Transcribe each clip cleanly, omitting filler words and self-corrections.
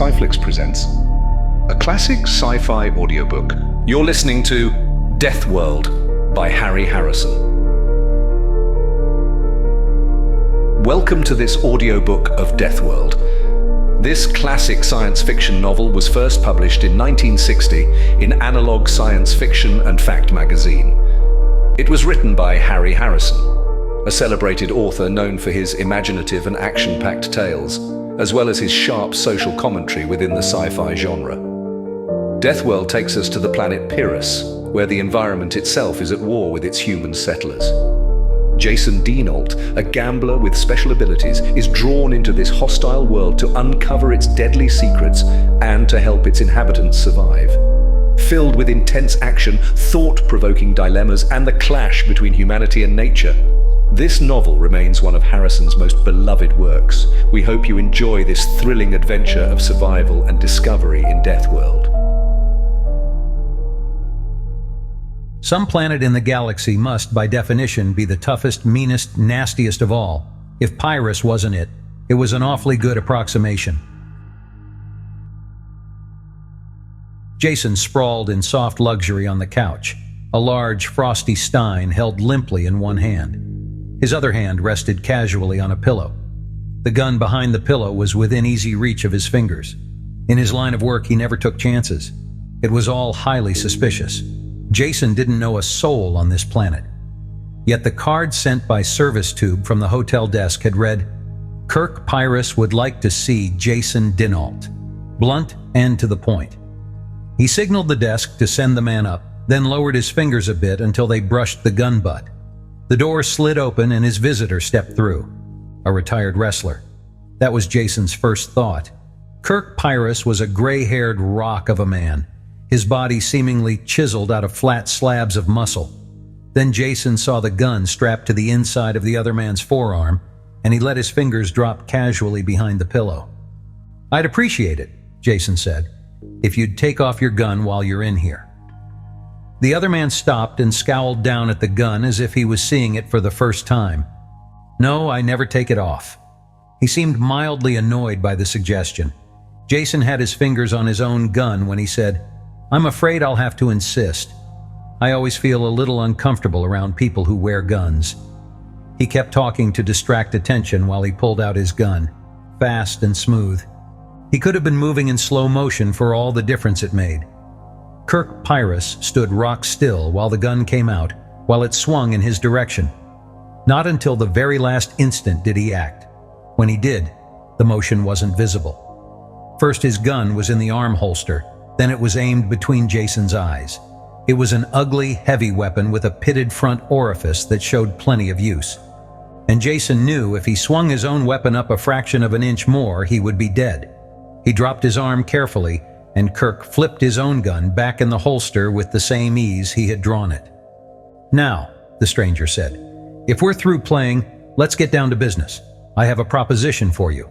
Sci-Flix presents a classic sci-fi audiobook. You're listening to Death World by Harry Harrison. Welcome to this audiobook of Death World. This classic science fiction novel was first published in 1960 in Analog Science Fiction and Fact magazine. It was written by Harry Harrison, a celebrated author known for his imaginative and action-packed tales, as well as his sharp social commentary within the sci-fi genre. Death World takes us to the planet Pyrrhus, where the environment itself is at war with its human settlers. Jason Denault, a gambler with special abilities, is drawn into this hostile world to uncover its deadly secrets and to help its inhabitants survive. Filled with intense action, thought-provoking dilemmas, and the clash between humanity and nature, this novel remains one of Harrison's most beloved works. We hope you enjoy this thrilling adventure of survival and discovery in Death World. Some planet in the galaxy must, by definition, be the toughest, meanest, nastiest of all. If Pyrrhus wasn't it, it was an awfully good approximation. Jason sprawled in soft luxury on the couch, a large, frosty stein held limply in one hand. His other hand rested casually on a pillow. The gun behind the pillow was within easy reach of his fingers. In his line of work, he never took chances. It was all highly suspicious. Jason didn't know a soul on this planet. Yet the card sent by service tube from the hotel desk had read, "Kirk Pyrrhus would like to see Jason Denault." Blunt and to the point. He signaled the desk to send the man up, then lowered his fingers a bit until they brushed the gun butt. The door slid open and his visitor stepped through. A retired wrestler. That was Jason's first thought. Kirk Pyrrhus was a gray-haired rock of a man, his body seemingly chiseled out of flat slabs of muscle. Then Jason saw the gun strapped to the inside of the other man's forearm, and he let his fingers drop casually behind the pillow. "I'd appreciate it," Jason said, "if you'd take off your gun while you're in here." The other man stopped and scowled down at the gun as if he was seeing it for the first time. "No, I never take it off." He seemed mildly annoyed by the suggestion. Jason had his fingers on his own gun when he said, "I'm afraid I'll have to insist. I always feel a little uncomfortable around people who wear guns." He kept talking to distract attention while he pulled out his gun, fast and smooth. He could have been moving in slow motion for all the difference it made. Kirk Pyrrhus stood rock still while the gun came out, while it swung in his direction. Not until the very last instant did he act. When he did, the motion wasn't visible. First his gun was in the arm holster, then it was aimed between Jason's eyes. It was an ugly, heavy weapon with a pitted front orifice that showed plenty of use. And Jason knew if he swung his own weapon up a fraction of an inch more, he would be dead. He dropped his arm carefully, and Kirk flipped his own gun back in the holster with the same ease he had drawn it. "Now," the stranger said, "if we're through playing, let's get down to business. I have a proposition for you."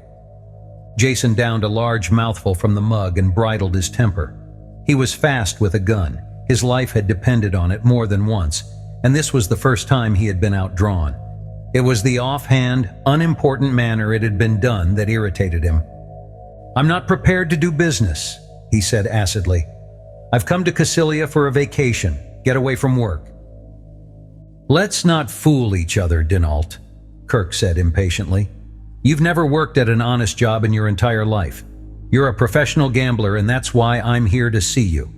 Jason downed a large mouthful from the mug and bridled his temper. He was fast with a gun. His life had depended on it more than once, and this was the first time he had been outdrawn. It was the offhand, unimportant manner it had been done that irritated him. "I'm not prepared to do business," he said acidly. "I've come to Cassilia for a vacation, get away from work." "Let's not fool each other, Denault," Kirk said impatiently. "You've never worked at an honest job in your entire life. You're a professional gambler, and that's why I'm here to see you."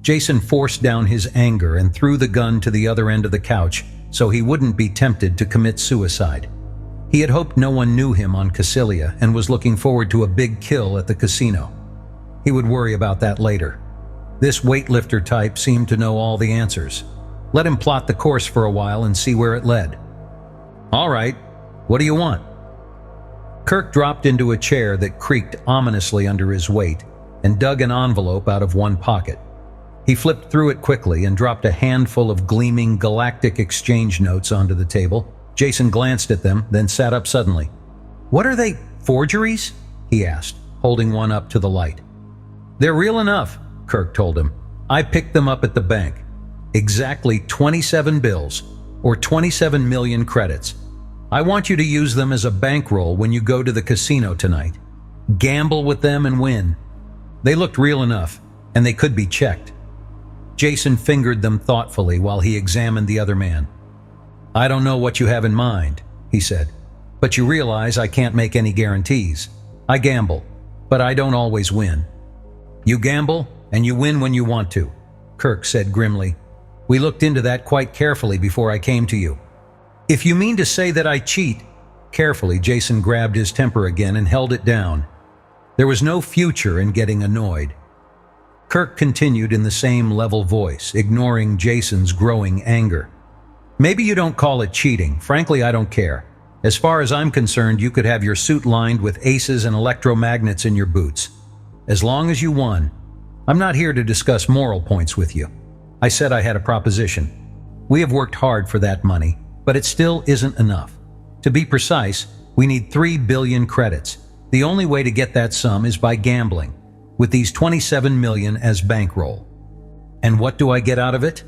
Jason forced down his anger and threw the gun to the other end of the couch so he wouldn't be tempted to commit suicide. He had hoped no one knew him on Cassilia and was looking forward to a big kill at the casino. He would worry about that later. This weightlifter type seemed to know all the answers. Let him plot the course for a while and see where it led. "All right, what do you want?" Kirk dropped into a chair that creaked ominously under his weight and dug an envelope out of one pocket. He flipped through it quickly and dropped a handful of gleaming galactic exchange notes onto the table. Jason glanced at them, then sat up suddenly. "What are they, forgeries?" he asked, holding one up to the light. "They're real enough," Kirk told him. "I picked them up at the bank. Exactly 27 bills, or 27 million credits. I want you to use them as a bankroll when you go to the casino tonight. Gamble with them and win. They looked real enough, and they could be checked. Jason fingered them thoughtfully while he examined the other man. "I don't know what you have in mind," he said, "but you realize I can't make any guarantees. I gamble, but I don't always win." "You gamble, and you win when you want to," Kirk said grimly. "We looked into that quite carefully before I came to you." "If you mean to say that I cheat—" Carefully, Jason grabbed his temper again and held it down. There was no future in getting annoyed. Kirk continued in the same level voice, ignoring Jason's growing anger. "Maybe you don't call it cheating. Frankly, I don't care. As far as I'm concerned, you could have your suit lined with aces and electromagnets in your boots. As long as you won. I'm not here to discuss moral points with you. I said I had a proposition. We have worked hard for that money, but it still isn't enough. To be precise, we need 3 billion credits. The only way to get that sum is by gambling, with these 27 million as bankroll." "And what do I get out of it?"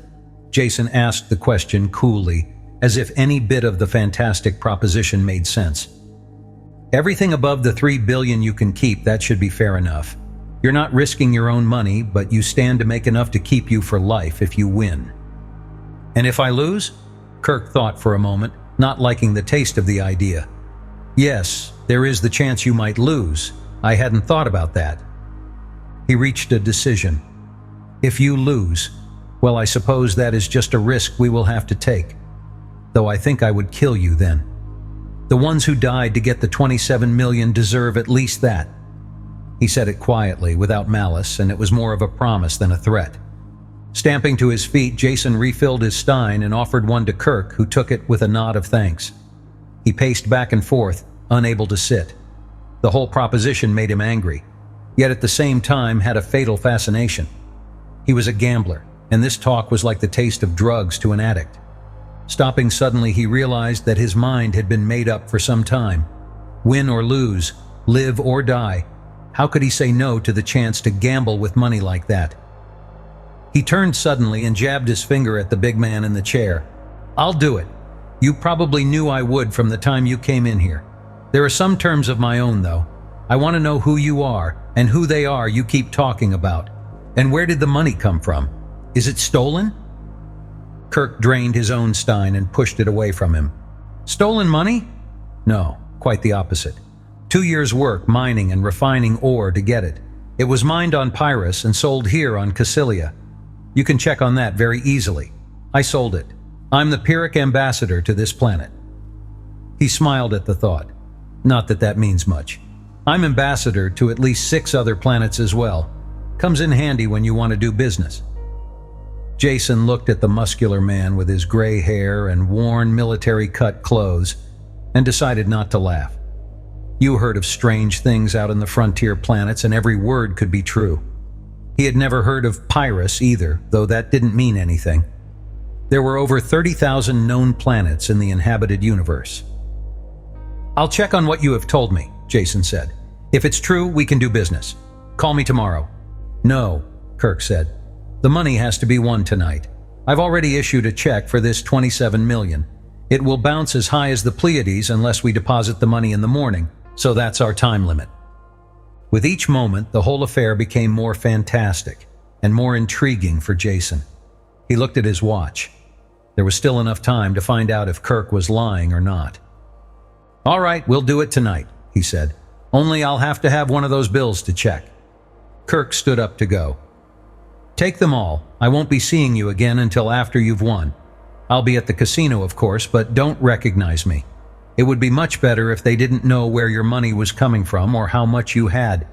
Jason asked the question coolly, as if any bit of the fantastic proposition made sense. "Everything above the 3 billion you can keep, that should be fair enough. You're not risking your own money, but you stand to make enough to keep you for life if you win." "And if I lose?" Kirk thought for a moment, not liking the taste of the idea. "Yes, there is the chance you might lose. I hadn't thought about that." He reached a decision. "If you lose, well, I suppose that is just a risk we will have to take. Though I think I would kill you then. The ones who died to get the 27 million deserve at least that." He said it quietly, without malice, and it was more of a promise than a threat. Stamping to his feet, Jason refilled his stein and offered one to Kirk, who took it with a nod of thanks. He paced back and forth, unable to sit. The whole proposition made him angry, yet at the same time had a fatal fascination. He was a gambler, and this talk was like the taste of drugs to an addict. Stopping suddenly, he realized that his mind had been made up for some time. Win or lose, live or die, how could he say no to the chance to gamble with money like that? He turned suddenly and jabbed his finger at the big man in the chair. "I'll do it. You probably knew I would from the time you came in here. There are some terms of my own, though. I want to know who you are and who they are you keep talking about. And where did the money come from? Is it stolen?" Kirk drained his own stein and pushed it away from him. "Stolen money? No, quite the opposite. 2 years' work mining and refining ore to get it. It was mined on Pyrrhus and sold here on Cassilia. You can check on that very easily. I sold it. I'm the Pyrrhic ambassador to this planet." He smiled at the thought. "Not that that means much. I'm ambassador to at least 6 other planets as well. Comes in handy when you want to do business." Jason looked at the muscular man with his gray hair and worn military-cut clothes and decided not to laugh. You heard of strange things out in the frontier planets, and every word could be true. He had never heard of Pyrrhus either, though that didn't mean anything. There were over 30,000 known planets in the inhabited universe. "I'll check on what you have told me," Jason said. "If it's true, we can do business. Call me tomorrow." "No," Kirk said. "The money has to be won tonight. I've already issued a check for this 27 million. It will bounce as high as the Pleiades unless we deposit the money in the morning, so that's our time limit." With each moment, the whole affair became more fantastic and more intriguing for Jason. He looked at his watch. There was still enough time to find out if Kirk was lying or not. "All right, we'll do it tonight," he said. "Only I'll have to have one of those bills to check." Kirk stood up to go. "Take them all. I won't be seeing you again until after you've won. I'll be at the casino, of course, but don't recognize me. It would be much better if they didn't know where your money was coming from or how much you had."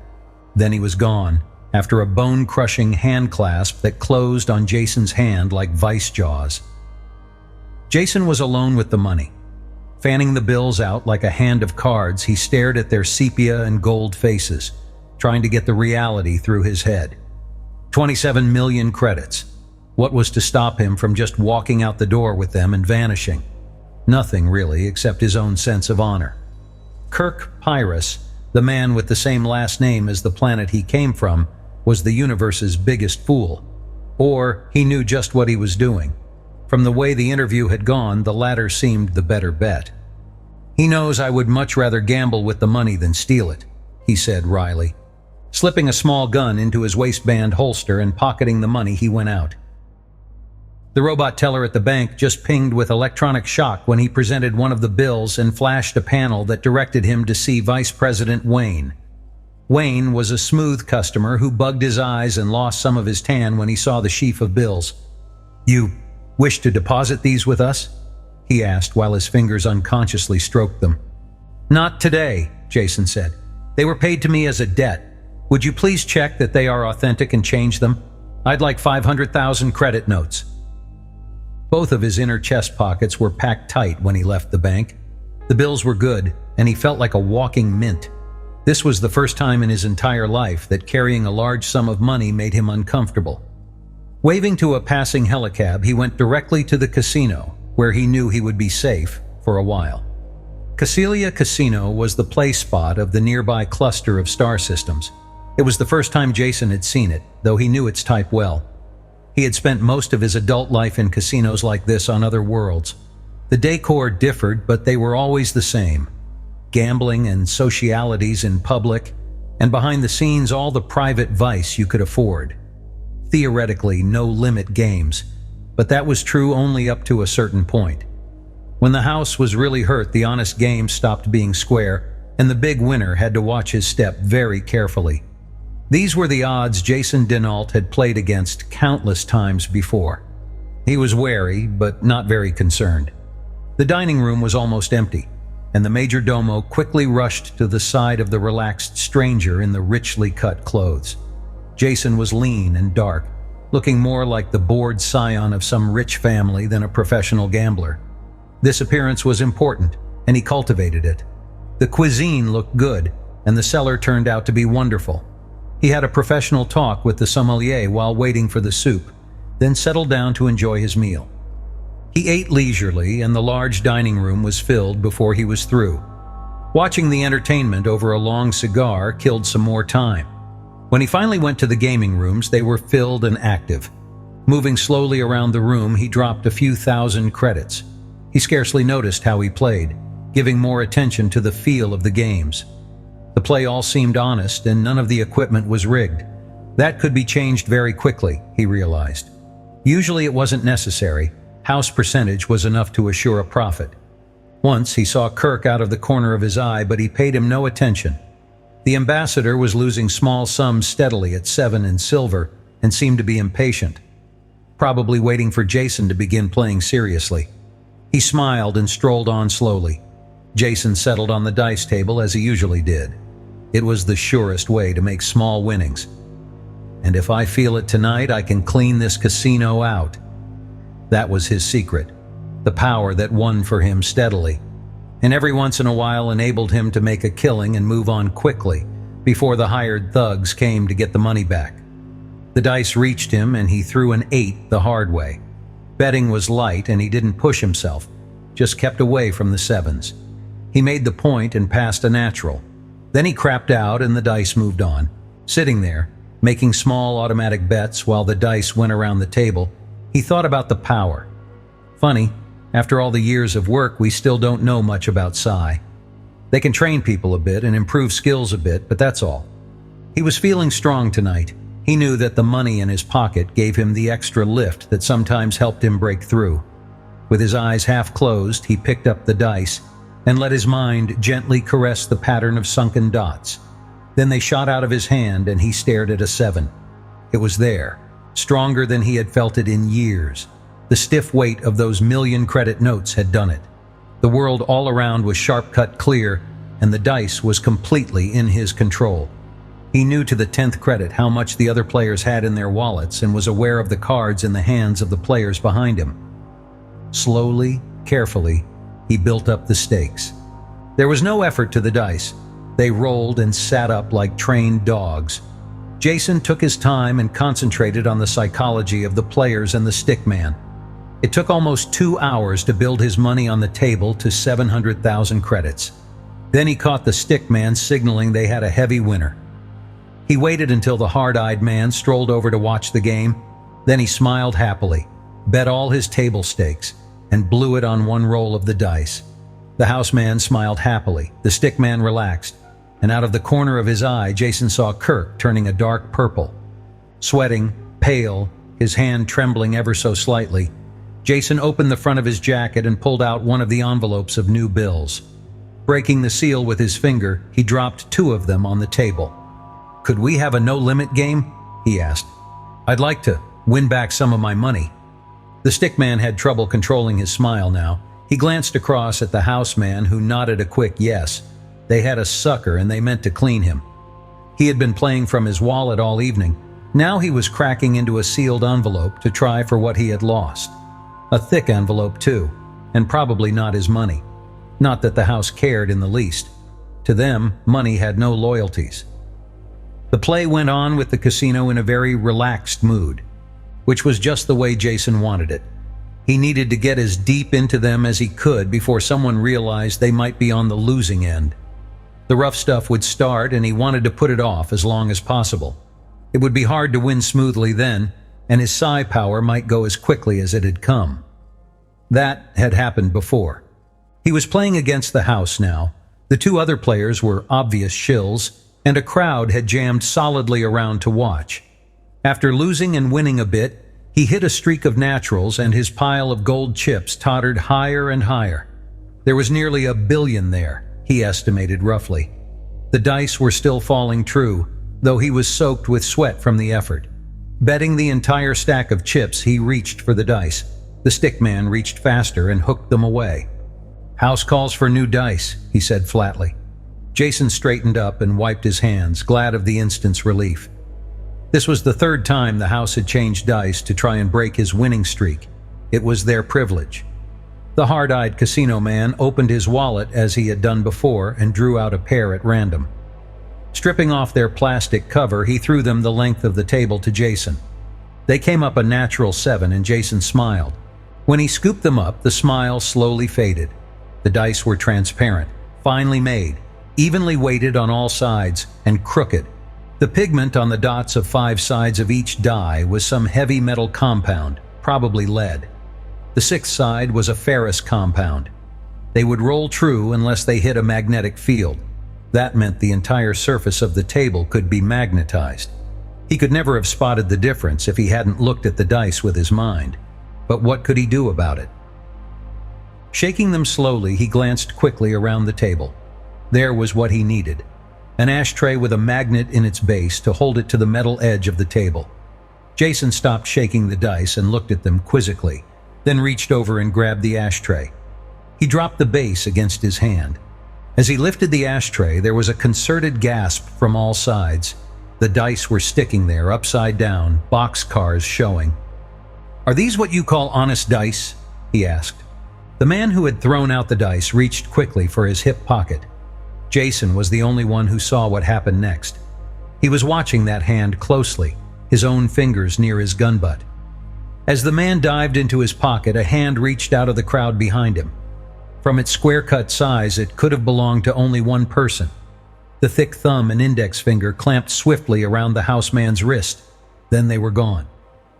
Then he was gone, after a bone-crushing hand clasp that closed on Jason's hand like vice jaws. Jason was alone with the money. Fanning the bills out like a hand of cards, he stared at their sepia and gold faces, trying to get the reality through his head. 27 million credits. What was to stop him from just walking out the door with them and vanishing? Nothing, really, except his own sense of honor. Kirk Pyrrhus, the man with the same last name as the planet he came from, was the universe's biggest fool. Or he knew just what he was doing. From the way the interview had gone, the latter seemed the better bet. "He knows I would much rather gamble with the money than steal it," he said wryly. Slipping a small gun into his waistband holster and pocketing the money, he went out. The robot teller at the bank just pinged with electronic shock when he presented one of the bills and flashed a panel that directed him to see Vice President Wayne. Wayne was a smooth customer who bugged his eyes and lost some of his tan when he saw the sheaf of bills. "You wish to deposit these with us?" he asked while his fingers unconsciously stroked them. "Not today," Jason said. "They were paid to me as a debt. Would you please check that they are authentic and change them? I'd like 500,000 credit notes." Both of his inner chest pockets were packed tight when he left the bank. The bills were good, and he felt like a walking mint. This was the first time in his entire life that carrying a large sum of money made him uncomfortable. Waving to a passing helicab, he went directly to the casino, where he knew he would be safe for a while. Cassilia Casino was the play spot of the nearby cluster of star systems. It was the first time Jason had seen it, though he knew its type well. He had spent most of his adult life in casinos like this on other worlds. The decor differed, but they were always the same. Gambling and socialities in public, and behind the scenes all the private vice you could afford. Theoretically, no-limit games, but that was true only up to a certain point. When the house was really hurt, the honest game stopped being square, and the big winner had to watch his step very carefully. These were the odds Jason Denault had played against countless times before. He was wary, but not very concerned. The dining room was almost empty, and the major domo quickly rushed to the side of the relaxed stranger in the richly cut clothes. Jason was lean and dark, looking more like the bored scion of some rich family than a professional gambler. This appearance was important, and he cultivated it. The cuisine looked good, and the cellar turned out to be wonderful. He had a professional talk with the sommelier while waiting for the soup, then settled down to enjoy his meal. He ate leisurely, and the large dining room was filled before he was through. Watching the entertainment over a long cigar killed some more time. When he finally went to the gaming rooms, they were filled and active. Moving slowly around the room, he dropped a few thousand credits. He scarcely noticed how he played, giving more attention to the feel of the games. The play all seemed honest, and none of the equipment was rigged. That could be changed very quickly, he realized. Usually it wasn't necessary. House percentage was enough to assure a profit. Once he saw Kirk out of the corner of his eye, but he paid him no attention. The ambassador was losing small sums steadily at 7 in silver and seemed to be impatient, probably waiting for Jason to begin playing seriously. He smiled and strolled on slowly. Jason settled on the dice table as he usually did. It was the surest way to make small winnings. And if I feel it tonight, I can clean this casino out. That was his secret, the power that won for him steadily, and every once in a while enabled him to make a killing and move on quickly before the hired thugs came to get the money back. The dice reached him and he threw an 8 the hard way. Betting was light and he didn't push himself, just kept away from the 7s. He made the point and passed a natural. Then he crapped out and the dice moved on. Sitting there, making small automatic bets while the dice went around the table, he thought about the power. Funny, after all the years of work, we still don't know much about Psi. They can train people a bit and improve skills a bit, but that's all. He was feeling strong tonight. He knew that the money in his pocket gave him the extra lift that sometimes helped him break through. With his eyes half closed, he picked up the dice and let his mind gently caress the pattern of sunken dots. Then they shot out of his hand and he stared at a 7. It was there, stronger than he had felt it in years. The stiff weight of those million credit notes had done it. The world all around was sharp-cut clear, and the dice was completely in his control. He knew to the 10th credit how much the other players had in their wallets and was aware of the cards in the hands of the players behind him. Slowly, carefully, he built up the stakes. There was no effort to the dice. They rolled and sat up like trained dogs. Jason took his time and concentrated on the psychology of the players and the stickman. It took almost 2 hours to build his money on the table to 700,000 credits. Then he caught the stickman signaling they had a heavy winner. He waited until the hard-eyed man strolled over to watch the game. Then he smiled happily, bet all his table stakes, and blew it on one roll of the dice. The houseman smiled happily, the stickman relaxed, and out of the corner of his eye, Jason saw Kirk turning a dark purple. Sweating, pale, his hand trembling ever so slightly, Jason opened the front of his jacket and pulled out one of the envelopes of new bills. Breaking the seal with his finger, he dropped 2 of them on the table. "Could we have a no-limit game?" he asked. "I'd like to win back some of my money." The stickman had trouble controlling his smile now. He glanced across at the houseman, who nodded a quick yes. They had a sucker and they meant to clean him. He had been playing from his wallet all evening. Now he was cracking into a sealed envelope to try for what he had lost. A thick envelope too, and probably not his money. Not that the house cared in the least. To them, money had no loyalties. The play went on with the casino in a very relaxed mood, which was just the way Jason wanted it. He needed to get as deep into them as he could before someone realized they might be on the losing end. The rough stuff would start, and he wanted to put it off as long as possible. It would be hard to win smoothly then, and his psi power might go as quickly as it had come. That had happened before. He was playing against the house now. The 2 other players were obvious shills, and a crowd had jammed solidly around to watch. After losing and winning a bit, he hit a streak of naturals, and his pile of gold chips tottered higher and higher. There was nearly $1 billion there, he estimated roughly. The dice were still falling true, though he was soaked with sweat from the effort. Betting the entire stack of chips, he reached for the dice. The stickman reached faster and hooked them away. "House calls for new dice," he said flatly. Jason straightened up and wiped his hands, glad of the instant's relief. This was the 3rd time the house had changed dice to try and break his winning streak. It was their privilege. The hard-eyed casino man opened his wallet as he had done before and drew out a pair at random. Stripping off their plastic cover, he threw them the length of the table to Jason. They came up a natural 7, and Jason smiled. When he scooped them up, the smile slowly faded. The dice were transparent, finely made, evenly weighted on all sides, and crooked. The pigment on the dots of 5 sides of each die was some heavy metal compound, probably lead. The 6th side was a ferrous compound. They would roll true unless they hit a magnetic field. That meant the entire surface of the table could be magnetized. He could never have spotted the difference if he hadn't looked at the dice with his mind. But what could he do about it? Shaking them slowly, he glanced quickly around the table. There was what he needed. An ashtray with a magnet in its base to hold it to the metal edge of the table. Jason stopped shaking the dice and looked at them quizzically, then reached over and grabbed the ashtray. He dropped the base against his hand. As he lifted the ashtray, there was a concerted gasp from all sides. The dice were sticking there, upside down, boxcars showing. "Are these what you call honest dice?" he asked. The man who had thrown out the dice reached quickly for his hip pocket. Jason was the only one who saw what happened next. He was watching that hand closely, his own fingers near his gun butt. As the man dived into his pocket, a hand reached out of the crowd behind him. From its square-cut size, it could have belonged to only one person. The thick thumb and index finger clamped swiftly around the houseman's wrist. Then they were gone.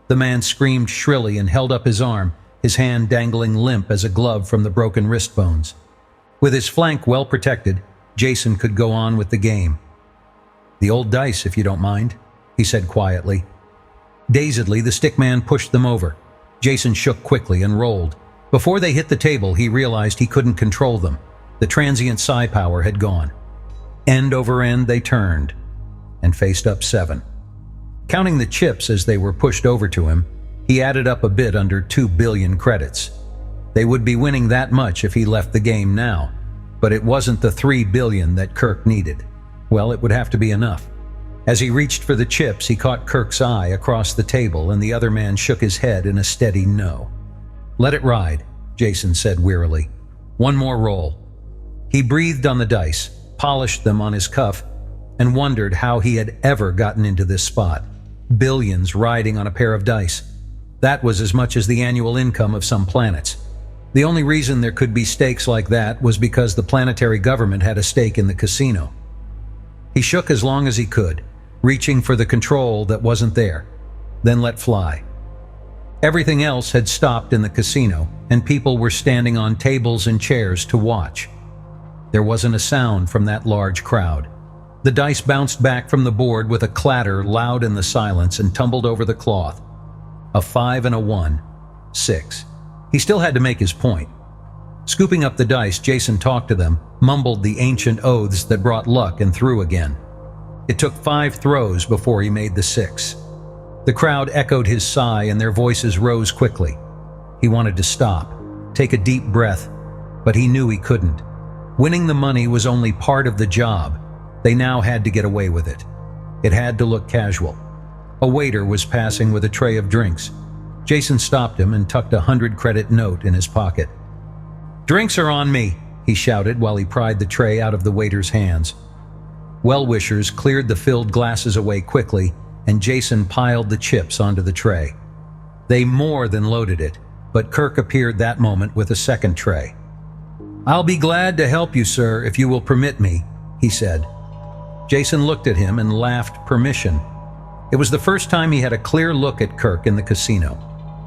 The man screamed shrilly and held up his arm, his hand dangling limp as a glove from the broken wrist bones. With his flank well protected, Jason could go on with the game. "The old dice, if you don't mind," he said quietly. Dazedly, the stickman pushed them over. Jason shook quickly and rolled. Before they hit the table, he realized he couldn't control them. The transient psi power had gone. End over end they turned, and faced up 7. Counting the chips as they were pushed over to him, he added up a bit under 2 billion credits. They would be winning that much if he left the game now, but it wasn't the 3 billion that Kirk needed. Well, it would have to be enough. As he reached for the chips, he caught Kirk's eye across the table, and the other man shook his head in a steady no. "Let it ride," Jason said wearily. "One more roll." He breathed on the dice, polished them on his cuff, and wondered how he had ever gotten into this spot. Billions riding on a pair of dice. That was as much as the annual income of some planets. The only reason there could be stakes like that was because the planetary government had a stake in the casino. He shook as long as he could, reaching for the control that wasn't there, then let fly. Everything else had stopped in the casino, and people were standing on tables and chairs to watch. There wasn't a sound from that large crowd. The dice bounced back from the board with a clatter loud in the silence and tumbled over the cloth. A 5 and a 1. 6. He still had to make his point. Scooping up the dice, Jason talked to them, mumbled the ancient oaths that brought luck, and threw again. It took 5 throws before he made the 6. The crowd echoed his sigh and their voices rose quickly. He wanted to stop, take a deep breath, but he knew he couldn't. Winning the money was only part of the job. They now had to get away with it. It had to look casual. A waiter was passing with a tray of drinks. Jason stopped him and tucked a 100-credit note in his pocket. "Drinks are on me," he shouted while he pried the tray out of the waiter's hands. Well-wishers cleared the filled glasses away quickly, and Jason piled the chips onto the tray. They more than loaded it, but Kirk appeared that moment with a second tray. "I'll be glad to help you, sir, if you will permit me," he said. Jason looked at him and laughed permission. It was the first time he had a clear look at Kirk in the casino.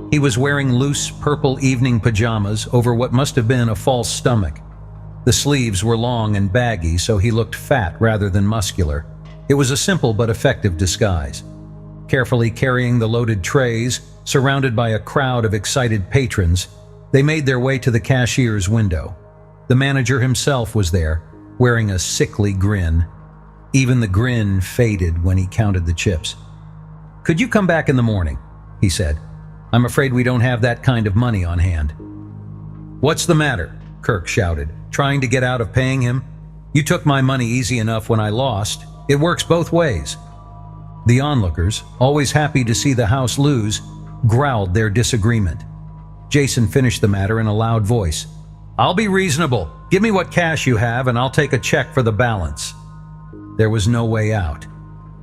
He was wearing loose purple evening pajamas over what must have been a false stomach. The sleeves were long and baggy, so he looked fat rather than muscular. It was a simple but effective disguise. Carefully carrying the loaded trays, surrounded by a crowd of excited patrons, they made their way to the cashier's window. The manager himself was there, wearing a sickly grin. Even the grin faded when he counted the chips. "Could you come back in the morning?" he said. "I'm afraid we don't have that kind of money on hand." "What's the matter?" Kirk shouted, trying to get out of paying him. "You took my money easy enough when I lost. It works both ways." The onlookers, always happy to see the house lose, growled their disagreement. Jason finished the matter in a loud voice. "I'll be reasonable. Give me what cash you have and I'll take a check for the balance." There was no way out.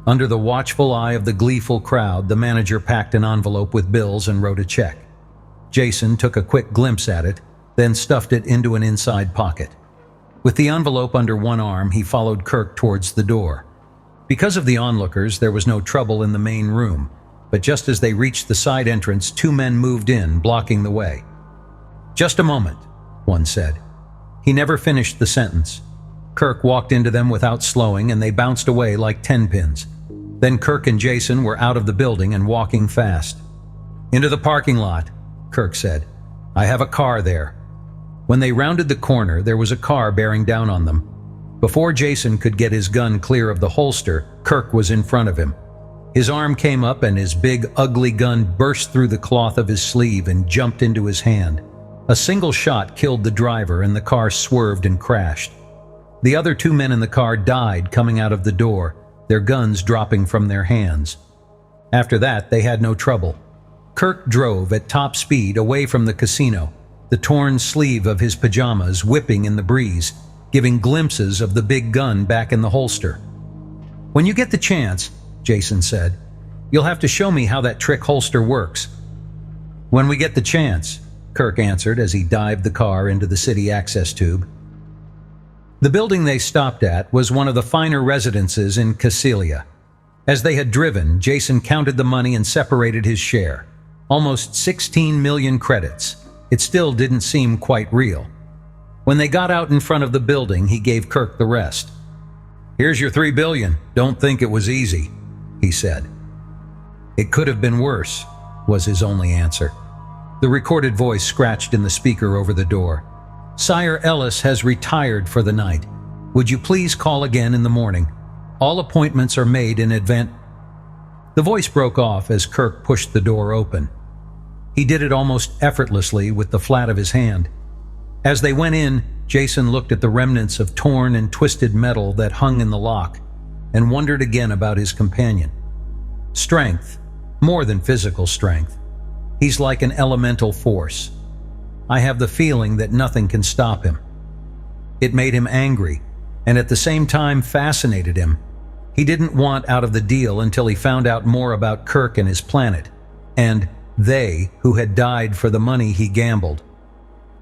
Under the watchful eye of the gleeful crowd, the manager packed an envelope with bills and wrote a check. Jason took a quick glimpse at it, then stuffed it into an inside pocket. With the envelope under one arm, he followed Kirk towards the door. Because of the onlookers, there was no trouble in the main room, but just as they reached the side entrance, 2 men moved in, blocking the way. "Just a moment," one said. He never finished the sentence. Kirk walked into them without slowing, and they bounced away like 10-pins. Then Kirk and Jason were out of the building and walking fast. "Into the parking lot," Kirk said. "I have a car there." When they rounded the corner, there was a car bearing down on them. Before Jason could get his gun clear of the holster, Kirk was in front of him. His arm came up and his big, ugly gun burst through the cloth of his sleeve and jumped into his hand. A single shot killed the driver and the car swerved and crashed. The other 2 men in the car died coming out of the door, their guns dropping from their hands. After that, they had no trouble. Kirk drove at top speed away from the casino, the torn sleeve of his pajamas whipping in the breeze, giving glimpses of the big gun back in the holster. "When you get the chance," Jason said, "you'll have to show me how that trick holster works." "When we get the chance," Kirk answered as he dived the car into the city access tube. The building they stopped at was one of the finer residences in Cassilia. As they had driven, Jason counted the money and separated his share. Almost 16 million credits. It still didn't seem quite real. When they got out in front of the building, he gave Kirk the rest. "Here's your 3 billion. Don't think it was easy," he said. "It could have been worse," was his only answer. The recorded voice scratched in the speaker over the door. "Sire Ellis has retired for the night. Would you please call again in the morning? All appointments are made in advance." The voice broke off as Kirk pushed the door open. He did it almost effortlessly with the flat of his hand. As they went in, Jason looked at the remnants of torn and twisted metal that hung in the lock and wondered again about his companion. Strength, more than physical strength. He's like an elemental force. I have the feeling that nothing can stop him. It made him angry, and at the same time fascinated him. He didn't want out of the deal until he found out more about Kirk and his planet, and they who had died for the money he gambled.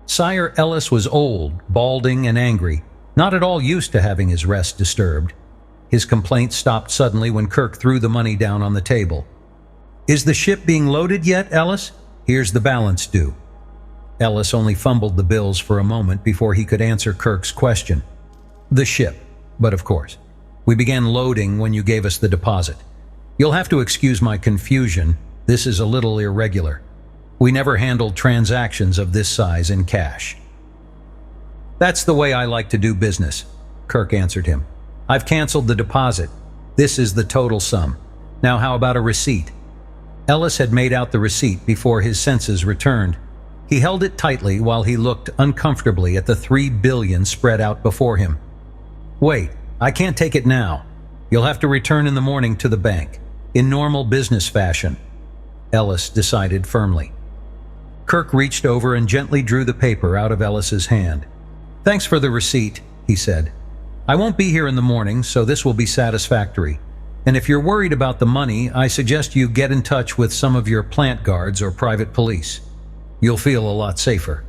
Sire Ellis was old, balding, and angry, not at all used to having his rest disturbed. His complaint stopped suddenly when Kirk threw the money down on the table. "Is the ship being loaded yet, Ellis? Here's the balance due." Ellis only fumbled the bills for a moment before he could answer Kirk's question. "The ship, but of course." We began loading when you gave us the deposit. You'll have to excuse my confusion. This is a little irregular. We never handled transactions of this size in cash." "That's the way I like to do business," Kirk answered him. "I've canceled the deposit. This is the total sum. Now how about a receipt?" Ellis had made out the receipt before his senses returned. He held it tightly while he looked uncomfortably at the $3 billion spread out before him. "Wait, I can't take it now. You'll have to return in the morning to the bank, in normal business fashion," Ellis decided firmly. Kirk reached over and gently drew the paper out of Ellis's hand. "Thanks for the receipt," he said. "I won't be here in the morning, so this will be satisfactory. And if you're worried about the money, I suggest you get in touch with some of your plant guards or private police. You'll feel a lot safer."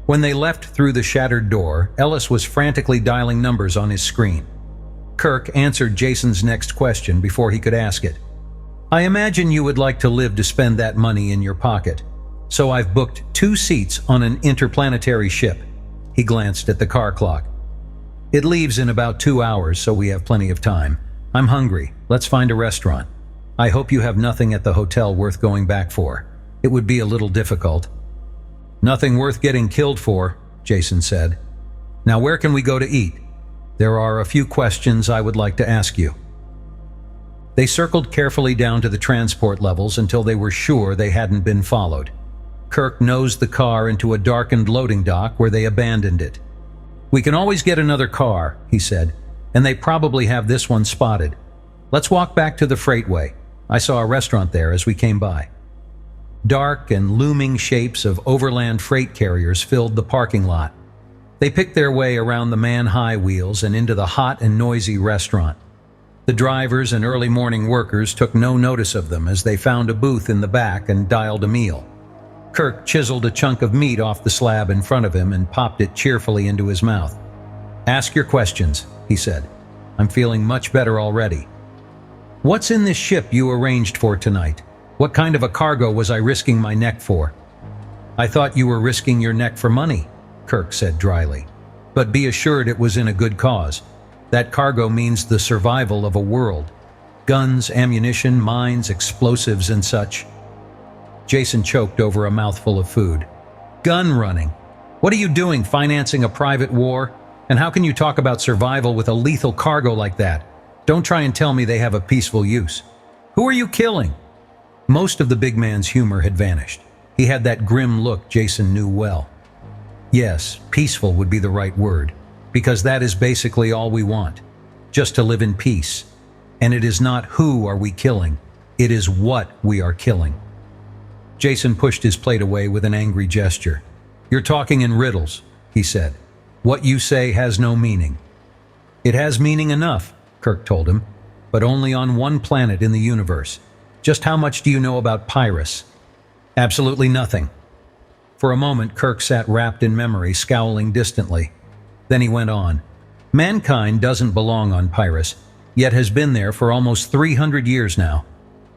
When they left through the shattered door, Ellis was frantically dialing numbers on his screen. Kirk answered Jason's next question before he could ask it. "I imagine you would like to live to spend that money in your pocket, so I've booked 2 seats on an interplanetary ship." He glanced at the car clock. "It leaves in about 2 hours, so we have plenty of time. I'm hungry. Let's find a restaurant. I hope you have nothing at the hotel worth going back for. It would be a little difficult." "Nothing worth getting killed for," Jason said. "Now where can we go to eat? There are a few questions I would like to ask you." They circled carefully down to the transport levels until they were sure they hadn't been followed. Kirk nosed the car into a darkened loading dock where they abandoned it. "We can always get another car," he said, "and they probably have this one spotted. Let's walk back to the freightway. I saw a restaurant there as we came by." Dark and looming shapes of overland freight carriers filled the parking lot. They picked their way around the man-high wheels and into the hot and noisy restaurant. The drivers and early morning workers took no notice of them as they found a booth in the back and dialed a meal. Kirk chiseled a chunk of meat off the slab in front of him and popped it cheerfully into his mouth. "Ask your questions," he said. "I'm feeling much better already." "What's in this ship you arranged for tonight? What kind of a cargo was I risking my neck for?" "I thought you were risking your neck for money," Kirk said dryly. "But be assured it was in a good cause. That cargo means the survival of a world. Guns, ammunition, mines, explosives, and such." Jason choked over a mouthful of food. "Gun running? What are you doing, financing a private war? And how can you talk about survival with a lethal cargo like that? Don't try and tell me they have a peaceful use. Who are you killing?" Most of the big man's humor had vanished. He had that grim look Jason knew well. Yes, peaceful would be the right word, because that is basically all we want, just to live in peace. And it is not who are we killing, it is what we are killing. Jason pushed his plate away with an angry gesture. "You're talking in riddles," he said. "What you say has no meaning." "It has meaning enough," Kirk told him, "but only on one planet in the universe. Just how much do you know about Pyrrhus?" "Absolutely nothing." For a moment, Kirk sat wrapped in memory, scowling distantly. Then he went on. "Mankind doesn't belong on Pyrrhus, yet has been there for almost 300 years now.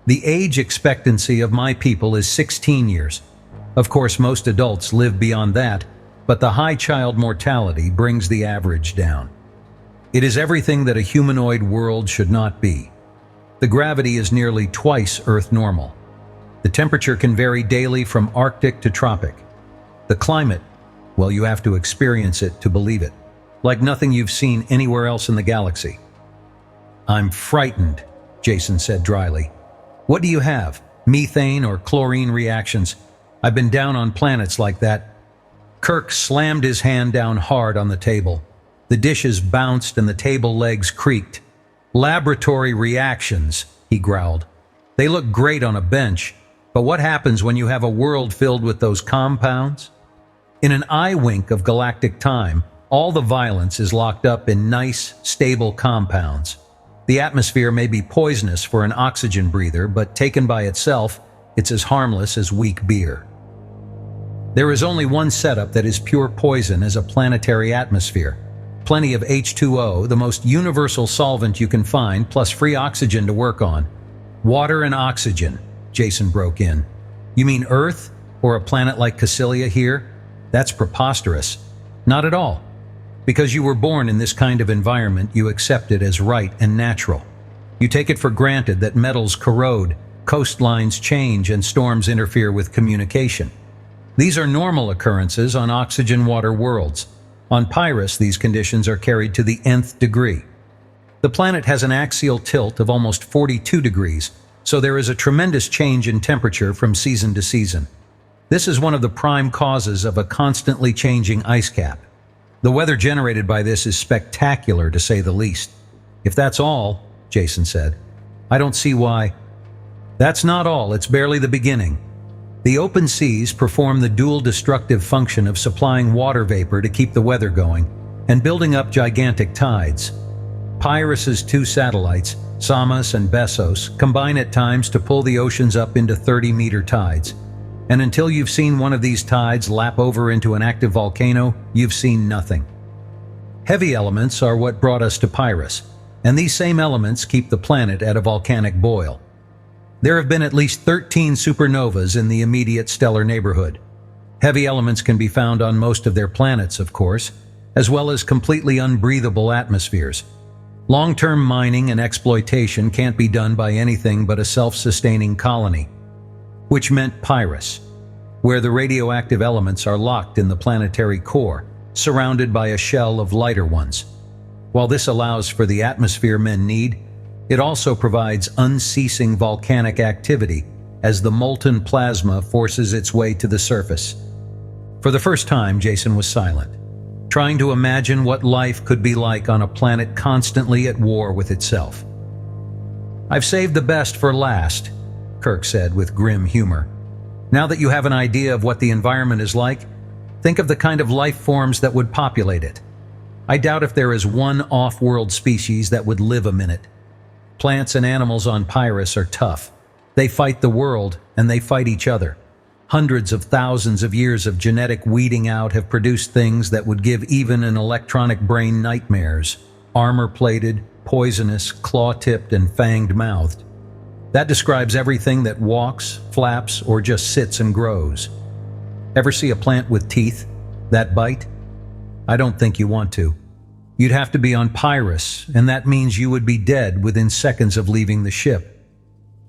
The age expectancy of my people is 16 years. Of course, most adults live beyond that, but the high child mortality brings the average down. It is everything that a humanoid world should not be. The gravity is nearly twice Earth normal. The temperature can vary daily from Arctic to tropic. The climate, well, you have to experience it to believe it, like nothing you've seen anywhere else in the galaxy." "I'm frightened," Jason said dryly. "What do you have? Methane or chlorine reactions? I've been down on planets like that." Kirk slammed his hand down hard on the table. The dishes bounced and the table legs creaked. "Laboratory reactions," he growled. "They look great on a bench, but what happens when you have a world filled with those compounds? In an eye wink of galactic time, all the violence is locked up in nice, stable compounds. The atmosphere may be poisonous for an oxygen breather, but taken by itself, it's as harmless as weak beer. There is only one setup that is pure poison as a planetary atmosphere. Plenty of H2O, the most universal solvent you can find, plus free oxygen to work on." "Water and oxygen," Jason broke in. "You mean Earth, or a planet like Cassilia here? That's preposterous." "Not at all. Because you were born in this kind of environment, you accept it as right and natural. You take it for granted that metals corrode, coastlines change, and storms interfere with communication. These are normal occurrences on oxygen-water worlds. On Pyrus, these conditions are carried to the nth degree. The planet has an axial tilt of almost 42 degrees, so there is a tremendous change in temperature from season to season. This is one of the prime causes of a constantly changing ice cap. The weather generated by this is spectacular, to say the least. If that's all, Jason said, I don't see why. That's not all, it's barely the beginning. The open seas perform the dual destructive function of supplying water vapor to keep the weather going and building up gigantic tides. Pyrus's two satellites, Samos and Bessos, combine at times to pull the oceans up into 30-meter tides. And until you've seen one of these tides lap over into an active volcano, you've seen nothing. Heavy elements are what brought us to Pyrus, and these same elements keep the planet at a volcanic boil. There have been at least 13 supernovas in the immediate stellar neighborhood. Heavy elements can be found on most of their planets, of course, as well as completely unbreathable atmospheres. Long-term mining and exploitation can't be done by anything but a self-sustaining colony, which meant Pyrus, where the radioactive elements are locked in the planetary core, surrounded by a shell of lighter ones. While this allows for the atmosphere men need, it also provides unceasing volcanic activity as the molten plasma forces its way to the surface. For the first time, Jason was silent, trying to imagine what life could be like on a planet constantly at war with itself. I've saved the best for last, Kirk said with grim humor. Now that you have an idea of what the environment is like, think of the kind of life forms that would populate it. I doubt if there is one off-world species that would live a minute. Plants and animals on Pyrus are tough. They fight the world, and they fight each other. Hundreds of thousands of years of genetic weeding out have produced things that would give even an electronic brain nightmares. Armor-plated, poisonous, claw-tipped, and fanged-mouthed. That describes everything that walks, flaps, or just sits and grows. Ever see a plant with teeth? That bite? I don't think you want to. You'd have to be on Pyrus, and that means you would be dead within seconds of leaving the ship.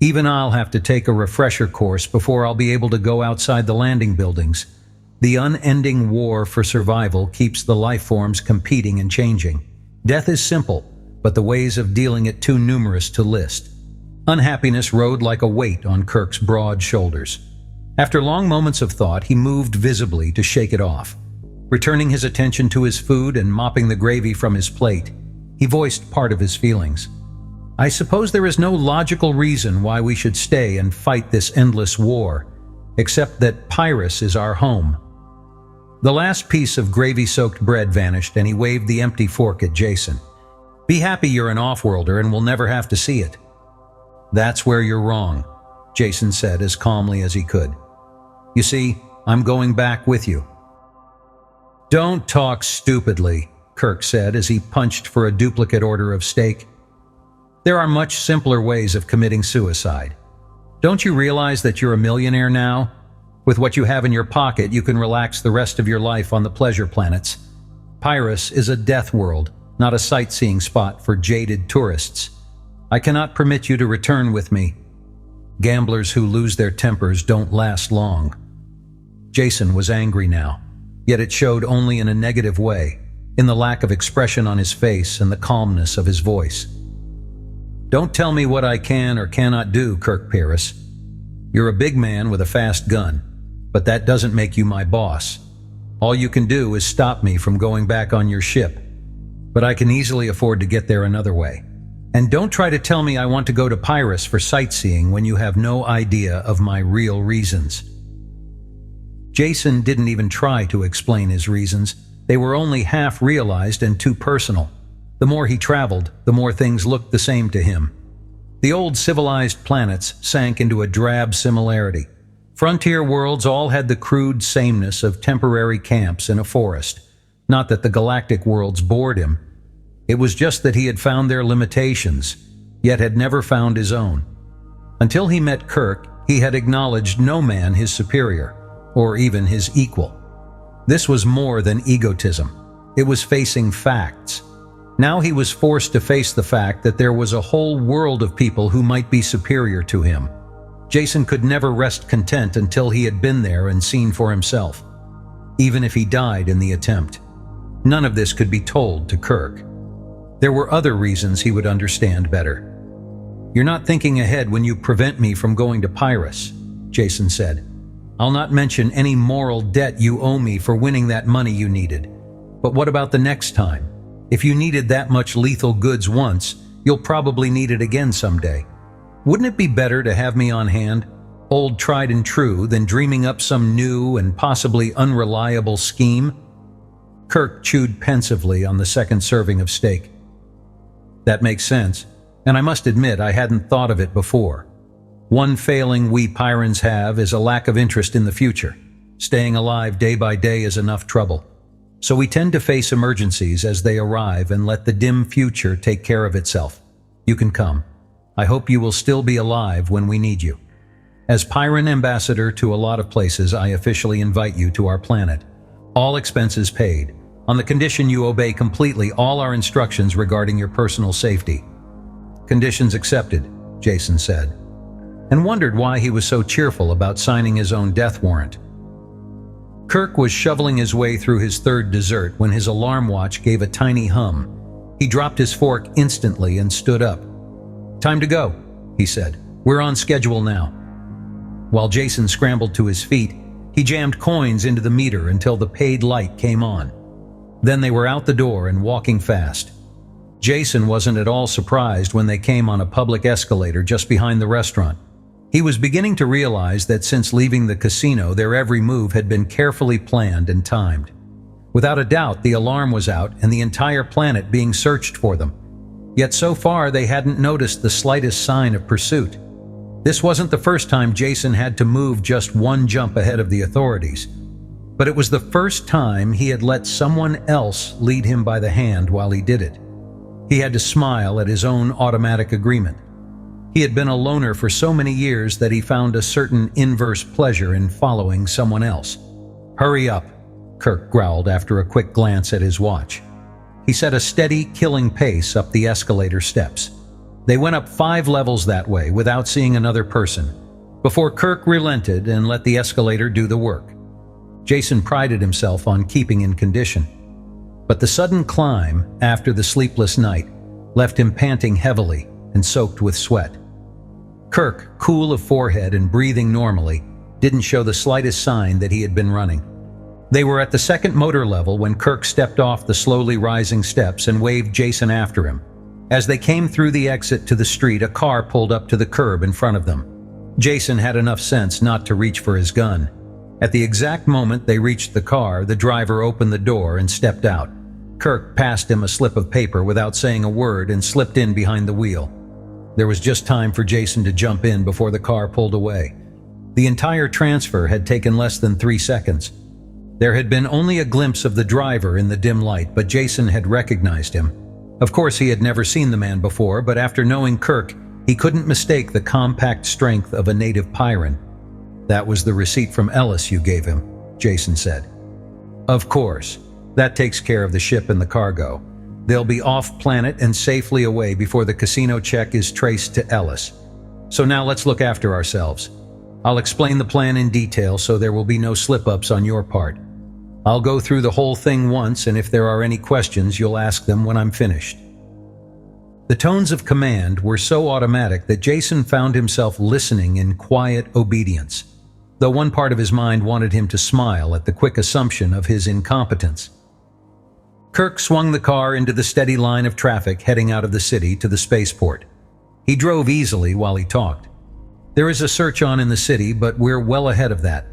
Even I'll have to take a refresher course before I'll be able to go outside the landing buildings. The unending war for survival keeps the life forms competing and changing. Death is simple, but the ways of dealing it too numerous to list. Unhappiness rode like a weight on Kirk's broad shoulders. After long moments of thought, he moved visibly to shake it off. Returning his attention to his food and mopping the gravy from his plate, he voiced part of his feelings. I suppose there is no logical reason why we should stay and fight this endless war, except that Pyrus is our home. The last piece of gravy-soaked bread vanished, and he waved the empty fork at Jason. Be happy you're an off-worlder and we'll never have to see it. That's where you're wrong, Jason said as calmly as he could. You see, I'm going back with you. Don't talk stupidly, Kirk said as he punched for a duplicate order of steak. There are much simpler ways of committing suicide. Don't you realize that you're a millionaire now? With what you have in your pocket, you can relax the rest of your life on the pleasure planets. Pyrus is a death world, not a sightseeing spot for jaded tourists. I cannot permit you to return with me. Gamblers who lose their tempers don't last long. Jason was angry now, yet it showed only in a negative way, in the lack of expression on his face and the calmness of his voice. Don't tell me what I can or cannot do, Kirk Pyrrhus. You're a big man with a fast gun, but that doesn't make you my boss. All you can do is stop me from going back on your ship, but I can easily afford to get there another way. And don't try to tell me I want to go to Pyrrhus for sightseeing when you have no idea of my real reasons. Jason didn't even try to explain his reasons. They were only half realized and too personal. The more he traveled, the more things looked the same to him. The old civilized planets sank into a drab similarity. Frontier worlds all had the crude sameness of temporary camps in a forest. Not that the galactic worlds bored him. It was just that he had found their limitations, yet had never found his own. Until he met Kirk, he had acknowledged no man his superior, or even his equal. This was more than egotism. It was facing facts. Now he was forced to face the fact that there was a whole world of people who might be superior to him. Jason could never rest content until he had been there and seen for himself, even if he died in the attempt. None of this could be told to Kirk. There were other reasons he would understand better. "You're not thinking ahead when you prevent me from going to Pyrrhus," Jason said. "I'll not mention any moral debt you owe me for winning that money you needed. But what about the next time? If you needed that much lethal goods once, you'll probably need it again someday. Wouldn't it be better to have me on hand, old tried and true, than dreaming up some new and possibly unreliable scheme?" Kirk chewed pensively on the second serving of steak. "That makes sense, and I must admit I hadn't thought of it before. One failing we Pyrans have is a lack of interest in the future. Staying alive day by day is enough trouble. So we tend to face emergencies as they arrive and let the dim future take care of itself. You can come. I hope you will still be alive when we need you. As Pyran ambassador to a lot of places, I officially invite you to our planet. All expenses paid, on the condition you obey completely all our instructions regarding your personal safety." "Conditions accepted," Jason said, and wondered why he was so cheerful about signing his own death warrant. Kirk was shoveling his way through his third dessert when his alarm watch gave a tiny hum. He dropped his fork instantly and stood up. "Time to go," he said. "We're on schedule now." While Jason scrambled to his feet, he jammed coins into the meter until the paid light came on. Then they were out the door and walking fast. Jason wasn't at all surprised when they came on a public escalator just behind the restaurant. He was beginning to realize that since leaving the casino, their every move had been carefully planned and timed. Without a doubt, the alarm was out and the entire planet being searched for them. Yet so far, they hadn't noticed the slightest sign of pursuit. This wasn't the first time Jason had to move just one jump ahead of the authorities. But it was the first time he had let someone else lead him by the hand while he did it. He had to smile at his own automatic agreement. He had been a loner for so many years that he found a certain inverse pleasure in following someone else. "Hurry up," Kirk growled after a quick glance at his watch. He set a steady, killing pace up the escalator steps. They went up 5 levels that way without seeing another person, before Kirk relented and let the escalator do the work. Jason prided himself on keeping in condition. But the sudden climb, after the sleepless night, left him panting heavily and soaked with sweat. Kirk, cool of forehead and breathing normally, didn't show the slightest sign that he had been running. They were at the second motor level when Kirk stepped off the slowly rising steps and waved Jason after him. As they came through the exit to the street, a car pulled up to the curb in front of them. Jason had enough sense not to reach for his gun. At the exact moment they reached the car, the driver opened the door and stepped out. Kirk passed him a slip of paper without saying a word and slipped in behind the wheel. There was just time for Jason to jump in before the car pulled away. The entire transfer had taken less than 3 seconds. There had been only a glimpse of the driver in the dim light, but Jason had recognized him. Of course, he had never seen the man before, but after knowing Kirk, he couldn't mistake the compact strength of a native Pyran. "That was the receipt from Ellis you gave him," Jason said. "Of course. That takes care of the ship and the cargo. They'll be off-planet and safely away before the casino check is traced to Ellis. So now let's look after ourselves. I'll explain the plan in detail so there will be no slip-ups on your part. I'll go through the whole thing once, and if there are any questions, you'll ask them when I'm finished." The tones of command were so automatic that Jason found himself listening in quiet obedience, though one part of his mind wanted him to smile at the quick assumption of his incompetence. Kirk swung the car into the steady line of traffic heading out of the city to the spaceport. He drove easily while he talked. "There is a search on in the city, but we're well ahead of that.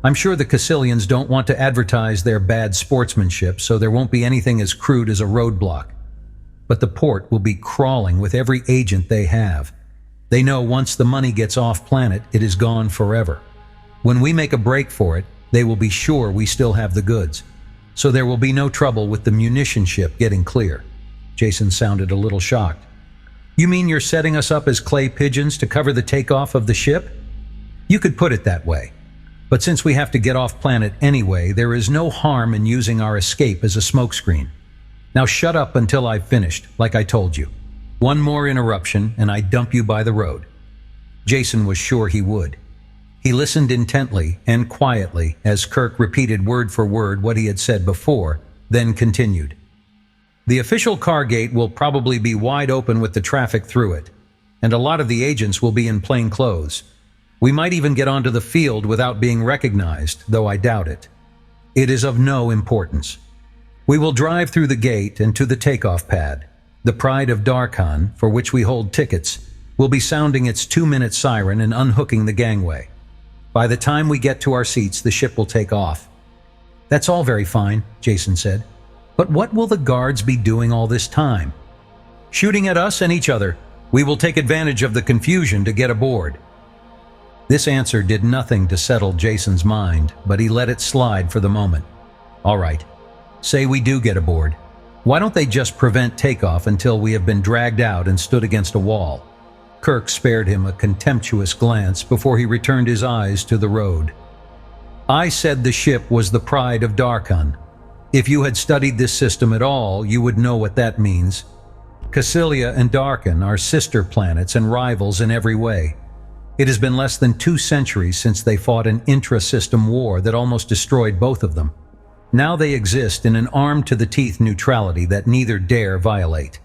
I'm sure the Cassilians don't want to advertise their bad sportsmanship, so there won't be anything as crude as a roadblock. But the port will be crawling with every agent they have. They know once the money gets off-planet, it is gone forever. When we make a break for it, they will be sure we still have the goods. So there will be no trouble with the munition ship getting clear." Jason sounded a little shocked. "You mean you're setting us up as clay pigeons to cover the takeoff of the ship?" "You could put it that way. But since we have to get off planet anyway, there is no harm in using our escape as a smokescreen. Now shut up until I've finished, like I told you. One more interruption and I dump you by the road." Jason was sure he would. He listened intently and quietly as Kirk repeated word for word what he had said before, then continued. "The official car gate will probably be wide open with the traffic through it, and a lot of the agents will be in plain clothes. We might even get onto the field without being recognized, though I doubt it. It is of no importance. We will drive through the gate and to the takeoff pad. The Pride of Darkhan, for which we hold tickets, will be sounding its 2-minute siren and unhooking the gangway. By the time we get to our seats, the ship will take off." "That's all very fine," Jason said. "But what will the guards be doing all this time?" "Shooting at us and each other. We will take advantage of the confusion to get aboard." This answer did nothing to settle Jason's mind, but he let it slide for the moment. "All right. Say we do get aboard. Why don't they just prevent takeoff until we have been dragged out and stood against a wall?" Kirk spared him a contemptuous glance before he returned his eyes to the road. "I said the ship was the Pride of Darkhan. If you had studied this system at all, you would know what that means. Cassilia and Darkhan are sister planets and rivals in every way. It has been less than 2 centuries since they fought an intra-system war that almost destroyed both of them. Now they exist in an armed-to-the-teeth neutrality that neither dare violate.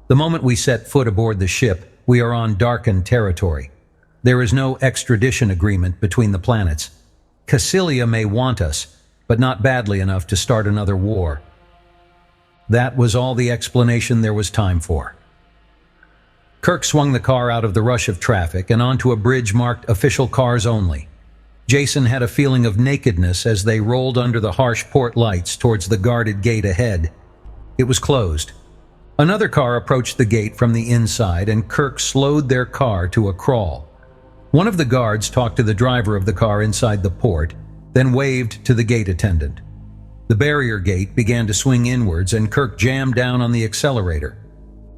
The moment we set foot aboard the ship, we are on Darkhan territory. There is no extradition agreement between the planets. Cassilia may want us, but not badly enough to start another war." That was all the explanation there was time for. Kirk swung the car out of the rush of traffic and onto a bridge marked "Official Cars Only." Jason had a feeling of nakedness as they rolled under the harsh port lights towards the guarded gate ahead. It was closed. Another car approached the gate from the inside, and Kirk slowed their car to a crawl. One of the guards talked to the driver of the car inside the port, then waved to the gate attendant. The barrier gate began to swing inwards, and Kirk jammed down on the accelerator.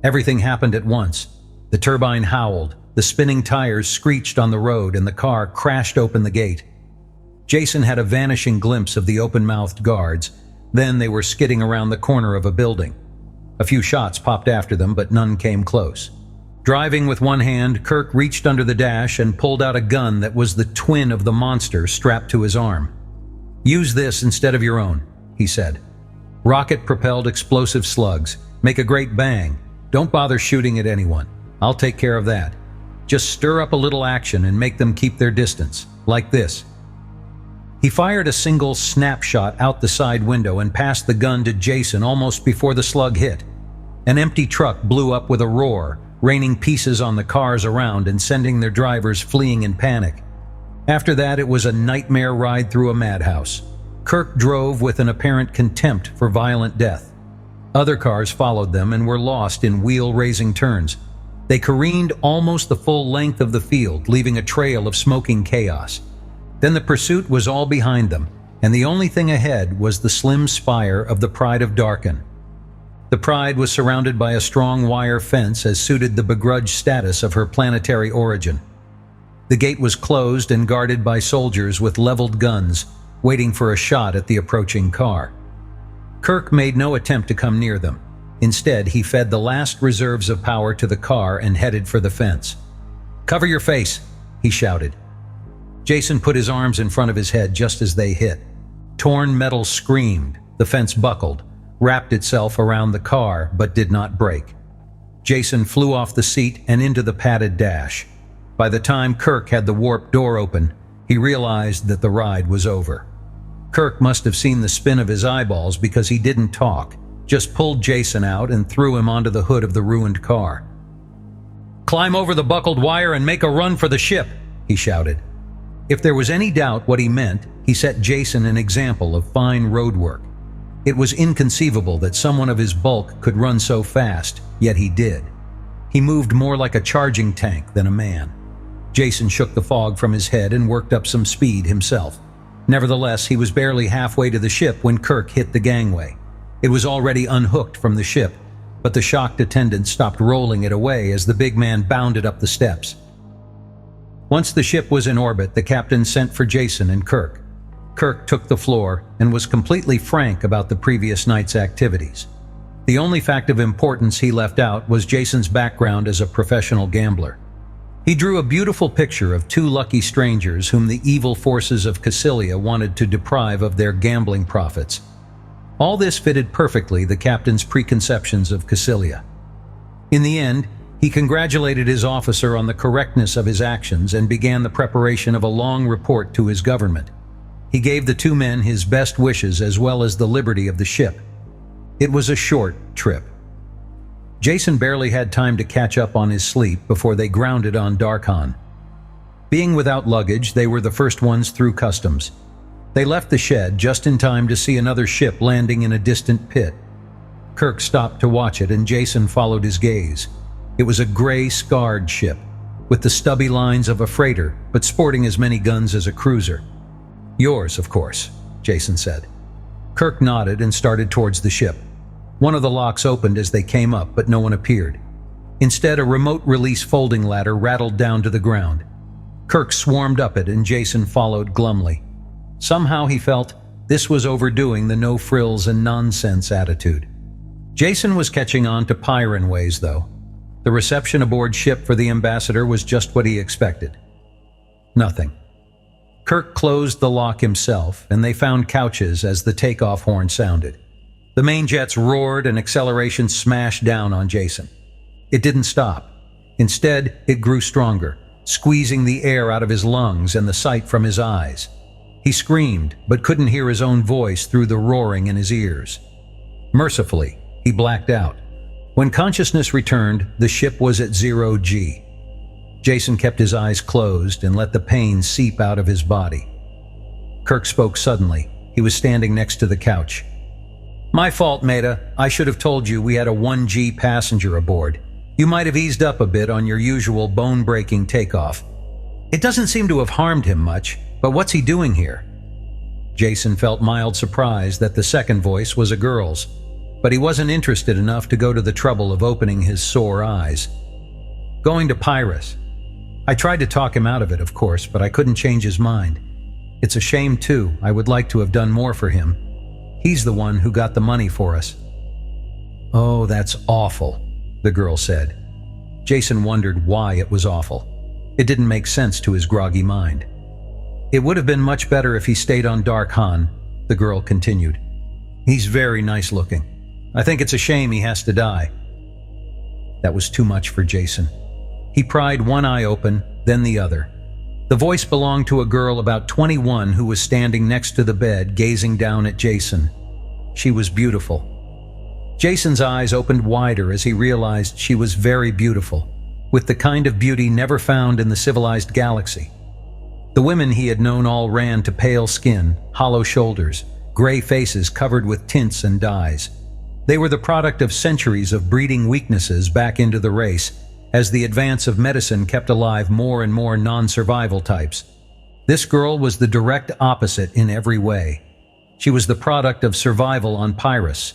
Everything happened at once. The turbine howled, the spinning tires screeched on the road, and the car crashed open the gate. Jason had a vanishing glimpse of the open-mouthed guards. Then they were skidding around the corner of a building. A few shots popped after them, but none came close. Driving with one hand, Kirk reached under the dash and pulled out a gun that was the twin of the monster strapped to his arm. "Use this instead of your own," he said. "Rocket-propelled explosive slugs. Make a great bang. Don't bother shooting at anyone. I'll take care of that. Just stir up a little action and make them keep their distance, like this." He fired a single snapshot out the side window and passed the gun to Jason almost before the slug hit. An empty truck blew up with a roar, raining pieces on the cars around and sending their drivers fleeing in panic. After that, it was a nightmare ride through a madhouse. Kirk drove with an apparent contempt for violent death. Other cars followed them and were lost in wheel-raising turns. They careened almost the full length of the field, leaving a trail of smoking chaos. Then the pursuit was all behind them, and the only thing ahead was the slim spire of the Pride of Darkhan. The Pride was surrounded by a strong wire fence as suited the begrudged status of her planetary origin. The gate was closed and guarded by soldiers with leveled guns, waiting for a shot at the approaching car. Kirk made no attempt to come near them. Instead, he fed the last reserves of power to the car and headed for the fence. "Cover your face," he shouted. Jason put his arms in front of his head just as they hit. Torn metal screamed, the fence buckled, wrapped itself around the car, but did not break. Jason flew off the seat and into the padded dash. By the time Kirk had the warp door open, he realized that the ride was over. Kirk must have seen the spin of his eyeballs because he didn't talk, just pulled Jason out and threw him onto the hood of the ruined car. "Climb over the buckled wire and make a run for the ship," he shouted. If there was any doubt what he meant, he set Jason an example of fine road work. It was inconceivable that someone of his bulk could run so fast, yet he did. He moved more like a charging tank than a man. Jason shook the fog from his head and worked up some speed himself. Nevertheless, he was barely halfway to the ship when Kirk hit the gangway. It was already unhooked from the ship, but the shocked attendant stopped rolling it away as the big man bounded up the steps. Once the ship was in orbit, the captain sent for Jason and Kirk. Kirk took the floor and was completely frank about the previous night's activities. The only fact of importance he left out was Jason's background as a professional gambler. He drew a beautiful picture of two lucky strangers whom the evil forces of Cassilia wanted to deprive of their gambling profits. All this fitted perfectly the captain's preconceptions of Cassilia. In the end, he congratulated his officer on the correctness of his actions and began the preparation of a long report to his government. He gave the two men his best wishes as well as the liberty of the ship. It was a short trip. Jason barely had time to catch up on his sleep before they grounded on Darkhan. Being without luggage, they were the first ones through customs. They left the shed just in time to see another ship landing in a distant pit. Kirk stopped to watch it, and Jason followed his gaze. It was a gray, scarred ship, with the stubby lines of a freighter, but sporting as many guns as a cruiser. "Yours, of course," Jason said. Kirk nodded and started towards the ship. One of the locks opened as they came up, but no one appeared. Instead, a remote-release folding ladder rattled down to the ground. Kirk swarmed up it, and Jason followed glumly. Somehow he felt this was overdoing the no-frills-and-nonsense attitude. Jason was catching on to Pyran ways, though. The reception aboard ship for the ambassador was just what he expected. Nothing. Kirk closed the lock himself, and they found couches as the takeoff horn sounded. The main jets roared and acceleration smashed down on Jason. It didn't stop. Instead, it grew stronger, squeezing the air out of his lungs and the sight from his eyes. He screamed, but couldn't hear his own voice through the roaring in his ears. Mercifully, he blacked out. When consciousness returned, the ship was at 0 G. Jason kept his eyes closed and let the pain seep out of his body. Kirk spoke suddenly. He was standing next to the couch. "My fault, Maida. I should have told you we had a 1 G passenger aboard. You might have eased up a bit on your usual bone-breaking takeoff. It doesn't seem to have harmed him much, but what's he doing here?" Jason felt mild surprise that the second voice was a girl's, but he wasn't interested enough to go to the trouble of opening his sore eyes. "Going to Pyrrhus. I tried to talk him out of it, of course, but I couldn't change his mind. It's a shame, too. I would like to have done more for him. He's the one who got the money for us." "Oh, that's awful," the girl said. Jason wondered why it was awful. It didn't make sense to his groggy mind. "It would have been much better if he stayed on Darkhan," the girl continued. "He's very nice looking. I think it's a shame he has to die." That was too much for Jason. He pried one eye open, then the other. The voice belonged to a girl about 21 who was standing next to the bed, gazing down at Jason. She was beautiful. Jason's eyes opened wider as he realized she was very beautiful, with the kind of beauty never found in the civilized galaxy. The women he had known all ran to pale skin, hollow shoulders, gray faces covered with tints and dyes. They were the product of centuries of breeding weaknesses back into the race, as the advance of medicine kept alive more and more non-survival types. This girl was the direct opposite in every way. She was the product of survival on Pyrrhus.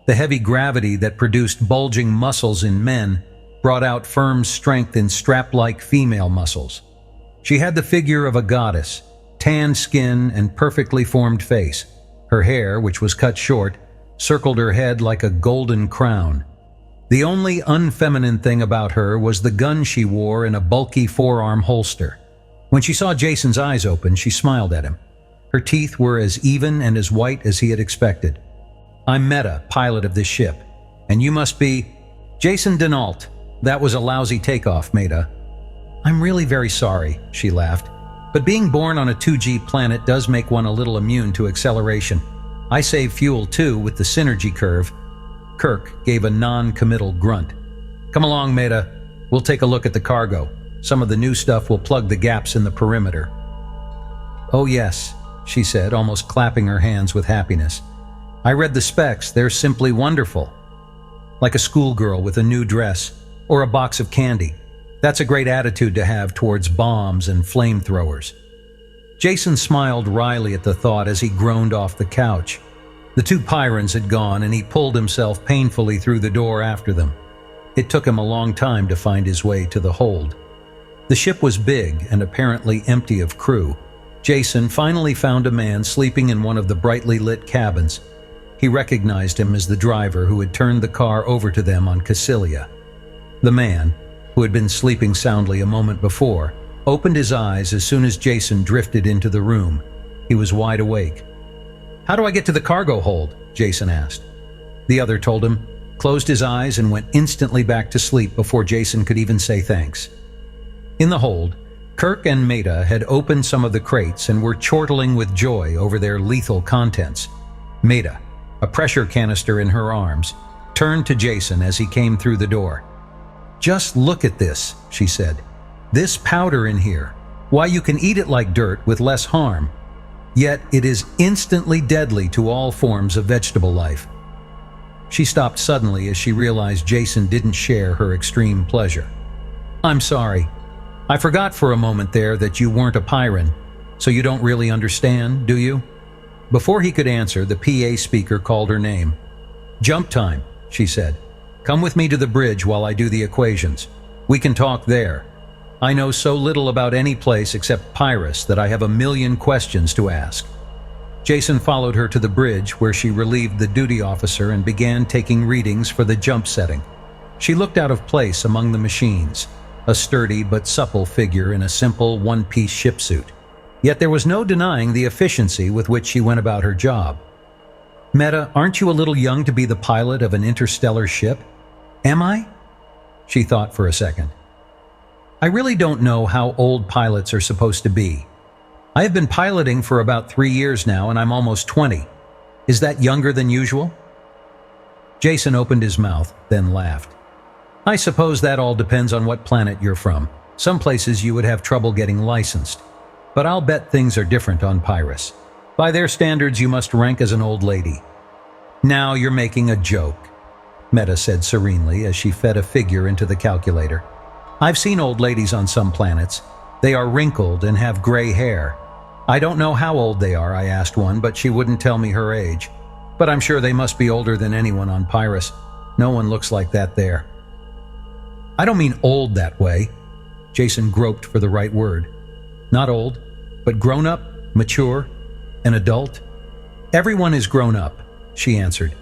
The heavy gravity that produced bulging muscles in men brought out firm strength in strap-like female muscles. She had the figure of a goddess, tanned skin and perfectly formed face. Her hair, which was cut short, circled her head like a golden crown. The only unfeminine thing about her was the gun she wore in a bulky forearm holster. When she saw Jason's eyes open, she smiled at him. Her teeth were as even and as white as he had expected. "I'm Meta, pilot of this ship, and you must be—" "Jason Denault. That was a lousy takeoff, Maida." "I'm really very sorry," she laughed. "But being born on a 2G planet does make one a little immune to acceleration. I save fuel, too, with the synergy curve." Kirk gave a non-committal grunt. "Come along, Maida. We'll take a look at the cargo. Some of the new stuff will plug the gaps in the perimeter." "Oh yes," she said, almost clapping her hands with happiness. "I read the specs. They're simply wonderful. Like a schoolgirl with a new dress, or a box of candy. That's a great attitude to have towards bombs and flamethrowers." Jason smiled wryly at the thought as he groaned off the couch. The two Pyrans had gone, and he pulled himself painfully through the door after them. It took him a long time to find his way to the hold. The ship was big and apparently empty of crew. Jason finally found a man sleeping in one of the brightly lit cabins. He recognized him as the driver who had turned the car over to them on Cassilia. The man, who had been sleeping soundly a moment before, opened his eyes as soon as Jason drifted into the room. He was wide awake. "How do I get to the cargo hold?" Jason asked. The other told him, closed his eyes, and went instantly back to sleep before Jason could even say thanks. In the hold, Kirk and Meta had opened some of the crates and were chortling with joy over their lethal contents. Meta, a pressure canister in her arms, turned to Jason as he came through the door. "Just look at this," she said. "This powder in here. Why, you can eat it like dirt with less harm. Yet it is instantly deadly to all forms of vegetable life." She stopped suddenly as she realized Jason didn't share her extreme pleasure. "I'm sorry. I forgot for a moment there that you weren't a Pyran, so you don't really understand, do you?" Before he could answer, the PA speaker called her name. "Jump time," she said. "Come with me to the bridge while I do the equations. We can talk there. I know so little about any place except Pyrus that I have a million questions to ask." Jason followed her to the bridge, where she relieved the duty officer and began taking readings for the jump setting. She looked out of place among the machines, a sturdy but supple figure in a simple one-piece ship suit. Yet there was no denying the efficiency with which she went about her job. "Meta, aren't you a little young to be the pilot of an interstellar ship?" "Am I?" She thought for a second. "I really don't know how old pilots are supposed to be. I have been piloting for about 3 years now, and I'm almost 20. Is that younger than usual?" Jason opened his mouth, then laughed. "I suppose that all depends on what planet you're from. Some places you would have trouble getting licensed. But I'll bet things are different on Pyrus. By their standards, you must rank as an old lady." "Now you're making a joke," Meta said serenely as she fed a figure into the calculator. "I've seen old ladies on some planets. They are wrinkled and have gray hair. I don't know how old they are," I asked one, but she wouldn't tell me her age. "But I'm sure they must be older than anyone on Pyrus. No one looks like that there." "I don't mean old that way." Jason groped for the right word. "Not old, but grown up, mature, an adult." "Everyone is grown up," she answered.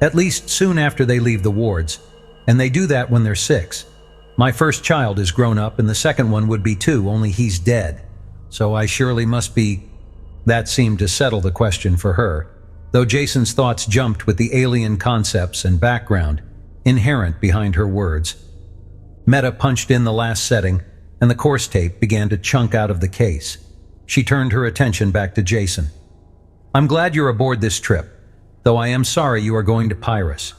"At least soon after they leave the wards, and they do that when they're 6. My first child is grown up, and the second one would be too, only he's dead. So I surely must be—" That seemed to settle the question for her, though Jason's thoughts jumped with the alien concepts and background inherent behind her words. Meta punched in the last setting, and the course tape began to chunk out of the case. She turned her attention back to Jason. "I'm glad you're aboard this trip, though I am sorry you are going to Pyrus,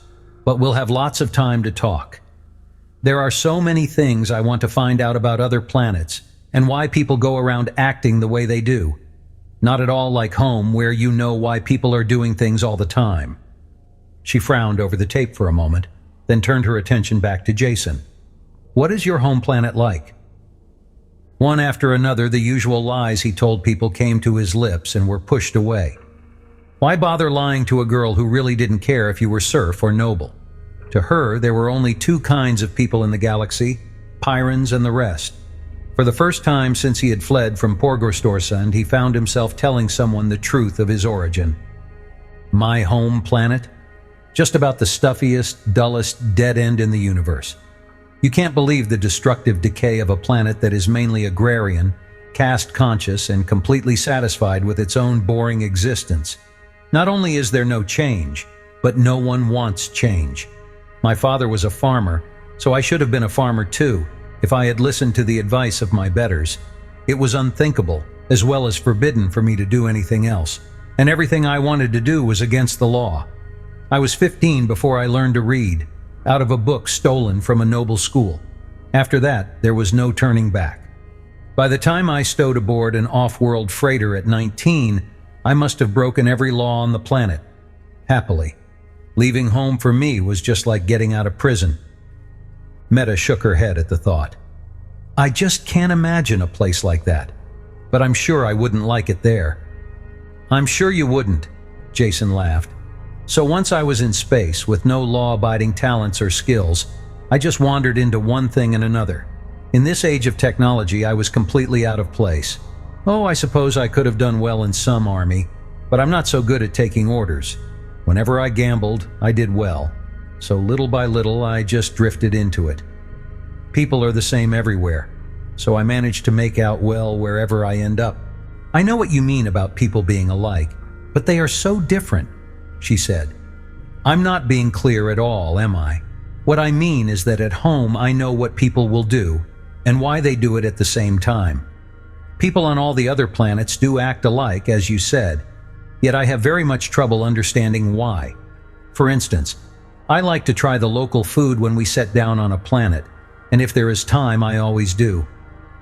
but we'll have lots of time to talk. There are so many things I want to find out about other planets and why people go around acting the way they do. Not at all like home, where you know why people are doing things all the time." She frowned over the tape for a moment, then turned her attention back to Jason. "What is your home planet like?" One after another, the usual lies he told people came to his lips and were pushed away. Why bother lying to a girl who really didn't care if you were serf or noble? To her, there were only 2 kinds of people in the galaxy, Pyrans and the rest. For the first time since he had fled from Porgostorsund, he found himself telling someone the truth of his origin. My home planet? Just about the stuffiest, dullest dead end in the universe. You can't believe the destructive decay of a planet that is mainly agrarian, caste-conscious, and completely satisfied with its own boring existence. Not only is there no change, but no one wants change. My father was a farmer, so I should have been a farmer too, if I had listened to the advice of my betters. It was unthinkable, as well as forbidden for me to do anything else, and everything I wanted to do was against the law. I was 15 before I learned to read, out of a book stolen from a noble school. After that, there was no turning back. By the time I stowed aboard an off-world freighter at 19, I must have broken every law on the planet. Happily. Leaving home for me was just like getting out of prison. Meta shook her head at the thought. I just can't imagine a place like that, but I'm sure I wouldn't like it there. I'm sure you wouldn't, Jason laughed. So once I was in space with no law-abiding talents or skills, I just wandered into one thing and another. In this age of technology, I was completely out of place. Oh, I suppose I could have done well in some army, but I'm not so good at taking orders. Whenever I gambled, I did well. So little by little, I just drifted into it. People are the same everywhere, so I managed to make out well wherever I end up. I know what you mean about people being alike, but they are so different, she said. I'm not being clear at all, am I? What I mean is that at home I know what people will do and why they do it at the same time. People on all the other planets do act alike, as you said, yet I have very much trouble understanding why. For instance, I like to try the local food when we set down on a planet, and if there is time, I always do.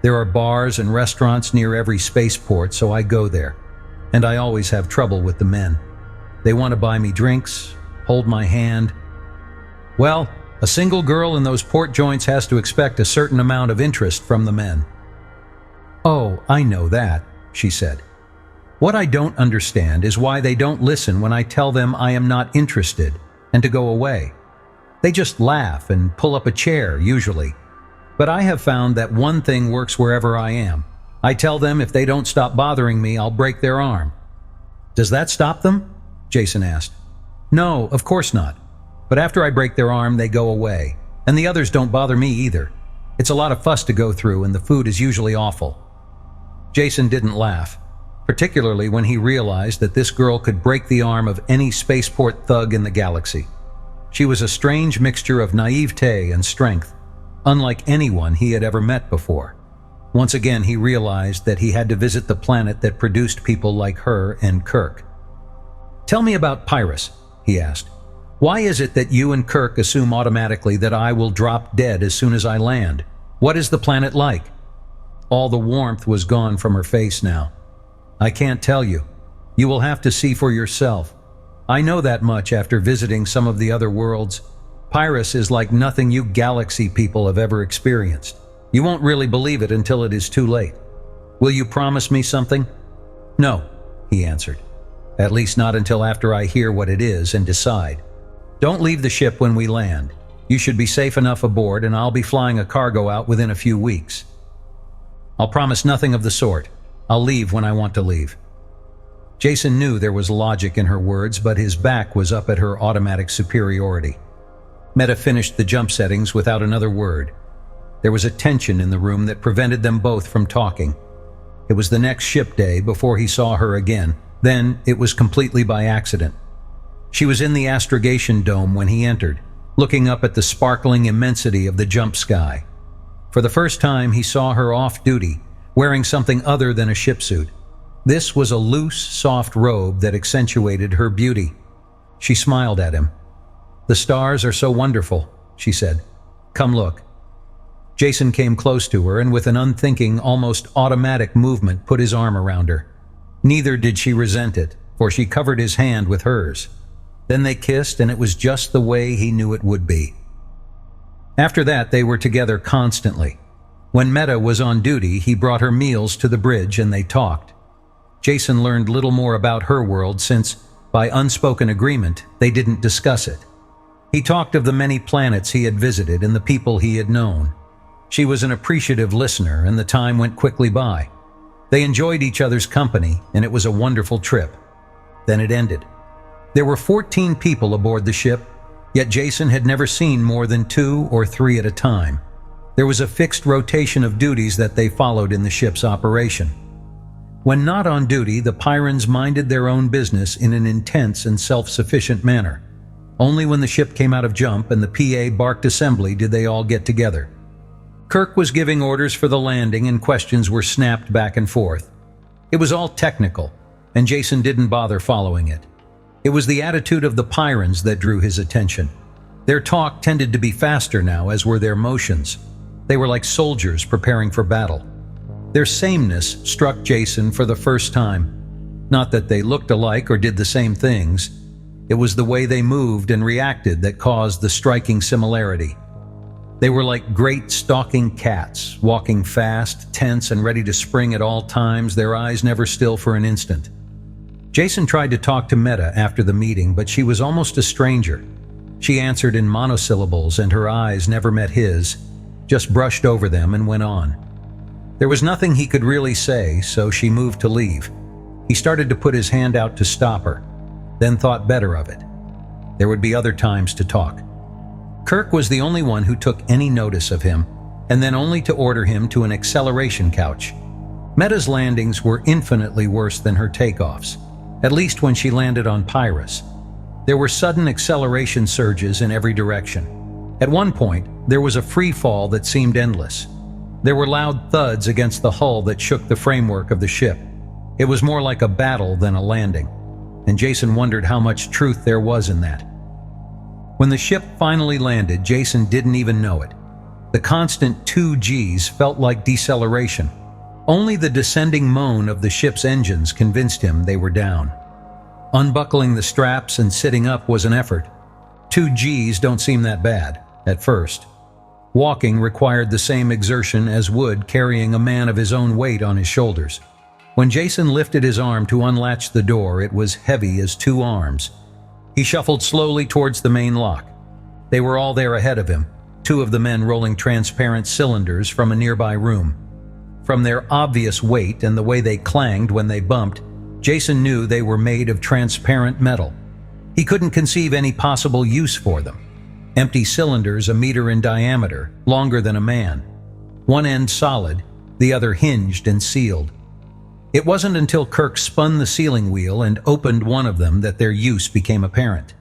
There are bars and restaurants near every spaceport, so I go there. And I always have trouble with the men. They want to buy me drinks, hold my hand. Well, a single girl in those port joints has to expect a certain amount of interest from the men. Oh, I know that, she said. What I don't understand is why they don't listen when I tell them I am not interested and to go away. They just laugh and pull up a chair, usually. But I have found that one thing works wherever I am. I tell them if they don't stop bothering me, I'll break their arm. Does that stop them? Jason asked. No, of course not. But after I break their arm, they go away. And the others don't bother me either. It's a lot of fuss to go through, and the food is usually awful. Jason didn't laugh, particularly when he realized that this girl could break the arm of any spaceport thug in the galaxy. She was a strange mixture of naivete and strength, unlike anyone he had ever met before. Once again, he realized that he had to visit the planet that produced people like her and Kirk. Tell me about Pyrus, he asked. Why is it that you and Kirk assume automatically that I will drop dead as soon as I land? What is the planet like? All the warmth was gone from her face now. I can't tell you. You will have to see for yourself. I know that much after visiting some of the other worlds. Pyrus is like nothing you galaxy people have ever experienced. You won't really believe it until it is too late. Will you promise me something? No, he answered. At least not until after I hear what it is and decide. Don't leave the ship when we land. You should be safe enough aboard, and I'll be flying a cargo out within a few weeks. I'll promise nothing of the sort. I'll leave when I want to leave. Jason knew there was logic in her words, but his back was up at her automatic superiority. Meta finished the jump settings without another word. There was a tension in the room that prevented them both from talking. It was the next ship day before he saw her again. Then it was completely by accident. She was in the astrogation dome when he entered, looking up at the sparkling immensity of the jump sky. For the first time, he saw her off-duty, wearing something other than a ship suit. This was a loose, soft robe that accentuated her beauty. She smiled at him. The stars are so wonderful, she said. Come look. Jason came close to her and with an unthinking, almost automatic movement put his arm around her. Neither did she resent it, for she covered his hand with hers. Then they kissed, and it was just the way he knew it would be. After that, they were together constantly. When Meta was on duty, he brought her meals to the bridge and they talked. Jason learned little more about her world since, by unspoken agreement, they didn't discuss it. He talked of the many planets he had visited and the people he had known. She was an appreciative listener, and the time went quickly by. They enjoyed each other's company, and it was a wonderful trip. Then it ended. There were 14 people aboard the ship, yet Jason had never seen more than 2 or 3 at a time. There was a fixed rotation of duties that they followed in the ship's operation. When not on duty, the Pyrans minded their own business in an intense and self-sufficient manner. Only when the ship came out of jump and the PA barked assembly did they all get together. Kirk was giving orders for the landing and questions were snapped back and forth. It was all technical, and Jason didn't bother following it. It was the attitude of the Pyrans that drew his attention. Their talk tended to be faster now, as were their motions. They were like soldiers preparing for battle. Their sameness struck Jason for the first time. Not that they looked alike or did the same things. It was the way they moved and reacted that caused the striking similarity. They were like great stalking cats, walking fast, tense, and ready to spring at all times, their eyes never still for an instant. Jason tried to talk to Meta after the meeting, but she was almost a stranger. She answered in monosyllables, and her eyes never met his. just brushed over them and went on. There was nothing he could really say, so she moved to leave. He started to put his hand out to stop her, then thought better of it. There would be other times to talk. Kirk was the only one who took any notice of him, and then only to order him to an acceleration couch. Meta's landings were infinitely worse than her takeoffs, at least when she landed on Pyrrhus. There were sudden acceleration surges in every direction. At one point, there was a free fall that seemed endless. There were loud thuds against the hull that shook the framework of the ship. It was more like a battle than a landing, and Jason wondered how much truth there was in that. When the ship finally landed, Jason didn't even know it. The constant 2 Gs felt like deceleration. Only the descending moan of the ship's engines convinced him they were down. Unbuckling the straps and sitting up was an effort. 2 Gs don't seem that bad, at first. Walking required the same exertion as would carrying a man of his own weight on his shoulders. When Jason lifted his arm to unlatch the door, it was heavy as 2 arms. He shuffled slowly towards the main lock. They were all there ahead of him, 2 of the men rolling transparent cylinders from a nearby room. From their obvious weight and the way they clanged when they bumped, Jason knew they were made of transparent metal. He couldn't conceive any possible use for them. Empty cylinders a meter in diameter, longer than a man. One end solid, the other hinged and sealed. It wasn't until Kirk spun the sealing wheel and opened one of them that their use became apparent.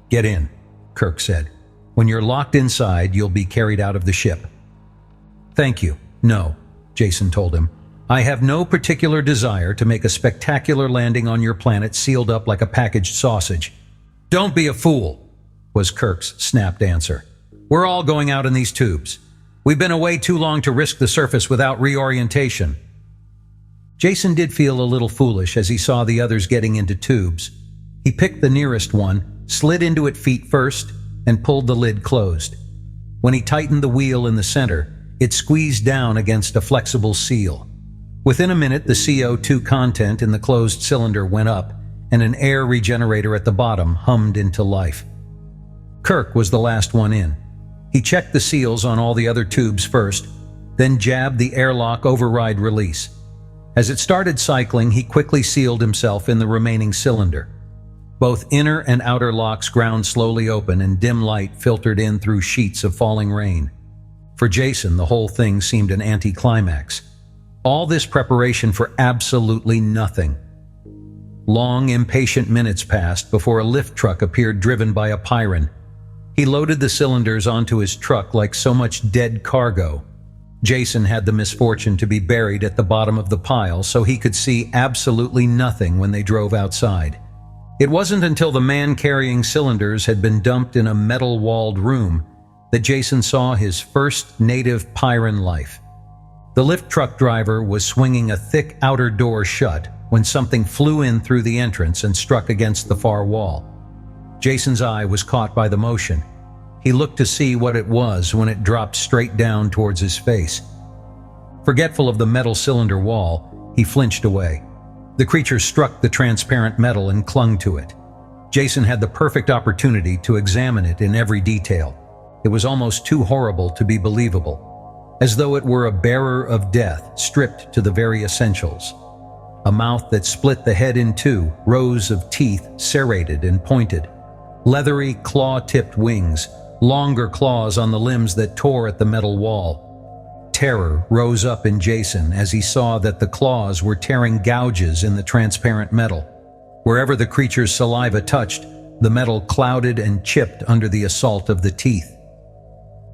"Get in," Kirk said. "When you're locked inside, you'll be carried out of the ship." "Thank you, no," Jason told him. "I have no particular desire to make a spectacular landing on your planet sealed up like a packaged sausage." "Don't be a fool," was Kirk's snapped answer. "We're all going out in these tubes. We've been away too long to risk the surface without reorientation." Jason did feel a little foolish as he saw the others getting into tubes. He picked the nearest one, slid into it feet first, and pulled the lid closed. When he tightened the wheel in the center, it squeezed down against a flexible seal. Within a minute, the CO2 content in the closed cylinder went up, and an air regenerator at the bottom hummed into life. Kirk was the last one in. He checked the seals on all the other tubes first, then jabbed the airlock override release. As it started cycling, he quickly sealed himself in the remaining cylinder. Both inner and outer locks ground slowly open, and dim light filtered in through sheets of falling rain. For Jason, the whole thing seemed an anticlimax. All this preparation for absolutely nothing. Long, impatient minutes passed before a lift truck appeared driven by a Pyrran. He loaded the cylinders onto his truck like so much dead cargo. Jason had the misfortune to be buried at the bottom of the pile, so he could see absolutely nothing when they drove outside. It wasn't until the man carrying cylinders had been dumped in a metal-walled room that Jason saw his first native Pyrran life. The lift truck driver was swinging a thick outer door shut when something flew in through the entrance and struck against the far wall. Jason's eye was caught by the motion. He looked to see what it was when it dropped straight down towards his face. Forgetful of the metal cylinder wall, he flinched away. The creature struck the transparent metal and clung to it. Jason had the perfect opportunity to examine it in every detail. It was almost too horrible to be believable, as though it were a bearer of death stripped to the very essentials. A mouth that split the head in 2, rows of teeth serrated and pointed. Leathery, claw-tipped wings, longer claws on the limbs that tore at the metal wall. Terror rose up in Jason as he saw that the claws were tearing gouges in the transparent metal. Wherever the creature's saliva touched, the metal clouded and chipped under the assault of the teeth.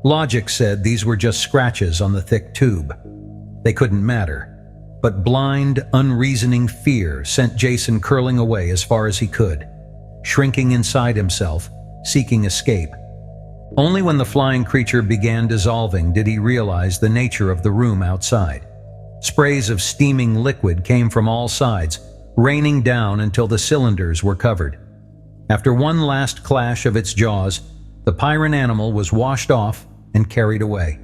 Logic said these were just scratches on the thick tube. They couldn't matter. But blind, unreasoning fear sent Jason curling away as far as he could, shrinking inside himself, seeking escape. Only when the flying creature began dissolving did he realize the nature of the room outside. Sprays of steaming liquid came from all sides, raining down until the cylinders were covered. After one last clash of its jaws, the Pyrran animal was washed off and carried away.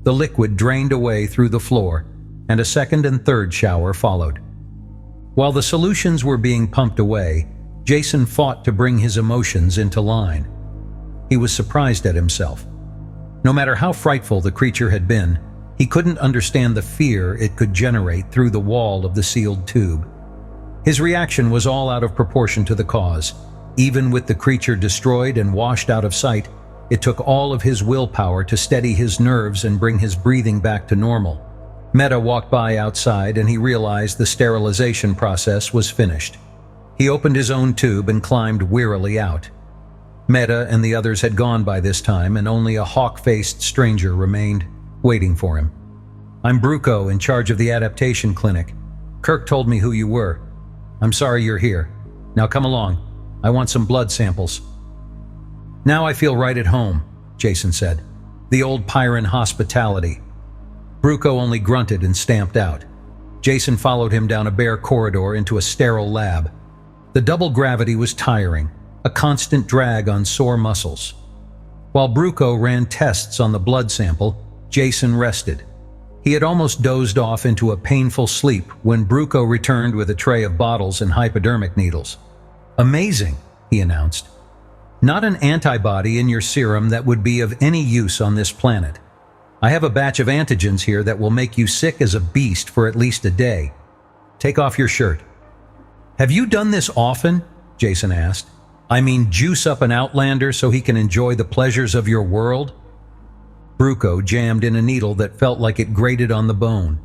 The liquid drained away through the floor, and a second and third shower followed. While the solutions were being pumped away, Jason fought to bring his emotions into line. He was surprised at himself. No matter how frightful the creature had been, he couldn't understand the fear it could generate through the wall of the sealed tube. His reaction was all out of proportion to the cause. Even with the creature destroyed and washed out of sight, it took all of his willpower to steady his nerves and bring his breathing back to normal. Meta walked by outside and he realized the sterilization process was finished. He opened his own tube and climbed wearily out. Meta and the others had gone by this time, and only a hawk-faced stranger remained, waiting for him. "I'm Bruco, in charge of the adaptation clinic. Kirk told me who you were. I'm sorry you're here. Now come along. I want some blood samples." "Now I feel right at home," Jason said. "The old Pyran hospitality." Bruco only grunted and stamped out. Jason followed him down a bare corridor into a sterile lab. The double gravity was tiring, a constant drag on sore muscles. While Bruco ran tests on the blood sample, Jason rested. He had almost dozed off into a painful sleep when Bruco returned with a tray of bottles and hypodermic needles. "Amazing," he announced. "Not an antibody in your serum that would be of any use on this planet. I have a batch of antigens here that will make you sick as a beast for at least a day. Take off your shirt." "Have you done this often?" Jason asked. "I mean, juice up an outlander so he can enjoy the pleasures of your world?" Bruco jammed in a needle that felt like it grated on the bone.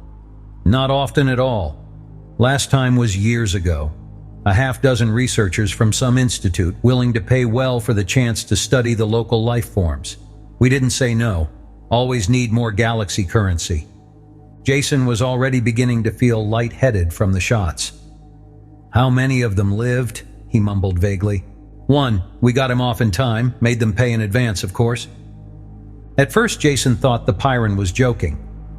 "Not often at all. Last time was years ago. A half-dozen researchers from some institute willing to pay well for the chance to study the local life forms. We didn't say no. Always need more galaxy currency." Jason was already beginning to feel lightheaded from the shots. "How many of them lived?" he mumbled vaguely. "One. We got him off in time, made them pay in advance, of course." At first, Jason thought the Pyran was joking.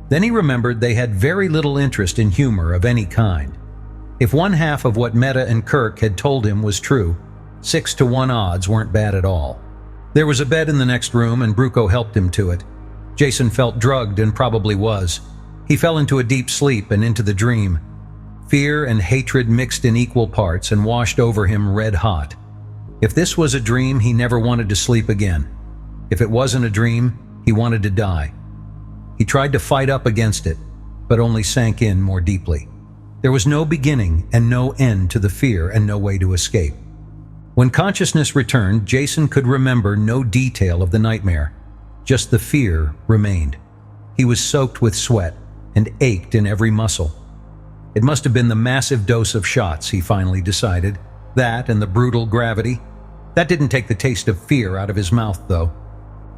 Then he remembered they had very little interest in humor of any kind. If one half of what Meta and Kirk had told him was true, 6-to-1 odds weren't bad at all. There was a bed in the next room and Bruco helped him to it. Jason felt drugged and probably was. He fell into a deep sleep and into the dream. Fear and hatred mixed in equal parts and washed over him red hot. If this was a dream, he never wanted to sleep again. If it wasn't a dream, he wanted to die. He tried to fight up against it, but only sank in more deeply. There was no beginning and no end to the fear and no way to escape. When consciousness returned, Jason could remember no detail of the nightmare. Just the fear remained. He was soaked with sweat and ached in every muscle. It must have been the massive dose of shots, he finally decided. That and the brutal gravity. That didn't take the taste of fear out of his mouth, though.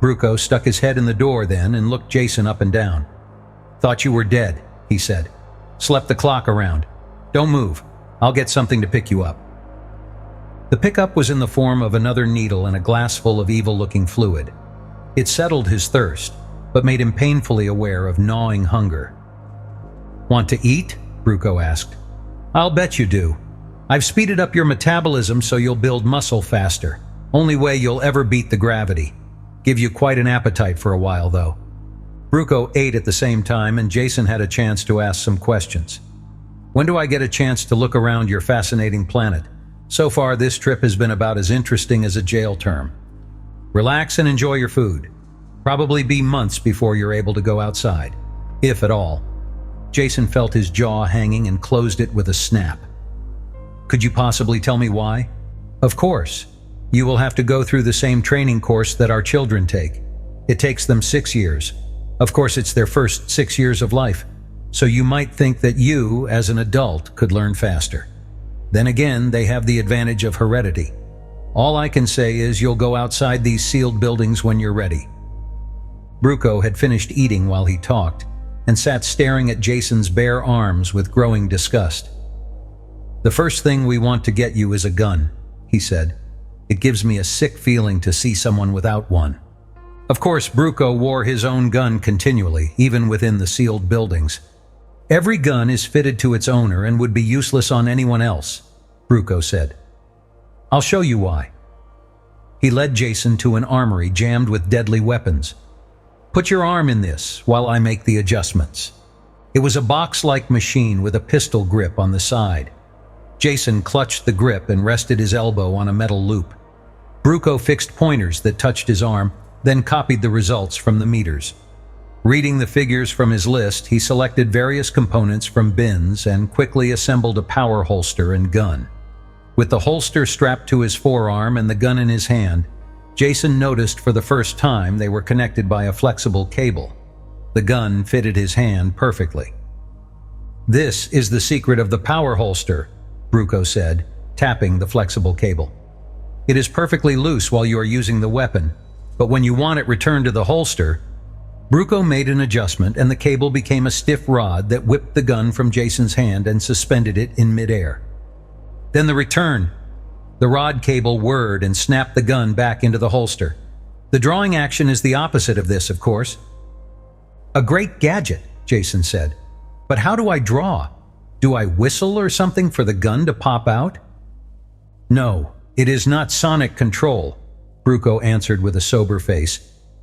Bruco stuck his head in the door then and looked Jason up and down. "Thought you were dead," he said. "Slept the clock around. Don't move. I'll get something to pick you up." The pickup was in the form of another needle and a glass full of evil-looking fluid. It settled his thirst, but made him painfully aware of gnawing hunger. "Want to eat?" Bruco asked. "I'll bet you do. I've speeded up your metabolism so you'll build muscle faster. Only way you'll ever beat the gravity. Give you quite an appetite for a while, though." Bruco ate at the same time, and Jason had a chance to ask some questions. "When do I get a chance to look around your fascinating planet? So far, this trip has been about as interesting as a jail term." "Relax and enjoy your food. Probably be months before you're able to go outside, if at all." Jason felt his jaw hanging and closed it with a snap. "Could you possibly tell me why?" "Of course. You will have to go through the same training course that our children take. It takes them 6 years. Of course, it's their first 6 years of life, so you might think that you, as an adult, could learn faster. Then again, they have the advantage of heredity. All I can say is you'll go outside these sealed buildings when you're ready." Bruco had finished eating while he talked, and sat staring at Jason's bare arms with growing disgust. "The first thing we want to get you is a gun," he said. "It gives me a sick feeling to see someone without one." Of course, Bruco wore his own gun continually, even within the sealed buildings. "Every gun is fitted to its owner and would be useless on anyone else," Bruco said. "I'll show you why." He led Jason to an armory jammed with deadly weapons. "Put your arm in this while I make the adjustments." It was a box-like machine with a pistol grip on the side. Jason clutched the grip and rested his elbow on a metal loop. Bruco fixed pointers that touched his arm, then copied the results from the meters. Reading the figures from his list, he selected various components from bins and quickly assembled a power holster and gun. With the holster strapped to his forearm and the gun in his hand, Jason noticed for the first time they were connected by a flexible cable. The gun fitted his hand perfectly. "This is the secret of the power holster," Bruco said, tapping the flexible cable. "It is perfectly loose while you are using the weapon, but when you want it returned to the holster..." Bruco made an adjustment and the cable became a stiff rod that whipped the gun from Jason's hand and suspended it in midair. Then the return. The rod cable whirred and snapped the gun back into the holster. The drawing action is the opposite of this, of course. "A great gadget," Jason said. "But how do I draw? Do I whistle or something for the gun to pop out?" "No, it is not sonic control," Bruco answered with a sober face.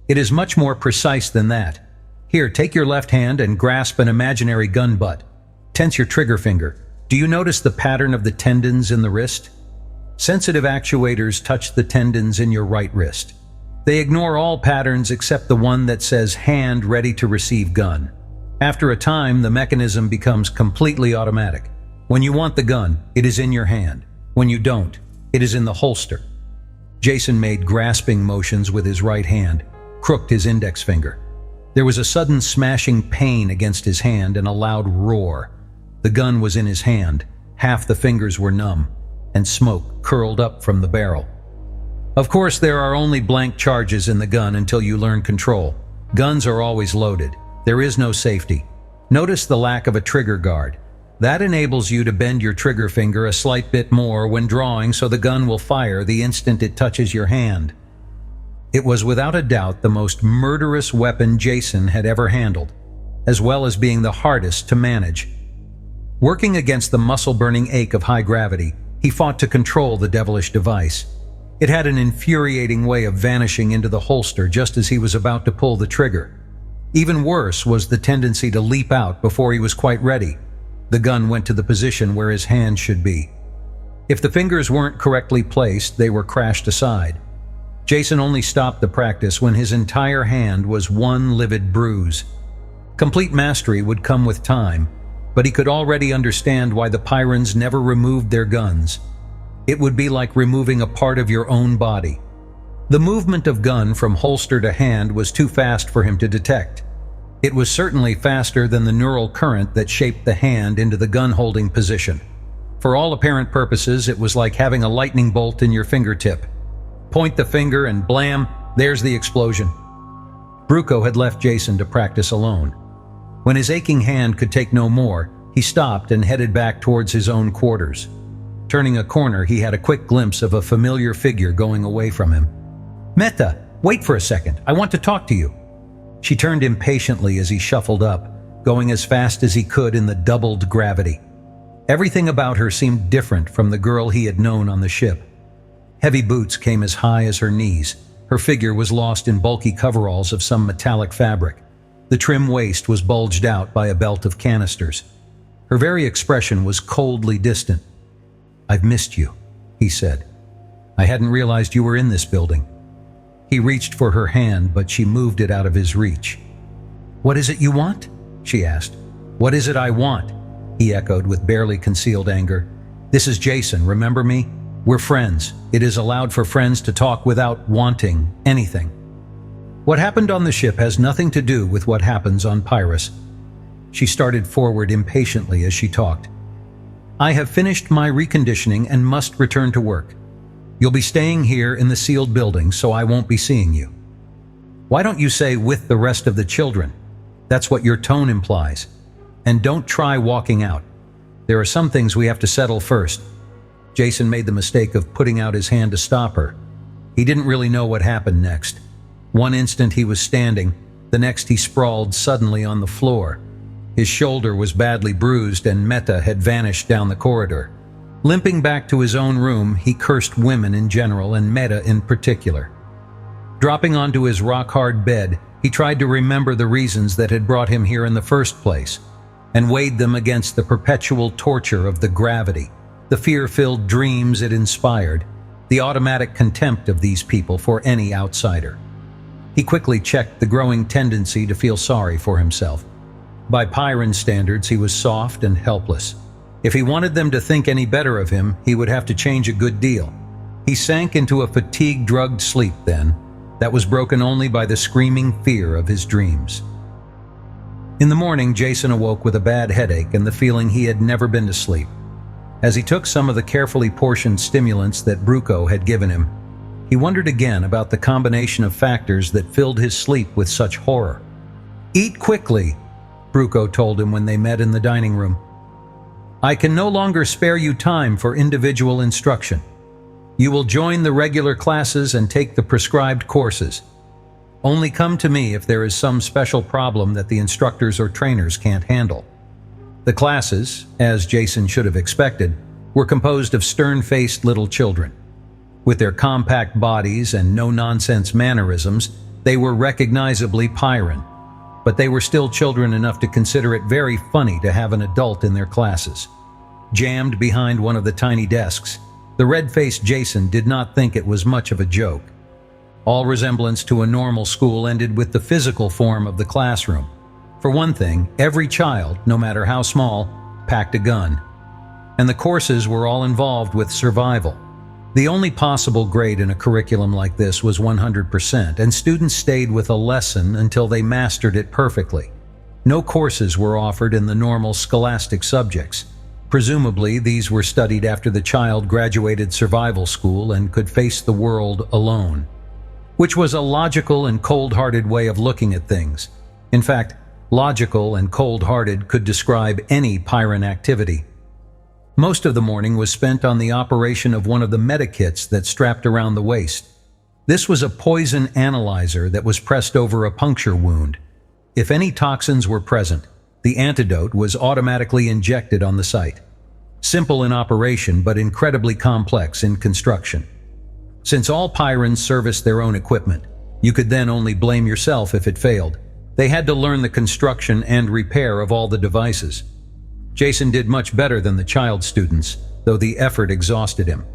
"It is much more precise than that. Here, take your left hand and grasp an imaginary gun butt. Tense your trigger finger. Do you notice the pattern of the tendons in the wrist? Sensitive actuators touch the tendons in your right wrist. They ignore all patterns except the one that says hand ready to receive gun. After a time, the mechanism becomes completely automatic. When you want the gun, it is in your hand. When you don't, it is in the holster." Jason made grasping motions with his right hand, crooked his index finger. There was a sudden smashing pain against his hand and a loud roar. The gun was in his hand, half the fingers were numb, and smoke curled up from the barrel. Of course, there are only blank charges in the gun until you learn control. Guns are always loaded. There is no safety. Notice the lack of a trigger guard. That enables you to bend your trigger finger a slight bit more when drawing so the gun will fire the instant it touches your hand. It was without a doubt the most murderous weapon Jason had ever handled, as well as being the hardest to manage. Working against the muscle-burning ache of high gravity, he fought to control the devilish device. It had an infuriating way of vanishing into the holster just as he was about to pull the trigger. Even worse was the tendency to leap out before he was quite ready. The gun went to the position where his hand should be. If the fingers weren't correctly placed, they were crashed aside. Jason only stopped the practice when his entire hand was one livid bruise. Complete mastery would come with time, but he could already understand why the Pyrans never removed their guns. It would be like removing a part of your own body. The movement of gun from holster to hand was too fast for him to detect. It was certainly faster than the neural current that shaped the hand into the gun-holding position. For all apparent purposes, it was like having a lightning bolt in your fingertip. Point the finger and blam, there's the explosion. Bruco had left Jason to practice alone. When his aching hand could take no more, he stopped and headed back towards his own quarters. Turning a corner, he had a quick glimpse of a familiar figure going away from him. "Meta, wait for a second. I want to talk to you." She turned impatiently as he shuffled up, going as fast as he could in the doubled gravity. Everything about her seemed different from the girl he had known on the ship. Heavy boots came as high as her knees. Her figure was lost in bulky coveralls of some metallic fabric. The trim waist was bulged out by a belt of canisters. Her very expression was coldly distant. "I've missed you," he said. "I hadn't realized you were in this building." He reached for her hand, but she moved it out of his reach. "What is it you want?" she asked. "What is it I want?" he echoed with barely concealed anger. "This is Jason, remember me? We're friends. It is allowed for friends to talk without wanting anything. What happened on the ship has nothing to do with what happens on Pyrus." She started forward impatiently as she talked. "I have finished my reconditioning and must return to work. You'll be staying here in the sealed building, so I won't be seeing you. Why don't you say with the rest of the children? That's what your tone implies. And don't try walking out. There are some things we have to settle first." Jason made the mistake of putting out his hand to stop her. He didn't really know what happened next. One instant he was standing, the next he sprawled suddenly on the floor. His shoulder was badly bruised and Meta had vanished down the corridor. Limping back to his own room, he cursed women in general and Meta in particular. Dropping onto his rock-hard bed, he tried to remember the reasons that had brought him here in the first place, and weighed them against the perpetual torture of the gravity, the fear-filled dreams it inspired, the automatic contempt of these people for any outsider. He quickly checked the growing tendency to feel sorry for himself. By Pyron standards, he was soft and helpless. If he wanted them to think any better of him, he would have to change a good deal. He sank into a fatigue-drugged sleep then, that was broken only by the screaming fear of his dreams. In the morning, Jason awoke with a bad headache and the feeling he had never been to sleep. As he took some of the carefully portioned stimulants that Bruco had given him, he wondered again about the combination of factors that filled his sleep with such horror. "Eat quickly," Bruco told him when they met in the dining room. "I can no longer spare you time for individual instruction. You will join the regular classes and take the prescribed courses. Only come to me if there is some special problem that the instructors or trainers can't handle." The classes, as Jason should have expected, were composed of stern-faced little children. With their compact bodies and no-nonsense mannerisms, they were recognizably Pyron, but they were still children enough to consider it very funny to have an adult in their classes. Jammed behind one of the tiny desks, the red-faced Jason did not think it was much of a joke. All resemblance to a normal school ended with the physical form of the classroom. For one thing, every child, no matter how small, packed a gun. And the courses were all involved with survival. The only possible grade in a curriculum like this was 100%, and students stayed with a lesson until they mastered it perfectly. No courses were offered in the normal scholastic subjects. Presumably, these were studied after the child graduated survival school and could face the world alone, which was a logical and cold-hearted way of looking at things. In fact, logical and cold-hearted could describe any Pyron activity. Most of the morning was spent on the operation of one of the medikits that strapped around the waist. This was a poison analyzer that was pressed over a puncture wound. If any toxins were present, the antidote was automatically injected on the site. Simple in operation, but incredibly complex in construction. Since all Pyrons serviced their own equipment, you could then only blame yourself if it failed. They had to learn the construction and repair of all the devices. Jason did much better than the child students, though the effort exhausted him.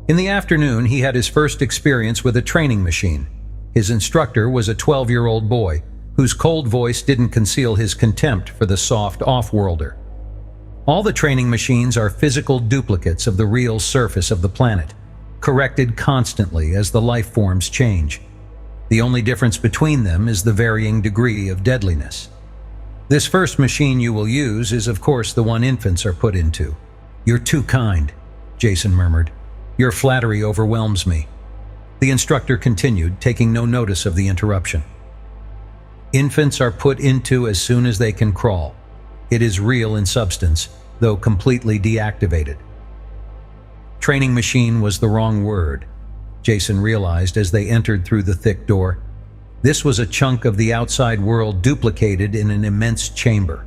In the afternoon, he had his first experience with a training machine. His instructor was a 12-year-old boy, whose cold voice didn't conceal his contempt for the soft off-worlder. All the training machines are physical duplicates of the real surface of the planet, corrected constantly as the life forms change. The only difference between them is the varying degree of deadliness. This first machine you will use is, of course, the one infants are put into. "You're too kind," Jason murmured. "Your flattery overwhelms me." The instructor continued, taking no notice of the interruption. "Infants are put into as soon as they can crawl. It is real in substance, though completely deactivated." Training machine was the wrong word, Jason realized as they entered through the thick door. This was a chunk of the outside world duplicated in an immense chamber.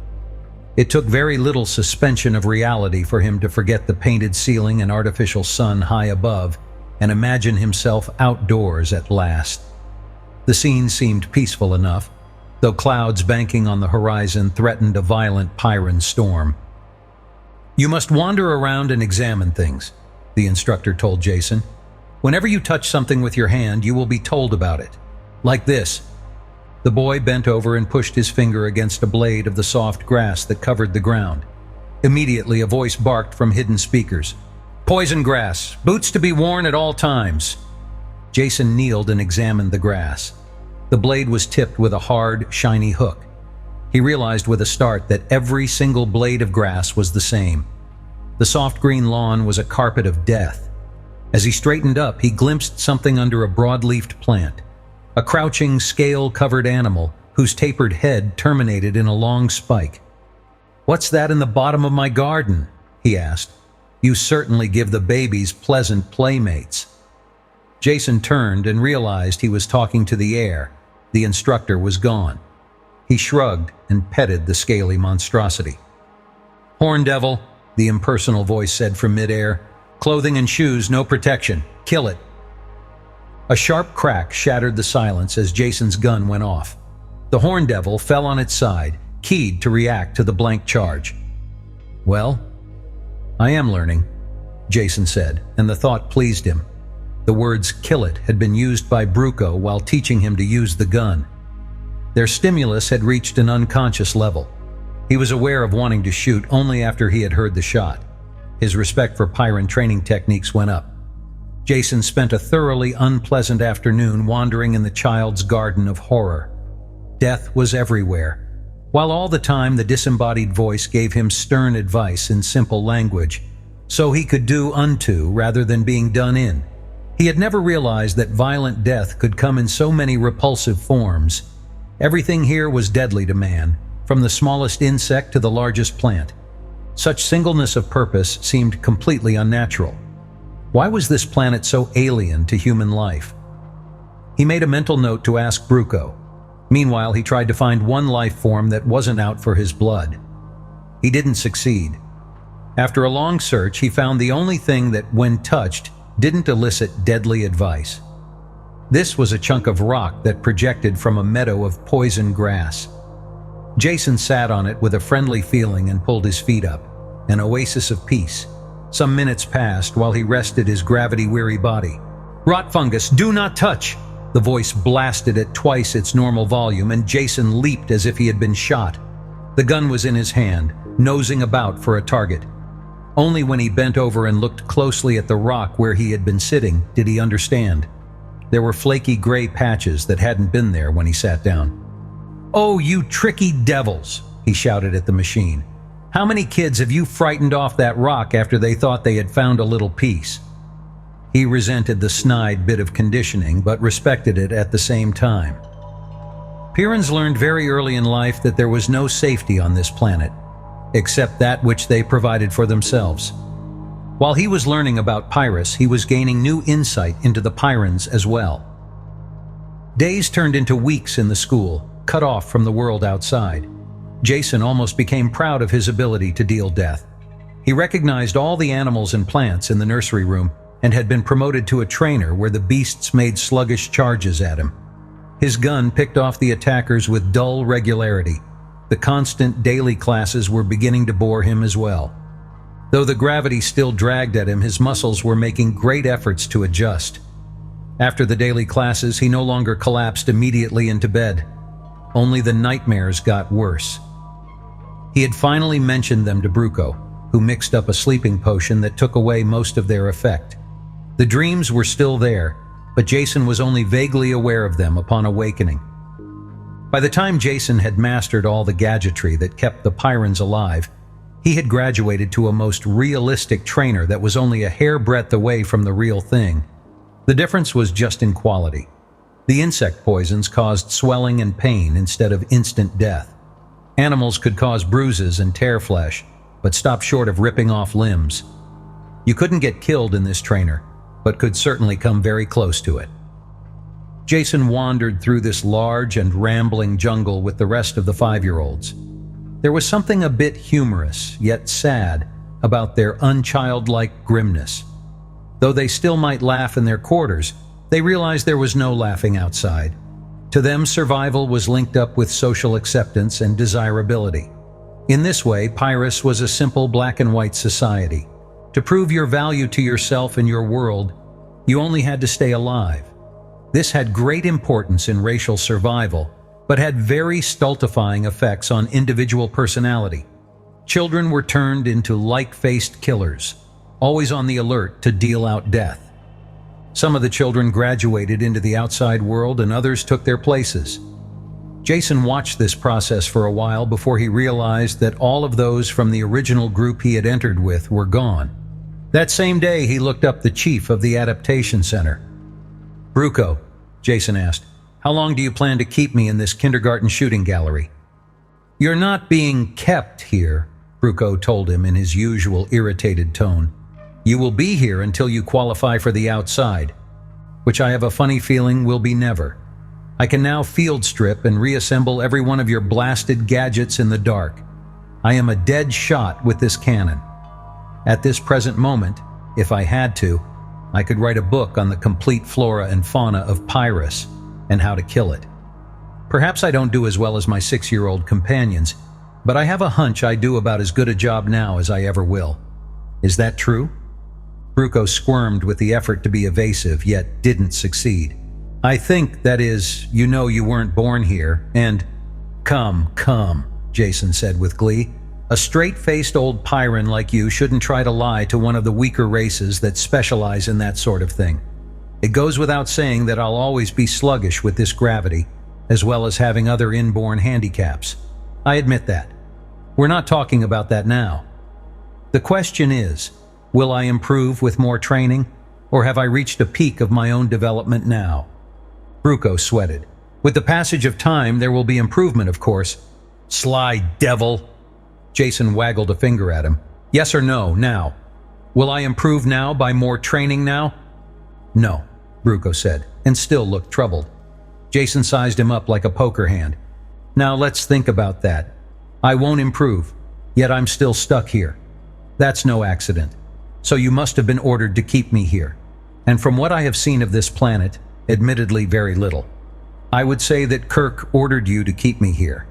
It took very little suspension of reality for him to forget the painted ceiling and artificial sun high above and imagine himself outdoors at last. The scene seemed peaceful enough, though clouds banking on the horizon threatened a violent Pyron storm. "You must wander around and examine things," the instructor told Jason. "Whenever you touch something with your hand, you will be told about it. Like this." The boy bent over and pushed his finger against a blade of the soft grass that covered the ground. Immediately, a voice barked from hidden speakers. "Poison grass, boots to be worn at all times." Jason kneeled and examined the grass. The blade was tipped with a hard, shiny hook. He realized with a start that every single blade of grass was the same. The soft green lawn was a carpet of death. As he straightened up, he glimpsed something under a broad-leafed plant. A crouching, scale-covered animal whose tapered head terminated in a long spike. "What's that in the bottom of my garden?" he asked. "You certainly give the babies pleasant playmates." Jason turned and realized he was talking to the air. The instructor was gone. He shrugged and petted the scaly monstrosity. "Horn devil," the impersonal voice said from midair. "Clothing and shoes, no protection. Kill it." A sharp crack shattered the silence as Jason's gun went off. The horn devil fell on its side, keyed to react to the blank charge. "Well, I am learning," Jason said, and the thought pleased him. The words "kill it" had been used by Bruco while teaching him to use the gun. Their stimulus had reached an unconscious level. He was aware of wanting to shoot only after he had heard the shot. His respect for Pyrran training techniques went up. Jason spent a thoroughly unpleasant afternoon wandering in the child's garden of horror. Death was everywhere, while all the time the disembodied voice gave him stern advice in simple language, so he could do unto rather than being done in. He had never realized that violent death could come in so many repulsive forms. Everything here was deadly to man, from the smallest insect to the largest plant. Such singleness of purpose seemed completely unnatural. Why was this planet so alien to human life? He made a mental note to ask Bruco. Meanwhile, he tried to find one life form that wasn't out for his blood. He didn't succeed. After a long search, he found the only thing that, when touched, didn't elicit deadly advice. This was a chunk of rock that projected from a meadow of poison grass. Jason sat on it with a friendly feeling and pulled his feet up, an oasis of peace. Some minutes passed while he rested his gravity-weary body. "Rot fungus, do not touch!" The voice blasted at twice its normal volume, and Jason leaped as if he had been shot. The gun was in his hand, nosing about for a target. Only when he bent over and looked closely at the rock where he had been sitting did he understand. There were flaky gray patches that hadn't been there when he sat down. "Oh, you tricky devils!" he shouted at the machine. "How many kids have you frightened off that rock after they thought they had found a little peace?" He resented the snide bit of conditioning, but respected it at the same time. Pyrrans learned very early in life that there was no safety on this planet, except that which they provided for themselves. While he was learning about Pyrrus, he was gaining new insight into the Pyrrans as well. Days turned into weeks in the school, cut off from the world outside. Jason almost became proud of his ability to deal death. He recognized all the animals and plants in the nursery room and had been promoted to a trainer where the beasts made sluggish charges at him. His gun picked off the attackers with dull regularity. The constant daily classes were beginning to bore him as well. Though the gravity still dragged at him, his muscles were making great efforts to adjust. After the daily classes, he no longer collapsed immediately into bed. Only the nightmares got worse. He had finally mentioned them to Bruco, who mixed up a sleeping potion that took away most of their effect. The dreams were still there, but Jason was only vaguely aware of them upon awakening. By the time Jason had mastered all the gadgetry that kept the Pyrrans alive, he had graduated to a most realistic trainer that was only a hair-breadth away from the real thing. The difference was just in quality. The insect poisons caused swelling and pain instead of instant death. Animals could cause bruises and tear flesh, but stopped short of ripping off limbs. You couldn't get killed in this trainer, but could certainly come very close to it. Jason wandered through this large and rambling jungle with the rest of the 5-year-olds. There was something a bit humorous, yet sad, about their unchildlike grimness. Though they still might laugh in their quarters, they realized there was no laughing outside. To them, survival was linked up with social acceptance and desirability. In this way, Pyrrus was a simple black and white society. To prove your value to yourself and your world, you only had to stay alive. This had great importance in racial survival, but had very stultifying effects on individual personality. Children were turned into like-faced killers, always on the alert to deal out death. Some of the children graduated into the outside world and others took their places. Jason watched this process for a while before he realized that all of those from the original group he had entered with were gone. That same day, he looked up the chief of the Adaptation Center. "Bruco," Jason asked, "how long do you plan to keep me in this kindergarten shooting gallery?" "You're not being kept here," Bruco told him in his usual irritated tone. "You will be here until you qualify for the outside, which I have a funny feeling will be never. I can now field strip and reassemble every one of your blasted gadgets in the dark. I am a dead shot with this cannon. At this present moment, if I had to, I could write a book on the complete flora and fauna of Pyrrus and how to kill it. Perhaps I don't do as well as my 6-year-old companions, but I have a hunch I do about as good a job now as I ever will. Is that true?" Bruco squirmed with the effort to be evasive, yet didn't succeed. I think, that is, you know you weren't born here, and— Come, Jason said with glee. A straight-faced old Pyran like you shouldn't try to lie to one of the weaker races that specialize in that sort of thing. It goes without saying that I'll always be sluggish with this gravity, as well as having other inborn handicaps. I admit that. We're not talking about that now. The question is, will I improve with more training, or have I reached a peak of my own development now? Bruco sweated. With the passage of time, there will be improvement, of course. Sly devil! Jason waggled a finger at him. Yes or no, now? Will I improve now by more training now? No, Bruco said, and still looked troubled. Jason sized him up like a poker hand. Now let's think about that. I won't improve, yet I'm still stuck here. That's no accident. So you must have been ordered to keep me here. And from what I have seen of this planet, admittedly very little, I would say that Kirk ordered you to keep me here.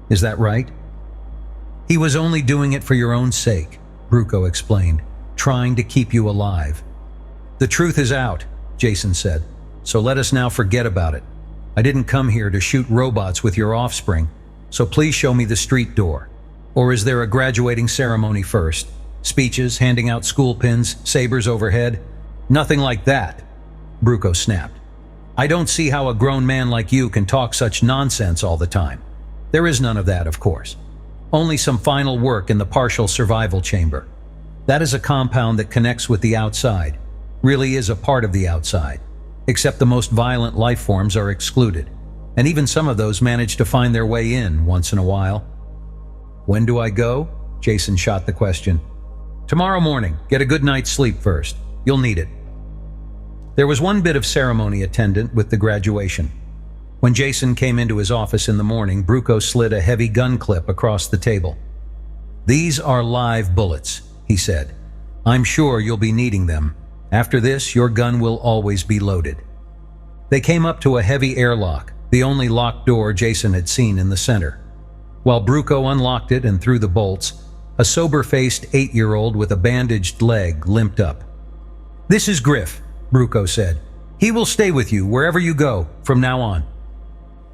Is that right? He was only doing it for your own sake, Bruco explained, trying to keep you alive. The truth is out, Jason said, so let us now forget about it. I didn't come here to shoot robots with your offspring, so please show me the street door. Or is there a graduating ceremony first? Speeches, handing out school pins, sabers overhead? Nothing like that, Bruco snapped. I don't see how a grown man like you can talk such nonsense all the time. There is none of that, of course. Only some final work in the partial survival chamber. That is a compound that connects with the outside, really is a part of the outside, except the most violent life forms are excluded, and even some of those manage to find their way in once in a while. When do I go? Jason shot the question. Tomorrow morning. Get a good night's sleep first. You'll need it. There was one bit of ceremony attendant with the graduation. When Jason came into his office in the morning, Bruco slid a heavy gun clip across the table. These are live bullets, he said. I'm sure you'll be needing them. After this, your gun will always be loaded. They came up to a heavy airlock, the only locked door Jason had seen in the center. While Bruco unlocked it and threw the bolts, a sober-faced 8-year-old with a bandaged leg limped up. This is Griff, Bruco said. He will stay with you wherever you go from now on.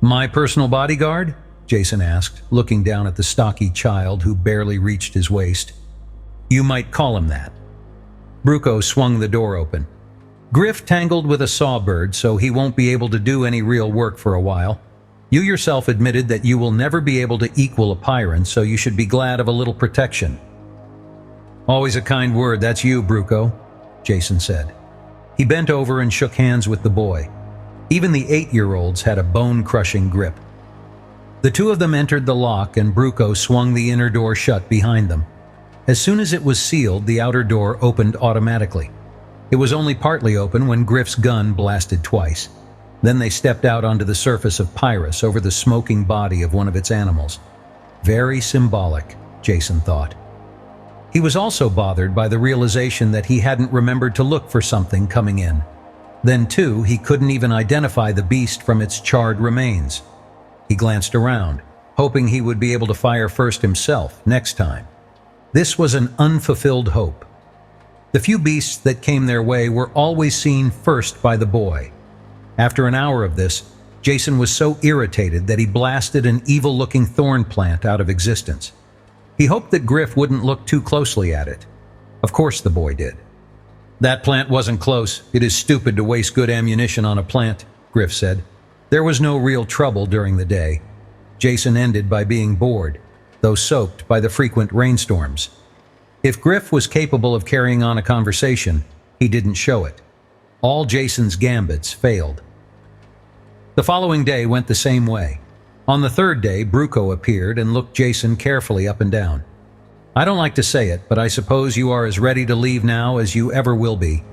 My personal bodyguard? Jason asked, looking down at the stocky child who barely reached his waist. You might call him that. Bruco swung the door open. Griff tangled with a sawbird, so he won't be able to do any real work for a while. You yourself admitted that you will never be able to equal a Pyran, so you should be glad of a little protection. Always a kind word, that's you, Bruco, Jason said. He bent over and shook hands with the boy. Even the 8-year-olds had a bone-crushing grip. The two of them entered the lock, and Bruco swung the inner door shut behind them. As soon as it was sealed, the outer door opened automatically. It was only partly open when Griff's gun blasted twice. Then they stepped out onto the surface of Pyrus over the smoking body of one of its animals. Very symbolic, Jason thought. He was also bothered by the realization that he hadn't remembered to look for something coming in. Then, too, he couldn't even identify the beast from its charred remains. He glanced around, hoping he would be able to fire first himself next time. This was an unfulfilled hope. The few beasts that came their way were always seen first by the boy. After an hour of this, Jason was so irritated that he blasted an evil-looking thorn plant out of existence. He hoped that Griff wouldn't look too closely at it. Of course the boy did. That plant wasn't close. It is stupid to waste good ammunition on a plant, Griff said. There was no real trouble during the day. Jason ended by being bored, though soaked by the frequent rainstorms. If Griff was capable of carrying on a conversation, he didn't show it. All Jason's gambits failed. The following day went the same way. On the third day, Bruco appeared and looked Jason carefully up and down. I don't like to say it, but I suppose you are as ready to leave now as you ever will be.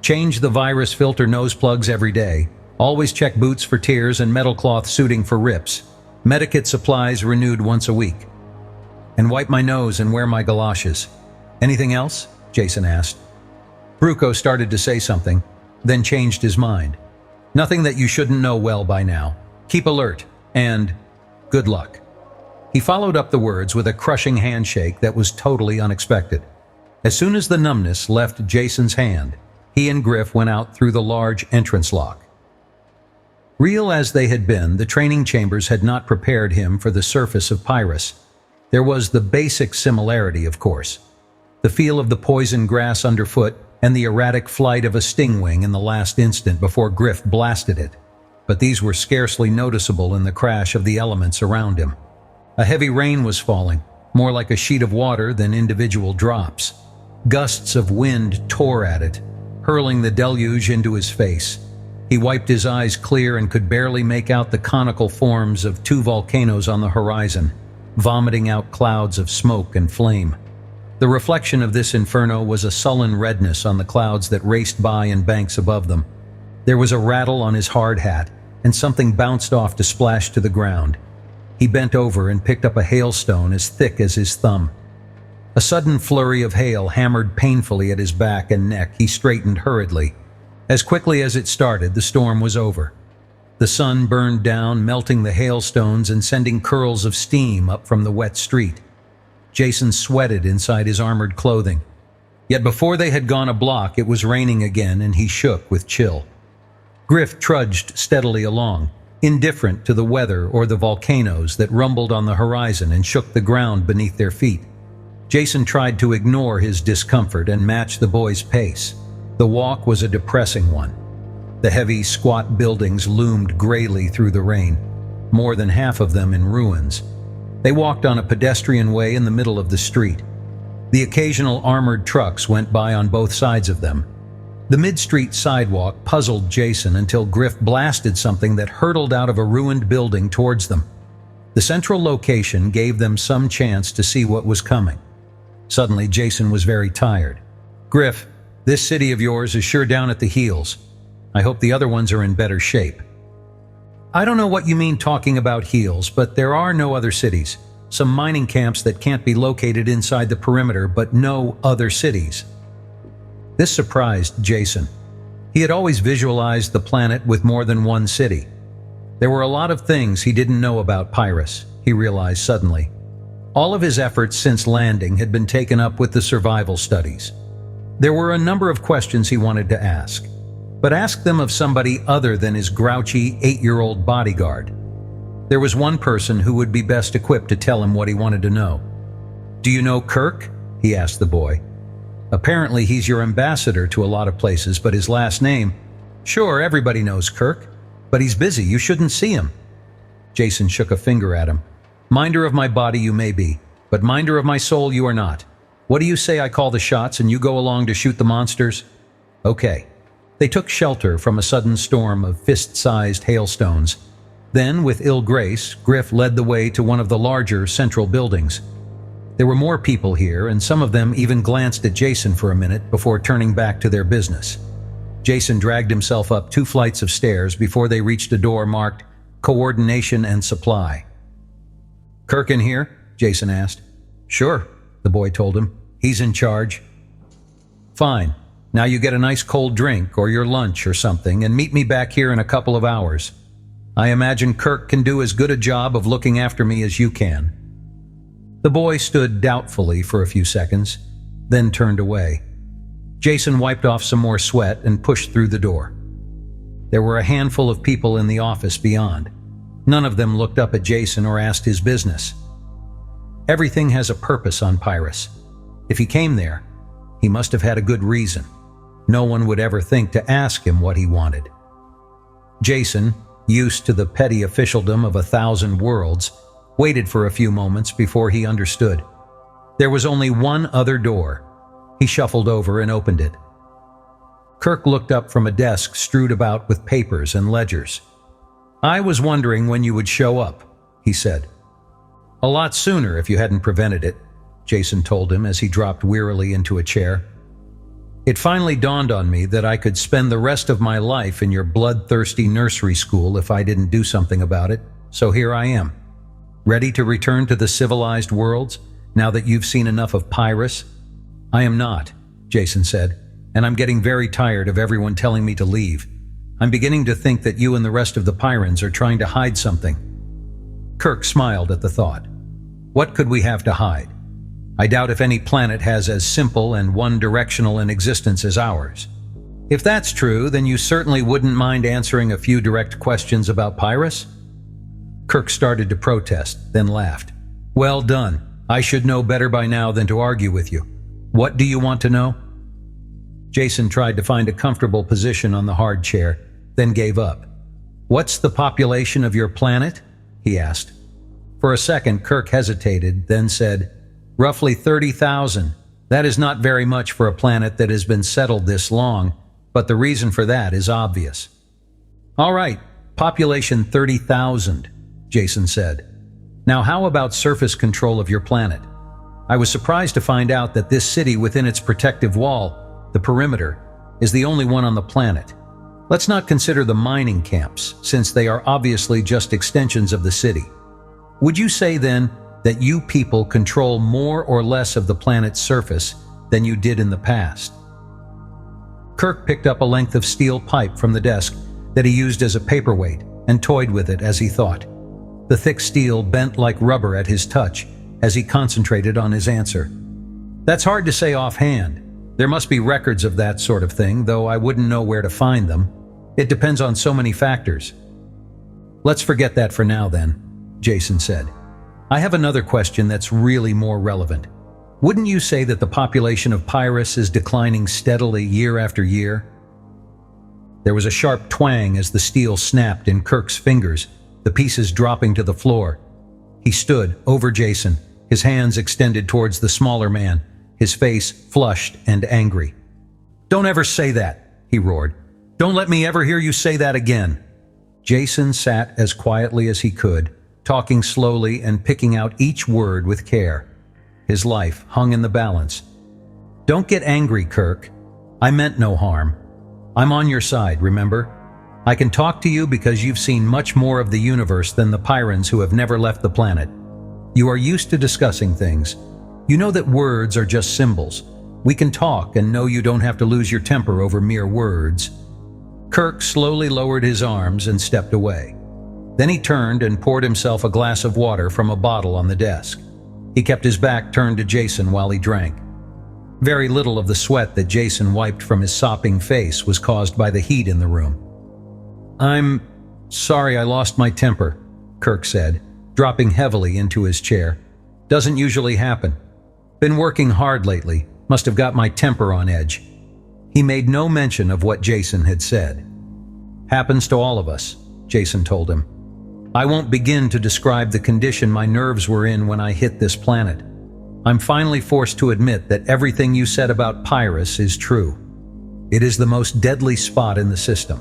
Change the virus filter nose plugs every day. Always check boots for tears and metal cloth suiting for rips. Medikit supplies renewed once a week. And wipe my nose and wear my galoshes. Anything else? Jason asked. Bruco started to say something, then changed his mind. Nothing that you shouldn't know well by now. Keep alert, and good luck. He followed up the words with a crushing handshake that was totally unexpected. As soon as the numbness left Jason's hand, he and Griff went out through the large entrance lock. Real as they had been, the training chambers had not prepared him for the surface of Pyrus. There was the basic similarity, of course. The feel of the poison grass underfoot and the erratic flight of a stingwing in the last instant before Griff blasted it. But these were scarcely noticeable in the crash of the elements around him. A heavy rain was falling, more like a sheet of water than individual drops. Gusts of wind tore at it, hurling the deluge into his face. He wiped his eyes clear and could barely make out the conical forms of two volcanoes on the horizon, vomiting out clouds of smoke and flame. The reflection of this inferno was a sullen redness on the clouds that raced by in banks above them. There was a rattle on his hard hat, and something bounced off to splash to the ground. He bent over and picked up a hailstone as thick as his thumb. A sudden flurry of hail hammered painfully at his back and neck. He straightened hurriedly. As quickly as it started, the storm was over. The sun burned down, melting the hailstones and sending curls of steam up from the wet street. Jason sweated inside his armored clothing. Yet before they had gone a block, it was raining again, and he shook with chill. Griff trudged steadily along, indifferent to the weather or the volcanoes that rumbled on the horizon and shook the ground beneath their feet. Jason tried to ignore his discomfort and match the boy's pace. The walk was a depressing one. The heavy, squat buildings loomed grayly through the rain, more than half of them in ruins. They walked on a pedestrian way in the middle of the street. The occasional armored trucks went by on both sides of them. The mid-street sidewalk puzzled Jason until Griff blasted something that hurtled out of a ruined building towards them. The central location gave them some chance to see what was coming. Suddenly, Jason was very tired. "Griff, this city of yours is sure down at the heels. I hope the other ones are in better shape." "I don't know what you mean talking about heels, but there are no other cities. Some mining camps that can't be located inside the perimeter, but no other cities." This surprised Jason. He had always visualized the planet with more than one city. There were a lot of things he didn't know about Pyrus, he realized suddenly. All of his efforts since landing had been taken up with the survival studies. There were a number of questions he wanted to ask, but ask them of somebody other than his grouchy 8-year-old bodyguard. There was one person who would be best equipped to tell him what he wanted to know. "Do you know Kirk?" he asked the boy. "Apparently he's your ambassador to a lot of places, but his last name—" "Sure, everybody knows Kirk, but he's busy. You shouldn't see him." Jason shook a finger at him. "Minder of my body you may be, but minder of my soul you are not. What do you say I call the shots and you go along to shoot the monsters?" "Okay." They took shelter from a sudden storm of fist-sized hailstones. Then, with ill grace, Griff led the way to one of the larger central buildings. There were more people here, and some of them even glanced at Jason for a minute before turning back to their business. Jason dragged himself up 2 flights of stairs before they reached a door marked Coordination and Supply. "Kirk in here?" Jason asked. "Sure," the boy told him. "He's in charge." "Fine. Now you get a nice cold drink or your lunch or something and meet me back here in a couple of hours. I imagine Kirk can do as good a job of looking after me as you can." The boy stood doubtfully for a few seconds, then turned away. Jason wiped off some more sweat and pushed through the door. There were a handful of people in the office beyond. None of them looked up at Jason or asked his business. Everything has a purpose on Pyrus. If he came there, he must have had a good reason. No one would ever think to ask him what he wanted. Jason, used to the petty officialdom of 1,000 worlds, waited for a few moments before he understood. There was only one other door. He shuffled over and opened it. Kirk looked up from a desk strewed about with papers and ledgers. "I was wondering when you would show up," he said. "A lot sooner if you hadn't prevented it," Jason told him as he dropped wearily into a chair. "It finally dawned on me that I could spend the rest of my life in your bloodthirsty nursery school if I didn't do something about it, so here I am. Ready to return to the civilized worlds, now that you've seen enough of Pyrus?" "I am not," Jason said, "and I'm getting very tired of everyone telling me to leave. I'm beginning to think that you and the rest of the Pyrans are trying to hide something." Kirk smiled at the thought. "What could we have to hide?" I doubt if any planet has as simple and one-directional an existence as ours. If that's true, then you certainly wouldn't mind answering a few direct questions about Pyrus?" Kirk started to protest, then laughed. "Well done. I should know better by now than to argue with you. What do you want to know?" Jason tried to find a comfortable position on the hard chair, then gave up. "What's the population of your planet?" he asked. For a second, Kirk hesitated, then said, "Roughly 30,000. That is not very much for a planet that has been settled this long, but the reason for that is obvious." "All right, population 30,000, Jason said. "Now how about surface control of your planet? I was surprised to find out that this city within its protective wall, the perimeter, is the only one on the planet. Let's not consider the mining camps, since they are obviously just extensions of the city. Would you say then that you people control more or less of the planet's surface than you did in the past?" Kirk picked up a length of steel pipe from the desk that he used as a paperweight and toyed with it as he thought. The thick steel bent like rubber at his touch as he concentrated on his answer. "That's hard to say offhand. There must be records of that sort of thing, though I wouldn't know where to find them. It depends on so many factors." "Let's forget that for now then," Jason said. "I have another question that's really more relevant. Wouldn't you say that the population of Pyrus is declining steadily year after year?" There was a sharp twang as the steel snapped in Kirk's fingers, the pieces dropping to the floor. He stood over Jason, his hands extended towards the smaller man, his face flushed and angry. "Don't ever say that," he roared. "Don't let me ever hear you say that again." Jason sat as quietly as he could, talking slowly and picking out each word with care. His life hung in the balance. "Don't get angry, Kirk. I meant no harm. I'm on your side, remember? I can talk to you because you've seen much more of the universe than the Pyrans who have never left the planet. You are used to discussing things. You know that words are just symbols. We can talk and know you don't have to lose your temper over mere words." Kirk slowly lowered his arms and stepped away. Then he turned and poured himself a glass of water from a bottle on the desk. He kept his back turned to Jason while he drank. Very little of the sweat that Jason wiped from his sopping face was caused by the heat in the room. "I'm sorry I lost my temper," Kirk said, dropping heavily into his chair. "Doesn't usually happen. Been working hard lately. Must have got my temper on edge." He made no mention of what Jason had said. "Happens to all of us," Jason told him. "I won't begin to describe the condition my nerves were in when I hit this planet. I'm finally forced to admit that everything you said about Pyrus is true. It is the most deadly spot in the system,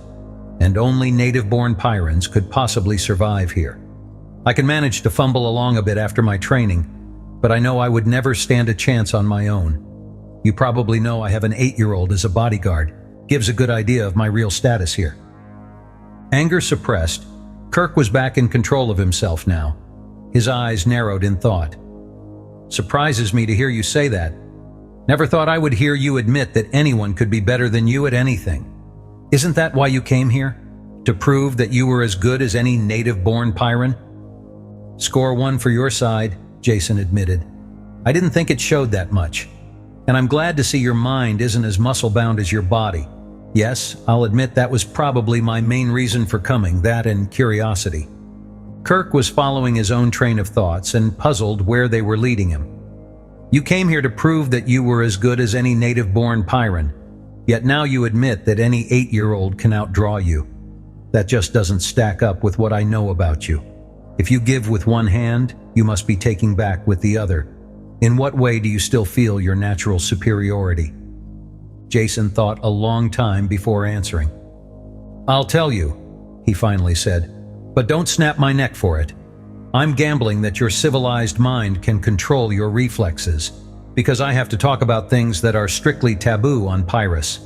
and only native-born Pyrans could possibly survive here. I can manage to fumble along a bit after my training, but I know I would never stand a chance on my own. You probably know I have an 8-year-old as a bodyguard. Gives a good idea of my real status here." Anger suppressed, Kirk was back in control of himself now. His eyes narrowed in thought. "Surprises me to hear you say that. Never thought I would hear you admit that anyone could be better than you at anything. Isn't that why you came here? To prove that you were as good as any native-born Pyran?" "Score one for your side," Jason admitted. "I didn't think it showed that much. And I'm glad to see your mind isn't as muscle-bound as your body. Yes, I'll admit that was probably my main reason for coming, that and curiosity." Kirk was following his own train of thoughts and puzzled where they were leading him. "You came here to prove that you were as good as any native-born Pyran, yet now you admit that any 8-year-old can outdraw you. That just doesn't stack up with what I know about you. If you give with one hand, you must be taking back with the other. In what way do you still feel your natural superiority?" Jason thought a long time before answering. "I'll tell you," he finally said, "but don't snap my neck for it. I'm gambling that your civilized mind can control your reflexes, because I have to talk about things that are strictly taboo on Pyrus.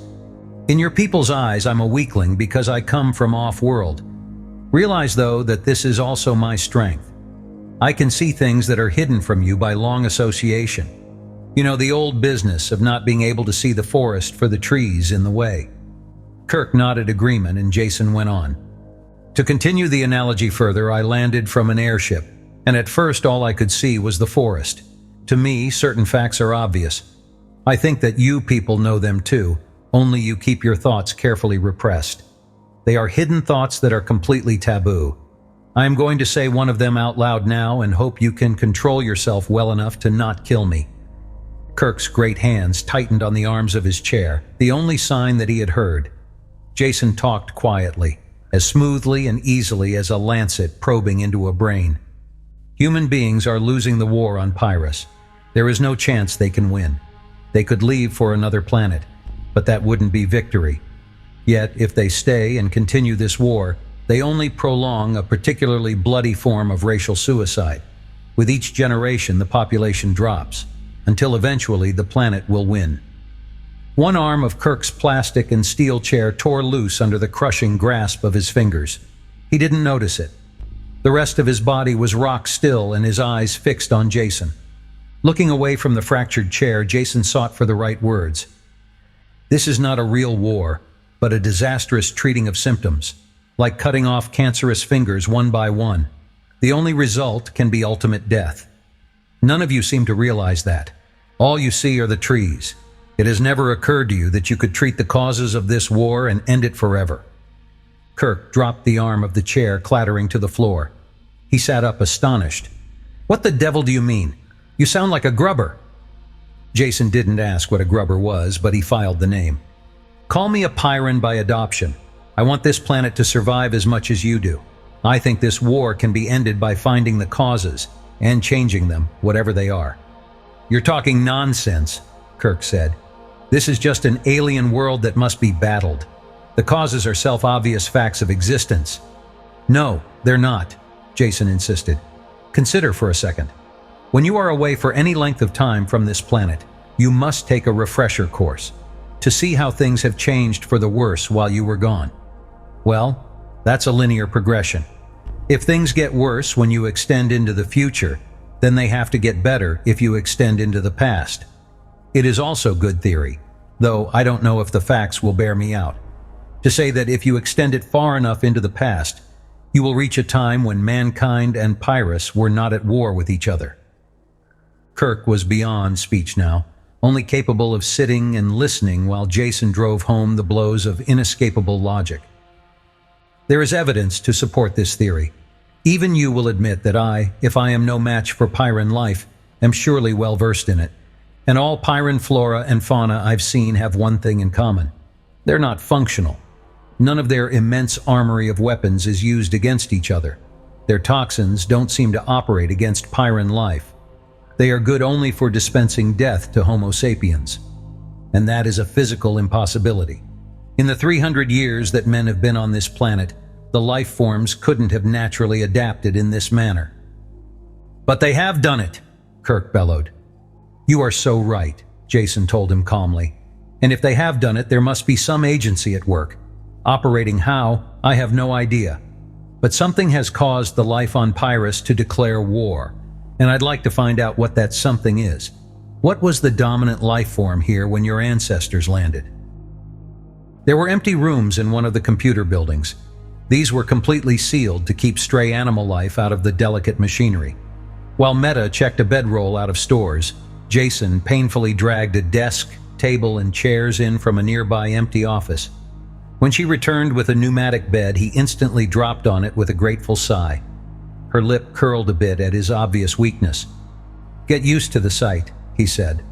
In your people's eyes, I'm a weakling because I come from off-world. Realize, though, that this is also my strength. I can see things that are hidden from you by long association. You know, the old business of not being able to see the forest for the trees in the way." Kirk nodded agreement and Jason went on. "To continue the analogy further, I landed from an airship, and at first all I could see was the forest. To me, certain facts are obvious. I think that you people know them too, only you keep your thoughts carefully repressed. They are hidden thoughts that are completely taboo. I am going to say one of them out loud now and hope you can control yourself well enough to not kill me." Kirk's great hands tightened on the arms of his chair, the only sign that he had heard. Jason talked quietly, as smoothly and easily as a lancet probing into a brain. "Human beings are losing the war on Pyrrhus. There is no chance they can win. They could leave for another planet, but that wouldn't be victory. Yet, if they stay and continue this war, they only prolong a particularly bloody form of racial suicide. With each generation, the population drops, until eventually the planet will win." One arm of Kirk's plastic and steel chair tore loose under the crushing grasp of his fingers. He didn't notice it. The rest of his body was rock still and his eyes fixed on Jason. Looking away from the fractured chair, Jason sought for the right words. "This is not a real war, but a disastrous treating of symptoms, like cutting off cancerous fingers one by one. The only result can be ultimate death. None of you seem to realize that. All you see are the trees. It has never occurred to you that you could treat the causes of this war and end it forever." Kirk dropped the arm of the chair, clattering to the floor. He sat up, astonished. "What the devil do you mean? You sound like a grubber." Jason didn't ask what a grubber was, but he filed the name. "Call me a Pyrran by adoption. I want this planet to survive as much as you do. I think this war can be ended by finding the causes and changing them, whatever they are." "You're talking nonsense," Kirk said. "This is just an alien world that must be battled. The causes are self-obvious facts of existence." "No, they're not," Jason insisted. "Consider for a second. When you are away for any length of time from this planet, you must take a refresher course to see how things have changed for the worse while you were gone. Well, that's a linear progression. If things get worse when you extend into the future, then they have to get better if you extend into the past. It is also good theory, though I don't know if the facts will bear me out, to say that if you extend it far enough into the past, you will reach a time when mankind and Pyrrhus were not at war with each other." Kirk was beyond speech now, only capable of sitting and listening while Jason drove home the blows of inescapable logic. "There is evidence to support this theory. Even you will admit that I, if I am no match for Pyrran life, am surely well versed in it. And all Pyrran flora and fauna I've seen have one thing in common. They're not functional. None of their immense armory of weapons is used against each other. Their toxins don't seem to operate against Pyrran life. They are good only for dispensing death to Homo sapiens. And that is a physical impossibility. In the 300 years that men have been on this planet, the life forms couldn't have naturally adapted in this manner." "But they have done it," Kirk bellowed. "You are so right," Jason told him calmly. "And if they have done it, there must be some agency at work. Operating how, I have no idea. But something has caused the life on Pyrrhus to declare war, and I'd like to find out what that something is. What was the dominant life form here when your ancestors landed?" There were empty rooms in one of the computer buildings. These were completely sealed to keep stray animal life out of the delicate machinery. While Meta checked a bedroll out of stores, Jason painfully dragged a desk, table, and chairs in from a nearby empty office. When she returned with a pneumatic bed, he instantly dropped on it with a grateful sigh. Her lip curled a bit at his obvious weakness. "Get used to the sight," he said.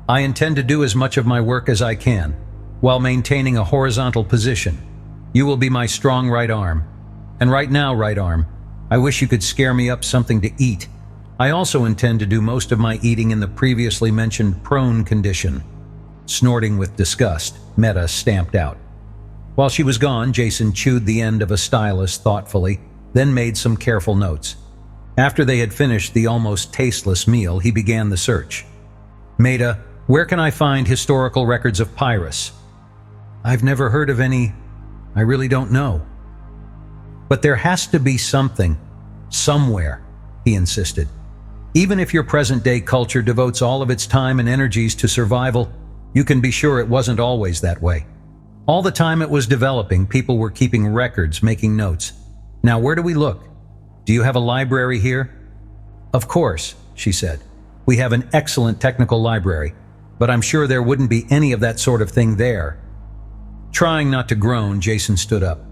"I intend to do as much of my work as I can, while maintaining a horizontal position. You will be my strong right arm. And right now, right arm, I wish you could scare me up something to eat. I also intend to do most of my eating in the previously mentioned prone condition." Snorting with disgust, Meta stamped out. While she was gone, Jason chewed the end of a stylus thoughtfully, then made some careful notes. After they had finished the almost tasteless meal, he began the search. "Meta, where can I find historical records of Pyrrhus?" "I've never heard of any. I really don't know." "But there has to be something, somewhere," he insisted. "Even if your present-day culture devotes all of its time and energies to survival, you can be sure it wasn't always that way. All the time it was developing, people were keeping records, making notes. Now where do we look? Do you have a library here?" "Of course," she said. We have an excellent technical library, but I'm sure there wouldn't be any of that sort of thing there." Trying not to groan, Jason stood up.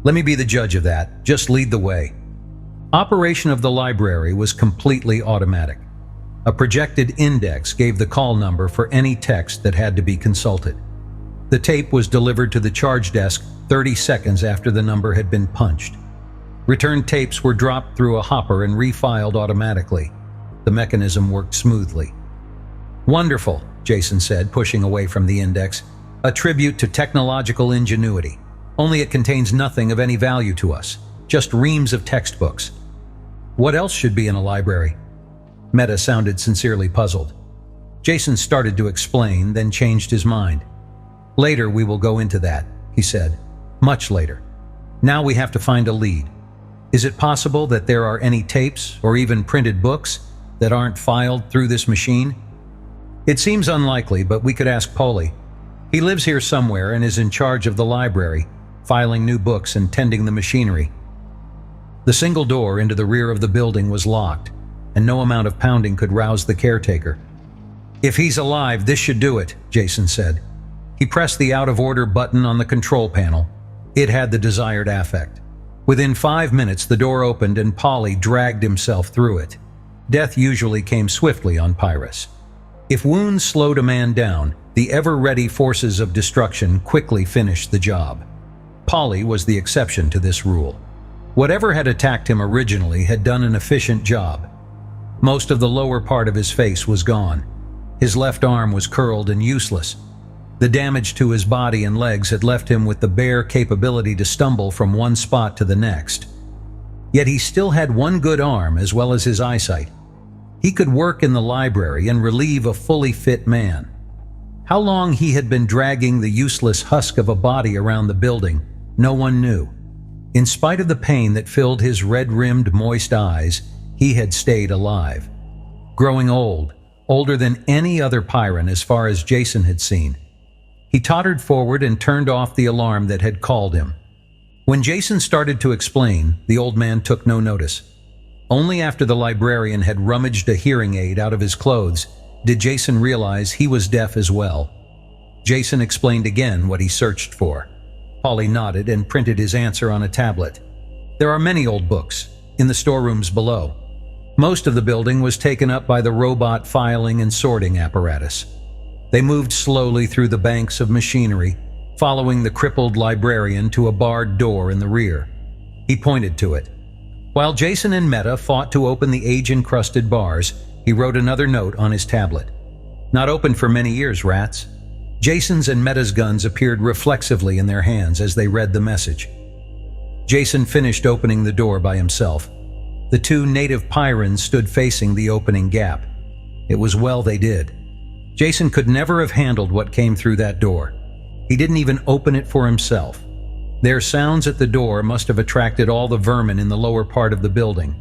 "Let me be the judge of that. Just lead the way." Operation of the library was completely automatic. A projected index gave the call number for any text that had to be consulted. The tape was delivered to the charge desk 30 seconds after the number had been punched. Returned tapes were dropped through a hopper and refiled automatically. The mechanism worked smoothly. "Wonderful," Jason said, pushing away from the index. "A tribute to technological ingenuity. Only it contains nothing of any value to us. Just reams of textbooks." "What else should be in a library?" Meta sounded sincerely puzzled. Jason started to explain, then changed his mind. "Later we will go into that," he said. "Much later. Now we have to find a lead. Is it possible that there are any tapes, or even printed books, that aren't filed through this machine?" "It seems unlikely, but we could ask Paulie. He lives here somewhere and is in charge of the library, filing new books and tending the machinery." The single door into the rear of the building was locked, and no amount of pounding could rouse the caretaker. "If he's alive, this should do it," Jason said. He pressed the out-of-order button on the control panel. It had the desired effect. Within 5 minutes, the door opened and Paulie dragged himself through it. Death usually came swiftly on Pyrrhus. If wounds slowed a man down, the ever-ready forces of destruction quickly finished the job. Paulie was the exception to this rule. Whatever had attacked him originally had done an efficient job. Most of the lower part of his face was gone. His left arm was curled and useless. The damage to his body and legs had left him with the bare capability to stumble from one spot to the next. Yet he still had one good arm as well as his eyesight. He could work in the library and relieve a fully fit man. How long he had been dragging the useless husk of a body around the building, no one knew. In spite of the pain that filled his red-rimmed, moist eyes, he had stayed alive. Growing old, older than any other Pyrran as far as Jason had seen. He tottered forward and turned off the alarm that had called him. When Jason started to explain, the old man took no notice. Only after the librarian had rummaged a hearing aid out of his clothes did Jason realize he was deaf as well. Jason explained again what he searched for. Paulie nodded and printed his answer on a tablet. "There are many old books in the storerooms below. Most of the building was taken up by the robot filing and sorting apparatus." They moved slowly through the banks of machinery, following the crippled librarian to a barred door in the rear. He pointed to it. While Jason and Meta fought to open the age-encrusted bars, he wrote another note on his tablet. "Not opened for many years, rats." Jason's and Meta's guns appeared reflexively in their hands as they read the message. Jason finished opening the door by himself. The two native Pyrans stood facing the opening gap. It was well they did. Jason could never have handled what came through that door. He didn't even open it for himself. Their sounds at the door must have attracted all the vermin in the lower part of the building.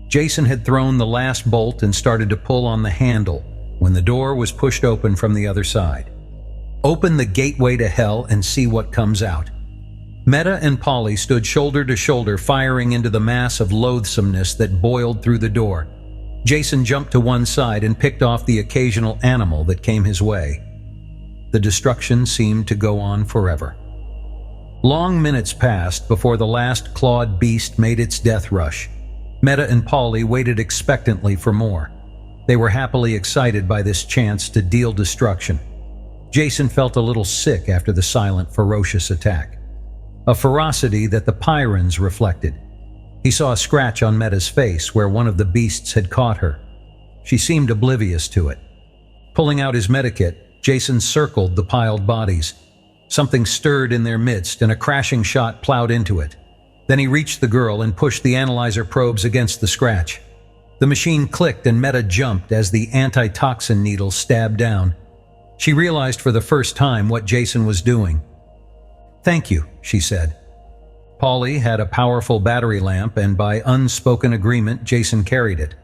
Jason had thrown the last bolt and started to pull on the handle when the door was pushed open from the other side. Open the gateway to hell and see what comes out. Meta and Paulie stood shoulder to shoulder, firing into the mass of loathsomeness that boiled through the door. Jason jumped to one side and picked off the occasional animal that came his way. The destruction seemed to go on forever. Long minutes passed before the last clawed beast made its death rush. Meta and Paulie waited expectantly for more. They were happily excited by this chance to deal destruction. Jason felt a little sick after the silent, ferocious attack. A ferocity that the Pyrans reflected. He saw a scratch on Meta's face where one of the beasts had caught her. She seemed oblivious to it. Pulling out his medikit, Jason circled the piled bodies. Something stirred in their midst and a crashing shot plowed into it. Then he reached the girl and pushed the analyzer probes against the scratch. The machine clicked and Meta jumped as the antitoxin needle stabbed down. She realized for the first time what Jason was doing. "Thank you," she said. Paulie had a powerful battery lamp, and by unspoken agreement, Jason carried it.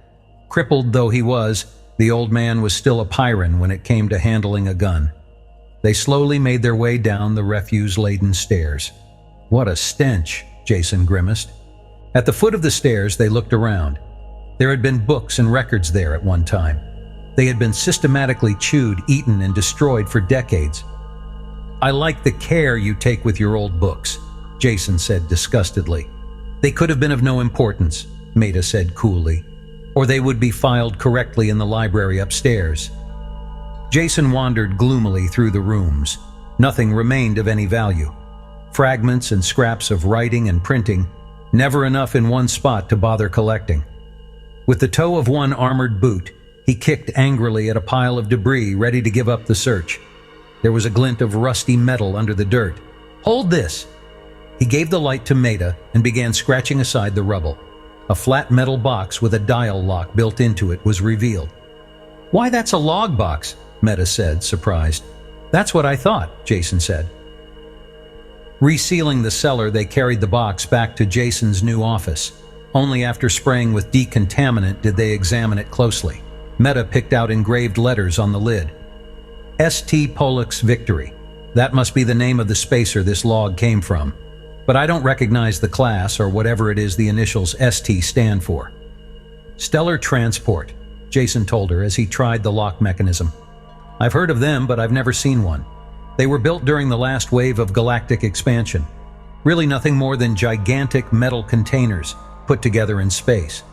Crippled though he was, the old man was still a Pyrran when it came to handling a gun. They slowly made their way down the refuse-laden stairs. "What a stench," Jason grimaced. At the foot of the stairs, they looked around. There had been books and records there at one time. They had been systematically chewed, eaten, and destroyed for decades. "I like the care you take with your old books," Jason said disgustedly. "They could have been of no importance," Meta said coolly, "or they would be filed correctly in the library upstairs." Jason wandered gloomily through the rooms. Nothing remained of any value. Fragments and scraps of writing and printing, never enough in one spot to bother collecting. With the toe of one armored boot, he kicked angrily at a pile of debris, ready to give up the search. There was a glint of rusty metal under the dirt. "Hold this!" He gave the light to Meta and began scratching aside the rubble. A flat metal box with a dial lock built into it was revealed. "Why, that's a log box," Meta said, surprised. "That's what I thought," Jason said. Resealing the cellar, they carried the box back to Jason's new office. Only after spraying with decontaminant did they examine it closely. Meta picked out engraved letters on the lid. St. Pollux Victory. That must be the name of the spacer this log came from. But I don't recognize the class or whatever it is the initials ST stand for. "Stellar Transport," Jason told her as he tried the lock mechanism. "I've heard of them, but I've never seen one. They were built during the last wave of galactic expansion. Really nothing more than gigantic metal containers put together in space.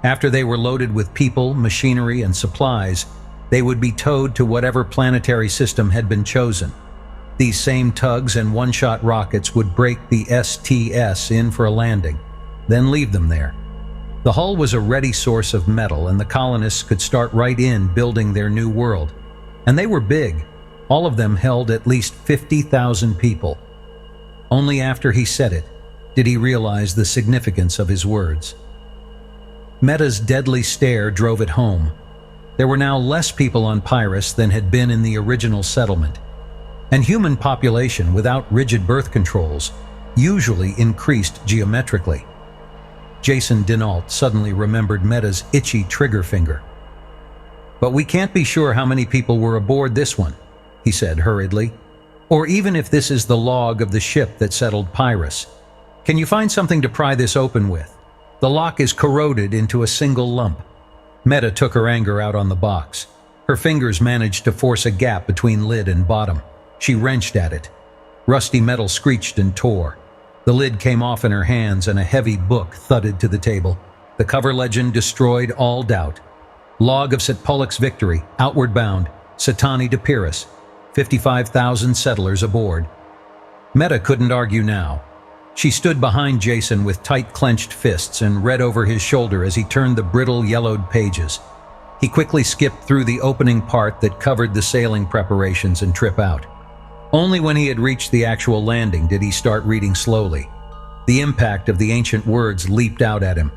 After they were loaded with people, machinery, and supplies, they would be towed to whatever planetary system had been chosen. These same tugs and one-shot rockets would break the STS in for a landing, then leave them there. The hull was a ready source of metal, and the colonists could start right in building their new world. And they were big. All of them held at least 50,000 people. Only after he said it did he realize the significance of his words. Meta's deadly stare drove it home. There were now less people on Pyrrhus than had been in the original settlement, and human population without rigid birth controls usually increased geometrically. Jason Denault suddenly remembered Meta's itchy trigger finger. "But we can't be sure how many people were aboard this one," he said hurriedly, "or even if this is the log of the ship that settled Pyrrhus. Can you find something to pry this open with? The lock is corroded into a single lump." Meta took her anger out on the box. Her fingers managed to force a gap between lid and bottom. She wrenched at it. Rusty metal screeched and tore. The lid came off in her hands and a heavy book thudded to the table. The cover legend destroyed all doubt. "Log of St. Pollux Victory, outward bound, Satani to Pyrrhus, 55,000 settlers aboard." Meta couldn't argue now. She stood behind Jason with tight clenched fists and read over his shoulder as he turned the brittle yellowed pages. He quickly skipped through the opening part that covered the sailing preparations and trip out. Only when he had reached the actual landing did he start reading slowly. The impact of the ancient words leaped out at him.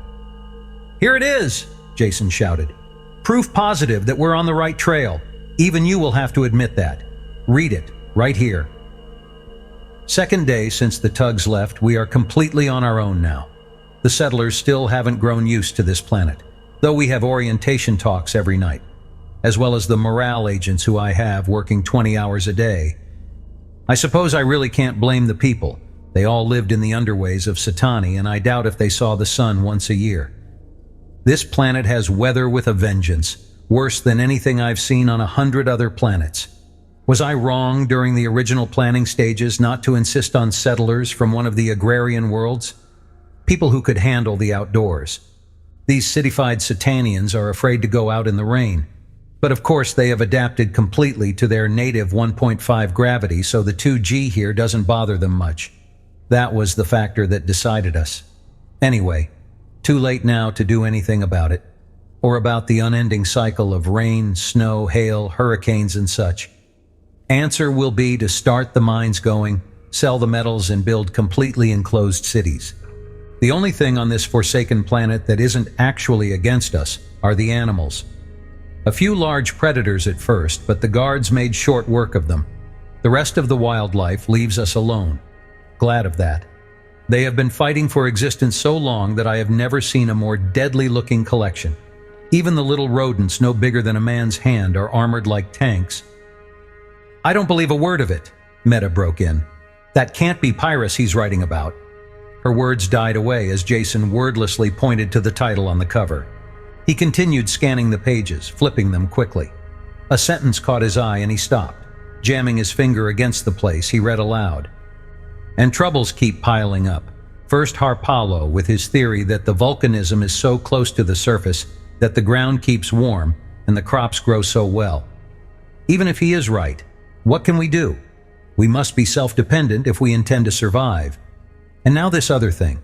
"Here it is," Jason shouted. "Proof positive that we're on the right trail. Even you will have to admit that. Read it, right here. Second day since the tugs left, we are completely on our own now. The settlers still haven't grown used to this planet, though we have orientation talks every night, as well as the morale agents who I have working 20 hours a day. I suppose I really can't blame the people. They all lived in the underways of Satani, and I doubt if they saw the sun once a year. This planet has weather with a vengeance, worse than anything I've seen on 100 other planets. Was I wrong during the original planning stages not to insist on settlers from one of the agrarian worlds? People who could handle the outdoors. These cityfied Satanians are afraid to go out in the rain. But of course they have adapted completely to their native 1.5 gravity, so the 2G here doesn't bother them much. That was the factor that decided us. Anyway, too late now to do anything about it. Or about the unending cycle of rain, snow, hail, hurricanes, and such. Answer will be to start the mines going, sell the metals, and build completely enclosed cities. The only thing on this forsaken planet that isn't actually against us are the animals. A few large predators at first, but the guards made short work of them. The rest of the wildlife leaves us alone. Glad of that. They have been fighting for existence so long that I have never seen a more deadly-looking collection. Even the little rodents no bigger than a man's hand are armored like tanks. I don't believe a word of it, Meta broke in. That can't be Pyrrhus he's writing about. Her words died away as Jason wordlessly pointed to the title on the cover. He continued scanning the pages, flipping them quickly. A sentence caught his eye and he stopped. Jamming his finger against the place, he read aloud. "And troubles keep piling up. First Harpalo with his theory that the volcanism is so close to the surface that the ground keeps warm and the crops grow so well. Even if he is right, what can we do? We must be self-dependent if we intend to survive. And now this other thing.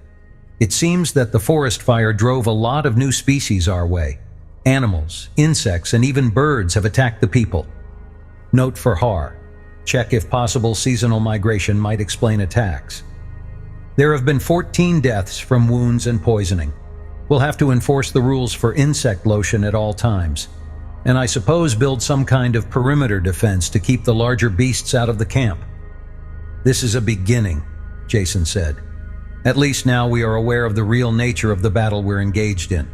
It seems that the forest fire drove a lot of new species our way. Animals, insects, and even birds have attacked the people. Note for Har. Check if possible seasonal migration might explain attacks. There have been 14 deaths from wounds and poisoning. We'll have to enforce the rules for insect lotion at all times. And I suppose build some kind of perimeter defense to keep the larger beasts out of the camp." "This is a beginning," Jason said. "At least now we are aware of the real nature of the battle we're engaged in.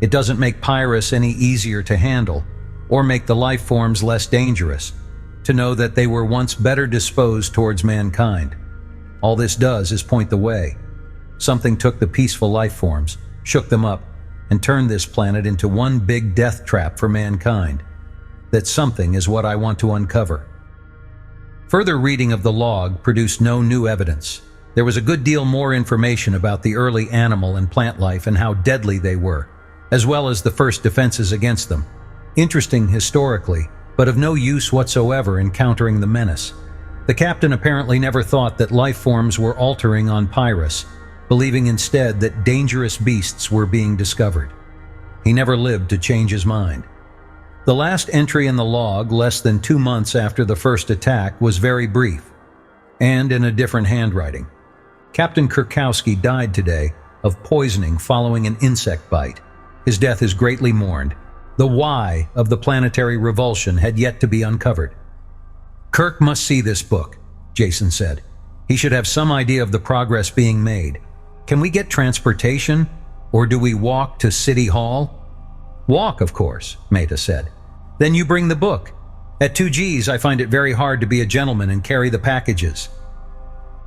It doesn't make Pyrrhus any easier to handle, or make the life forms less dangerous, to know that they were once better disposed towards mankind. All this does is point the way. Something took the peaceful life forms, shook them up, and turned this planet into one big death trap for mankind. That something is what I want to uncover." Further reading of the log produced no new evidence. There was a good deal more information about the early animal and plant life and how deadly they were, as well as the first defenses against them. Interesting historically, but of no use whatsoever in countering the menace. The captain apparently never thought that life forms were altering on Pyrrhus, believing instead that dangerous beasts were being discovered. He never lived to change his mind. The last entry in the log, less than 2 months after the first attack, was very brief, and in a different handwriting. Captain Kurkowski died today of poisoning following an insect bite. His death is greatly mourned. The why of the planetary revulsion had yet to be uncovered. "Kirk must see this book," Jason said. "He should have some idea of the progress being made. Can we get transportation, or do we walk to City Hall?" "Walk, of course," Meta said. "Then you bring the book. At 2Gs, I find it very hard to be a gentleman and carry the packages."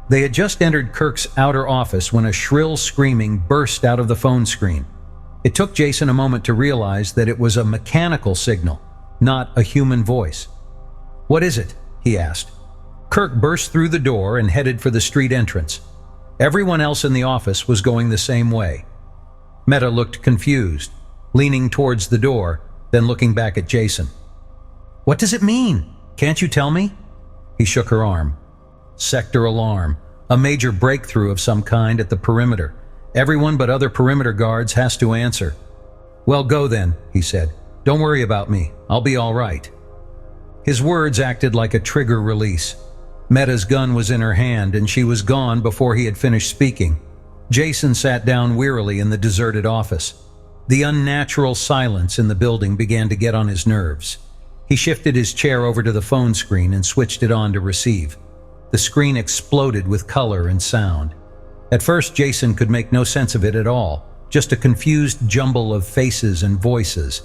They had just entered Kirk's outer office when a shrill screaming burst out of the phone screen. It took Jason a moment to realize that it was a mechanical signal, not a human voice. "What is it?" he asked. Kirk burst through the door and headed for the street entrance. Everyone else in the office was going the same way. Meta looked confused, leaning towards the door, then looking back at Jason. "What does it mean? Can't you tell me?" He shook her arm. "Sector alarm. A major breakthrough of some kind at the perimeter. Everyone but other perimeter guards has to answer." "Well, go then," he said. "Don't worry about me. I'll be all right." His words acted like a trigger release. Meta's gun was in her hand and she was gone before he had finished speaking. Jason sat down wearily in the deserted office. The unnatural silence in the building began to get on his nerves. He shifted his chair over to the phone screen and switched it on to receive. The screen exploded with color and sound. At first, Jason could make no sense of it at all, just a confused jumble of faces and voices.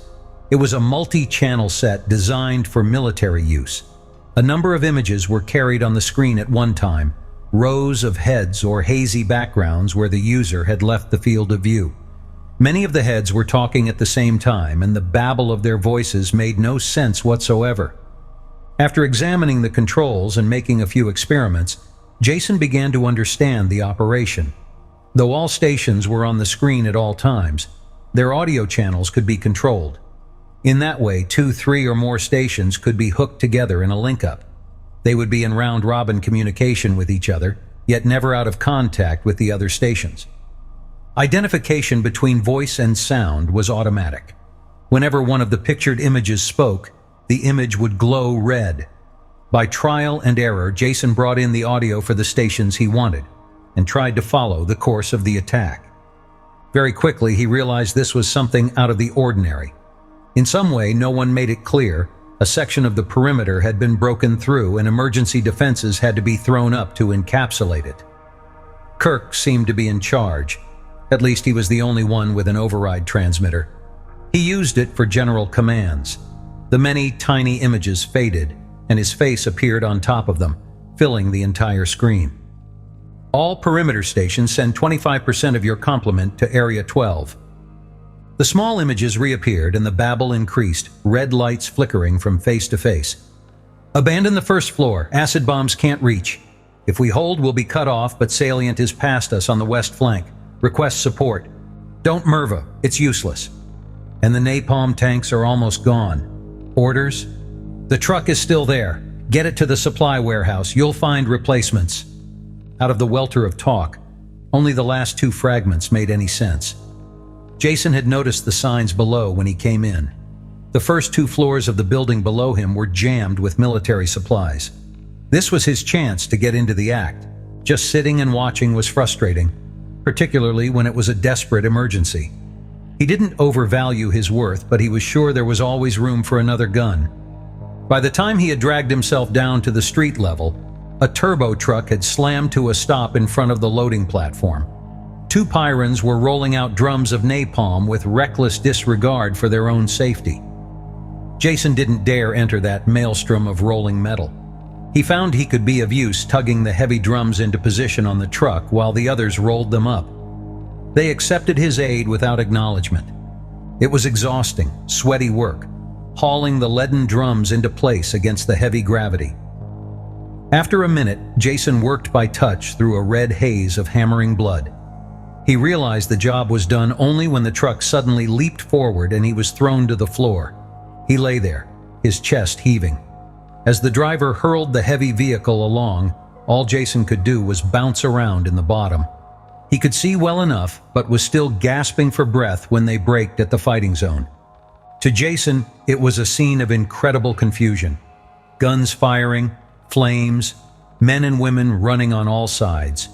It was a multi-channel set designed for military use. A number of images were carried on the screen at one time, rows of heads or hazy backgrounds where the user had left the field of view. Many of the heads were talking at the same time, and the babble of their voices made no sense whatsoever. After examining the controls and making a few experiments, Jason began to understand the operation. Though all stations were on the screen at all times, their audio channels could be controlled. In that way, 2, 3, or more stations could be hooked together in a link-up. They would be in round-robin communication with each other, yet never out of contact with the other stations. Identification between voice and sound was automatic. Whenever one of the pictured images spoke, the image would glow red. By trial and error, Jason brought in the audio for the stations he wanted, and tried to follow the course of the attack. Very quickly, he realized this was something out of the ordinary. In some way, no one made it clear, a section of the perimeter had been broken through and emergency defenses had to be thrown up to encapsulate it. Kirk seemed to be in charge. At least he was the only one with an override transmitter. He used it for general commands. The many tiny images faded, and his face appeared on top of them, filling the entire screen. "All perimeter stations send 25% of your complement to Area 12. The small images reappeared and the babble increased, red lights flickering from face to face. Abandon the first floor. Acid bombs can't reach. If we hold, we'll be cut off, but Salient is past us on the west flank. Request support. Don't Merva. It's useless. And the napalm tanks are almost gone. Orders? The truck is still there. Get it to the supply warehouse. You'll find replacements. Out of the welter of talk, only the last two fragments made any sense. Jason had noticed the signs below when he came in. The first two floors of the building below him were jammed with military supplies. This was his chance to get into the act. Just sitting and watching was frustrating, particularly when it was a desperate emergency. He didn't overvalue his worth, but he was sure there was always room for another gun. By the time he had dragged himself down to the street level, a turbo truck had slammed to a stop in front of the loading platform. Two Pyrans were rolling out drums of napalm with reckless disregard for their own safety. Jason didn't dare enter that maelstrom of rolling metal. He found he could be of use tugging the heavy drums into position on the truck while the others rolled them up. They accepted his aid without acknowledgement. It was exhausting, sweaty work, hauling the leaden drums into place against the heavy gravity. After a minute, Jason worked by touch through a red haze of hammering blood. He realized the job was done only when the truck suddenly leaped forward and he was thrown to the floor. He lay there, his chest heaving. As the driver hurled the heavy vehicle along, all Jason could do was bounce around in the bottom. He could see well enough, but was still gasping for breath when they braked at the fighting zone. To Jason, it was a scene of incredible confusion. Guns firing, flames, men and women running on all sides.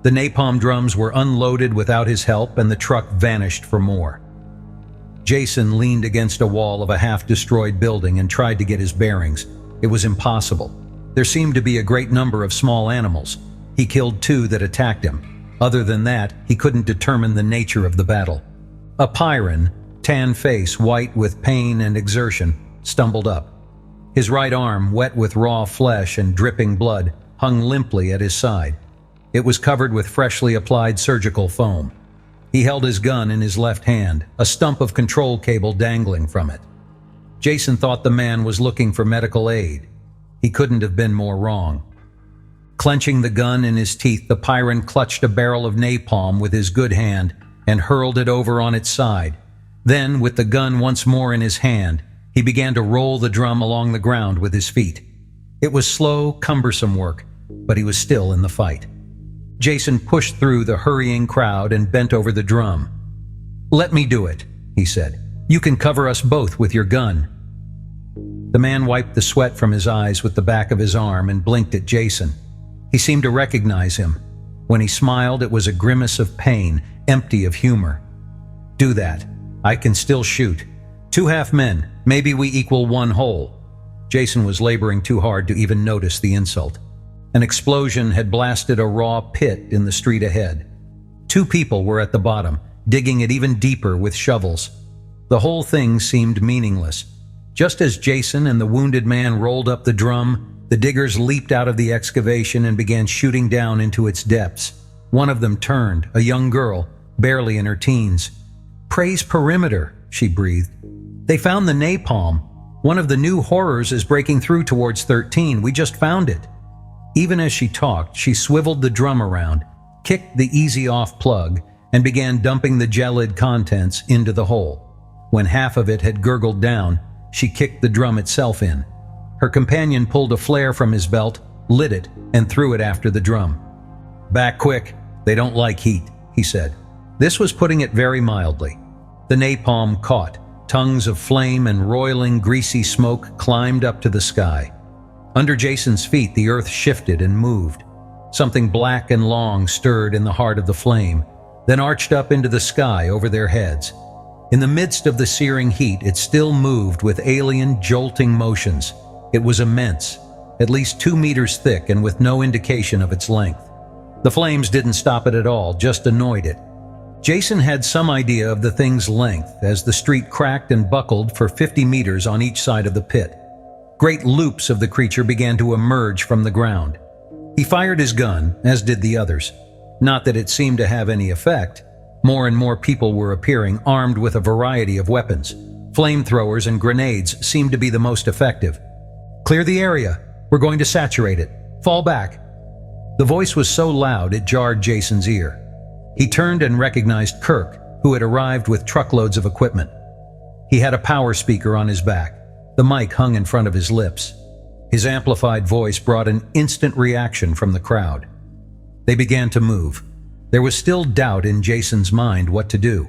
The napalm drums were unloaded without his help, and the truck vanished for more. Jason leaned against a wall of a half-destroyed building and tried to get his bearings. It was impossible. There seemed to be a great number of small animals. He killed two that attacked him. Other than that, he couldn't determine the nature of the battle. A Pyran, tan face white with pain and exertion, stumbled up. His right arm, wet with raw flesh and dripping blood, hung limply at his side. It was covered with freshly applied surgical foam. He held his gun in his left hand, a stump of control cable dangling from it. Jason thought the man was looking for medical aid. He couldn't have been more wrong. Clenching the gun in his teeth, the Pyran clutched a barrel of napalm with his good hand and hurled it over on its side. Then, with the gun once more in his hand, he began to roll the drum along the ground with his feet. It was slow, cumbersome work, but he was still in the fight. Jason pushed through the hurrying crowd and bent over the drum. "Let me do it," he said. "You can cover us both with your gun." The man wiped the sweat from his eyes with the back of his arm and blinked at Jason. He seemed to recognize him. When he smiled, it was a grimace of pain, empty of humor. "Do that. I can still shoot. 2 half men, maybe we equal 1 whole." Jason was laboring too hard to even notice the insult. An explosion had blasted a raw pit in the street ahead. 2 people were at the bottom, digging it even deeper with shovels. The whole thing seemed meaningless. Just as Jason and the wounded man rolled up the drum, the diggers leaped out of the excavation and began shooting down into its depths. One of them turned, a young girl, barely in her teens. "Praise perimeter," she breathed. "They found the napalm. One of the new horrors is breaking through towards 13. We just found it." Even as she talked, she swiveled the drum around, kicked the easy-off plug, and began dumping the gelid contents into the hole. When half of it had gurgled down, she kicked the drum itself in. Her companion pulled a flare from his belt, lit it, and threw it after the drum. "Back quick. They don't like heat," he said. This was putting it very mildly. The napalm caught. Tongues of flame and roiling, greasy smoke climbed up to the sky. Under Jason's feet, the earth shifted and moved. Something black and long stirred in the heart of the flame, then arched up into the sky over their heads. In the midst of the searing heat, it still moved with alien, jolting motions. It was immense, at least 2 meters thick and with no indication of its length. The flames didn't stop it at all, just annoyed it. Jason had some idea of the thing's length as the street cracked and buckled for 50 meters on each side of the pit. Great loops of the creature began to emerge from the ground. He fired his gun, as did the others. Not that it seemed to have any effect. More and more people were appearing, armed with a variety of weapons. Flamethrowers and grenades seemed to be the most effective. "Clear the area. We're going to saturate it. Fall back." The voice was so loud it jarred Jason's ear. He turned and recognized Kirk, who had arrived with truckloads of equipment. He had a power speaker on his back. The mic hung in front of his lips. His amplified voice brought an instant reaction from the crowd. They began to move. There was still doubt in Jason's mind what to do.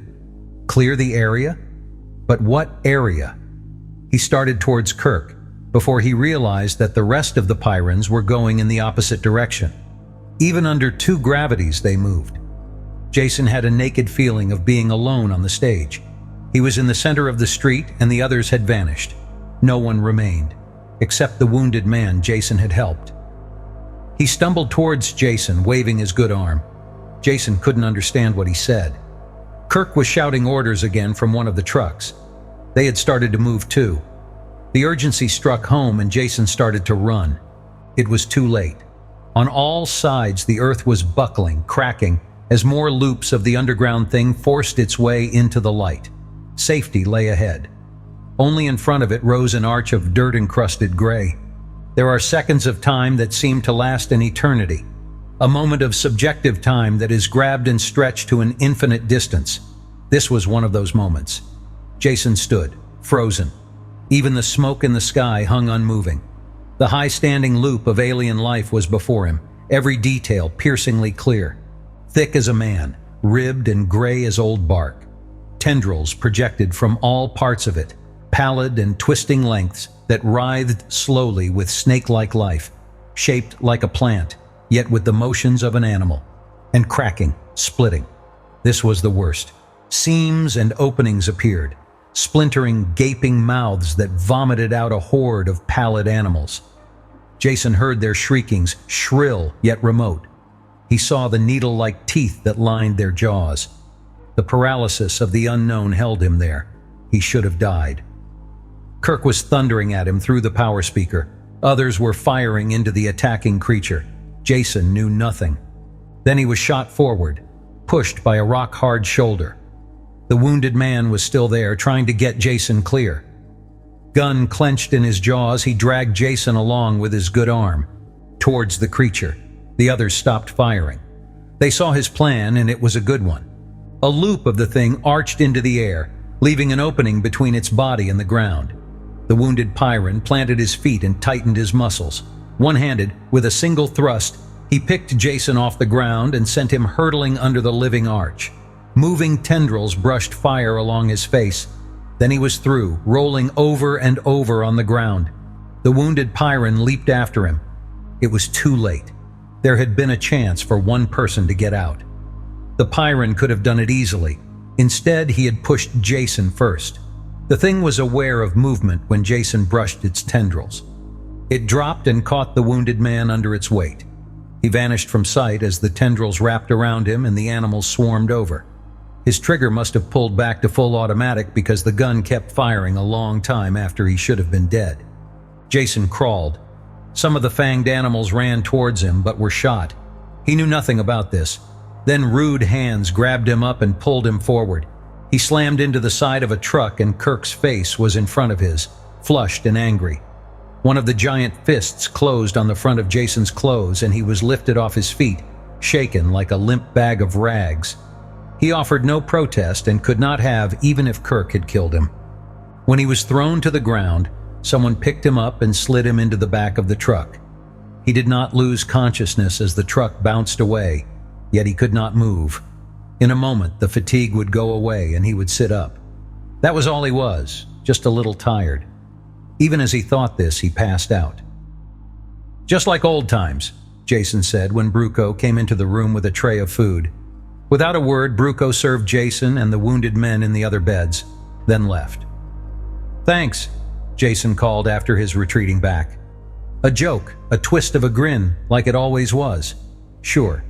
Clear the area? But what area? He started towards Kirk before he realized that the rest of the Pyrans were going in the opposite direction. Even under 2 gravities they moved. Jason had a naked feeling of being alone on the stage. He was in the center of the street and the others had vanished. No one remained, except the wounded man Jason had helped. He stumbled towards Jason, waving his good arm. Jason couldn't understand what he said. Kirk was shouting orders again from one of the trucks. They had started to move too. The urgency struck home and Jason started to run. It was too late. On all sides, the earth was buckling, cracking, as more loops of the underground thing forced its way into the light. Safety lay ahead. Only in front of it rose an arch of dirt-encrusted gray. There are seconds of time that seem to last an eternity. A moment of subjective time that is grabbed and stretched to an infinite distance. This was one of those moments. Jason stood, frozen. Even the smoke in the sky hung unmoving. The high-standing loop of alien life was before him, every detail piercingly clear. Thick as a man, ribbed and gray as old bark. Tendrils projected from all parts of it, pallid and twisting lengths that writhed slowly with snake-like life, shaped like a plant, yet with the motions of an animal, and cracking, splitting. This was the worst. Seams and openings appeared, splintering, gaping mouths that vomited out a horde of pallid animals. Jason heard their shriekings, shrill yet remote. He saw the needle-like teeth that lined their jaws. The paralysis of the unknown held him there. He should have died. Kirk was thundering at him through the power speaker. Others were firing into the attacking creature. Jason knew nothing. Then he was shot forward, pushed by a rock-hard shoulder. The wounded man was still there, trying to get Jason clear. Gun clenched in his jaws, he dragged Jason along with his good arm, towards the creature. The others stopped firing. They saw his plan, and it was a good one. A loop of the thing arched into the air, leaving an opening between its body and the ground. The wounded Pyran planted his feet and tightened his muscles. One-handed, with a single thrust, he picked Jason off the ground and sent him hurtling under the living arch. Moving tendrils brushed fire along his face. Then he was through, rolling over and over on the ground. The wounded Pyran leaped after him. It was too late. There had been a chance for one person to get out. The Pyran could have done it easily. Instead, he had pushed Jason first. The thing was aware of movement when Jason brushed its tendrils. It dropped and caught the wounded man under its weight. He vanished from sight as the tendrils wrapped around him and the animals swarmed over. His trigger must have pulled back to full automatic because the gun kept firing a long time after he should have been dead. Jason crawled. Some of the fanged animals ran towards him but were shot. He knew nothing about this. Then rude hands grabbed him up and pulled him forward. He slammed into the side of a truck and Kirk's face was in front of his, flushed and angry. One of the giant fists closed on the front of Jason's clothes and he was lifted off his feet, shaken like a limp bag of rags. He offered no protest and could not have even if Kirk had killed him. When he was thrown to the ground, someone picked him up and slid him into the back of the truck. He did not lose consciousness as the truck bounced away, yet he could not move. In a moment, the fatigue would go away and he would sit up. That was all he was, just a little tired. Even as he thought this, he passed out. "Just like old times," Jason said when Bruco came into the room with a tray of food. Without a word, Bruco served Jason and the wounded men in the other beds, then left. "Thanks," Jason called after his retreating back. A joke, a twist of a grin, like it always was. Sure.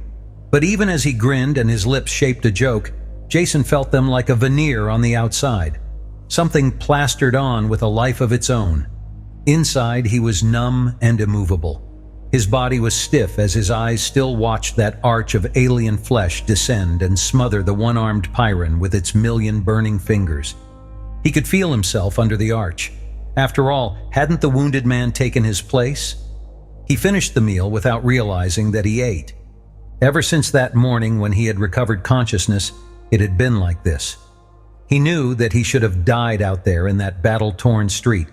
But even as he grinned and his lips shaped a joke, Jason felt them like a veneer on the outside. Something plastered on with a life of its own. Inside, he was numb and immovable. His body was stiff as his eyes still watched that arch of alien flesh descend and smother the one-armed Pyrran with its million burning fingers. He could feel himself under the arch. After all, hadn't the wounded man taken his place? He finished the meal without realizing that he ate. Ever since that morning when he had recovered consciousness, it had been like this. He knew that he should have died out there in that battle-torn street.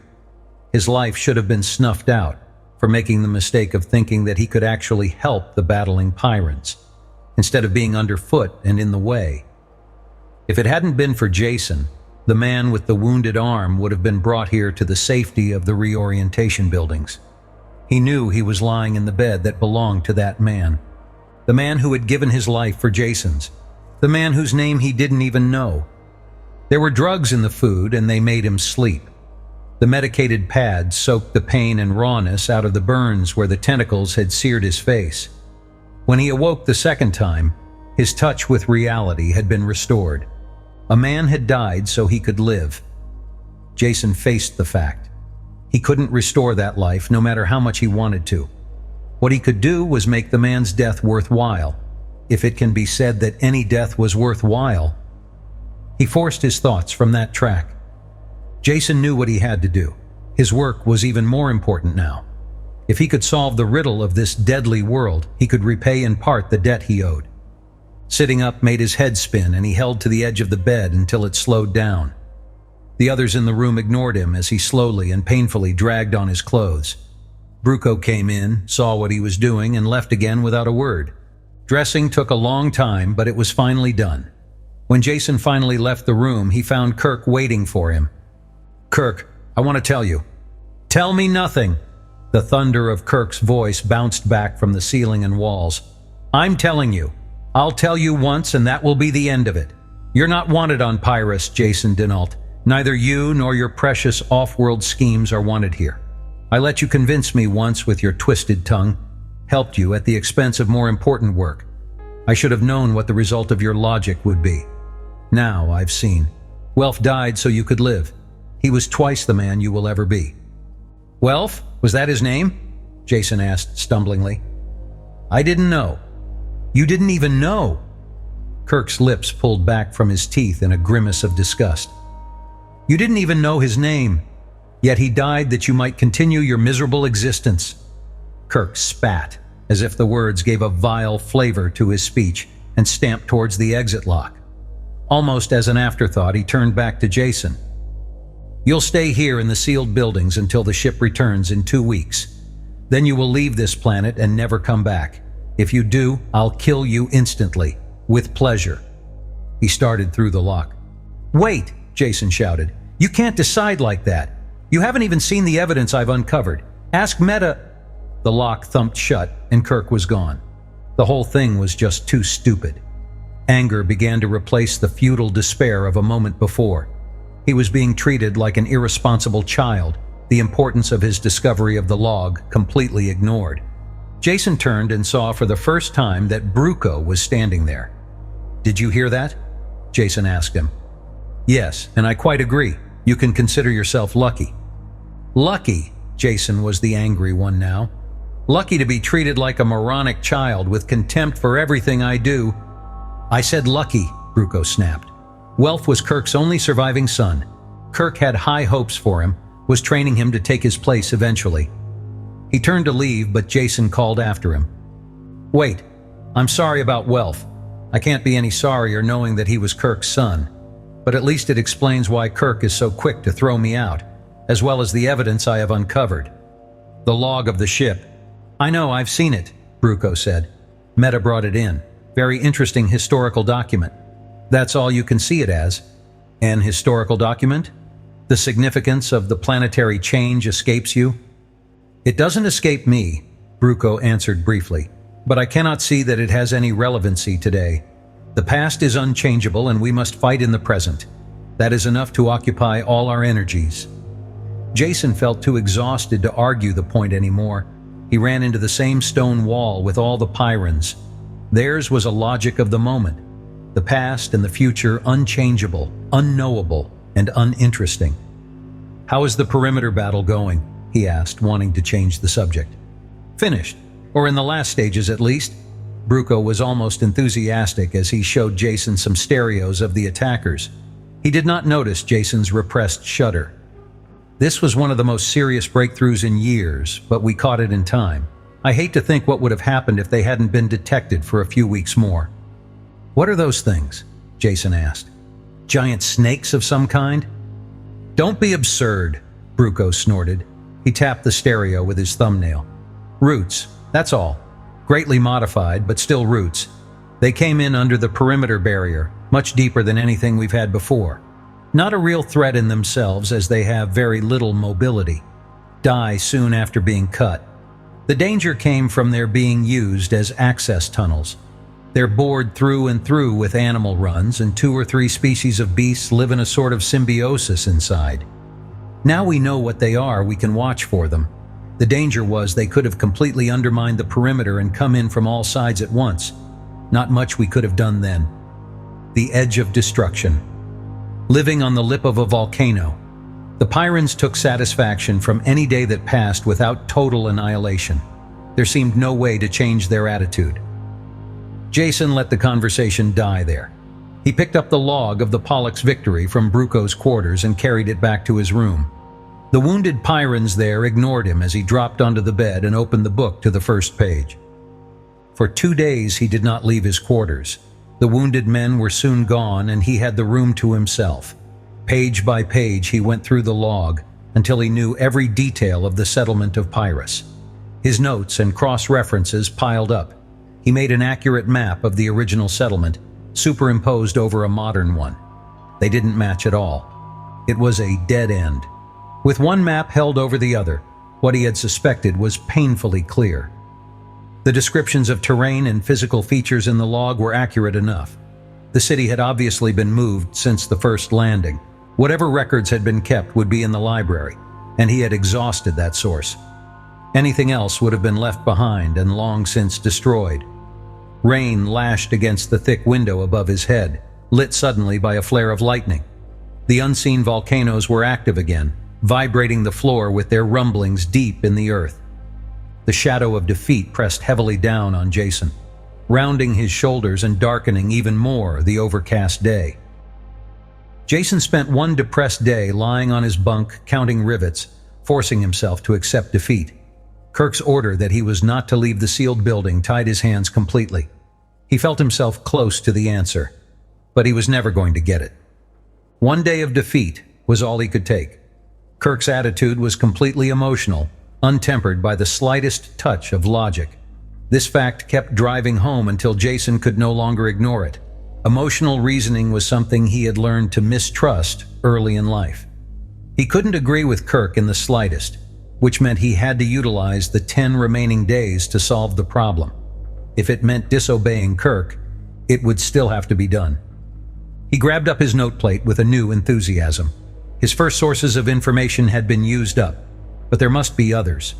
His life should have been snuffed out for making the mistake of thinking that he could actually help the battling Pyrrans, instead of being underfoot and in the way. If it hadn't been for Jason, the man with the wounded arm would have been brought here to the safety of the reorientation buildings. He knew he was lying in the bed that belonged to that man. The man who had given his life for Jason's. The man whose name he didn't even know. There were drugs in the food and they made him sleep. The medicated pads soaked the pain and rawness out of the burns where the tentacles had seared his face. When he awoke the second time, his touch with reality had been restored. A man had died so he could live. Jason faced the fact. He couldn't restore that life no matter how much he wanted to. What he could do was make the man's death worthwhile, if it can be said that any death was worthwhile. He forced his thoughts from that track. Jason knew what he had to do. His work was even more important now. If he could solve the riddle of this deadly world, he could repay in part the debt he owed. Sitting up made his head spin and he held to the edge of the bed until it slowed down. The others in the room ignored him as he slowly and painfully dragged on his clothes. Bruco came in, saw what he was doing, and left again without a word. Dressing took a long time, but it was finally done. When Jason finally left the room, he found Kirk waiting for him. "Kirk, I want to tell you." "Tell me nothing." The thunder of Kirk's voice bounced back from the ceiling and walls. "I'm telling you. I'll tell you once and that will be the end of it. You're not wanted on Pyrrus, Jason Denault. Neither you nor your precious off-world schemes are wanted here. I let you convince me once with your twisted tongue, helped you at the expense of more important work. I should have known what the result of your logic would be. Now I've seen. Welf died so you could live. He was twice the man you will ever be." "Welf? Was that his name?" Jason asked stumblingly. "I didn't know." "You didn't even know?" Kirk's lips pulled back from his teeth in a grimace of disgust. "You didn't even know his name, yet he died that you might continue your miserable existence." Kirk spat, as if the words gave a vile flavor to his speech, and stamped towards the exit lock. Almost as an afterthought, he turned back to Jason. "You'll stay here in the sealed buildings until the ship returns in 2 weeks. Then you will leave this planet and never come back. If you do, I'll kill you instantly, with pleasure." He started through the lock. "Wait!" Jason shouted. "You can't decide like that. You haven't even seen the evidence I've uncovered. Ask Meta." The lock thumped shut and Kirk was gone. The whole thing was just too stupid. Anger began to replace the futile despair of a moment before. He was being treated like an irresponsible child, the importance of his discovery of the log completely ignored. Jason turned and saw for the first time that Bruco was standing there. "Did you hear that?" Jason asked him. "Yes, and I quite agree. You can consider yourself lucky." "Lucky?" Jason was the angry one now. "Lucky to be treated like a moronic child with contempt for everything I do." "I said lucky," Bruco snapped. Welf was Kirk's only surviving son. Kirk had high hopes for him, was training him to take his place eventually. He turned to leave, but Jason called after him. "Wait, I'm sorry about Welf. I can't be any sorrier knowing that he was Kirk's son. But at least it explains why Kirk is so quick to throw me out, as well as the evidence I have uncovered. The log of the ship." "I know, I've seen it," Bruco said. "Meta brought it in. Very interesting historical document." "That's all you can see it as? An historical document? The significance of the planetary change escapes you?" "It doesn't escape me," Bruco answered briefly, "but I cannot see that it has any relevancy today. The past is unchangeable and we must fight in the present. That is enough to occupy all our energies." Jason felt too exhausted to argue the point anymore. He ran into the same stone wall with all the Pyrrans. Theirs was a logic of the moment. The past and the future unchangeable, unknowable, and uninteresting. "How is the perimeter battle going?" he asked, wanting to change the subject. "Finished. or in the last stages at least. Bruco was almost enthusiastic as he showed Jason some stereos of the attackers. He did not notice Jason's repressed shudder. This was one of the most serious breakthroughs in years, but we caught it in time. I hate to think what would have happened if they hadn't been detected for a few weeks more. What are those things? Jason asked. Giant snakes of some kind? Don't be absurd, Bruco snorted. He tapped the stereo with his thumbnail. Roots, that's all. Greatly modified, but still roots. They came in under the perimeter barrier, much deeper than anything we've had before. Not a real threat in themselves, as they have very little mobility. Die soon after being cut. The danger came from their being used as access tunnels. They're bored through and through with animal runs, and 2 or 3 species of beasts live in a sort of symbiosis inside. Now we know what they are, we can watch for them. The danger was they could have completely undermined the perimeter and come in from all sides at once. Not much we could have done then. The edge of destruction. Living on the lip of a volcano, the Pyrans took satisfaction from any day that passed without total annihilation. There seemed no way to change their attitude. Jason let the conversation die there. He picked up the log of the Pollux victory from Bruco's quarters and carried it back to his room. The wounded Pyrans there ignored him as he dropped onto the bed and opened the book to the first page. For 2 days he did not leave his quarters. The wounded men were soon gone, and he had the room to himself. Page by page he went through the log until he knew every detail of the settlement of Pyrrhus. His notes and cross-references piled up. He made an accurate map of the original settlement, superimposed over a modern one. They didn't match at all. It was a dead end. With one map held over the other, what he had suspected was painfully clear. The descriptions of terrain and physical features in the log were accurate enough. The city had obviously been moved since the first landing. Whatever records had been kept would be in the library, and he had exhausted that source. Anything else would have been left behind and long since destroyed. Rain lashed against the thick window above his head, lit suddenly by a flare of lightning. The unseen volcanoes were active again, vibrating the floor with their rumblings deep in the earth. The shadow of defeat pressed heavily down on Jason, rounding his shoulders and darkening even more the overcast day. Jason spent one depressed day lying on his bunk, counting rivets, forcing himself to accept defeat. Kirk's order that he was not to leave the sealed building tied his hands completely. He felt himself close to the answer, but he was never going to get it. One day of defeat was all he could take. Kirk's attitude was completely emotional, untempered by the slightest touch of logic. This fact kept driving home until Jason could no longer ignore it. Emotional reasoning was something he had learned to mistrust early in life. He couldn't agree with Kirk in the slightest, which meant he had to utilize the 10 remaining days to solve the problem. If it meant disobeying Kirk, it would still have to be done. He grabbed up his note plate with a new enthusiasm. His first sources of information had been used up, but there must be others.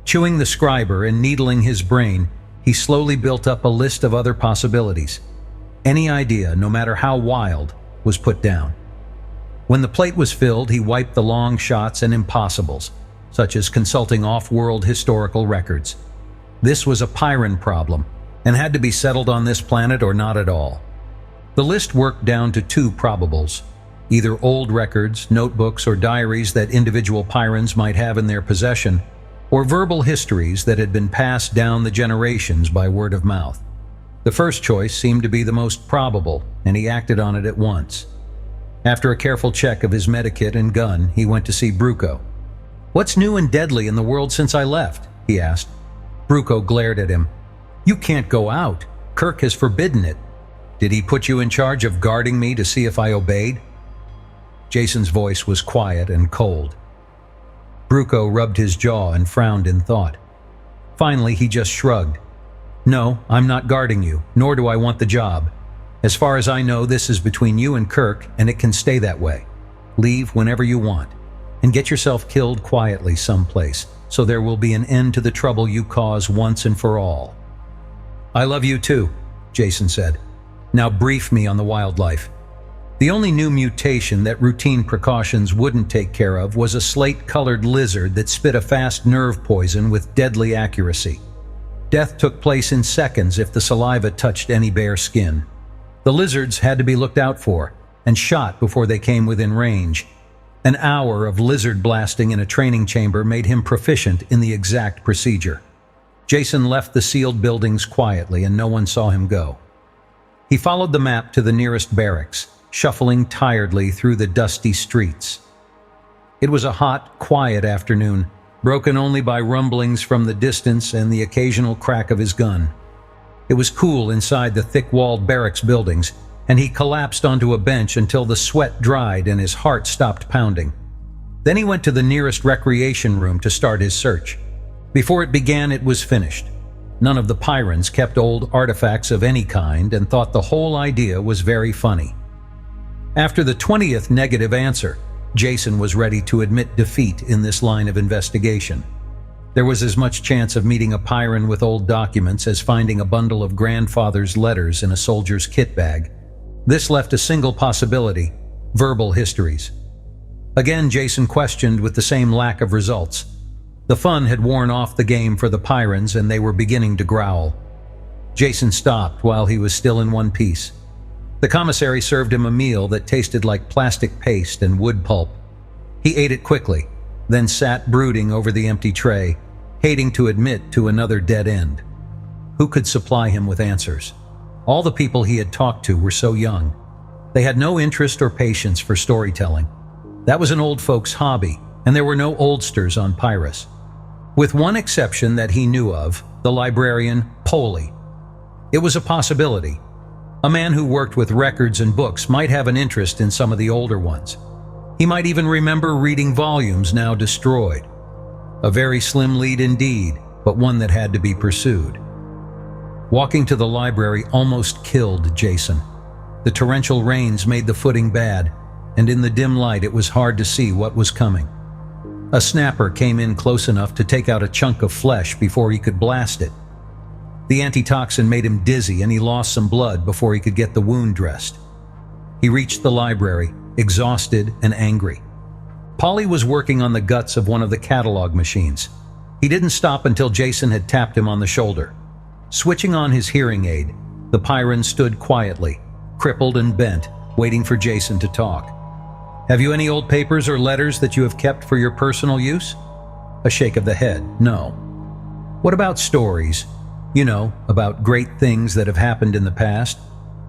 Chewing the scriber and needling his brain, he slowly built up a list of other possibilities. Any idea, no matter how wild, was put down. When the plate was filled, he wiped the long shots and impossibles, such as consulting off-world historical records. This was a Pyrran problem, and had to be settled on this planet or not at all. The list worked down to 2 probables, either old records, notebooks, or diaries that individual Pyrrans might have in their possession, or verbal histories that had been passed down the generations by word of mouth. The first choice seemed to be the most probable, and he acted on it at once. After a careful check of his medikit and gun, he went to see Bruco. "What's new and deadly in the world since I left?" he asked. Bruco glared at him. "You can't go out. Kirk has forbidden it. Did he put you in charge of guarding me to see if I obeyed?" Jason's voice was quiet and cold. Bruco rubbed his jaw and frowned in thought. Finally, he just shrugged. "No, I'm not guarding you, nor do I want the job. As far as I know, this is between you and Kirk, and it can stay that way. Leave whenever you want, and get yourself killed quietly someplace, so there will be an end to the trouble you cause once and for all." "I love you too," Jason said. "Now brief me on the wildlife." The only new mutation that routine precautions wouldn't take care of was a slate-colored lizard that spit a fast nerve poison with deadly accuracy. Death took place in seconds if the saliva touched any bare skin. The lizards had to be looked out for and shot before they came within range. An hour of lizard blasting in a training chamber made him proficient in the exact procedure. Jason left the sealed buildings quietly and no one saw him go. He followed the map to the nearest barracks, shuffling tiredly through the dusty streets. It was a hot, quiet afternoon, broken only by rumblings from the distance and the occasional crack of his gun. It was cool inside the thick-walled barracks buildings, and he collapsed onto a bench until the sweat dried and his heart stopped pounding. Then he went to the nearest recreation room to start his search. Before it began, it was finished. None of the Pyrans kept old artifacts of any kind and thought the whole idea was very funny. After the 20th negative answer, Jason was ready to admit defeat in this line of investigation. There was as much chance of meeting a Pyran with old documents as finding a bundle of grandfather's letters in a soldier's kit bag. This left a single possibility: verbal histories. Again, Jason questioned with the same lack of results. The fun had worn off the game for the Pyrans and they were beginning to growl. Jason stopped while he was still in one piece. The commissary served him a meal that tasted like plastic paste and wood pulp. He ate it quickly, then sat brooding over the empty tray, hating to admit to another dead end. Who could supply him with answers? All the people he had talked to were so young. They had no interest or patience for storytelling. That was an old folks' hobby, and there were no oldsters on Pyrrhus. With one exception that he knew of, the librarian Polly. It was a possibility. A man who worked with records and books might have an interest in some of the older ones. He might even remember reading volumes now destroyed. A very slim lead indeed, but one that had to be pursued. Walking to the library almost killed Jason. The torrential rains made the footing bad, and in the dim light it was hard to see what was coming. A snapper came in close enough to take out a chunk of flesh before he could blast it. The antitoxin made him dizzy and he lost some blood before he could get the wound dressed. He reached the library, exhausted and angry. Polly was working on the guts of one of the catalog machines. He didn't stop until Jason had tapped him on the shoulder. Switching on his hearing aid, the Pyran stood quietly, crippled and bent, waiting for Jason to talk. "Have you any old papers or letters that you have kept for your personal use?" A shake of the head, "No." "What about stories? You know, about great things that have happened in the past,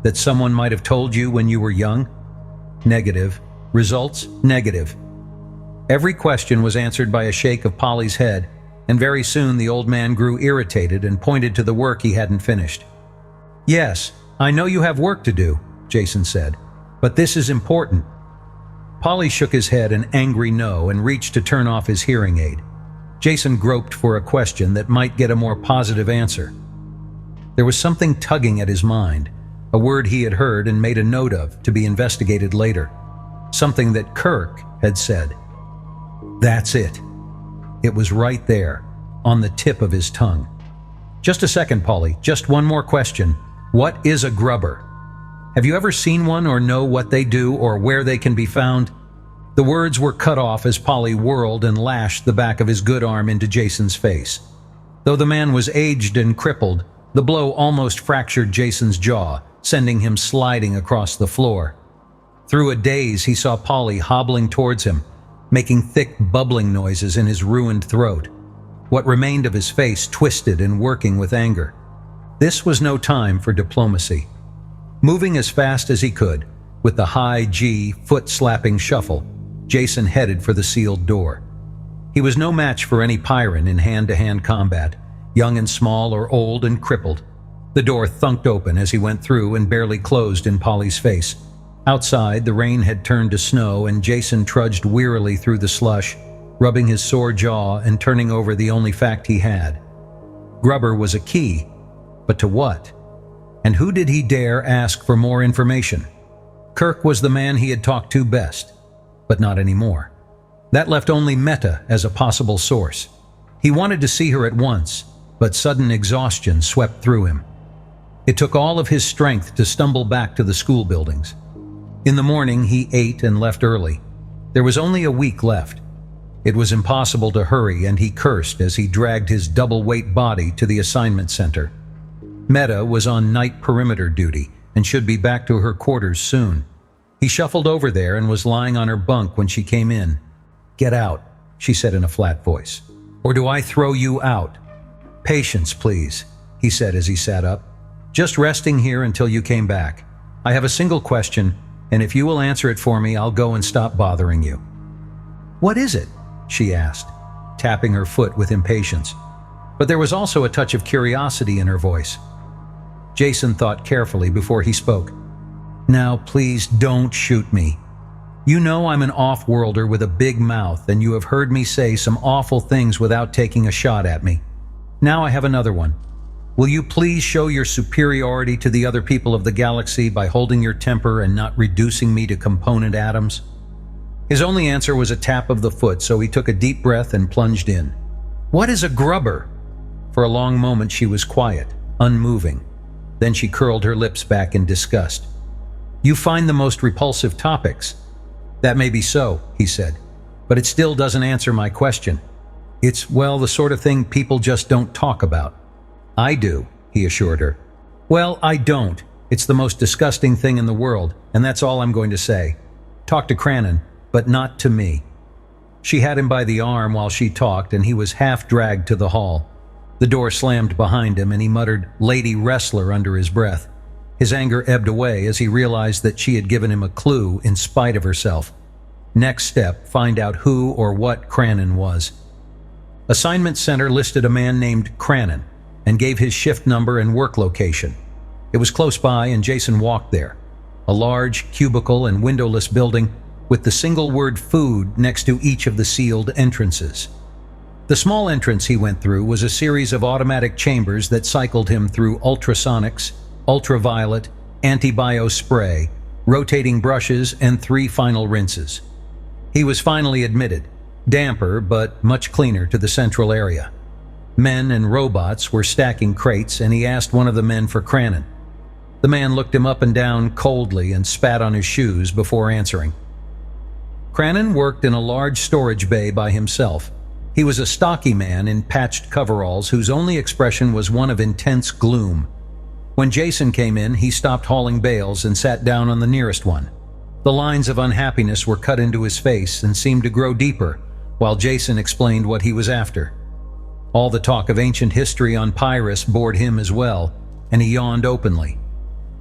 that someone might have told you when you were young?" "Negative." "Results?" "Negative." Every question was answered by a shake of Polly's head, and very soon the old man grew irritated and pointed to the work he hadn't finished. "Yes, I know you have work to do," Jason said, "but this is important." Polly shook his head an angry no and reached to turn off his hearing aid. Jason groped for a question that might get a more positive answer. There was something tugging at his mind, a word he had heard and made a note of to be investigated later. Something that Kirk had said. That's it. It was right there, on the tip of his tongue. "Just a second, Polly, just one more question. What is a grubber? Have you ever seen one or know what they do or where they can be found?" The words were cut off as Polly whirled and lashed the back of his good arm into Jason's face. Though the man was aged and crippled, the blow almost fractured Jason's jaw, sending him sliding across the floor. Through a daze, he saw Polly hobbling towards him, making thick bubbling noises in his ruined throat. What remained of his face twisted and working with anger. This was no time for diplomacy. Moving as fast as he could, with the high G, foot-slapping shuffle, Jason headed for the sealed door. He was no match for any Pyran in hand-to-hand combat, young and small or old and crippled. The door thunked open as he went through and barely closed in Polly's face. Outside, the rain had turned to snow and Jason trudged wearily through the slush, rubbing his sore jaw and turning over the only fact he had. Grubber was a key, but to what? And who did he dare ask for more information? Kirk was the man he had talked to best, but not anymore. That left only Meta as a possible source. He wanted to see her at once, but sudden exhaustion swept through him. It took all of his strength to stumble back to the school buildings. In the morning, he ate and left early. There was only a week left. It was impossible to hurry, and he cursed as he dragged his double-weight body to the assignment center. Meta was on night perimeter duty and should be back to her quarters soon. He shuffled over there and was lying on her bunk when she came in. "Get out," she said in a flat voice. "Or do I throw you out?" "Patience, please," he said as he sat up. "Just resting here until you came back. I have a single question, and if you will answer it for me, I'll go and stop bothering you." "What is it?" she asked, tapping her foot with impatience. But there was also a touch of curiosity in her voice. Jason thought carefully before he spoke. "Now, please don't shoot me. You know I'm an off-worlder with a big mouth, and you have heard me say some awful things without taking a shot at me. Now I have another one. Will you please show your superiority to the other people of the galaxy by holding your temper and not reducing me to component atoms?" His only answer was a tap of the foot, so he took a deep breath and plunged in. "What is a grubber?" For a long moment she was quiet, unmoving. Then she curled her lips back in disgust. "You find the most repulsive topics." "That may be so," he said, "but it still doesn't answer my question. It's, well, the sort of thing people just don't talk about." "I do," he assured her. "Well, I don't. It's the most disgusting thing in the world, and that's all I'm going to say. Talk to Cranon, but not to me." She had him by the arm while she talked, and he was half dragged to the hall. The door slammed behind him, and he muttered "Lady Wrestler" under his breath. His anger ebbed away as he realized that she had given him a clue in spite of herself. Next step, find out who or what Cranon was. Assignment Center listed a man named Cranon and gave his shift number and work location. It was close by, and Jason walked there. A large, cubicle and windowless building with the single word "food" next to each of the sealed entrances. The small entrance he went through was a series of automatic chambers that cycled him through ultrasonics, ultraviolet, antibio spray, rotating brushes, and 3 final rinses. He was finally admitted, damper but much cleaner, to the central area. Men and robots were stacking crates, and he asked one of the men for Cranon. The man looked him up and down coldly and spat on his shoes before answering. Cranon worked in a large storage bay by himself. He was a stocky man in patched coveralls whose only expression was one of intense gloom. When Jason came in, he stopped hauling bales and sat down on the nearest one. The lines of unhappiness were cut into his face and seemed to grow deeper, while Jason explained what he was after. All the talk of ancient history on Pyrus bored him as well, and he yawned openly.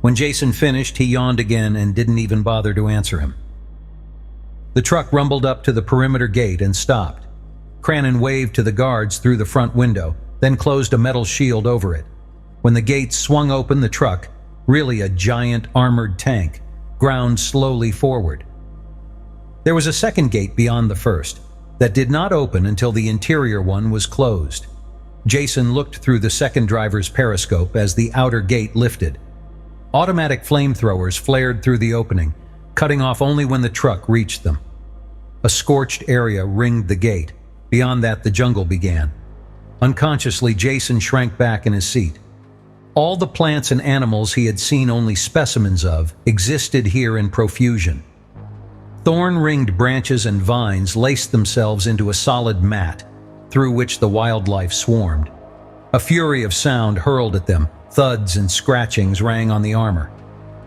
When Jason finished, he yawned again and didn't even bother to answer him. The truck rumbled up to the perimeter gate and stopped. Cranon waved to the guards through the front window, then closed a metal shield over it. When the gates swung open, the truck, really a giant armored tank, ground slowly forward. There was a second gate beyond the first that did not open until the interior one was closed. Jason looked through the second driver's periscope as the outer gate lifted. Automatic flamethrowers flared through the opening, cutting off only when the truck reached them. A scorched area ringed the gate. Beyond that, the jungle began. Unconsciously, Jason shrank back in his seat. All the plants and animals he had seen only specimens of existed here in profusion. Thorn-ringed branches and vines laced themselves into a solid mat, through which the wildlife swarmed. A fury of sound hurled at them. Thuds and scratchings rang on the armor.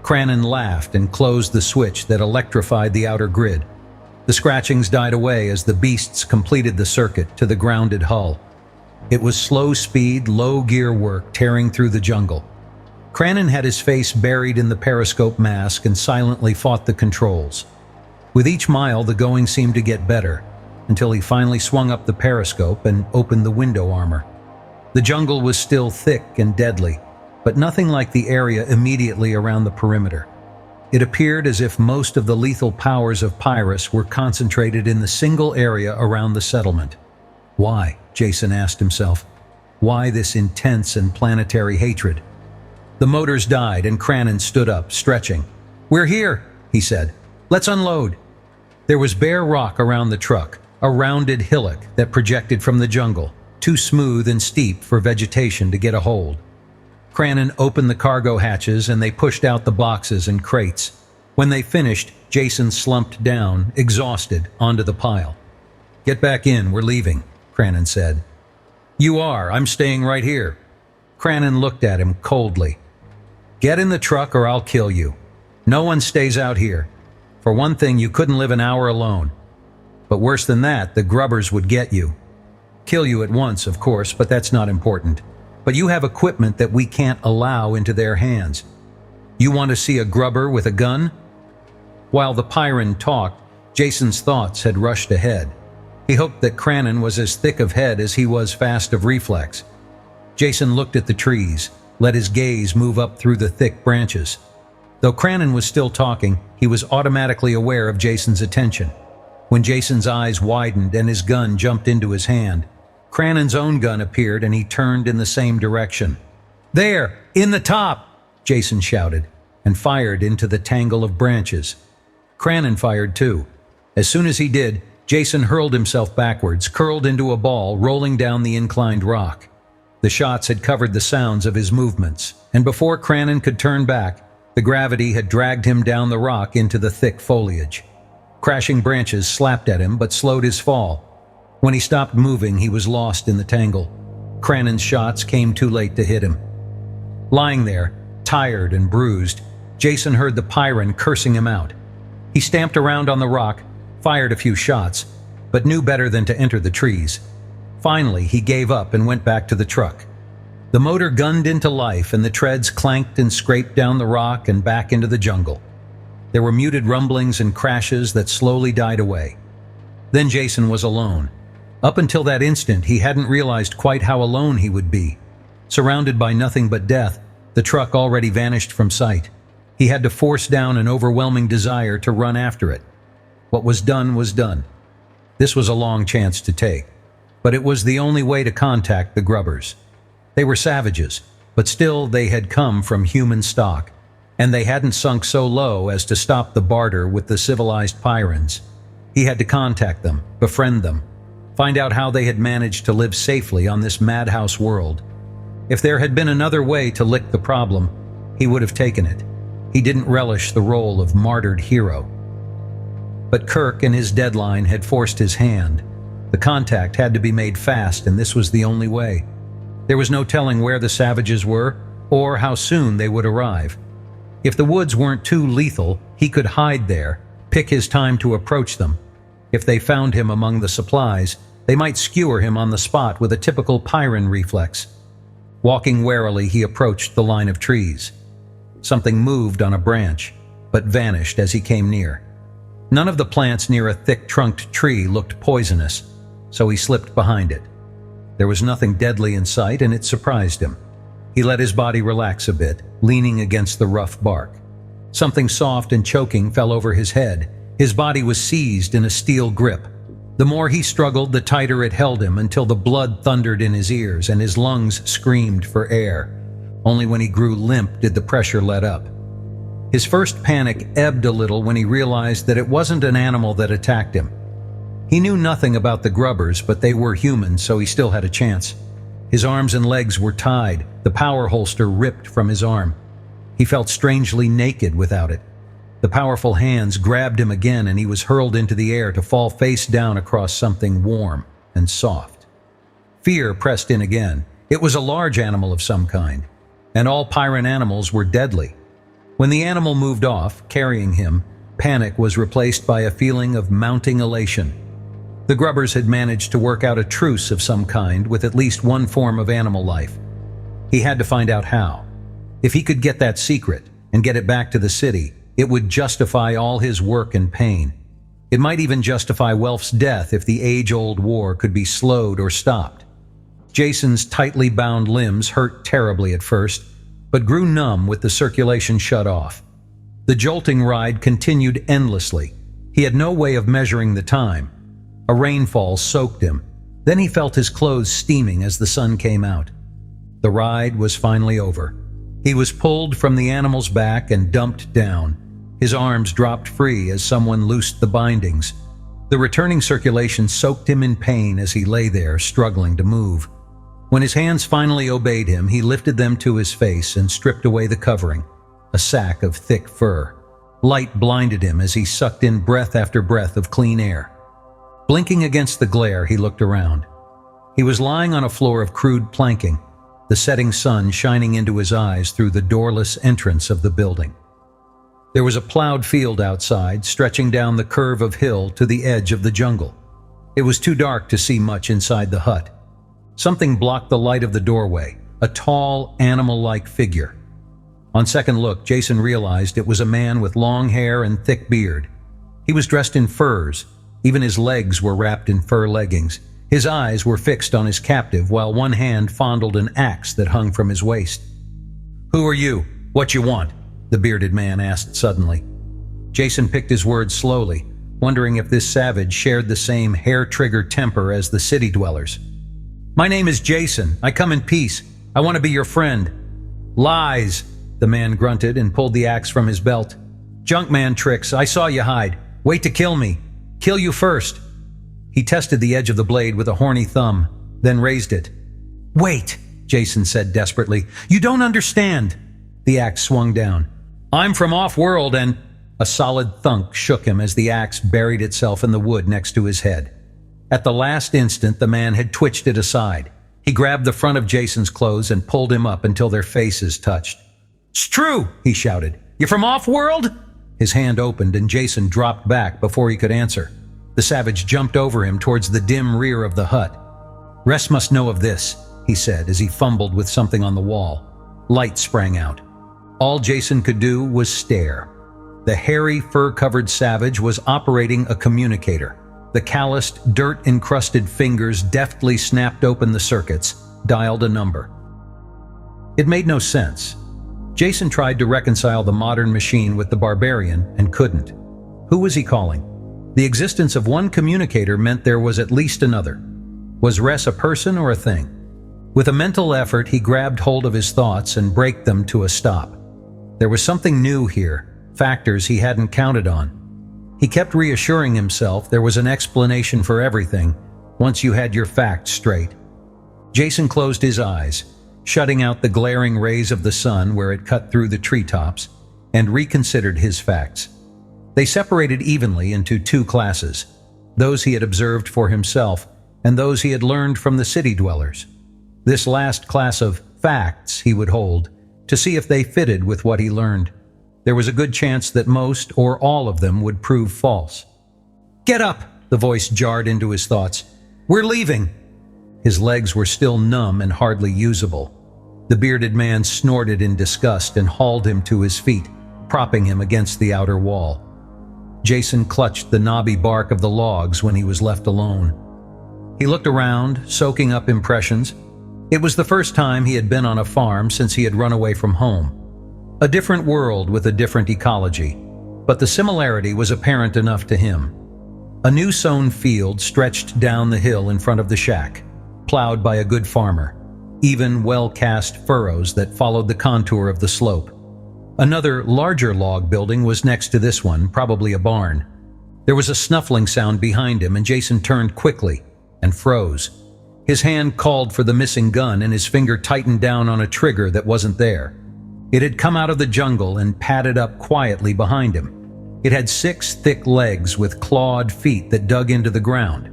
Cranon laughed and closed the switch that electrified the outer grid. The scratchings died away as the beasts completed the circuit to the grounded hull. It was slow-speed, low-gear work tearing through the jungle. Cranon had his face buried in the periscope mask and silently fought the controls. With each mile, the going seemed to get better, until he finally swung up the periscope and opened the window armor. The jungle was still thick and deadly, but nothing like the area immediately around the perimeter. It appeared as if most of the lethal powers of Pyrus were concentrated in the single area around the settlement. Why? Jason asked himself. Why this intense and planetary hatred? The motors died and Cranon stood up, stretching. "We're here," he said. "Let's unload." There was bare rock around the truck, a rounded hillock that projected from the jungle, too smooth and steep for vegetation to get a hold. Cranon opened the cargo hatches and they pushed out the boxes and crates. When they finished, Jason slumped down, exhausted, onto the pile. "Get back in, we're leaving," Cranon said. "You are, I'm staying right here." Cranon looked at him coldly. "Get in the truck or I'll kill you. No one stays out here. For one thing, you couldn't live an hour alone. But worse than that, the grubbers would get you. Kill you at once, of course, but that's not important. But you have equipment that we can't allow into their hands. You want to see a grubber with a gun?" While the Pyran talked, Jason's thoughts had rushed ahead. He hoped that Cranon was as thick of head as he was fast of reflex. Jason looked at the trees, let his gaze move up through the thick branches. Though Cranon was still talking, he was automatically aware of Jason's attention. When Jason's eyes widened and his gun jumped into his hand, Cranon's own gun appeared and he turned in the same direction. "There, in the top!" Jason shouted, and fired into the tangle of branches. Cranon fired too. As soon as he did, Jason hurled himself backwards, curled into a ball, rolling down the inclined rock. The shots had covered the sounds of his movements, and before Cranon could turn back, the gravity had dragged him down the rock into the thick foliage. Crashing branches slapped at him but slowed his fall. When he stopped moving, he was lost in the tangle. Cranon's shots came too late to hit him. Lying there, tired and bruised, Jason heard the Pyran cursing him out. He stamped around on the rock, fired a few shots, but knew better than to enter the trees. Finally, he gave up and went back to the truck. The motor gunned into life and the treads clanked and scraped down the rock and back into the jungle. There were muted rumblings and crashes that slowly died away. Then Jason was alone. Up until that instant, he hadn't realized quite how alone he would be. Surrounded by nothing but death, the truck already vanished from sight. He had to force down an overwhelming desire to run after it. What was done was done. This was a long chance to take, but it was the only way to contact the grubbers. They were savages, but still they had come from human stock, and they hadn't sunk so low as to stop the barter with the civilized Pyrans. He had to contact them, befriend them, find out how they had managed to live safely on this madhouse world. If there had been another way to lick the problem, he would have taken it. He didn't relish the role of martyred hero. But Kirk and his deadline had forced his hand. The contact had to be made fast, and this was the only way. There was no telling where the savages were, or how soon they would arrive. If the woods weren't too lethal, he could hide there, pick his time to approach them. If they found him among the supplies, they might skewer him on the spot with a typical Pyran reflex. Walking warily, he approached the line of trees. Something moved on a branch, but vanished as he came near. None of the plants near a thick-trunked tree looked poisonous, so he slipped behind it. There was nothing deadly in sight, and it surprised him. He let his body relax a bit, leaning against the rough bark. Something soft and choking fell over his head. His body was seized in a steel grip. The more he struggled, the tighter it held him until the blood thundered in his ears and his lungs screamed for air. Only when he grew limp did the pressure let up. His first panic ebbed a little when he realized that it wasn't an animal that attacked him. He knew nothing about the grubbers, but they were human, so he still had a chance. His arms and legs were tied, the power holster ripped from his arm. He felt strangely naked without it. The powerful hands grabbed him again and he was hurled into the air to fall face down across something warm and soft. Fear pressed in again. It was a large animal of some kind, and all Pyran animals were deadly. When the animal moved off, carrying him, panic was replaced by a feeling of mounting elation. The grubbers had managed to work out a truce of some kind with at least one form of animal life. He had to find out how. If he could get that secret and get it back to the city, it would justify all his work and pain. It might even justify Welf's death if the age-old war could be slowed or stopped. Jason's tightly bound limbs hurt terribly at first, but grew numb with the circulation shut off. The jolting ride continued endlessly. He had no way of measuring the time. A rainfall soaked him. Then he felt his clothes steaming as the sun came out. The ride was finally over. He was pulled from the animal's back and dumped down. His arms dropped free as someone loosed the bindings. The returning circulation soaked him in pain as he lay there, struggling to move. When his hands finally obeyed him, he lifted them to his face and stripped away the covering, a sack of thick fur. Light blinded him as he sucked in breath after breath of clean air. Blinking against the glare, he looked around. He was lying on a floor of crude planking, the setting sun shining into his eyes through the doorless entrance of the building. There was a plowed field outside, stretching down the curve of hill to the edge of the jungle. It was too dark to see much inside the hut. Something blocked the light of the doorway, a tall, animal-like figure. On second look, Jason realized it was a man with long hair and thick beard. He was dressed in furs. Even his legs were wrapped in fur leggings. His eyes were fixed on his captive, while one hand fondled an axe that hung from his waist. "Who are you? What you want?" the bearded man asked suddenly. Jason picked his words slowly, wondering if this savage shared the same hair-trigger temper as the city dwellers. "My name is Jason. I come in peace. I want to be your friend." "Lies," the man grunted and pulled the axe from his belt. "Junkman tricks. I saw you hide. Wait to kill me. Kill you first." He tested the edge of the blade with a horny thumb, then raised it. "Wait," Jason said desperately. "You don't understand." The axe swung down. "I'm from off-world and—" A solid thunk shook him as the axe buried itself in the wood next to his head. At the last instant, the man had twitched it aside. He grabbed the front of Jason's clothes and pulled him up until their faces touched. "It's true," he shouted. "You from off-world?" His hand opened and Jason dropped back before he could answer. The savage jumped over him towards the dim rear of the hut. "Rest must know of this," he said as he fumbled with something on the wall. Light sprang out. All Jason could do was stare. The hairy, fur-covered savage was operating a communicator. The calloused, dirt-encrusted fingers deftly snapped open the circuits, dialed a number. It made no sense. Jason tried to reconcile the modern machine with the barbarian and couldn't. Who was he calling? The existence of one communicator meant there was at least another. Was Ress a person or a thing? With a mental effort, he grabbed hold of his thoughts and braked them to a stop. There was something new here, factors he hadn't counted on. He kept reassuring himself there was an explanation for everything once you had your facts straight. Jason closed his eyes, shutting out the glaring rays of the sun where it cut through the treetops, and reconsidered his facts. They separated evenly into two classes, those he had observed for himself and those he had learned from the city dwellers. This last class of facts he would hold to see if they fitted with what he learned. There was a good chance that most or all of them would prove false. "Get up!" the voice jarred into his thoughts. "We're leaving!" His legs were still numb and hardly usable. The bearded man snorted in disgust and hauled him to his feet, propping him against the outer wall. Jason clutched the knobby bark of the logs when he was left alone. He looked around, soaking up impressions. It was the first time he had been on a farm since he had run away from home. A different world with a different ecology, but the similarity was apparent enough to him. A new sown field stretched down the hill in front of the shack, plowed by a good farmer, even well-cast furrows that followed the contour of the slope. Another, larger log building was next to this one, probably a barn. There was a snuffling sound behind him, and Jason turned quickly and froze. His hand called for the missing gun, and his finger tightened down on a trigger that wasn't there. It had come out of the jungle and padded up quietly behind him. It had 6 thick legs with clawed feet that dug into the ground.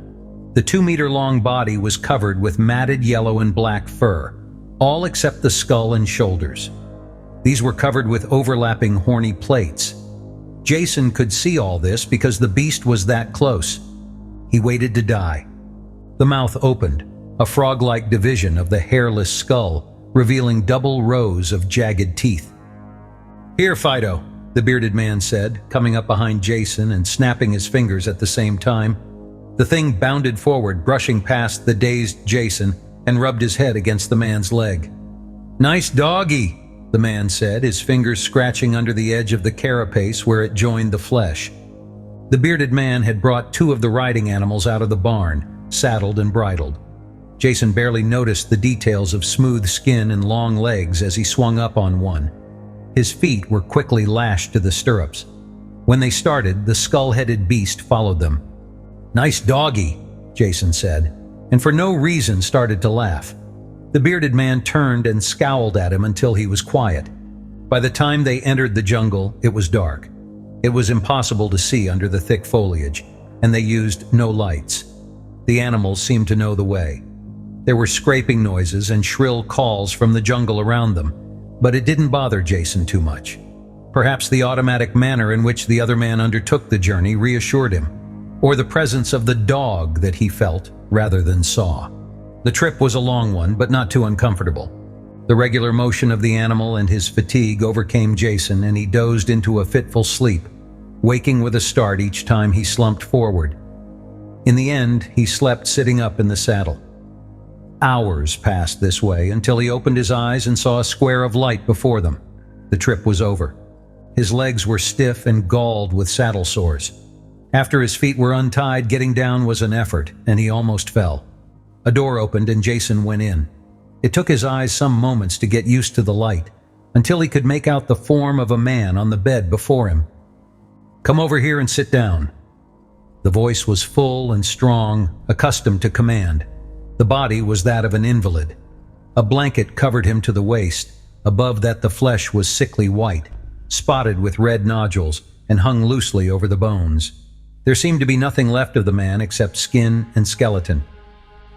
The 2-meter-long body was covered with matted yellow and black fur, all except the skull and shoulders. These were covered with overlapping horny plates. Jason could see all this because the beast was that close. He waited to die. The mouth opened, a frog-like division of the hairless skull, revealing double rows of jagged teeth. "Here, Fido," the bearded man said, coming up behind Jason and snapping his fingers at the same time. The thing bounded forward, brushing past the dazed Jason, and rubbed his head against the man's leg. "Nice doggy," the man said, his fingers scratching under the edge of the carapace where it joined the flesh. The bearded man had brought 2 of the riding animals out of the barn, saddled and bridled. Jason barely noticed the details of smooth skin and long legs as he swung up on one. His feet were quickly lashed to the stirrups. When they started, the skull-headed beast followed them. "Nice doggy," Jason said, and for no reason started to laugh. The bearded man turned and scowled at him until he was quiet. By the time they entered the jungle, it was dark. It was impossible to see under the thick foliage. and they used no lights. The animals seemed to know the way. There were scraping noises and shrill calls from the jungle around them, but it didn't bother Jason too much. Perhaps the automatic manner in which the other man undertook the journey reassured him, or the presence of the dog that he felt rather than saw. The trip was a long one, but not too uncomfortable. The regular motion of the animal and his fatigue overcame Jason, and he dozed into a fitful sleep, waking with a start each time he slumped forward. In the end, he slept sitting up in the saddle. Hours passed this way until he opened his eyes and saw a square of light before them. The trip was over. His legs were stiff and galled with saddle sores. After his feet were untied, getting down was an effort, and he almost fell. A door opened and Jason went in. It took his eyes some moments to get used to the light, until he could make out the form of a man on the bed before him. "Come over here and sit down." The voice was full and strong, accustomed to command. The body was that of an invalid. A blanket covered him to the waist. Above that the flesh was sickly white, spotted with red nodules, and hung loosely over the bones. There seemed to be nothing left of the man except skin and skeleton.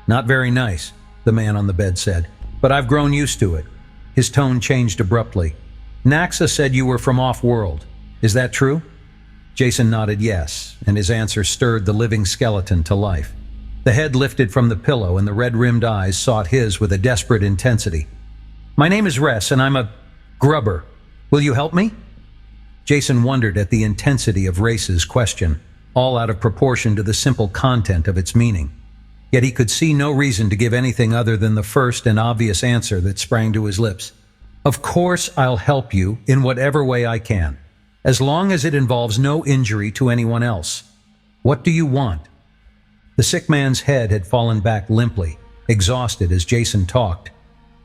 "Not very nice," the man on the bed said, "but I've grown used to it." His tone changed abruptly. "Naxa said you were from off-world. Is that true?" Jason nodded yes, and his answer stirred the living skeleton to life. The head lifted from the pillow and the red-rimmed eyes sought his with a desperate intensity. "My name is Ress, and I'm a grubber. Will you help me?" Jason wondered at the intensity of Race's question, all out of proportion to the simple content of its meaning. Yet he could see no reason to give anything other than the first and obvious answer that sprang to his lips. "Of course I'll help you in whatever way I can, as long as it involves no injury to anyone else. What do you want?" The sick man's head had fallen back limply, exhausted as Jason talked,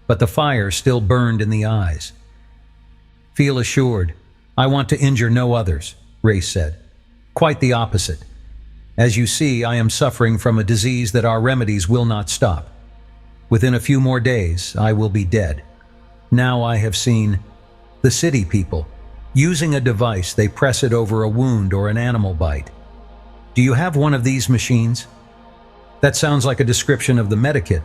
but the fire still burned in the eyes. "Feel assured. I want to injure no others," Race said. "Quite the opposite. As you see, I am suffering from a disease that our remedies will not stop. Within a few more days, I will be dead. Now I have seen the city people. Using a device, they press it over a wound or an animal bite. Do you have one of these machines?" "That sounds like a description of the medikit."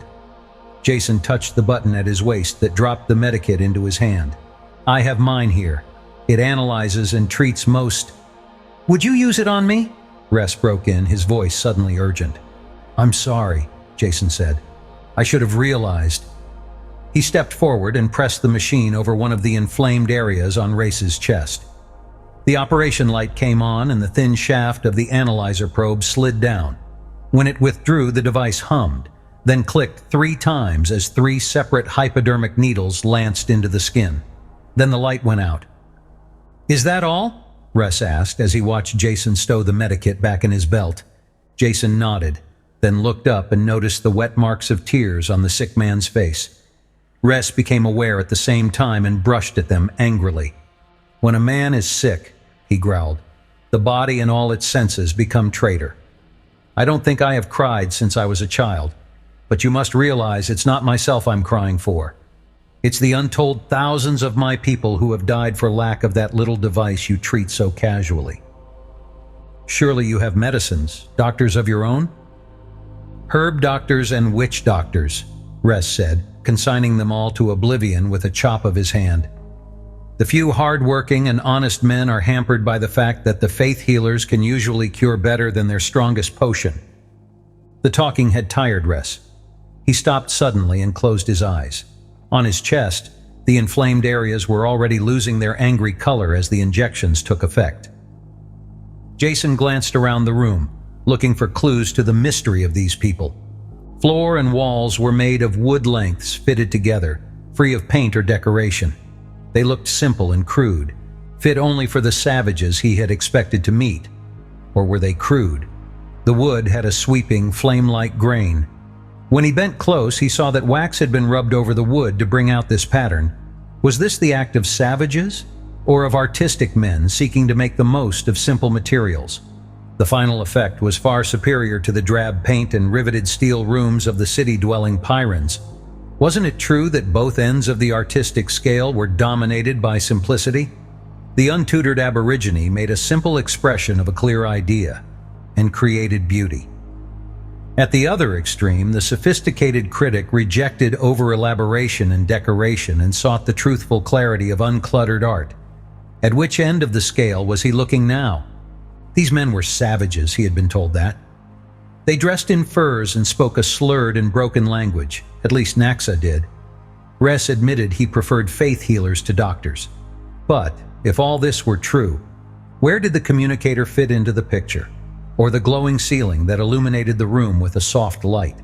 Jason touched the button at his waist that dropped the medikit into his hand. "I have mine here. It analyzes and treats most—" "Would you use it on me?" Ress broke in, his voice suddenly urgent. "I'm sorry," Jason said. "I should have realized." He stepped forward and pressed the machine over one of the inflamed areas on Race's chest. The operation light came on and the thin shaft of the analyzer probe slid down. When it withdrew, the device hummed, then clicked 3 times as 3 separate hypodermic needles lanced into the skin. Then the light went out. "Is that all?" Ress asked as he watched Jason stow the medikit back in his belt. Jason nodded, then looked up and noticed the wet marks of tears on the sick man's face. Ress became aware at the same time and brushed at them angrily. "When a man is sick," he growled, "the body and all its senses become traitor. I don't think I have cried since I was a child, but you must realize it's not myself I'm crying for. It's the untold thousands of my people who have died for lack of that little device you treat so casually." "Surely you have medicines, doctors of your own?" "Herb doctors and witch doctors," Ress said, consigning them all to oblivion with a chop of his hand. "The few hard-working and honest men are hampered by the fact that the faith healers can usually cure better than their strongest potion." The talking had tired Ress. He stopped suddenly and closed his eyes. On his chest, the inflamed areas were already losing their angry color as the injections took effect. Jason glanced around the room, looking for clues to the mystery of these people. Floor and walls were made of wood lengths fitted together, free of paint or decoration. They looked simple and crude, fit only for the savages he had expected to meet. Or were they crude? The wood had a sweeping, flame-like grain. When he bent close, he saw that wax had been rubbed over the wood to bring out this pattern. Was this the act of savages, or of artistic men seeking to make the most of simple materials? The final effect was far superior to the drab paint and riveted steel rooms of the city-dwelling Pyrans. Wasn't it true that both ends of the artistic scale were dominated by simplicity? The untutored aborigine made a simple expression of a clear idea. and created beauty. At the other extreme, the sophisticated critic rejected over-elaboration and decoration and sought the truthful clarity of uncluttered art. At which end of the scale was he looking now? These men were savages, he had been told that. They dressed in furs and spoke a slurred and broken language, at least Naxa did. Ress admitted he preferred faith healers to doctors. But, if all this were true, where did the communicator fit into the picture? Or the glowing ceiling that illuminated the room with a soft light?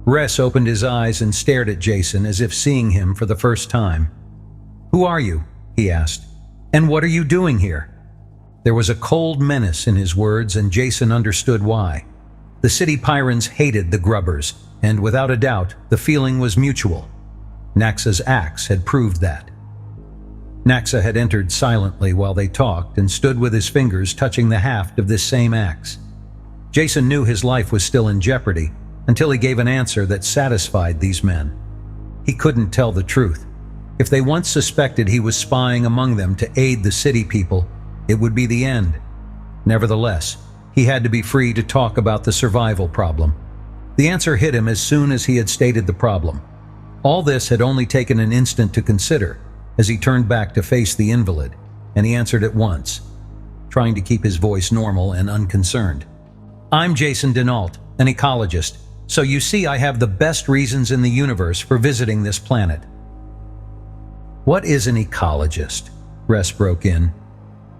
Ress opened his eyes and stared at Jason as if seeing him for the first time. "Who are you?" he asked. "And what are you doing here?" There was a cold menace in his words, and Jason understood why. The city Pyrans hated the Grubbers, and without a doubt, the feeling was mutual. Naxa's axe had proved that. Naxa had entered silently while they talked and stood with his fingers touching the haft of this same axe. Jason knew his life was still in jeopardy until he gave an answer that satisfied these men. He couldn't tell the truth. If they once suspected he was spying among them to aid the city people, it would be the end. Nevertheless, he had to be free to talk about the survival problem. The answer hit him as soon as he had stated the problem. All this had only taken an instant to consider, as he turned back to face the invalid, and he answered at once, trying to keep his voice normal and unconcerned. "I'm Jason Denault, an ecologist, so you see I have the best reasons in the universe for visiting this planet." "What is an ecologist?" Ress broke in.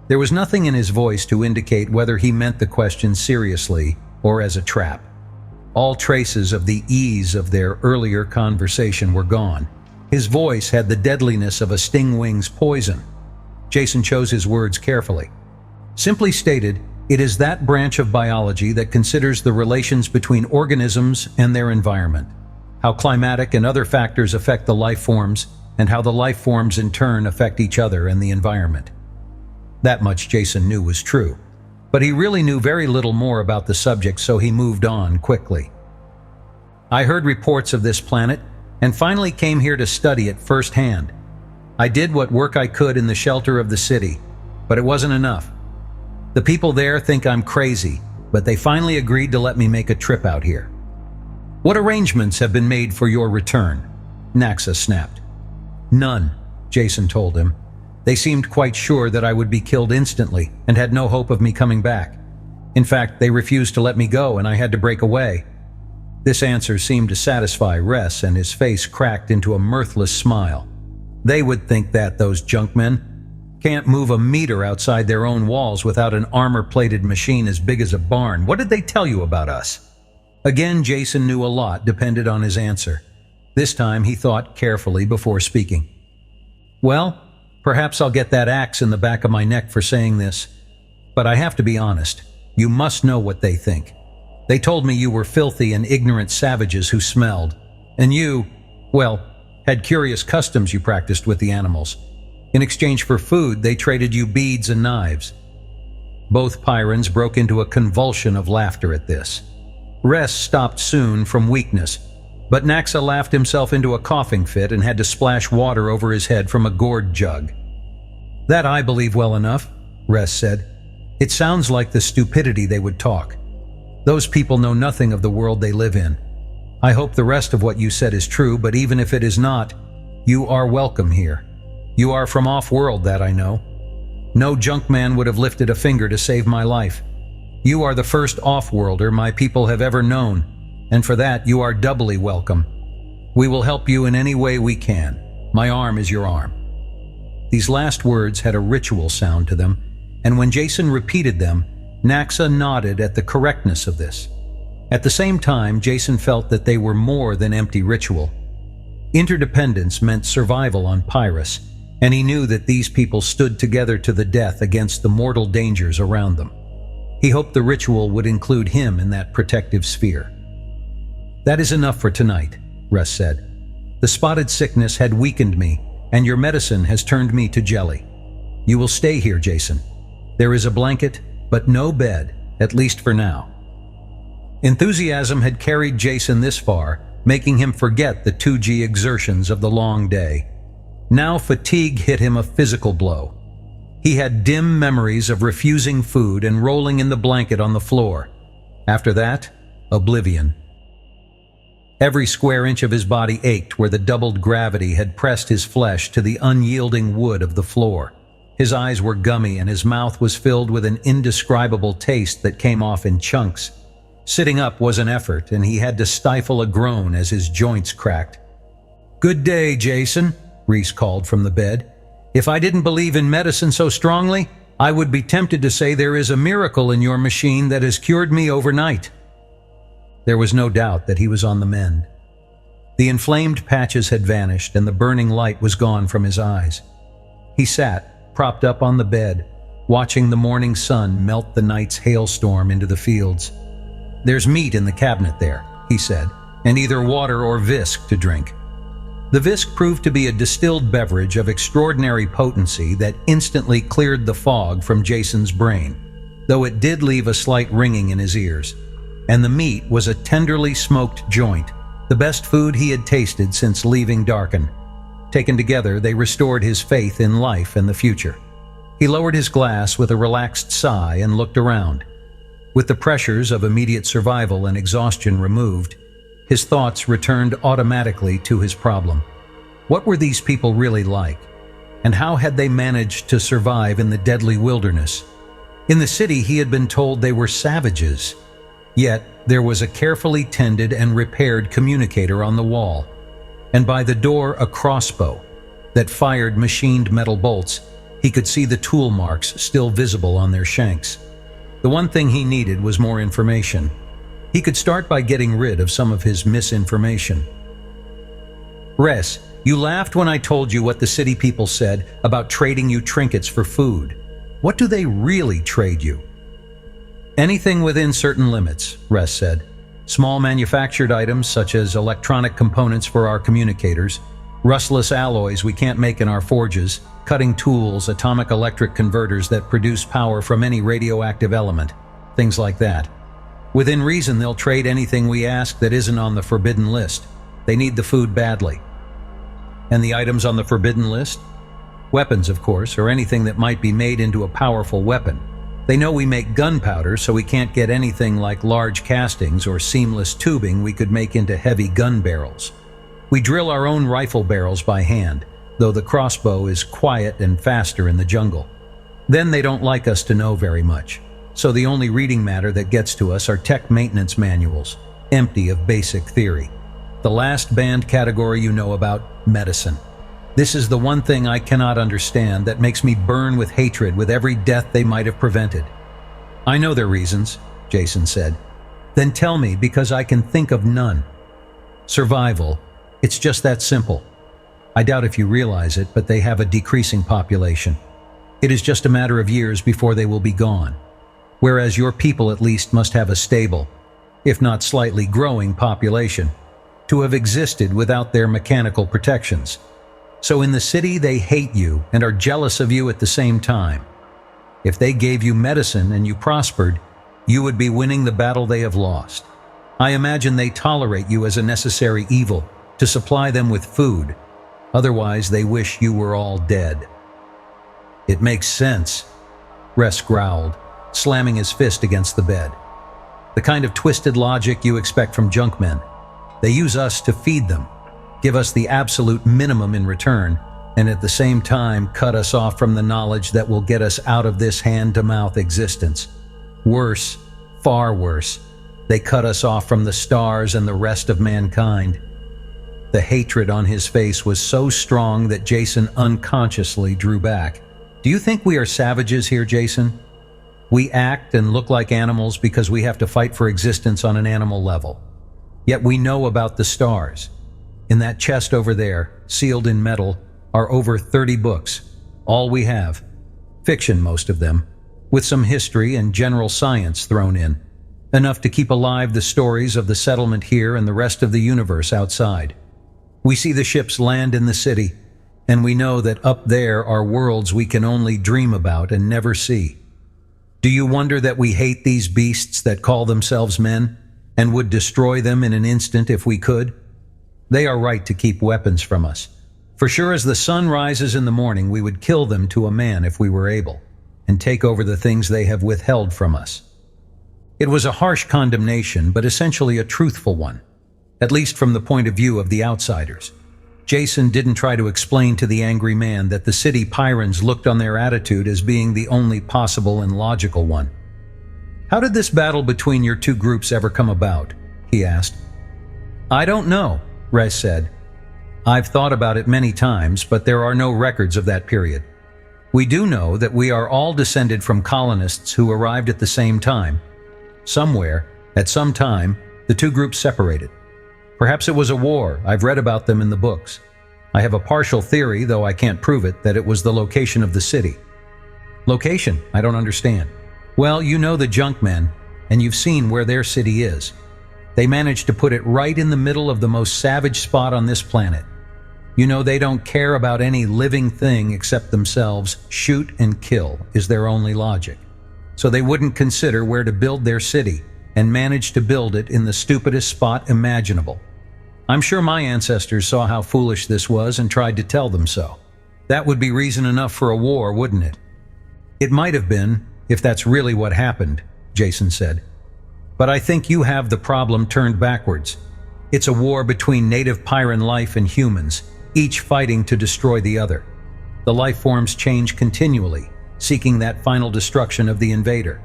There was nothing in his voice to indicate whether he meant the question seriously or as a trap. All traces of the ease of their earlier conversation were gone. His voice had the deadliness of a stingwing's poison. Jason chose his words carefully. Simply stated, it is that branch of biology that considers the relations between organisms and their environment, how climatic and other factors affect the life forms, and how the life forms in turn affect each other and the environment. That much Jason knew was true, but he really knew very little more about the subject, so he moved on quickly. "I heard reports of this planet and finally came here to study it firsthand. I did what work I could in the shelter of the city, but it wasn't enough. The people there think I'm crazy, but they finally agreed to let me make a trip out here." "What arrangements have been made for your return?" Naxa snapped. "None," Jason told him. "They seemed quite sure that I would be killed instantly and had no hope of me coming back. In fact, they refused to let me go and I had to break away." This answer seemed to satisfy Ress, and his face cracked into a mirthless smile. "They would think that, those junkmen. Can't move a meter outside their own walls without an armor-plated machine as big as a barn. What did they tell you about us?" Again, Jason knew a lot depended on his answer. This time he thought carefully before speaking. "Well, perhaps I'll get that axe in the back of my neck for saying this, but I have to be honest. You must know what they think. They told me you were filthy and ignorant savages who smelled, and you, well, had curious customs you practiced with the animals. In exchange for food, they traded you beads and knives." Both Pyrans broke into a convulsion of laughter at this. Ress stopped soon from weakness, but Naxa laughed himself into a coughing fit and had to splash water over his head from a gourd jug. "That I believe well enough," Ress said. "It sounds like the stupidity they would talk. Those people know nothing of the world they live in. I hope the rest of what you said is true, but even if it is not, you are welcome here. You are from off-world, that I know. No junkman would have lifted a finger to save my life. You are the first off-worlder my people have ever known, and for that you are doubly welcome. We will help you in any way we can. My arm is your arm." These last words had a ritual sound to them, and when Jason repeated them, Naxa nodded at the correctness of this. At the same time, Jason felt that they were more than empty ritual. Interdependence meant survival on Pyrrhus, and he knew that these people stood together to the death against the mortal dangers around them. He hoped the ritual would include him in that protective sphere. "That is enough for tonight," Ress said. "The spotted sickness had weakened me, and your medicine has turned me to jelly. You will stay here, Jason. There is a blanket, but no bed, at least for now." Enthusiasm had carried Jason this far, making him forget the 2G exertions of the long day. Now fatigue hit him a physical blow. He had dim memories of refusing food and rolling in the blanket on the floor. After that, oblivion. Every square inch of his body ached where the doubled gravity had pressed his flesh to the unyielding wood of the floor. His eyes were gummy and his mouth was filled with an indescribable taste that came off in chunks. Sitting up was an effort, and he had to stifle a groan as his joints cracked. "Good day, Jason," Reese called from the bed. "If I didn't believe in medicine so strongly, I would be tempted to say there is a miracle in your machine that has cured me overnight." There was no doubt that he was on the mend. The inflamed patches had vanished and the burning light was gone from his eyes. He sat, propped up on the bed, watching the morning sun melt the night's hailstorm into the fields. "There's meat in the cabinet there," he said, "and either water or visk to drink." The visk proved to be a distilled beverage of extraordinary potency that instantly cleared the fog from Jason's brain, though it did leave a slight ringing in his ears. And the meat was a tenderly smoked joint, the best food he had tasted since leaving Darken. Taken together, they restored his faith in life and the future. He lowered his glass with a relaxed sigh and looked around. With the pressures of immediate survival and exhaustion removed, his thoughts returned automatically to his problem. What were these people really like? And how had they managed to survive in the deadly wilderness? In the city, he had been told they were savages. Yet, there was a carefully tended and repaired communicator on the wall, and by the door a crossbow that fired machined metal bolts. He could see the tool marks still visible on their shanks. The one thing he needed was more information. He could start by getting rid of some of his misinformation. "Res, you laughed when I told you what the city people said about trading you trinkets for food. What do they really trade you?" "Anything within certain limits," Res said. "Small manufactured items such as electronic components for our communicators, rustless alloys we can't make in our forges, cutting tools, atomic electric converters that produce power from any radioactive element, things like that. Within reason, they'll trade anything we ask that isn't on the forbidden list. They need the food badly." "And the items on the forbidden list?" "Weapons, of course, or anything that might be made into a powerful weapon. They know we make gunpowder, so we can't get anything like large castings or seamless tubing we could make into heavy gun barrels. We drill our own rifle barrels by hand, though the crossbow is quiet and faster in the jungle. Then they don't like us to know very much, so the only reading matter that gets to us are tech maintenance manuals, empty of basic theory. The last banned category you know about, medicine. This is the one thing I cannot understand that makes me burn with hatred with every death they might have prevented." "I know their reasons," Jason said. "Then tell me, because I can think of none." "Survival. It's just that simple. I doubt if you realize it, but they have a decreasing population. It is just a matter of years before they will be gone. Whereas your people at least must have a stable, if not slightly growing population, to have existed without their mechanical protections. So in the city they hate you and are jealous of you at the same time. If they gave you medicine and you prospered, you would be winning the battle they have lost. I imagine they tolerate you as a necessary evil to supply them with food. Otherwise they wish you were all dead." "It makes sense," Res growled, slamming his fist against the bed. "The kind of twisted logic you expect from junkmen. They use us to feed them, give us the absolute minimum in return, and at the same time cut us off from the knowledge that will get us out of this hand-to-mouth existence. Worse, far worse, they cut us off from the stars and the rest of mankind." The hatred on his face was so strong that Jason unconsciously drew back. "Do you think we are savages here, Jason? We act and look like animals because we have to fight for existence on an animal level. Yet we know about the stars. In that chest over there, sealed in metal, are over 30 books. All we have. Fiction, most of them, with some history and general science thrown in. Enough to keep alive the stories of the settlement here and the rest of the universe outside. We see the ships land in the city, and we know that up there are worlds we can only dream about and never see. Do you wonder that we hate these beasts that call themselves men, and would destroy them in an instant if we could? They are right to keep weapons from us, For sure as the sun rises in the morning, we would kill them to a man if we were able, and take over the things they have withheld from us. It was a harsh condemnation, but essentially a truthful one, at least from the point of view of the outsiders. Jason didn't try to explain to the angry man that the city Pyrans looked on their attitude as being the only possible and logical one. "How did this battle between your two groups ever come about?" he asked. "I don't know," Rez said. "I've thought about it many times, but there are no records of that period. We do know that we are all descended from colonists who arrived at the same time. Somewhere, at some time, the two groups separated. Perhaps it was a war. I've read about them in the books. I have a partial theory, though I can't prove it, that it was the location of the city." "Location? I don't understand." "Well, you know the Junkmen, and you've seen where their city is. They managed to put it right in the middle of the most savage spot on this planet. You know they don't care about any living thing except themselves. Shoot and kill is their only logic. So they wouldn't consider where to build their city, and managed to build it in the stupidest spot imaginable. I'm sure my ancestors saw how foolish this was and tried to tell them so. That would be reason enough for a war, wouldn't it?" "It might have been, if that's really what happened," Jason said. "But I think you have the problem turned backwards. It's a war between native Pyran life and humans, each fighting to destroy the other. The life forms change continually, seeking that final destruction of the invader."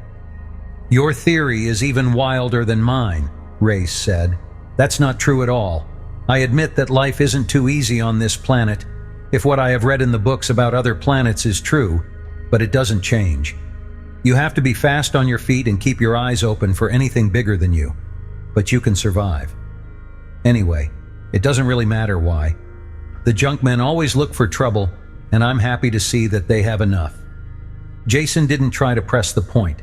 "Your theory is even wilder than mine," Rez said. "That's not true at all. I admit that life isn't too easy on this planet, if what I have read in the books about other planets is true, but it doesn't change. You have to be fast on your feet and keep your eyes open for anything bigger than you, but you can survive. Anyway, it doesn't really matter why. The Junkmen always look for trouble, and I'm happy to see that they have enough." Jason didn't try to press the point.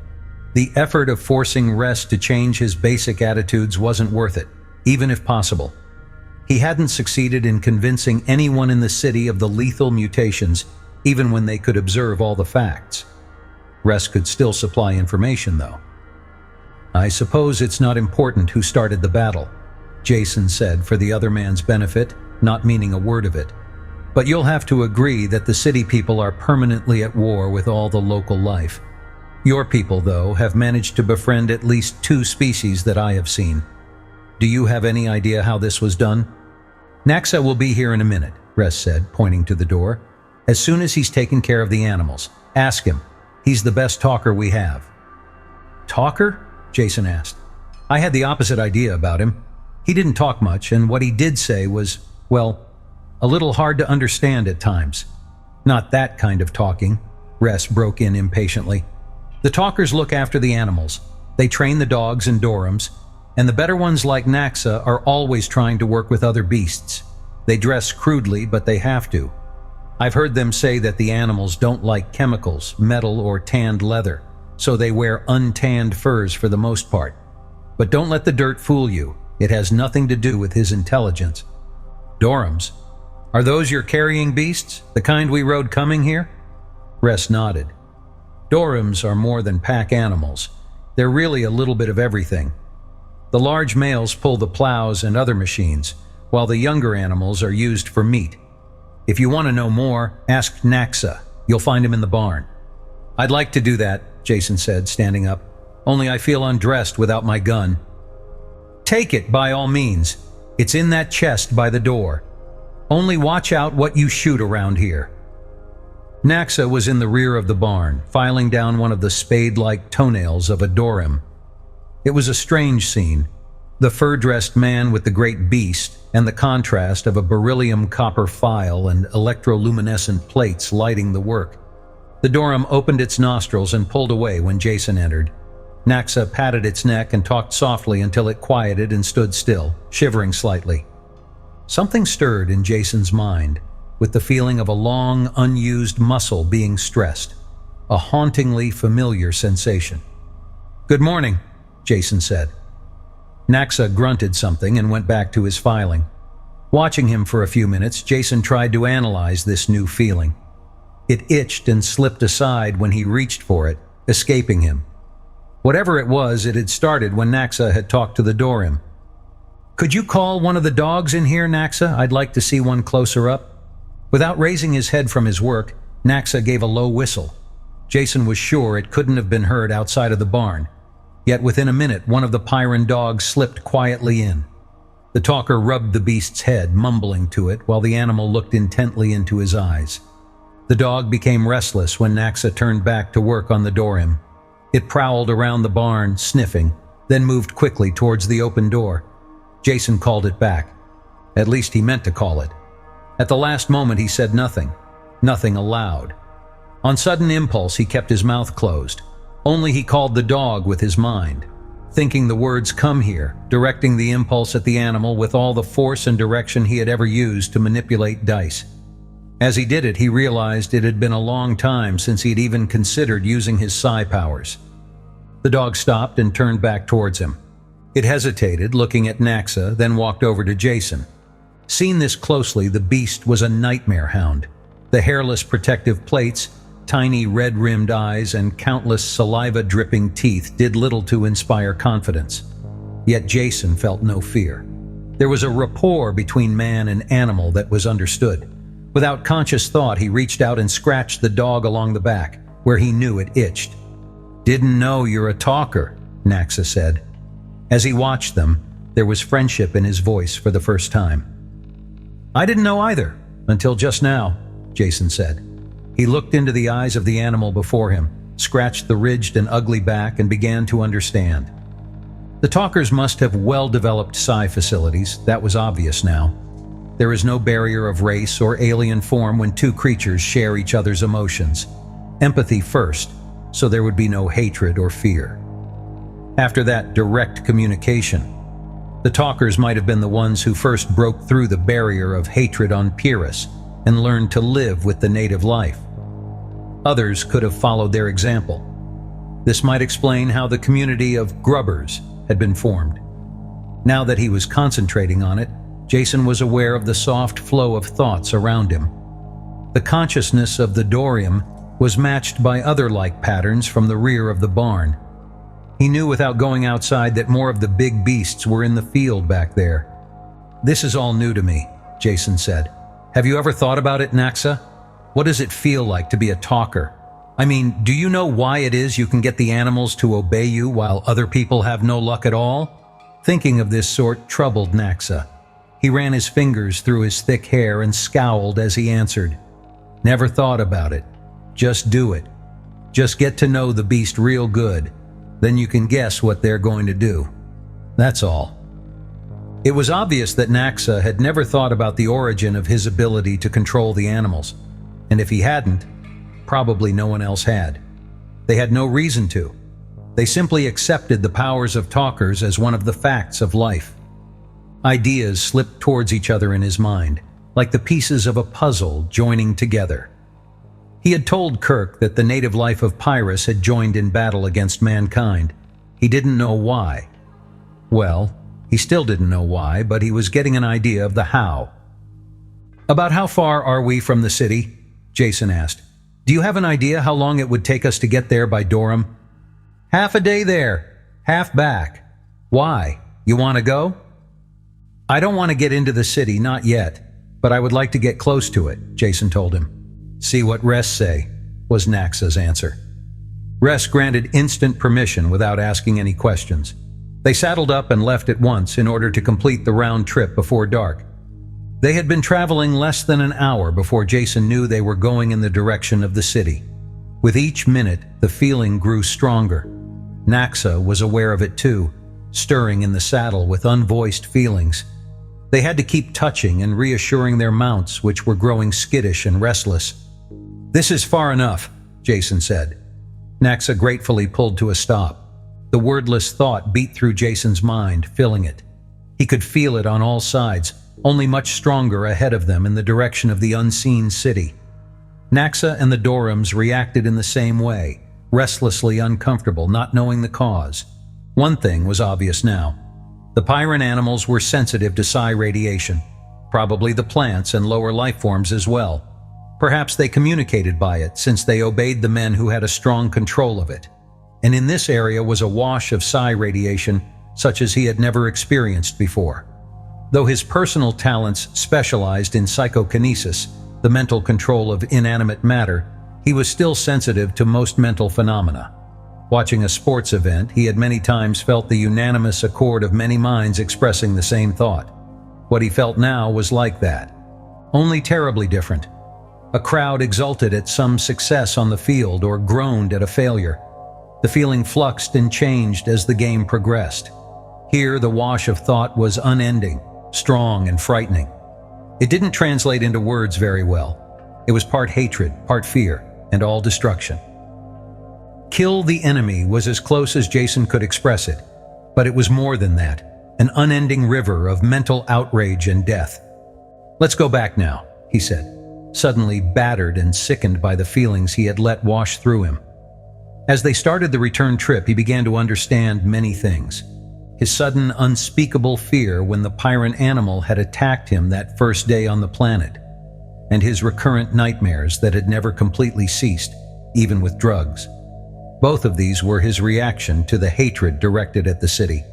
The effort of forcing Rez to change his basic attitudes wasn't worth it, even if possible. He hadn't succeeded in convincing anyone in the city of the lethal mutations, even when they could observe all the facts. Rez could still supply information, though. "I suppose it's not important who started the battle," Jason said for the other man's benefit, not meaning a word of it. "But you'll have to agree that the city people are permanently at war with all the local life. Your people, though, have managed to befriend at least 2 species that I have seen. Do you have any idea how this was done?" "Naxa will be here in a minute," Rez said, pointing to the door. "As soon as he's taken care of the animals. Ask him. He's the best talker we have." "Talker?" Jason asked. "I had the opposite idea about him. He didn't talk much, and what he did say was, well, a little hard to understand at times." "Not that kind of talking," Rez broke in impatiently. "The talkers look after the animals. They train the dogs and Dorums, and the better ones like Naxa are always trying to work with other beasts. They dress crudely, but they have to. I've heard them say that the animals don't like chemicals, metal, or tanned leather, so they wear untanned furs for the most part. But don't let the dirt fool you. It has nothing to do with his intelligence." "Dorums? Are those your carrying beasts, the kind we rode coming here?" Rez nodded. "Dorums are more than pack animals. They're really a little bit of everything. The large males pull the plows and other machines, while the younger animals are used for meat. If you want to know more, ask Naxa. You'll find him in the barn." "I'd like to do that," Jason said, standing up. "Only I feel undressed without my gun." "Take it by all means. It's in that chest by the door. Only watch out what you shoot around here." Naxa was in the rear of the barn, filing down one of the spade-like toenails of a Dorim. It was a strange scene. The fur-dressed man with the great beast, and the contrast of a beryllium copper file and electroluminescent plates lighting the work. The Dorim opened its nostrils and pulled away when Jason entered. Naxa patted its neck and talked softly until it quieted and stood still, shivering slightly. Something stirred in Jason's mind, with the feeling of a long, unused muscle being stressed, a hauntingly familiar sensation. "Good morning," Jason said. Naxa grunted something and went back to his filing. Watching him for a few minutes, Jason tried to analyze this new feeling. It itched and slipped aside when he reached for it, escaping him. Whatever it was, it had started when Naxa had talked to the Dorim. "Could you call one of the dogs in here, Naxa? I'd like to see one closer up." Without raising his head from his work, Naxa gave a low whistle. Jason was sure it couldn't have been heard outside of the barn. Yet within a minute, one of the Pyran dogs slipped quietly in. The talker rubbed the beast's head, mumbling to it, while the animal looked intently into his eyes. The dog became restless when Naxa turned back to work on the Dorim. It prowled around the barn, sniffing, then moved quickly towards the open door. Jason called it back. At least he meant to call it. At the last moment he said nothing aloud. On sudden impulse he kept his mouth closed. Only he called the dog with his mind, thinking the words "come here," directing the impulse at the animal with all the force and direction he had ever used to manipulate dice. As he did it, he realized it had been a long time since he had even considered using his psi powers. The dog stopped and turned back towards him. It hesitated, looking at Naxa, then walked over to Jason. Seen this closely, the beast was a nightmare hound. The hairless protective plates, tiny red-rimmed eyes, and countless saliva-dripping teeth did little to inspire confidence. Yet Jason felt no fear. There was a rapport between man and animal that was understood. Without conscious thought, he reached out and scratched the dog along the back, where he knew it itched. "Didn't know you're a talker," Naxa said. As he watched them, there was friendship in his voice for the first time. "I didn't know either, until just now," Jason said. He looked into the eyes of the animal before him, scratched the ridged and ugly back, and began to understand. The talkers must have well-developed psi facilities, that was obvious now. There is no barrier of race or alien form when two creatures share each other's emotions. Empathy first, so there would be no hatred or fear. After that direct communication, the talkers might have been the ones who first broke through the barrier of hatred on Pyrrhus and learned to live with the native life. Others could have followed their example. This might explain how the community of Grubbers had been formed. Now that he was concentrating on it, Jason was aware of the soft flow of thoughts around him. The consciousness of the Dorium was matched by other like patterns from the rear of the barn. He knew without going outside that more of the big beasts were in the field back there. "This is all new to me," Jason said. "Have you ever thought about it, Naxa? What does it feel like to be a talker? I mean, do you know why it is you can get the animals to obey you while other people have no luck at all?" Thinking of this sort troubled Naxa. He ran his fingers through his thick hair and scowled as he answered. "Never thought about it. Just do it. Just get to know the beast real good. Then you can guess what they're going to do. That's all." It was obvious that Naxa had never thought about the origin of his ability to control the animals. And if he hadn't, probably no one else had. They had no reason to. They simply accepted the powers of talkers as one of the facts of life. Ideas slipped towards each other in his mind, like the pieces of a puzzle joining together. He had told Kirk that the native life of Pyrrhus had joined in battle against mankind. He didn't know why. Well, he still didn't know why, but he was getting an idea of the how. "About how far are we from the city?" Jason asked. "Do you have an idea how long it would take us to get there by Dorim?" "Half a day there, half back." "Why? You want to go?" "I don't want to get into the city, not yet, but I would like to get close to it," Jason told him. "See what Ress say," was Naxa's answer. Ress granted instant permission without asking any questions. They saddled up and left at once in order to complete the round trip before dark. They had been traveling less than an hour before Jason knew they were going in the direction of the city. With each minute, the feeling grew stronger. Naxa was aware of it too, stirring in the saddle with unvoiced feelings. They had to keep touching and reassuring their mounts, which were growing skittish and restless. "This is far enough," Jason said. Naxa gratefully pulled to a stop. The wordless thought beat through Jason's mind, filling it. He could feel it on all sides, only much stronger ahead of them in the direction of the unseen city. Naxa and the Dorims reacted in the same way, restlessly uncomfortable, not knowing the cause. One thing was obvious now. The Pyran animals were sensitive to psi radiation, probably the plants and lower life forms as well. Perhaps they communicated by it, since they obeyed the men who had a strong control of it. And in this area was a wash of psi radiation such as he had never experienced before. Though his personal talents specialized in psychokinesis, the mental control of inanimate matter, he was still sensitive to most mental phenomena. Watching a sports event, he had many times felt the unanimous accord of many minds expressing the same thought. What he felt now was like that, only terribly different. A crowd exulted at some success on the field or groaned at a failure. The feeling fluxed and changed as the game progressed. Here, the wash of thought was unending, strong and frightening. It didn't translate into words very well. It was part hatred, part fear, and all destruction. Kill the enemy was as close as Jason could express it, but it was more than that, an unending river of mental outrage and death. "Let's go back now," he said, suddenly battered and sickened by the feelings he had let wash through him. As they started the return trip, he began to understand many things. His sudden, unspeakable fear when the Pyrran animal had attacked him that first day on the planet, and his recurrent nightmares that had never completely ceased, even with drugs. Both of these were his reaction to the hatred directed at the city.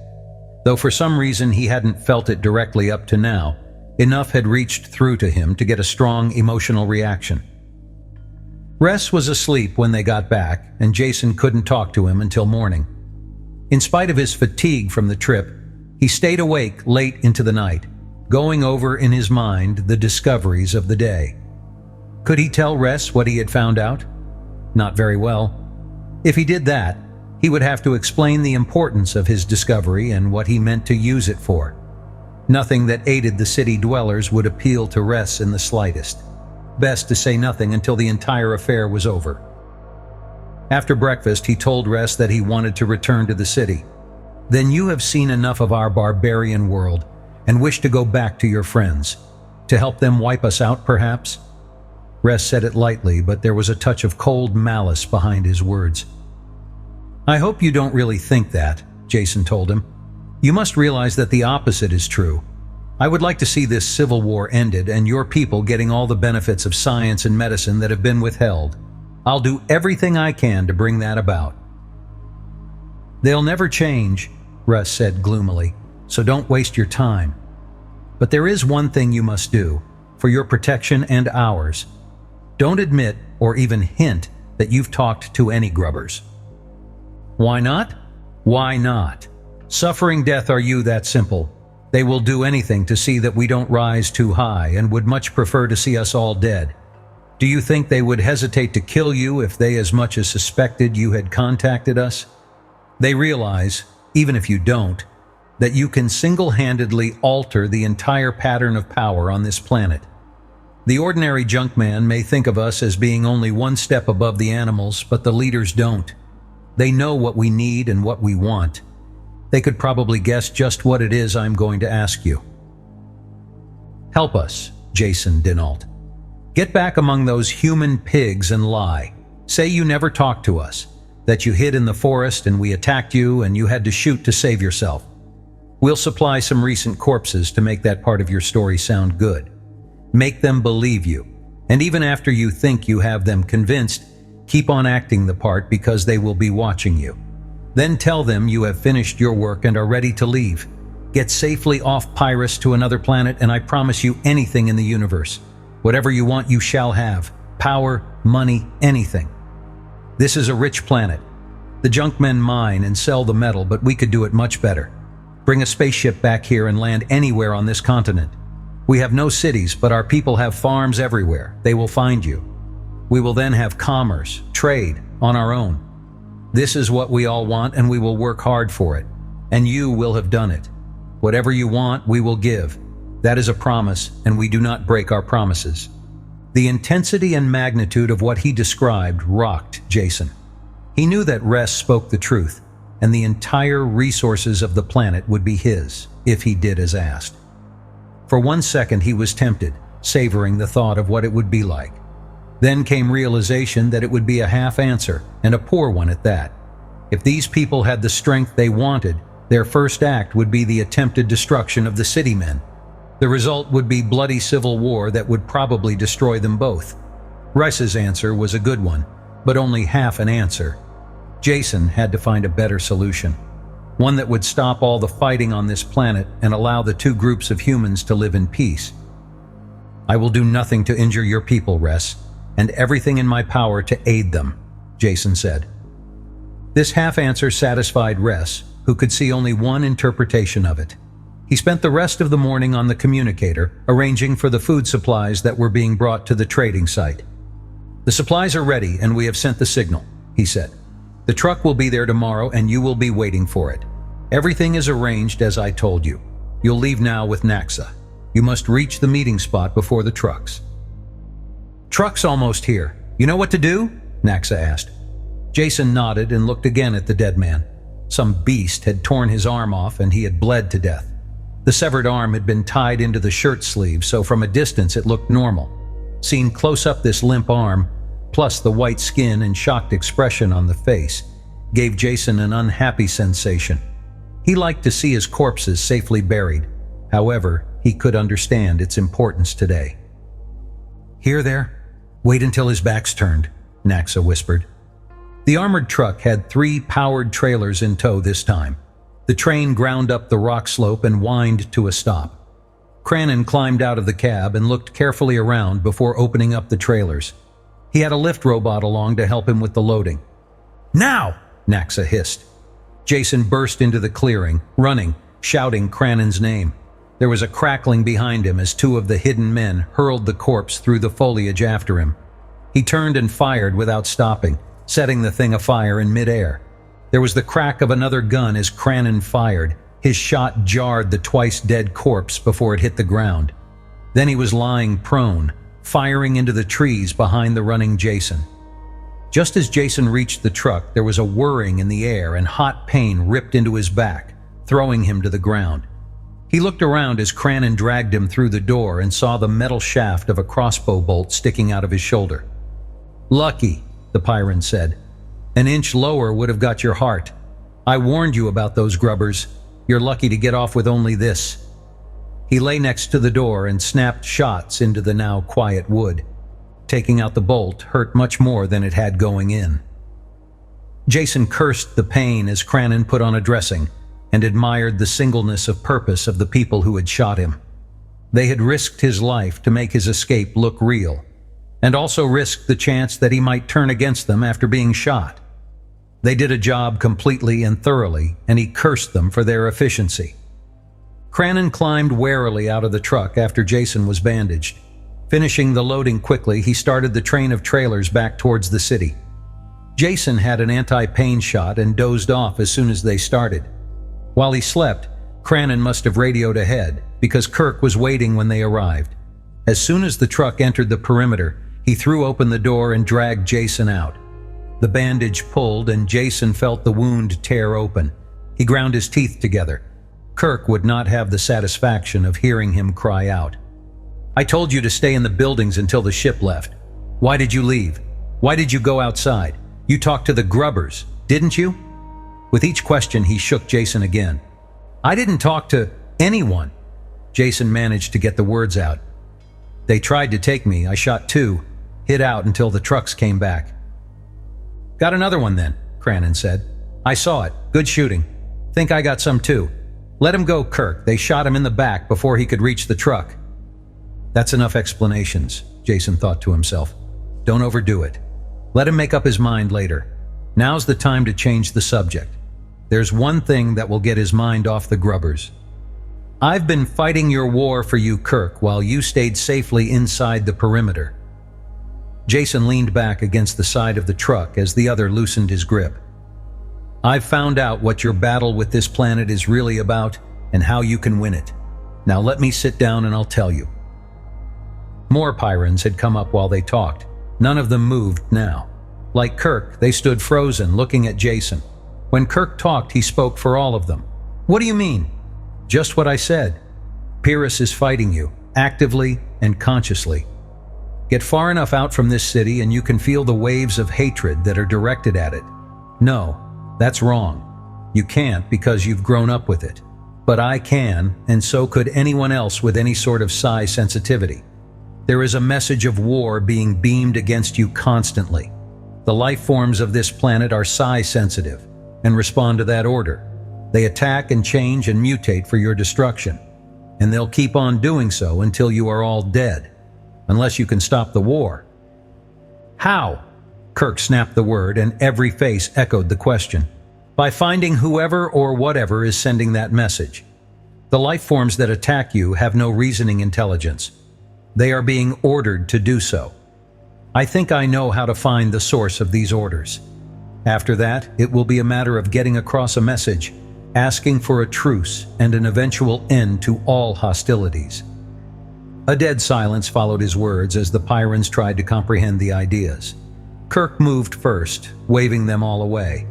Though for some reason he hadn't felt it directly up to now, enough had reached through to him to get a strong emotional reaction. Ress was asleep when they got back, and Jason couldn't talk to him until morning. In spite of his fatigue from the trip, he stayed awake late into the night, going over in his mind the discoveries of the day. Could he tell Ress what he had found out? Not very well. If he did that, he would have to explain the importance of his discovery and what he meant to use it for. Nothing that aided the city dwellers would appeal to Ress in the slightest. Best to say nothing until the entire affair was over. After breakfast, he told Ress that he wanted to return to the city. "Then you have seen enough of our barbarian world and wish to go back to your friends, to help them wipe us out, perhaps?" Ress said it lightly, but there was a touch of cold malice behind his words. "I hope you don't really think that," Jason told him. "You must realize that the opposite is true. I would like to see this civil war ended and your people getting all the benefits of science and medicine that have been withheld. I'll do everything I can to bring that about." "They'll never change," Russ said gloomily, "so don't waste your time. But there is one thing you must do, for your protection and ours. Don't admit or even hint that you've talked to any grubbers." "Why not?" "Why not? Suffering death are you that simple. They will do anything to see that we don't rise too high and would much prefer to see us all dead. Do you think they would hesitate to kill you if they as much as suspected you had contacted us? They realize, even if you don't, that you can single-handedly alter the entire pattern of power on this planet. The ordinary junkman may think of us as being only one step above the animals, but the leaders don't. They know what we need and what we want. They could probably guess just what it is I'm going to ask you. Help us, Jason Denault. Get back among those human pigs and lie. Say you never talked to us, that you hid in the forest and we attacked you and you had to shoot to save yourself. We'll supply some recent corpses to make that part of your story sound good. Make them believe you, and even after you think you have them convinced, keep on acting the part because they will be watching you. Then tell them you have finished your work and are ready to leave. Get safely off Pyrrhus to another planet, and I promise you anything in the universe. Whatever you want, you shall have. Power, money, anything. This is a rich planet. The junkmen mine and sell the metal, but we could do it much better. Bring a spaceship back here and land anywhere on this continent. We have no cities, but our people have farms everywhere. They will find you. We will then have commerce, trade, on our own. This is what we all want, and we will work hard for it. And you will have done it. Whatever you want, we will give. That is a promise, and we do not break our promises. The intensity and magnitude of what he described rocked Jason. He knew that Ress spoke the truth, and the entire resources of the planet would be his, if he did as asked. For 1 second he was tempted, savoring the thought of what it would be like. Then came realization that it would be a half answer, and a poor one at that. If these people had the strength they wanted, their first act would be the attempted destruction of the city men. The result would be bloody civil war that would probably destroy them both. Ress's answer was a good one, but only half an answer. Jason had to find a better solution. One that would stop all the fighting on this planet and allow the two groups of humans to live in peace. I will do nothing to injure your people, Ress, and everything in my power to aid them, Jason said. This half-answer satisfied Ress, who could see only one interpretation of it. He spent the rest of the morning on the communicator, arranging for the food supplies that were being brought to the trading site. The supplies are ready and we have sent the signal, he said. The truck will be there tomorrow and you will be waiting for it. Everything is arranged as I told you. You'll leave now with Naxa. You must reach the meeting spot before the trucks. Truck's almost here. You know what to do? Naxa asked. Jason nodded and looked again at the dead man. Some beast had torn his arm off and he had bled to death. The severed arm had been tied into the shirt sleeve, so from a distance it looked normal. Seen close up, this limp arm, plus the white skin and shocked expression on the face, gave Jason an unhappy sensation. He liked to see his corpses safely buried. However, he could understand its importance today. Here there? Wait until his back's turned, Naxa whispered. The armored truck had 3 powered trailers in tow this time. The train ground up the rock slope and whined to a stop. Cranon climbed out of the cab and looked carefully around before opening up the trailers. He had a lift robot along to help him with the loading. Now! Naxa hissed. Jason burst into the clearing, running, shouting Cranon's name. There was a crackling behind him as 2 of the hidden men hurled the corpse through the foliage after him. He turned and fired without stopping, setting the thing afire in midair. There was the crack of another gun as Cranon fired. His shot jarred the twice-dead corpse before it hit the ground. Then he was lying prone, firing into the trees behind the running Jason. Just as Jason reached the truck, there was a whirring in the air and hot pain ripped into his back, throwing him to the ground. He looked around as Cranon dragged him through the door and saw the metal shaft of a crossbow bolt sticking out of his shoulder. Lucky, the Pyran said. An inch lower would have got your heart. I warned you about those grubbers. You're lucky to get off with only this. He lay next to the door and snapped shots into the now quiet wood. Taking out the bolt hurt much more than it had going in. Jason cursed the pain as Cranon put on a dressing and admired the singleness of purpose of the people who had shot him. They had risked his life to make his escape look real, and also risked the chance that he might turn against them after being shot. They did a job completely and thoroughly, and he cursed them for their efficiency. Cranon climbed warily out of the truck after Jason was bandaged. Finishing the loading quickly, he started the train of trailers back towards the city. Jason had an anti-pain shot and dozed off as soon as they started. While he slept, Cranon must have radioed ahead, because Kirk was waiting when they arrived. As soon as the truck entered the perimeter, he threw open the door and dragged Jason out. The bandage pulled and Jason felt the wound tear open. He ground his teeth together. Kirk would not have the satisfaction of hearing him cry out. I told you to stay in the buildings until the ship left. Why did you leave? Why did you go outside? You talked to the grubbers, didn't you? With each question, he shook Jason again. I didn't talk to anyone. Jason managed to get the words out. They tried to take me. I shot 2, hid out until the trucks came back. Got another one then, Cranon said. I saw it. Good shooting. Think I got some too. Let him go, Kirk. They shot him in the back before he could reach the truck. That's enough explanations, Jason thought to himself. Don't overdo it. Let him make up his mind later. Now's the time to change the subject. There's one thing that will get his mind off the grubbers. I've been fighting your war for you, Kirk, while you stayed safely inside the perimeter. Jason leaned back against the side of the truck as the other loosened his grip. I've found out what your battle with this planet is really about and how you can win it. Now let me sit down and I'll tell you. More Pyrans had come up while they talked. None of them moved now. Like Kirk, they stood frozen, looking at Jason. When Kirk talked, he spoke for all of them. What do you mean? Just what I said. Pyrrhus is fighting you, actively and consciously. Get far enough out from this city and you can feel the waves of hatred that are directed at it. No, that's wrong. You can't because you've grown up with it. But I can, and so could anyone else with any sort of psi sensitivity. There is a message of war being beamed against you constantly. The life forms of this planet are psi sensitive and respond to that order. They attack and change and mutate for your destruction. And they'll keep on doing so until you are all dead. unless you can stop the war. How? Kirk snapped the word, and every face echoed the question. By finding whoever or whatever is sending that message. The life forms that attack you have no reasoning intelligence. They are being ordered to do so. I think I know how to find the source of these orders. After that, it will be a matter of getting across a message, asking for a truce and an eventual end to all hostilities. A dead silence followed his words as the Pyrans tried to comprehend the ideas. Kirk moved first, waving them all away.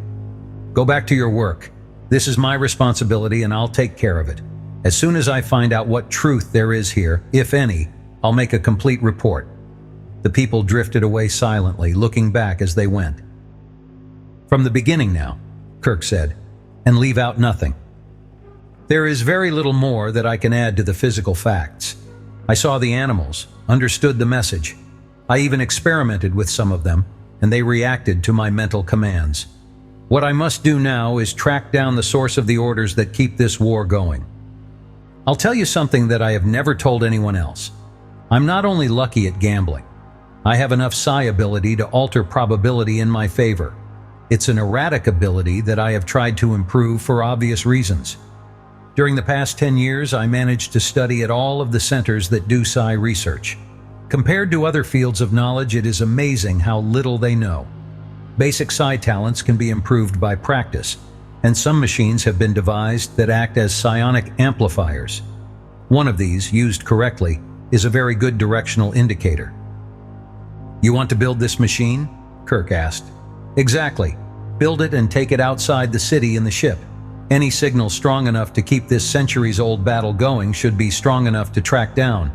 Go back to your work. This is my responsibility and I'll take care of it. As soon as I find out what truth there is here, if any, I'll make a complete report. The people drifted away silently, looking back as they went. From the beginning now, Kirk said, and leave out nothing. There is very little more that I can add to the physical facts. I saw the animals, understood the message. I even experimented with some of them, and they reacted to my mental commands. What I must do now is track down the source of the orders that keep this war going. I'll tell you something that I have never told anyone else. I'm not only lucky at gambling. I have enough psi ability to alter probability in my favor. It's an erratic ability that I have tried to improve for obvious reasons. During the past 10 years, I managed to study at all of the centers that do psi research. Compared to other fields of knowledge, it is amazing how little they know. Basic psi talents can be improved by practice, and some machines have been devised that act as psionic amplifiers. One of these, used correctly, is a very good directional indicator. You want to build this machine? Kirk asked. Exactly. Build it and take it outside the city in the ship. Any signal strong enough to keep this centuries-old battle going should be strong enough to track down.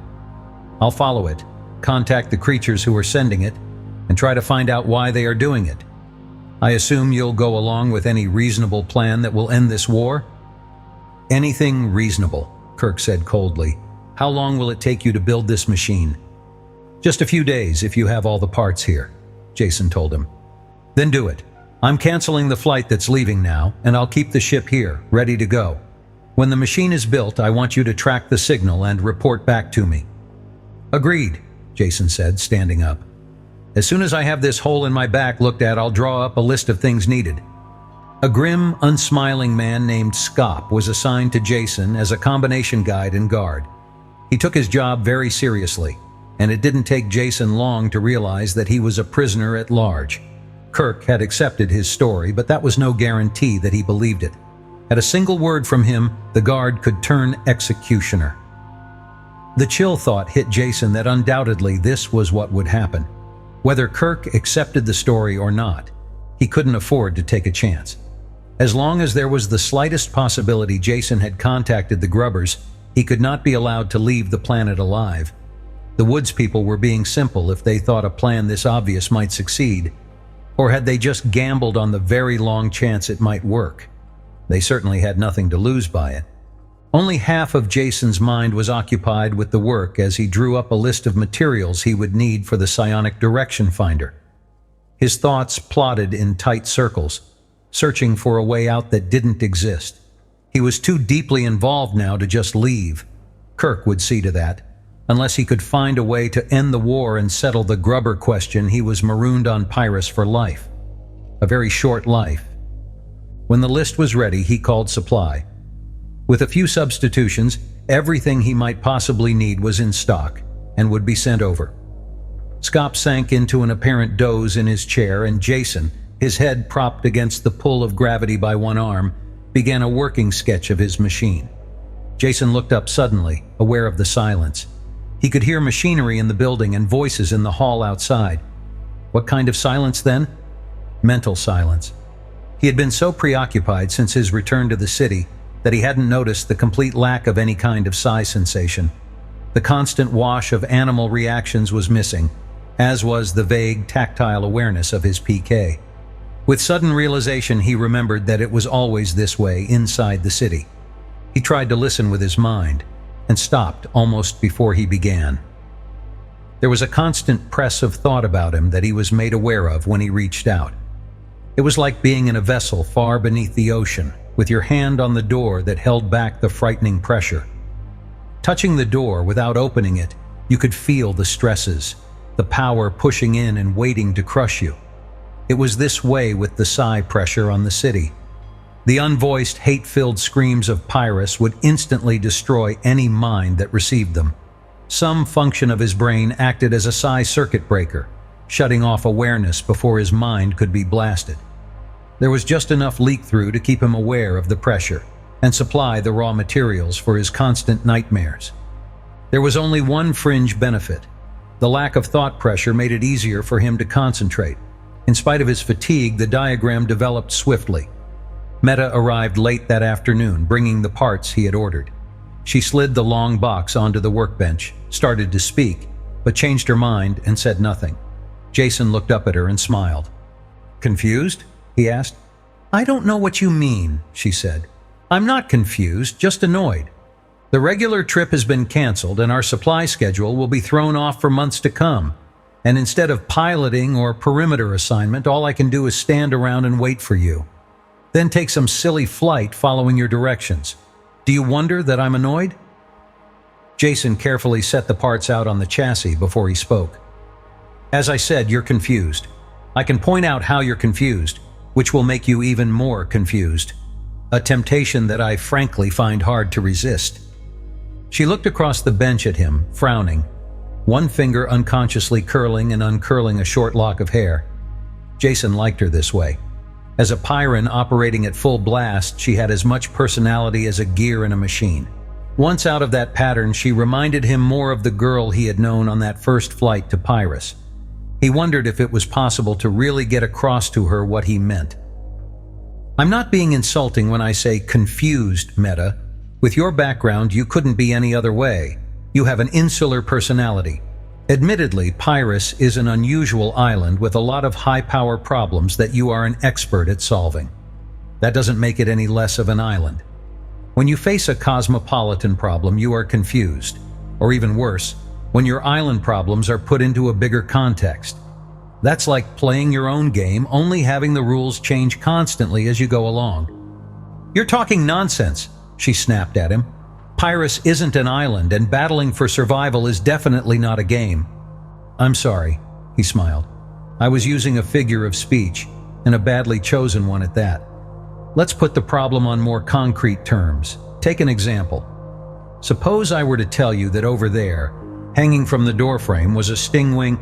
I'll follow it, contact the creatures who are sending it, and try to find out why they are doing it. I assume you'll go along with any reasonable plan that will end this war? Anything reasonable, Kirk said coldly. How long will it take you to build this machine? Just a few days if you have all the parts here, Jason told him. Then do it. I'm canceling the flight that's leaving now, and I'll keep the ship here, ready to go. When the machine is built, I want you to track the signal and report back to me. Agreed, Jason said, standing up. As soon as I have this hole in my back looked at, I'll draw up a list of things needed. A grim, unsmiling man named Skop was assigned to Jason as a combination guide and guard. He took his job very seriously, and it didn't take Jason long to realize that he was a prisoner at large. Kirk had accepted his story, but that was no guarantee that he believed it. At a single word from him, the guard could turn executioner. The chill thought hit Jason that undoubtedly this was what would happen. Whether Kirk accepted the story or not, he couldn't afford to take a chance. As long as there was the slightest possibility Jason had contacted the Grubbers, he could not be allowed to leave the planet alive. The Woods people were being simple if they thought a plan this obvious might succeed. Or had they just gambled on the very long chance it might work? They certainly had nothing to lose by it. Only half of Jason's mind was occupied with the work as he drew up a list of materials he would need for the psionic direction finder. His thoughts plodded in tight circles, searching for a way out that didn't exist. He was too deeply involved now to just leave. Kirk would see to that. Unless he could find a way to end the war and settle the Grubber question, he was marooned on Pyrrhus for life. A very short life. When the list was ready, he called supply. With a few substitutions, everything he might possibly need was in stock and would be sent over. Skop sank into an apparent doze in his chair, and Jason, his head propped against the pull of gravity by one arm, began a working sketch of his machine. Jason looked up suddenly, aware of the silence. He could hear machinery in the building and voices in the hall outside. What kind of silence then? Mental silence. He had been so preoccupied since his return to the city that he hadn't noticed the complete lack of any kind of psi sensation. The constant wash of animal reactions was missing, as was the vague tactile awareness of his PK. With sudden realization, he remembered that it was always this way inside the city. He tried to listen with his mind, and stopped almost before he began. There was a constant press of thought about him that he was made aware of when he reached out. It was like being in a vessel far beneath the ocean, with your hand on the door that held back the frightening pressure. Touching the door without opening it, You could feel the stresses, the power pushing in and waiting to crush you. It was this way with the psi pressure on the city. The unvoiced, hate-filled screams of Pyrrhus would instantly destroy any mind that received them. Some function of his brain acted as a psi circuit breaker, shutting off awareness before his mind could be blasted. There was just enough leak-through to keep him aware of the pressure and supply the raw materials for his constant nightmares. There was only one fringe benefit. The lack of thought pressure made it easier for him to concentrate. In spite of his fatigue, the diagram developed swiftly. Meta arrived late that afternoon, bringing the parts he had ordered. She slid the long box onto the workbench, started to speak, but changed her mind and said nothing. Jason looked up at her and smiled. "Confused?" he asked. "I don't know what you mean," she said. "I'm not confused, just annoyed. The regular trip has been canceled and our supply schedule will be thrown off for months to come. And instead of piloting or perimeter assignment, all I can do is stand around and wait for you. Then take some silly flight following your directions. Do you wonder that I'm annoyed?" Jason carefully set the parts out on the chassis before he spoke. "As I said, you're confused. I can point out how you're confused, which will make you even more confused. A temptation that I frankly find hard to resist." She looked across the bench at him, frowning, one finger unconsciously curling and uncurling a short lock of hair. Jason liked her this way. As a Pyrran operating at full blast, she had as much personality as a gear in a machine. Once out of that pattern, she reminded him more of the girl he had known on that first flight to Pyrrhus. He wondered if it was possible to really get across to her what he meant. "I'm not being insulting when I say confused, Meta. With your background, you couldn't be any other way. You have an insular personality. Admittedly, Pyrrhus is an unusual island with a lot of high-power problems that you are an expert at solving. That doesn't make it any less of an island. When you face a cosmopolitan problem, you are confused. Or even worse, when your island problems are put into a bigger context. That's like playing your own game, only having the rules change constantly as you go along." "You're talking nonsense," she snapped at him. "Pyrrhus isn't an island, and battling for survival is definitely not a game." "I'm sorry," he smiled. "I was using a figure of speech, and a badly chosen one at that. Let's put the problem on more concrete terms. Take an example. Suppose I were to tell you that over there, hanging from the doorframe, was a Stingwing."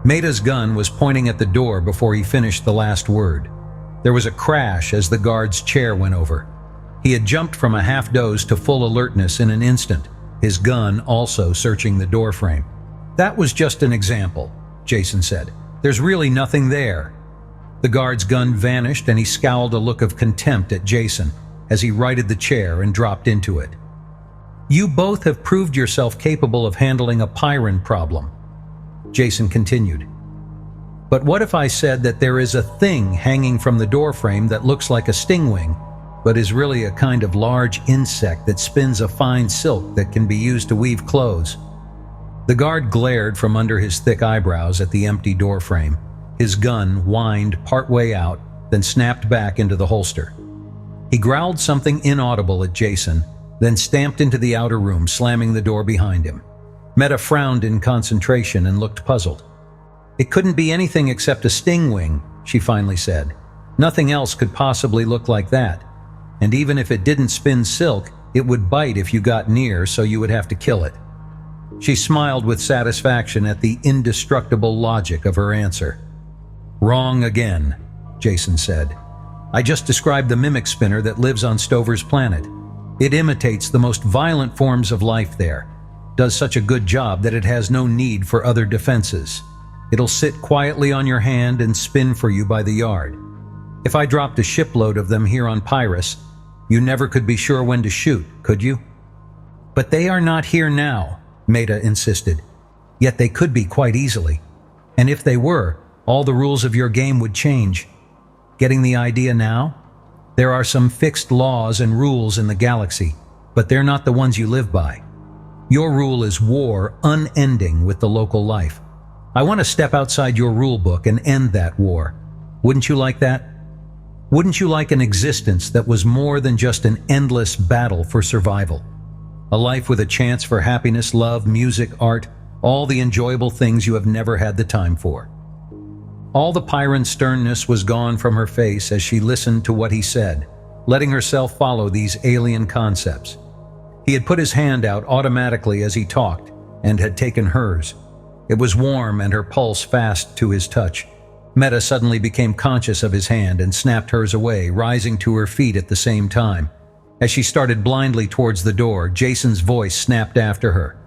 Meta's gun was pointing at the door before he finished the last word. There was a crash as the guard's chair went over. He had jumped from a half-doze to full alertness in an instant, his gun also searching the doorframe. "That was just an example," Jason said. "There's really nothing there." The guard's gun vanished and he scowled a look of contempt at Jason as he righted the chair and dropped into it. "You both have proved yourself capable of handling a Pyrran problem," Jason continued. "But what if I said that there is a thing hanging from the doorframe that looks like a Stingwing, but is really a kind of large insect that spins a fine silk that can be used to weave clothes?" The guard glared from under his thick eyebrows at the empty doorframe. His gun whined partway out, then snapped back into the holster. He growled something inaudible at Jason, then stamped into the outer room, slamming the door behind him. Meta frowned in concentration and looked puzzled. "It couldn't be anything except a Stingwing," she finally said. "Nothing else could possibly look like that. And even if it didn't spin silk, it would bite if you got near, so you would have to kill it." She smiled with satisfaction at the indestructible logic of her answer. "Wrong again," Jason said. "I just described the mimic spinner that lives on Stover's planet. It imitates the most violent forms of life there, does such a good job that it has no need for other defenses. It'll sit quietly on your hand and spin for you by the yard. If I dropped a shipload of them here on Pyrrhus, you never could be sure when to shoot, could you?" "But they are not here now," Meta insisted. "Yet they could be quite easily. And if they were, all the rules of your game would change. Getting the idea now? There are some fixed laws and rules in the galaxy, but they're not the ones you live by. Your rule is war unending with the local life. I want to step outside your rule book and end that war. Wouldn't you like that? Wouldn't you like an existence that was more than just an endless battle for survival? A life with a chance for happiness, love, music, art, all the enjoyable things you have never had the time for. All the Pyran sternness was gone from her face as she listened to what he said, letting herself follow these alien concepts. He had put his hand out automatically as he talked and had taken hers. It was warm and her pulse fast to his touch. Meta suddenly became conscious of his hand and snapped hers away, rising to her feet at the same time. As she started blindly towards the door, Jason's voice snapped after her.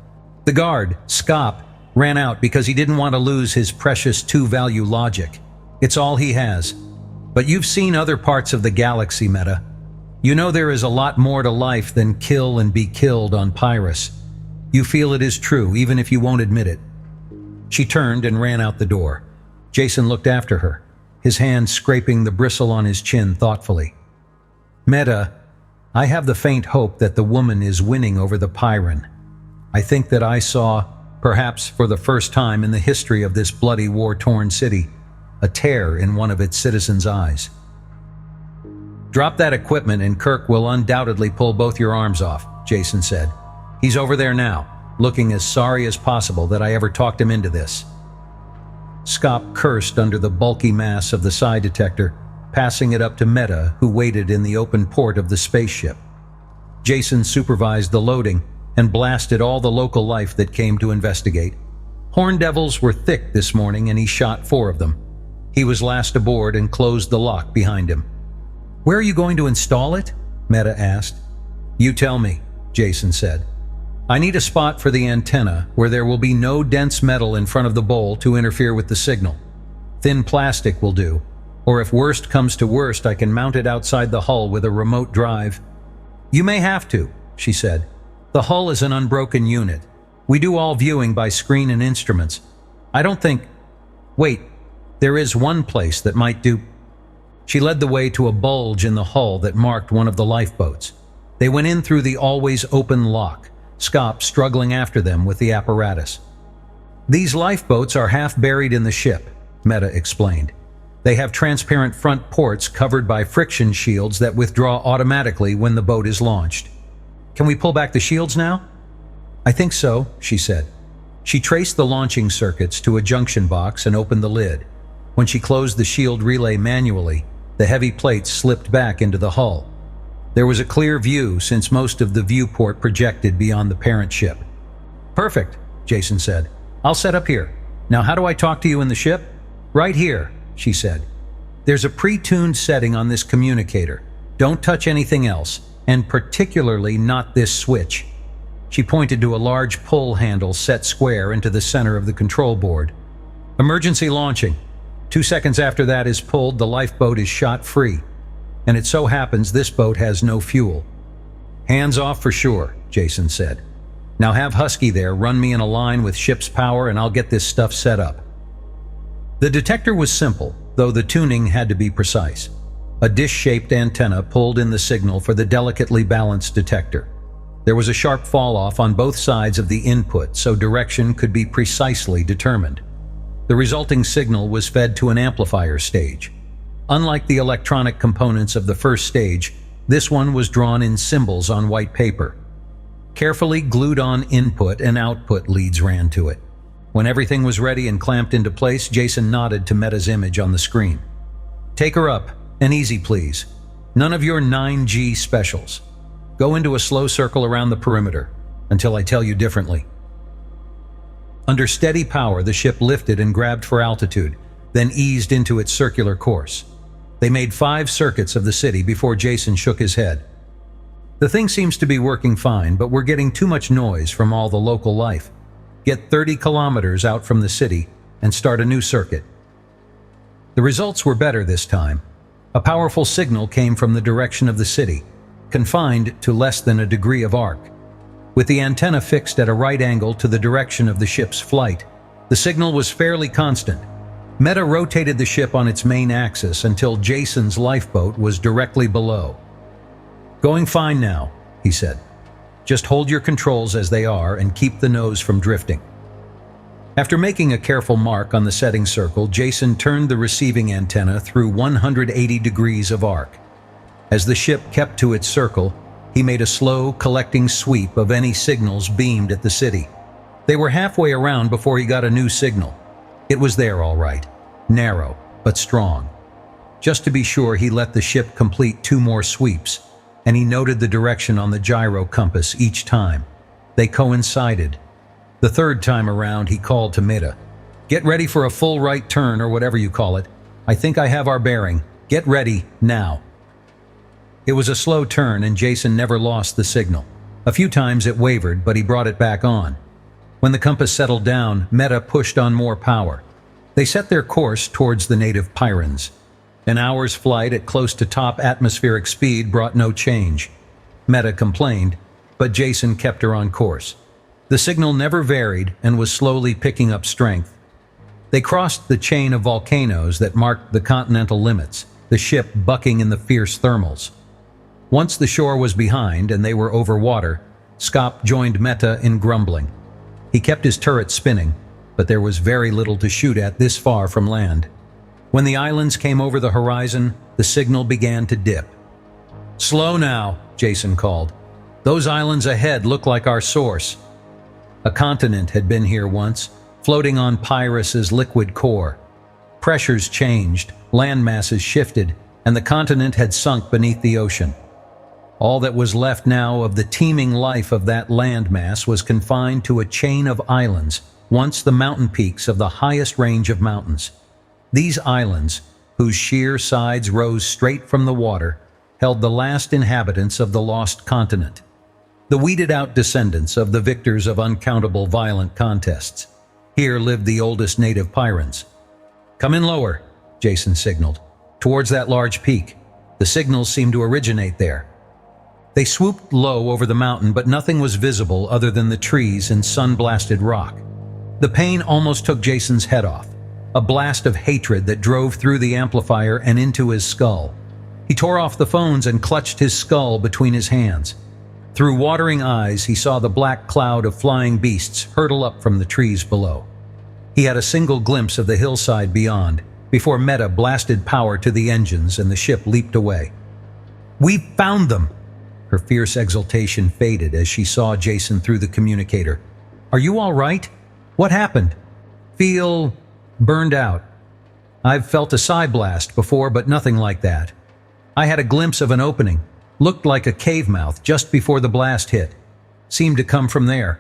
The guard, Skop, ran out because he didn't want to lose his precious two-value logic. It's all he has. But you've seen other parts of the galaxy, Meta. You know there is a lot more to life than kill and be killed on Pyrrhus. You feel it is true, even if you won't admit it. She turned and ran out the door. Jason looked after her, his hand scraping the bristle on his chin thoughtfully. Meta, I have the faint hope that the woman is winning over the Pyran. I think that I saw, perhaps for the first time in the history of this bloody war-torn city, a tear in one of its citizens' eyes. Drop that equipment and Kirk will undoubtedly pull both your arms off, Jason said. He's over there now, looking as sorry as possible that I ever talked him into this. Skop cursed under the bulky mass of the psi detector, passing it up to Meta, who waited in the open port of the spaceship. Jason supervised the loading and blasted all the local life that came to investigate. Horn devils were thick this morning and he shot 4 of them. He was last aboard and closed the lock behind him. Where are you going to install it? Meta asked. You tell me, Jason said. I need a spot for the antenna where there will be no dense metal in front of the bowl to interfere with the signal. Thin plastic will do, or if worst comes to worst, I can mount it outside the hull with a remote drive. You may have to, she said. The hull is an unbroken unit. We do all viewing by screen and instruments. I don't think... Wait, there is one place that might do... She led the way to a bulge in the hull that marked one of the lifeboats. They went in through the always open lock, Skop struggling after them with the apparatus. These lifeboats are half buried in the ship, Meta explained. They have transparent front ports covered by friction shields that withdraw automatically when the boat is launched. Can we pull back the shields now? I think so, she said. She traced the launching circuits to a junction box and opened the lid. When she closed the shield relay manually, the heavy plates slipped back into the hull. There was a clear view since most of the viewport projected beyond the parent ship. Perfect, Jason said. I'll set up here. Now how do I talk to you in the ship? Right here, she said. There's a pre-tuned setting on this communicator. Don't touch anything else, and particularly not this switch. She pointed to a large pull handle set square into the center of the control board. Emergency launching. 2 seconds after that is pulled, the lifeboat is shot free. And it so happens this boat has no fuel. Hands off for sure, Jason said. Now have Husky there run me in a line with ship's power and I'll get this stuff set up. The detector was simple, though the tuning had to be precise. A dish-shaped antenna pulled in the signal for the delicately balanced detector. There was a sharp fall-off on both sides of the input, so direction could be precisely determined. The resulting signal was fed to an amplifier stage. Unlike the electronic components of the first stage, this one was drawn in symbols on white paper. Carefully glued-on input and output leads ran to it. When everything was ready and clamped into place, Jason nodded to Meta's image on the screen. Take her up, and easy please. None of your 9G specials. Go into a slow circle around the perimeter, until I tell you differently. Under steady power, the ship lifted and grabbed for altitude, then eased into its circular course. They made 5 circuits of the city before Jason shook his head. The thing seems to be working fine, but we're getting too much noise from all the local life. Get 30 kilometers out from the city and start a new circuit. The results were better this time. A powerful signal came from the direction of the city, confined to less than a degree of arc. With the antenna fixed at a right angle to the direction of the ship's flight, the signal was fairly constant. Meta rotated the ship on its main axis until Jason's lifeboat was directly below. Going fine now, he said. Just hold your controls as they are and keep the nose from drifting. After making a careful mark on the setting circle, Jason turned the receiving antenna through 180 degrees of arc. As the ship kept to its circle, he made a slow, collecting sweep of any signals beamed at the city. They were halfway around before he got a new signal. It was there all right, narrow but strong. Just to be sure, he let the ship complete 2 more sweeps, and he noted the direction on the gyro compass each time. They coincided. The 3rd time around, he called to Meta. "Get ready for a full right turn, or whatever you call it. I think I have our bearing. Get ready, now." It was a slow turn, and Jason never lost the signal. A few times it wavered, but he brought it back on. When the compass settled down, Meta pushed on more power. They set their course towards the native Pyrans. An hour's flight at close to top atmospheric speed brought no change. Meta complained, but Jason kept her on course. The signal never varied and was slowly picking up strength. They crossed the chain of volcanoes that marked the continental limits, the ship bucking in the fierce thermals. Once the shore was behind and they were over water, Scop joined Meta in grumbling. He kept his turret spinning, but there was very little to shoot at this far from land. When the islands came over the horizon, the signal began to dip. "Slow now," Jason called. "Those islands ahead look like our source." A continent had been here once, floating on Pyrrus's liquid core. Pressures changed, land masses shifted, and the continent had sunk beneath the ocean. All that was left now of the teeming life of that landmass was confined to a chain of islands, once the mountain peaks of the highest range of mountains. These islands, whose sheer sides rose straight from the water, held the last inhabitants of the lost continent, the weeded-out descendants of the victors of uncountable violent contests. Here lived the oldest native Pyrans. "Come in lower," Jason signaled, "towards that large peak. The signals seem to originate there." They swooped low over the mountain, but nothing was visible other than the trees and sun-blasted rock. The pain almost took Jason's head off, a blast of hatred that drove through the amplifier and into his skull. He tore off the phones and clutched his skull between his hands. Through watering eyes, he saw the black cloud of flying beasts hurtle up from the trees below. He had a single glimpse of the hillside beyond, before Meta blasted power to the engines and the ship leaped away. "We've found them!" Her fierce exultation faded as she saw Jason through the communicator. "Are you all right? What happened?" "Feel burned out. I've felt a psi blast before, but nothing like that. I had a glimpse of an opening. Looked like a cave mouth just before the blast hit. Seemed to come from there."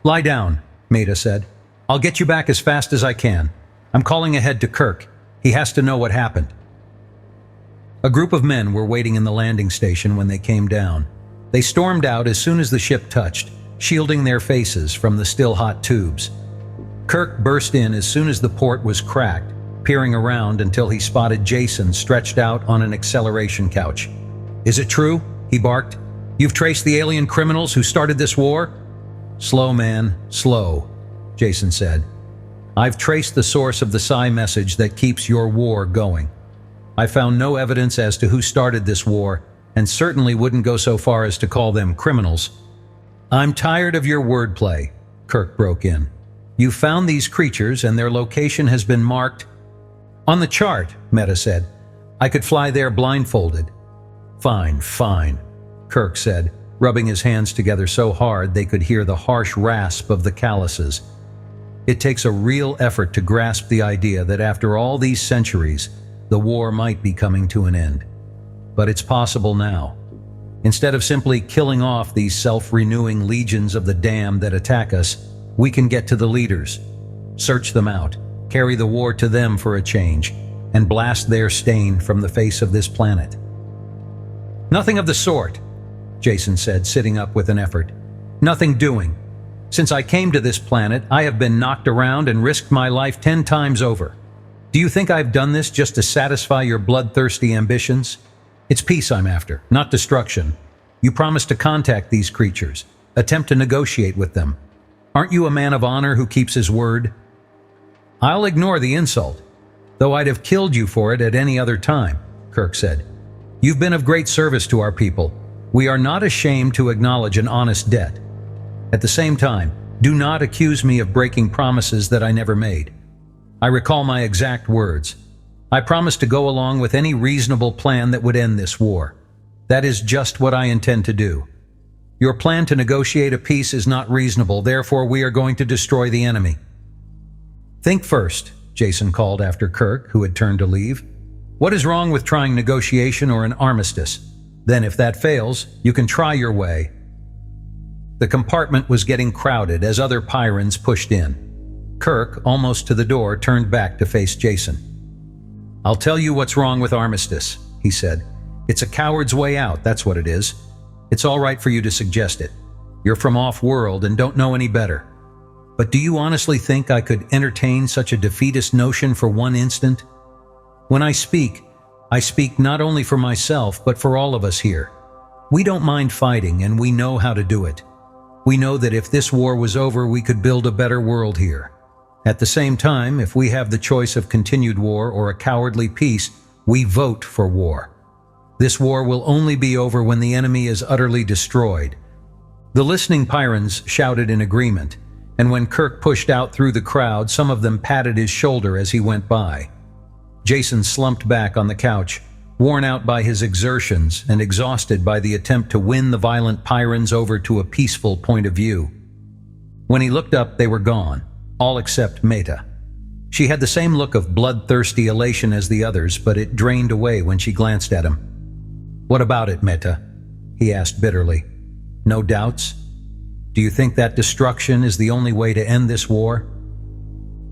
"Lie down," Meta said. "I'll get you back as fast as I can. I'm calling ahead to Kirk. He has to know what happened." A group of men were waiting in the landing station when they came down. They stormed out as soon as the ship touched, shielding their faces from the still-hot tubes. Kirk burst in as soon as the port was cracked, peering around until he spotted Jason stretched out on an acceleration couch. "Is it true?" he barked. "You've traced the alien criminals who started this war?" "Slow, man, slow," Jason said. "I've traced the source of the psi message that keeps your war going. I found no evidence as to who started this war, and certainly wouldn't go so far as to call them criminals." "I'm tired of your wordplay," Kirk broke in. "You found these creatures and their location has been marked." "On the chart," Meta said. "I could fly there blindfolded." "Fine, fine," Kirk said, rubbing his hands together so hard they could hear the harsh rasp of the calluses. It takes a real effort to grasp the idea that after all these centuries, the war might be coming to an end. But it's possible now. Instead of simply killing off these self-renewing legions of the damned that attack us, we can get to the leaders, search them out, carry the war to them for a change, and blast their stain from the face of this planet. "Nothing of the sort," Jason said, sitting up with an effort. "Nothing doing. Since I came to this planet, I have been knocked around and risked my life 10 times over. Do you think I've done this just to satisfy your bloodthirsty ambitions? It's peace I'm after, not destruction. You promised to contact these creatures, attempt to negotiate with them. Aren't you a man of honor who keeps his word?" "I'll ignore the insult, though I'd have killed you for it at any other time," Kirk said. "You've been of great service to our people. We are not ashamed to acknowledge an honest debt. At the same time, do not accuse me of breaking promises that I never made. I recall my exact words. I promised to go along with any reasonable plan that would end this war. That is just what I intend to do. Your plan to negotiate a peace is not reasonable, therefore we are going to destroy the enemy. Think first, Jason called after Kirk, who had turned to leave. What is wrong with trying negotiation or an armistice? Then if that fails, you can try your way. The compartment was getting crowded as other Pyrans pushed in. Kirk, almost to the door, turned back to face Jason. I'll tell you what's wrong with armistice, he said. It's a coward's way out, that's what it is. It's all right for you to suggest it. You're from off-world and don't know any better. But do you honestly think I could entertain such a defeatist notion for one instant? When I speak not only for myself, but for all of us here. We don't mind fighting, and we know how to do it. We know that if this war was over, we could build a better world here. At the same time, if we have the choice of continued war or a cowardly peace, we vote for war. This war will only be over when the enemy is utterly destroyed. The listening Pyrans shouted in agreement, and when Kirk pushed out through the crowd, some of them patted his shoulder as he went by. Jason slumped back on the couch, worn out by his exertions and exhausted by the attempt to win the violent Pyrans over to a peaceful point of view. When he looked up, they were gone, all except Meta. She had the same look of bloodthirsty elation as the others, but it drained away when she glanced at him. "What about it, Meta?" he asked bitterly. "No doubts? Do you think that destruction is the only way to end this war?"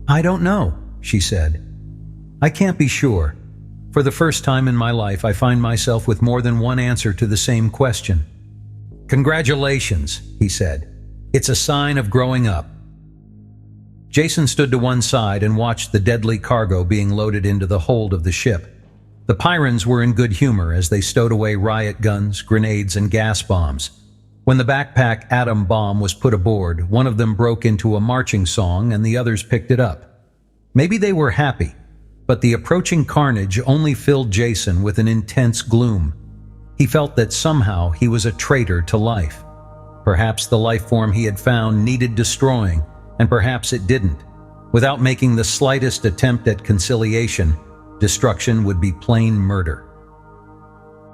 "I don't know," she said. "I can't be sure. For the first time in my life, I find myself with more than one answer to the same question." "Congratulations," he said. "It's a sign of growing up." Jason stood to one side and watched the deadly cargo being loaded into the hold of the ship. The Pyrans were in good humor as they stowed away riot guns, grenades, and gas bombs. When the backpack atom bomb was put aboard, one of them broke into a marching song and the others picked it up. Maybe they were happy, but the approaching carnage only filled Jason with an intense gloom. He felt that somehow he was a traitor to life. Perhaps the life form he had found needed destroying, and perhaps it didn't. Without making the slightest attempt at conciliation, destruction would be plain murder.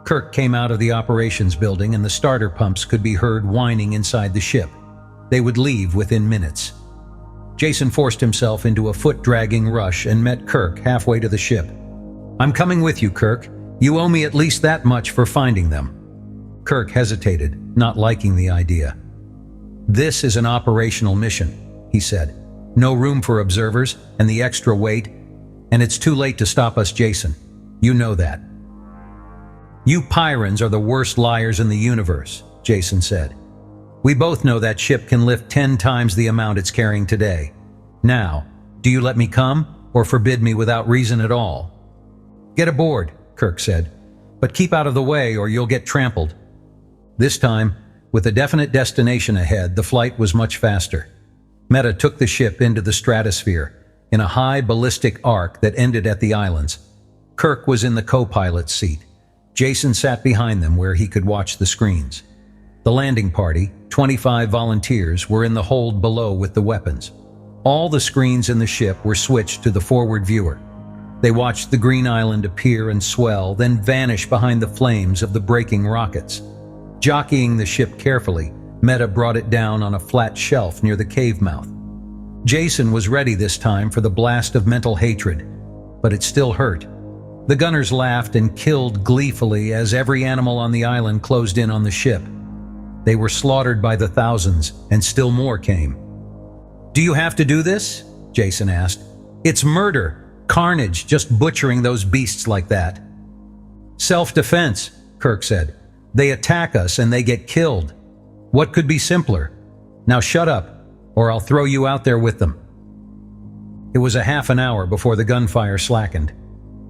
Kirk came out of the operations building and the starter pumps could be heard whining inside the ship. They would leave within minutes. Jason forced himself into a foot-dragging rush and met Kirk halfway to the ship. "I'm coming with you, Kirk. You owe me at least that much for finding them." Kirk hesitated, not liking the idea. "This is an operational mission," he said. "No room for observers and the extra weight. And it's too late to stop us, Jason. You know that." "You Pyrans are the worst liars in the universe," Jason said. "We both know that ship can lift 10 times the amount it's carrying today. Now, do you let me come, or forbid me without reason at all?" "Get aboard," Kirk said, "but keep out of the way or you'll get trampled." This time, with a definite destination ahead, the flight was much faster. Meta took the ship into the stratosphere, in a high ballistic arc that ended at the islands. Kirk was in the co-pilot's seat. Jason sat behind them where he could watch the screens. The landing party, 25 volunteers, were in the hold below with the weapons. All the screens in the ship were switched to the forward viewer. They watched the green island appear and swell, then vanish behind the flames of the braking rockets. Jockeying the ship carefully, Meta brought it down on a flat shelf near the cave mouth. Jason was ready this time for the blast of mental hatred, but it still hurt. The gunners laughed and killed gleefully as every animal on the island closed in on the ship. They were slaughtered by the thousands, and still more came. "Do you have to do this?" Jason asked. "It's murder, carnage, just butchering those beasts like that." "Self-defense," Kirk said. "They attack us and they get killed. What could be simpler? Now shut up, or I'll throw you out there with them." It was a half an hour before the gunfire slackened.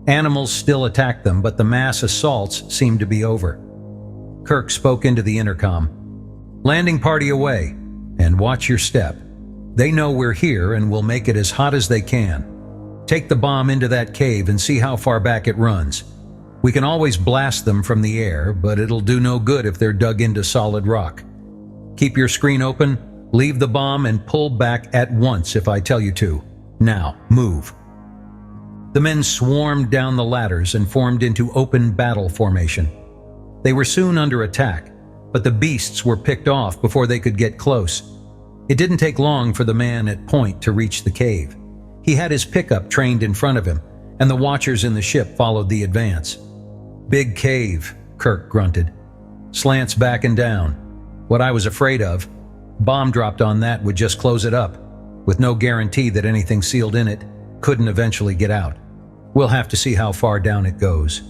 Animals still attacked them, but the mass assaults seemed to be over. Kirk spoke into the intercom. "Landing party away, and watch your step. They know we're here and will make it as hot as they can. Take the bomb into that cave and see how far back it runs. We can always blast them from the air, but it'll do no good if they're dug into solid rock. Keep your screen open, leave the bomb, and pull back at once if I tell you to. Now, move." The men swarmed down the ladders and formed into open battle formation. They were soon under attack. but the beasts were picked off before they could get close. It didn't take long for the man at point to reach the cave. He had his pickup trained in front of him, and the watchers in the ship followed the advance. "Big cave," Kirk grunted. "Slants back and down. What I was afraid of. Bomb dropped on that would just close it up, with no guarantee that anything sealed in it couldn't eventually get out. We'll have to see how far down it goes."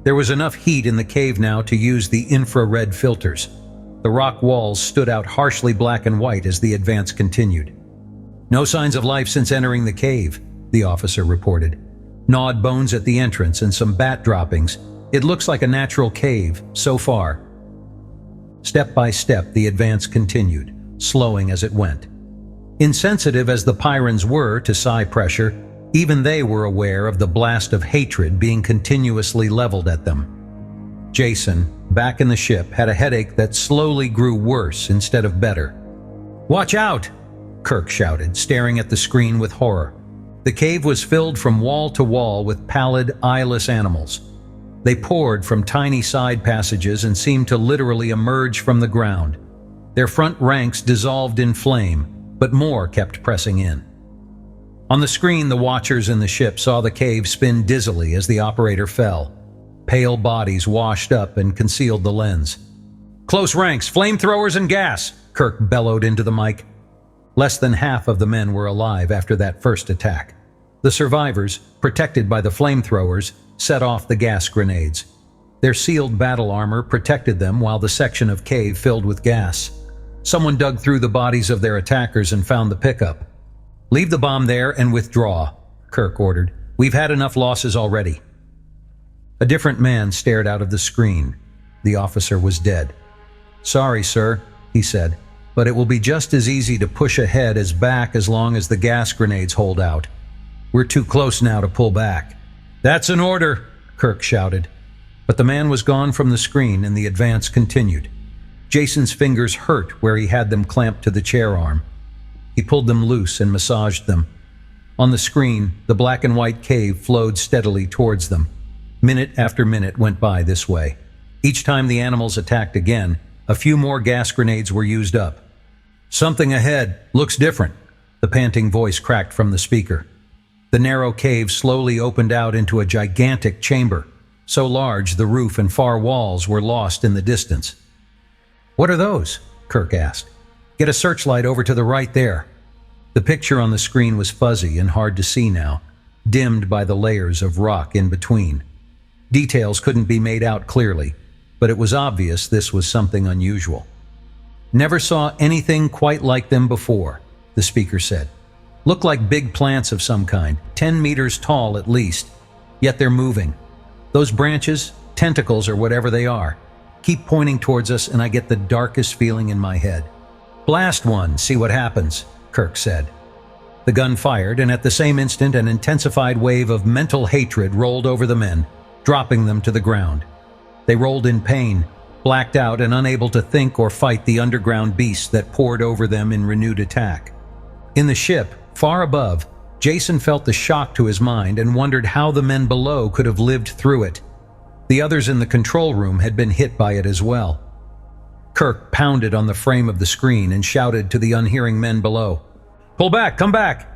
There was enough heat in the cave now to use the infrared filters. The rock walls stood out harshly black and white as the advance continued. "No signs of life since entering the cave," the officer reported. "Gnawed bones at the entrance and some bat droppings. It looks like a natural cave, so far." Step by step, the advance continued, slowing as it went. Insensitive as the Pyrans were to psi pressure, even they were aware of the blast of hatred being continuously leveled at them. Jason, back in the ship, had a headache that slowly grew worse instead of better. "Watch out!" Kirk shouted, staring at the screen with horror. The cave was filled from wall to wall with pallid, eyeless animals. They poured from tiny side passages and seemed to literally emerge from the ground. Their front ranks dissolved in flame, but more kept pressing in. On the screen, the watchers in the ship saw the cave spin dizzily as the operator fell. Pale bodies washed up and concealed the lens. "Close ranks, flamethrowers and gas!" Kirk bellowed into the mic. Less than half of the men were alive after that first attack. The survivors, protected by the flamethrowers, set off the gas grenades. Their sealed battle armor protected them while the section of cave filled with gas. Someone dug through the bodies of their attackers and found the pickup. "Leave the bomb there and withdraw," Kirk ordered. "We've had enough losses already." A different man stared out of the screen. The officer was dead. "Sorry, sir," he said, "but it will be just as easy to push ahead as back as long as the gas grenades hold out. We're too close now to pull back." "That's an order," Kirk shouted. But the man was gone from the screen and the advance continued. Jason's fingers hurt where he had them clamped to the chair arm. He pulled them loose and massaged them. On the screen, the black and white cave flowed steadily towards them. Minute after minute went by this way. Each time the animals attacked again, a few more gas grenades were used up. "Something ahead. Looks different," the panting voice cracked from the speaker. The narrow cave slowly opened out into a gigantic chamber, so large the roof and far walls were lost in the distance. "What are those?" Kirk asked. "Get a searchlight over to the right there." The picture on the screen was fuzzy and hard to see now, dimmed by the layers of rock in between. Details couldn't be made out clearly, but it was obvious this was something unusual. "Never saw anything quite like them before," the speaker said. "Look like big plants of some kind, 10 meters tall at least, yet they're moving. Those branches, tentacles or whatever they are, keep pointing towards us and I get the darkest feeling in my head." "Blast one, see what happens," Kirk said. The gun fired, and at the same instant an intensified wave of mental hatred rolled over the men, dropping them to the ground. They rolled in pain, blacked out and unable to think or fight the underground beasts that poured over them in renewed attack. In the ship, far above, Jason felt the shock to his mind and wondered how the men below could have lived through it. The others in the control room had been hit by it as well. Kirk pounded on the frame of the screen and shouted to the unhearing men below, "Pull back, come back!"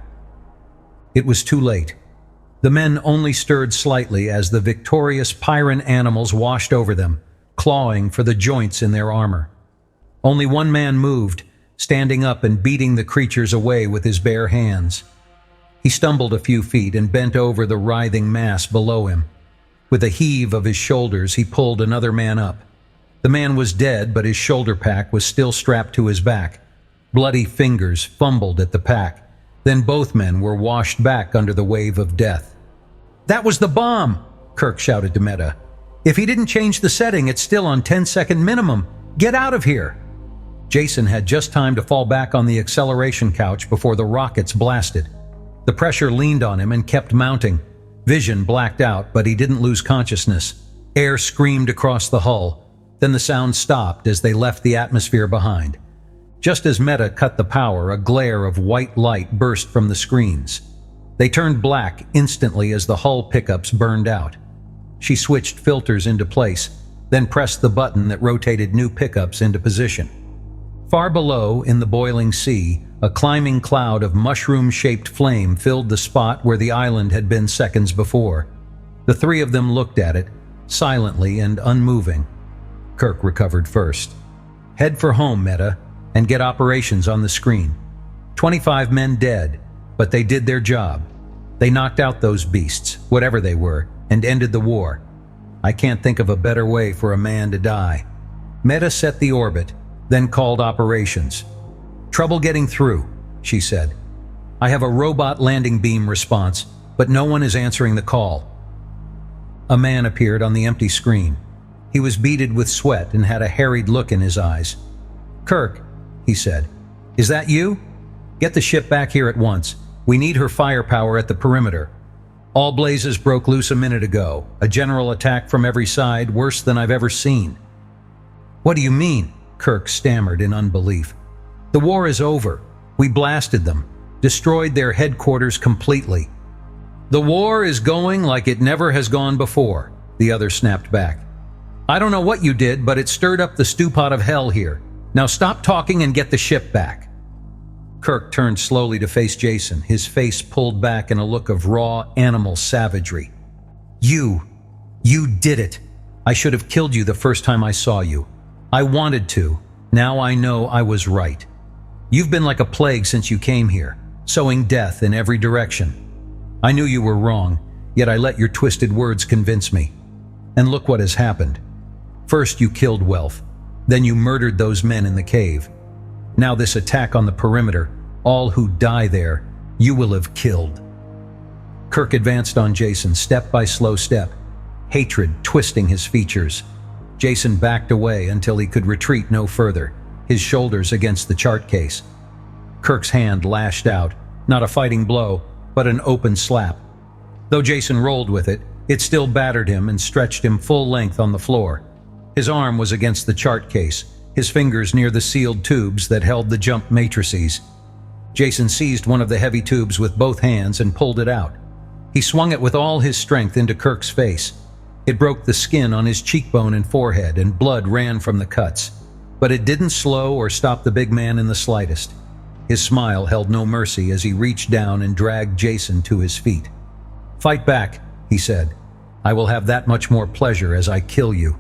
It was too late. The men only stirred slightly as the victorious Pyran animals washed over them, clawing for the joints in their armor. Only one man moved, standing up and beating the creatures away with his bare hands. He stumbled a few feet and bent over the writhing mass below him. With a heave of his shoulders, he pulled another man up. The man was dead, but his shoulder pack was still strapped to his back. Bloody fingers fumbled at the pack. Then both men were washed back under the wave of death. "That was the bomb!" Kirk shouted to Meta. "If he didn't change the setting, it's still on 10-second minimum. Get out of here!" Jason had just time to fall back on the acceleration couch before the rockets blasted. The pressure leaned on him and kept mounting. Vision blacked out, but he didn't lose consciousness. Air screamed across the hull. Then the sound stopped as they left the atmosphere behind. Just as Meta cut the power, a glare of white light burst from the screens. They turned black instantly as the hull pickups burned out. She switched filters into place. then pressed the button that rotated new pickups into position. Far below, in the boiling sea, a climbing cloud of mushroom-shaped flame filled the spot where the island had been seconds before. The three of them looked at it, silently and unmoving. Kirk recovered first. "Head for home, Meta, and get operations on the screen. 25 men dead, but they did their job. They knocked out those beasts, whatever they were, and ended the war. I can't think of a better way for a man to die." Meta set the orbit, then called operations. "Trouble getting through," she said. "I have a robot landing beam response, but no one is answering the call." A man appeared on the empty screen. He was beaded with sweat and had a harried look in his eyes. "Kirk," he said, "is that you? Get the ship back here at once. We need her firepower at the perimeter. All blazes broke loose a minute ago. A general attack from every side, worse than I've ever seen." "What do you mean?" Kirk stammered in unbelief. "The war is over. We blasted them, destroyed their headquarters completely." "The war is going like it never has gone before," the other snapped back. "I don't know what you did, but it stirred up the stew pot of hell here. Now stop talking and get the ship back." Kirk turned slowly to face Jason, his face pulled back in a look of raw animal savagery. You did it. I should have killed you the first time I saw you. I wanted to. Now I know I was right. You've been like a plague since you came here, sowing death in every direction. I knew you were wrong, yet I let your twisted words convince me. And look what has happened. First you killed Welf, then you murdered those men in the cave. Now this attack on the perimeter, all who die there, you will have killed." Kirk advanced on Jason step by slow step, hatred twisting his features. Jason backed away until he could retreat no further, his shoulders against the chart case. Kirk's hand lashed out, not a fighting blow, but an open slap. Though Jason rolled with it, it still battered him and stretched him full length on the floor. His arm was against the chart case, his fingers near the sealed tubes that held the jump matrices. Jason seized one of the heavy tubes with both hands and pulled it out. He swung it with all his strength into Kirk's face. It broke the skin on his cheekbone and forehead, and blood ran from the cuts. But it didn't slow or stop the big man in the slightest. His smile held no mercy as he reached down and dragged Jason to his feet. "Fight back," he said. "I will have that much more pleasure as I kill you."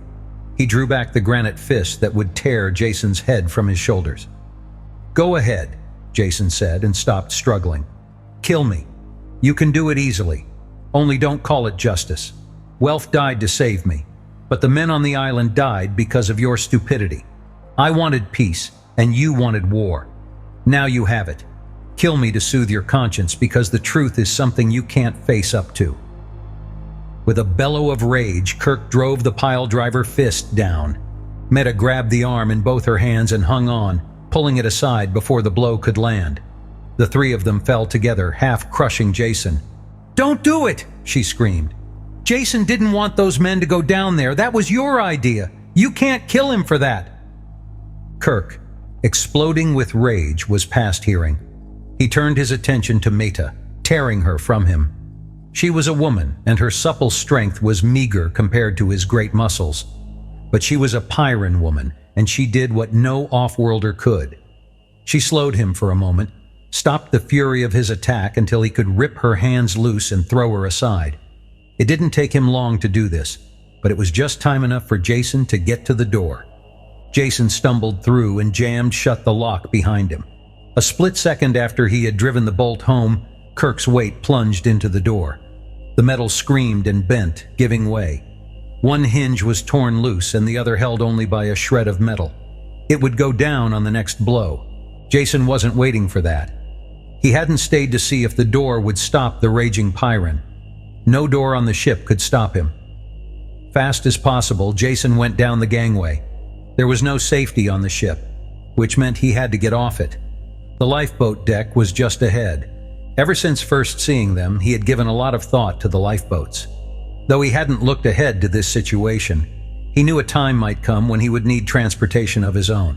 He drew back the granite fist that would tear Jason's head from his shoulders. "Go ahead," Jason said and stopped struggling. "Kill me. You can do it easily. Only don't call it justice. Welf died to save me, but the men on the island died because of your stupidity. I wanted peace, and you wanted war. Now you have it. Kill me to soothe your conscience, because the truth is something you can't face up to." With a bellow of rage, Kirk drove the piledriver fist down. Meta grabbed the arm in both her hands and hung on, pulling it aside before the blow could land. The three of them fell together, half crushing Jason. "Don't do it!" she screamed. "Jason didn't want those men to go down there. That was your idea. You can't kill him for that." Kirk, exploding with rage, was past hearing. He turned his attention to Meta, tearing her from him. She was a woman, and her supple strength was meager compared to his great muscles. But she was a Pyran woman, and she did what no off-worlder could. She slowed him for a moment, stopped the fury of his attack until he could rip her hands loose and throw her aside. It didn't take him long to do this, but it was just time enough for Jason to get to the door. Jason stumbled through and jammed shut the lock behind him. A split second after he had driven the bolt home, Kirk's weight plunged into the door. The metal screamed and bent, giving way. One hinge was torn loose and the other held only by a shred of metal. It would go down on the next blow. Jason wasn't waiting for that. He hadn't stayed to see if the door would stop the raging Pyran. No door on the ship could stop him. Fast as possible, Jason went down the gangway. There was no safety on the ship, which meant he had to get off it. The lifeboat deck was just ahead. Ever since first seeing them, he had given a lot of thought to the lifeboats. Though he hadn't looked ahead to this situation, he knew a time might come when he would need transportation of his own.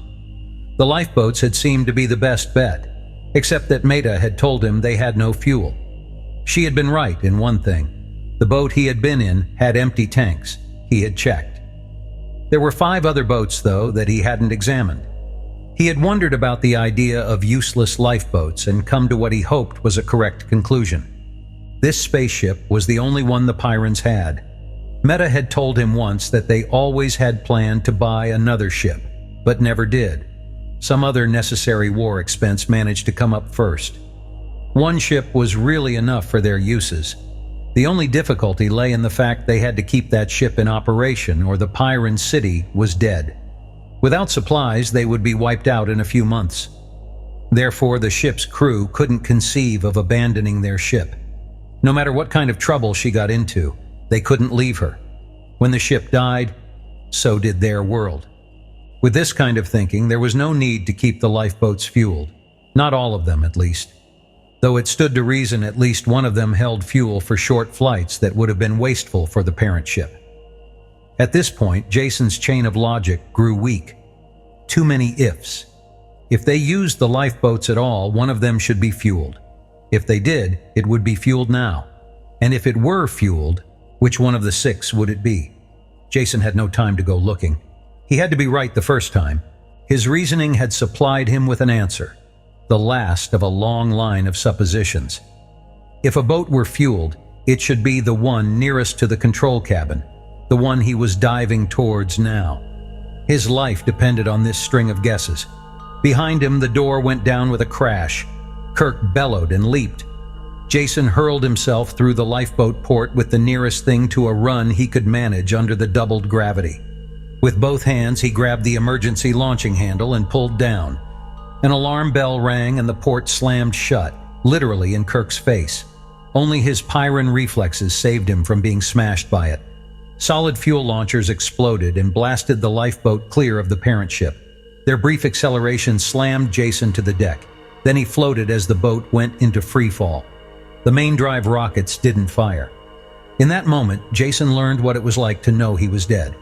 The lifeboats had seemed to be the best bet, except that Meta had told him they had no fuel. She had been right in one thing. The boat he had been in had empty tanks. He had checked. There were 5 other boats, though, that he hadn't examined. He had wondered about the idea of useless lifeboats and come to what he hoped was a correct conclusion. This spaceship was the only one the Pyrans had. Meta had told him once that they always had planned to buy another ship, but never did. Some other necessary war expense managed to come up first. One ship was really enough for their uses. The only difficulty lay in the fact they had to keep that ship in operation or the Pyran city was dead. Without supplies, they would be wiped out in a few months. Therefore, the ship's crew couldn't conceive of abandoning their ship. No matter what kind of trouble she got into, they couldn't leave her. When the ship died, so did their world. With this kind of thinking, there was no need to keep the lifeboats fueled. Not all of them, at least. Though it stood to reason at least one of them held fuel for short flights that would have been wasteful for the parent ship. At this point, Jason's chain of logic grew weak. Too many ifs. If they used the lifeboats at all, one of them should be fueled. If they did, it would be fueled now. And if it were fueled, which one of the 6 would it be? Jason had no time to go looking. He had to be right the first time. His reasoning had supplied him with an answer, the last of a long line of suppositions. If a boat were fueled, it should be the one nearest to the control cabin, the one he was diving towards now. His life depended on this string of guesses. Behind him, the door went down with a crash. Kirk bellowed and leaped. Jason hurled himself through the lifeboat port with the nearest thing to a run he could manage under the doubled gravity. With both hands, he grabbed the emergency launching handle and pulled down. An alarm bell rang and the port slammed shut, literally in Kirk's face. Only his Pyran reflexes saved him from being smashed by it. Solid fuel launchers exploded and blasted the lifeboat clear of the parent ship. Their brief acceleration slammed Jason to the deck. Then he floated as the boat went into free fall. The main drive rockets didn't fire. In that moment, Jason learned what it was like to know he was dead.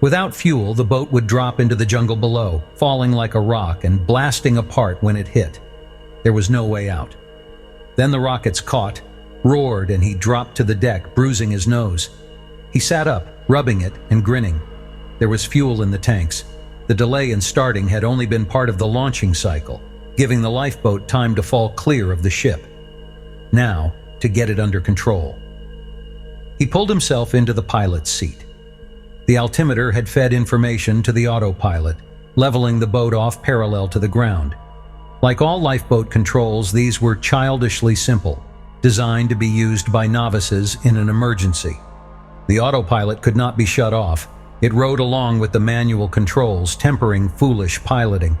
Without fuel, the boat would drop into the jungle below, falling like a rock and blasting apart when it hit. There was no way out. Then the rockets caught, roared, and he dropped to the deck, bruising his nose. He sat up, rubbing it and grinning. There was fuel in the tanks. The delay in starting had only been part of the launching cycle, giving the lifeboat time to fall clear of the ship. Now, to get it under control. He pulled himself into the pilot's seat. The altimeter had fed information to the autopilot, leveling the boat off parallel to the ground. Like all lifeboat controls, these were childishly simple, designed to be used by novices in an emergency. The autopilot could not be shut off. It rode along with the manual controls, tempering foolish piloting.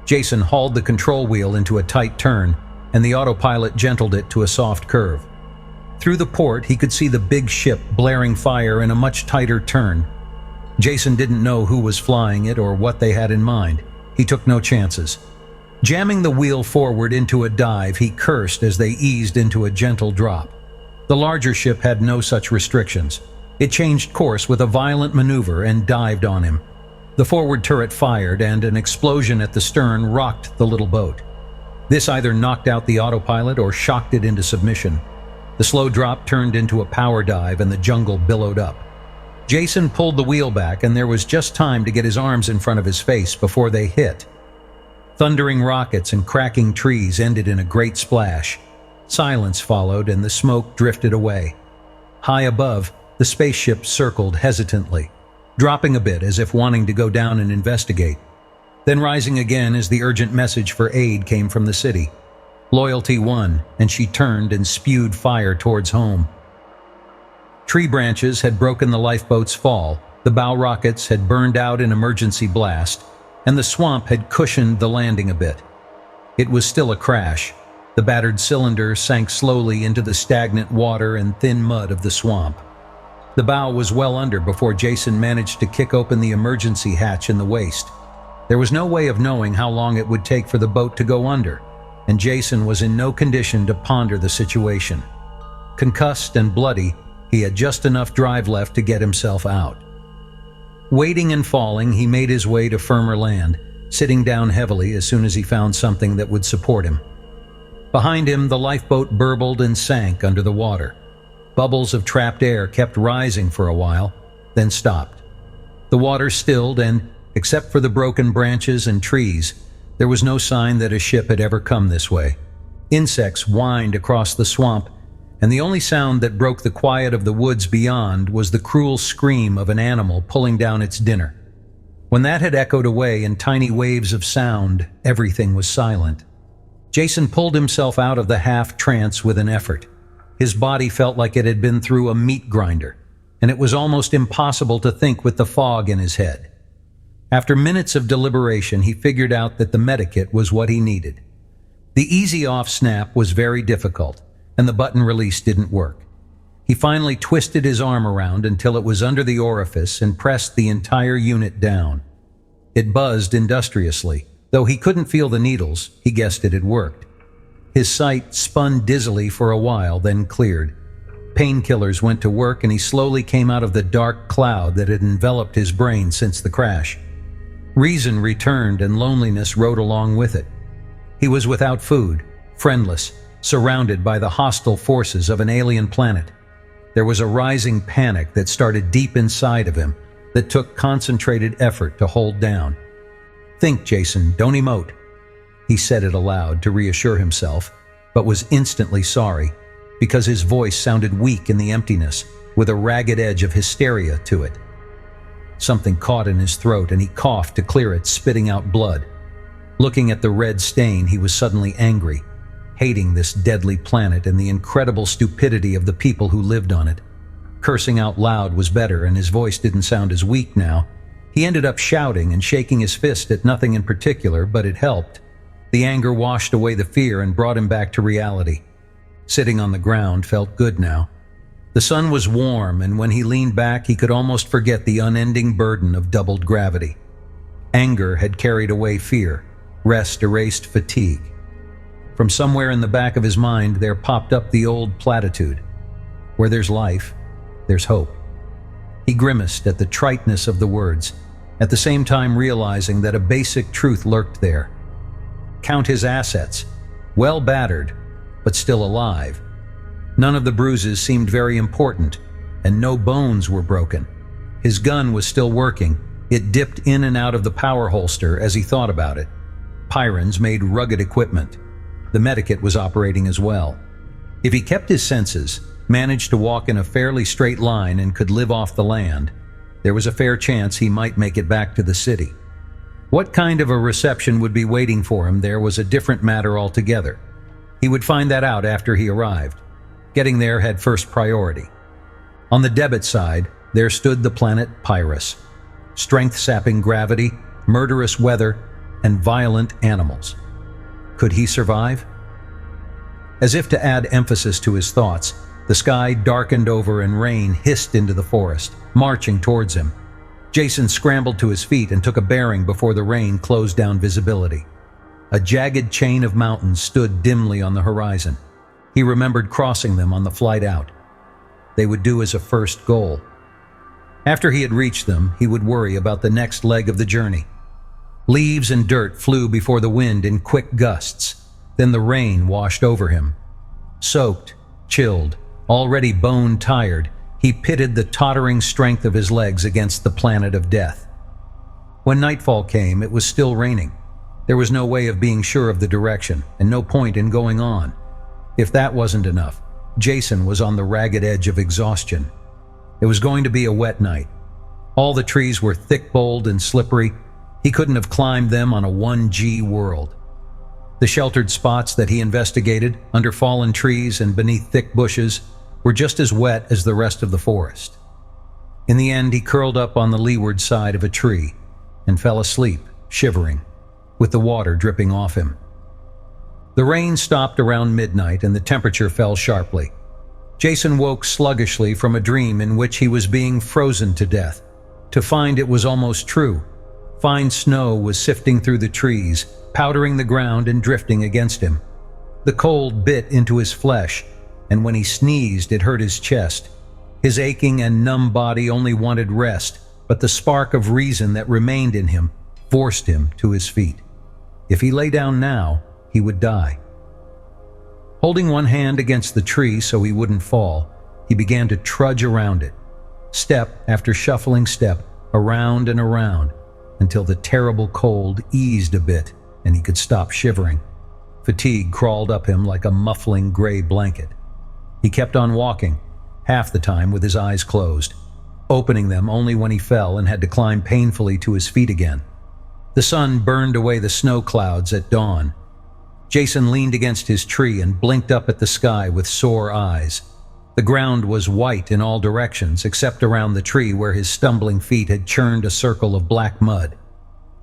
Jason hauled the control wheel into a tight turn, and the autopilot gentled it to a soft curve. Through the port, he could see the big ship blaring fire in a much tighter turn. Jason didn't know who was flying it or what they had in mind. He took no chances. Jamming the wheel forward into a dive, he cursed as they eased into a gentle drop. The larger ship had no such restrictions. It changed course with a violent maneuver and dived on him. The forward turret fired, and an explosion at the stern rocked the little boat. This either knocked out the autopilot or shocked it into submission. The slow drop turned into a power dive and the jungle billowed up. Jason pulled the wheel back, and there was just time to get his arms in front of his face before they hit. Thundering rockets and cracking trees ended in a great splash. Silence followed, and the smoke drifted away. High above, the spaceship circled hesitantly, dropping a bit as if wanting to go down and investigate, then rising again as the urgent message for aid came from the city. Loyalty won, and she turned and spewed fire towards home. Tree branches had broken the lifeboat's fall, the bow rockets had burned out in emergency blast, and the swamp had cushioned the landing a bit. It was still a crash. The battered cylinder sank slowly into the stagnant water and thin mud of the swamp. The bow was well under before Jason managed to kick open the emergency hatch in the waist. There was no way of knowing how long it would take for the boat to go under, and Jason was in no condition to ponder the situation. Concussed and bloody, he had just enough drive left to get himself out. Wading and falling, he made his way to firmer land, sitting down heavily as soon as he found something that would support him. Behind him, the lifeboat burbled and sank under the water. Bubbles of trapped air kept rising for a while, then stopped. The water stilled and, except for the broken branches and trees, there was no sign that a ship had ever come this way. Insects whined across the swamp, and the only sound that broke the quiet of the woods beyond was the cruel scream of an animal pulling down its dinner. When that had echoed away in tiny waves of sound, everything was silent. Jason pulled himself out of the half-trance with an effort. His body felt like it had been through a meat grinder, and it was almost impossible to think with the fog in his head. After minutes of deliberation, he figured out that the medikit was what he needed. The easy-off snap was very difficult, and the button release didn't work. He finally twisted his arm around until it was under the orifice and pressed the entire unit down. It buzzed industriously. Though he couldn't feel the needles, he guessed it had worked. His sight spun dizzily for a while, then cleared. Painkillers went to work, and he slowly came out of the dark cloud that had enveloped his brain since the crash. Reason returned, and loneliness rode along with it. He was without food, friendless, surrounded by the hostile forces of an alien planet. There was a rising panic that started deep inside of him that took concentrated effort to hold down. "Think, Jason, don't emote." He said it aloud to reassure himself, but was instantly sorry, because his voice sounded weak in the emptiness, with a ragged edge of hysteria to it. Something caught in his throat, and he coughed to clear it, spitting out blood. Looking at the red stain, he was suddenly angry, hating this deadly planet and the incredible stupidity of the people who lived on it. Cursing out loud was better, and his voice didn't sound as weak now. He ended up shouting and shaking his fist at nothing in particular, but it helped. The anger washed away the fear and brought him back to reality. Sitting on the ground felt good now. The sun was warm, and when he leaned back, he could almost forget the unending burden of doubled gravity. Anger had carried away fear. Rest erased fatigue. From somewhere in the back of his mind, there popped up the old platitude: where there's life, there's hope. He grimaced at the triteness of the words, at the same time realizing that a basic truth lurked there. Count his assets. Well battered, but still alive. None of the bruises seemed very important, and no bones were broken. His gun was still working. It dipped in and out of the power holster as he thought about it. Pyrans made rugged equipment. The medikit was operating as well. If he kept his senses, managed to walk in a fairly straight line, and could live off the land, there was a fair chance he might make it back to the city. What kind of a reception would be waiting for him there was a different matter altogether. He would find that out after he arrived. Getting there had first priority. On the debit side, there stood the planet Pyrus. Strength-sapping gravity, murderous weather, and violent animals. Could he survive? As if to add emphasis to his thoughts, the sky darkened over and rain hissed into the forest, marching towards him. Jason scrambled to his feet and took a bearing before the rain closed down visibility. A jagged chain of mountains stood dimly on the horizon. He remembered crossing them on the flight out. They would do as a first goal. After he had reached them, he would worry about the next leg of the journey. Leaves and dirt flew before the wind in quick gusts. Then the rain washed over him. Soaked, chilled, already bone-tired, he pitted the tottering strength of his legs against the planet of death. When nightfall came, it was still raining. There was no way of being sure of the direction, and no point in going on. If that wasn't enough, Jason was on the ragged edge of exhaustion. It was going to be a wet night. All the trees were thick-boled and slippery. He couldn't have climbed them on a 1G world. The sheltered spots that he investigated, under fallen trees and beneath thick bushes, were just as wet as the rest of the forest. In the end, he curled up on the leeward side of a tree and fell asleep, shivering, with the water dripping off him. The rain stopped around midnight and the temperature fell sharply. Jason woke sluggishly from a dream in which he was being frozen to death, to find it was almost true. Fine snow was sifting through the trees, powdering the ground and drifting against him. The cold bit into his flesh, and when he sneezed, it hurt his chest. His aching and numb body only wanted rest, but the spark of reason that remained in him forced him to his feet. If he lay down now, he would die. Holding one hand against the tree so he wouldn't fall, he began to trudge around it. Step after shuffling step, around and around, until the terrible cold eased a bit and he could stop shivering. Fatigue crawled up him like a muffling gray blanket. He kept on walking, half the time with his eyes closed, opening them only when he fell and had to climb painfully to his feet again. The sun burned away the snow clouds at dawn. Jason leaned against his tree and blinked up at the sky with sore eyes. The ground was white in all directions except around the tree where his stumbling feet had churned a circle of black mud.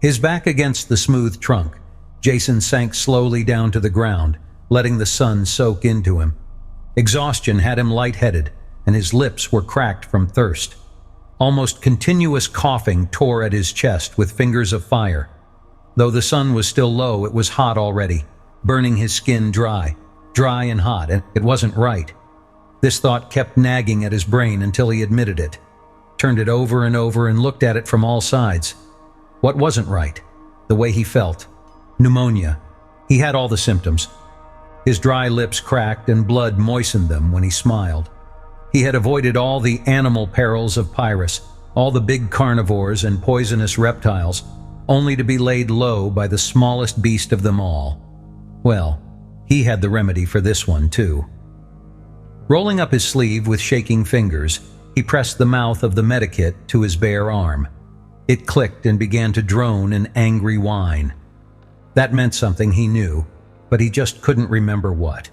His back against the smooth trunk, Jason sank slowly down to the ground, letting the sun soak into him. Exhaustion had him lightheaded, and his lips were cracked from thirst. Almost continuous coughing tore at his chest with fingers of fire. Though the sun was still low, it was hot already, burning his skin dry and hot, and it wasn't right. This thought kept nagging at his brain until he admitted it, turned it over and over and looked at it from all sides. What wasn't right? The way he felt. Pneumonia. He had all the symptoms. His dry lips cracked and blood moistened them when he smiled. He had avoided all the animal perils of Pyrrhus, all the big carnivores and poisonous reptiles, only to be laid low by the smallest beast of them all. Well, he had the remedy for this one too. Rolling up his sleeve with shaking fingers, he pressed the mouth of the medikit to his bare arm. It clicked and began to drone an angry whine. That meant something he knew, but he just couldn't remember what.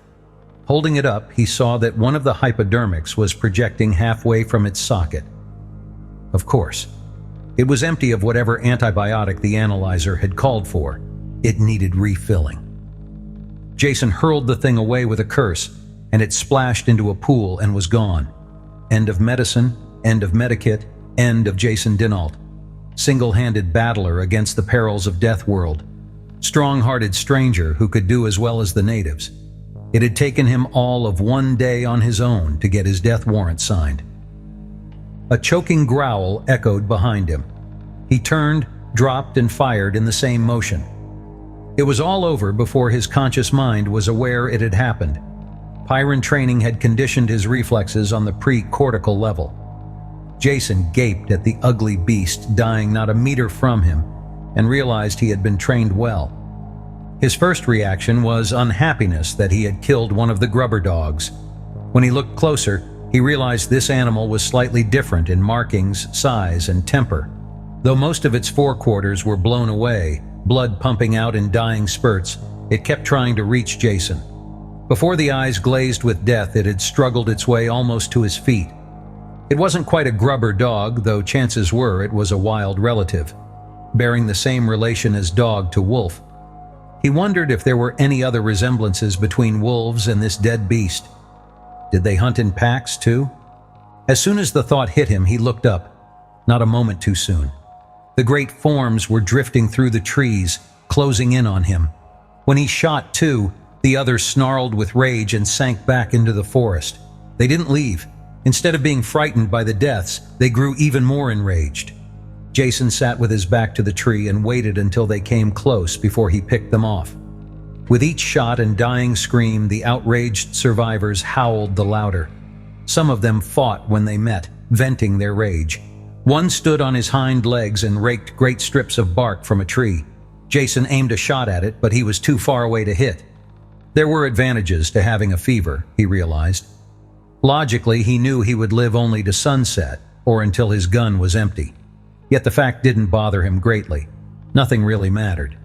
Holding it up, he saw that one of the hypodermics was projecting halfway from its socket. Of course, it was empty of whatever antibiotic the analyzer had called for. It needed refilling. Jason hurled the thing away with a curse, and it splashed into a pool and was gone. End of medicine, end of medikit, end of Jason Dinalt. Single-handed battler against the perils of Death World. Strong-hearted stranger who could do as well as the natives. It had taken him all of one day on his own to get his death warrant signed. A choking growl echoed behind him. He turned, dropped, and fired in the same motion. It was all over before his conscious mind was aware it had happened. Pyrran training had conditioned his reflexes on the pre-cortical level. Jason gaped at the ugly beast dying not a meter from him and realized he had been trained well. His first reaction was unhappiness that he had killed one of the grubber dogs. When he looked closer, he realized this animal was slightly different in markings, size, and temper. Though most of its forequarters were blown away, blood pumping out in dying spurts, it kept trying to reach Jason. Before the eyes glazed with death, it had struggled its way almost to his feet. It wasn't quite a grubber dog, though chances were it was a wild relative, bearing the same relation as dog to wolf. He wondered if there were any other resemblances between wolves and this dead beast. Did they hunt in packs too? As soon as the thought hit him, he looked up, not a moment too soon. The great forms were drifting through the trees, closing in on him. When he shot too, the others snarled with rage and sank back into the forest. They didn't leave. Instead of being frightened by the deaths, they grew even more enraged. Jason sat with his back to the tree and waited until they came close before he picked them off. With each shot and dying scream, the outraged survivors howled the louder. Some of them fought when they met, venting their rage. One stood on his hind legs and raked great strips of bark from a tree. Jason aimed a shot at it, but he was too far away to hit. There were advantages to having a fever, he realized. Logically, he knew he would live only to sunset, or until his gun was empty. Yet the fact didn't bother him greatly. Nothing really mattered.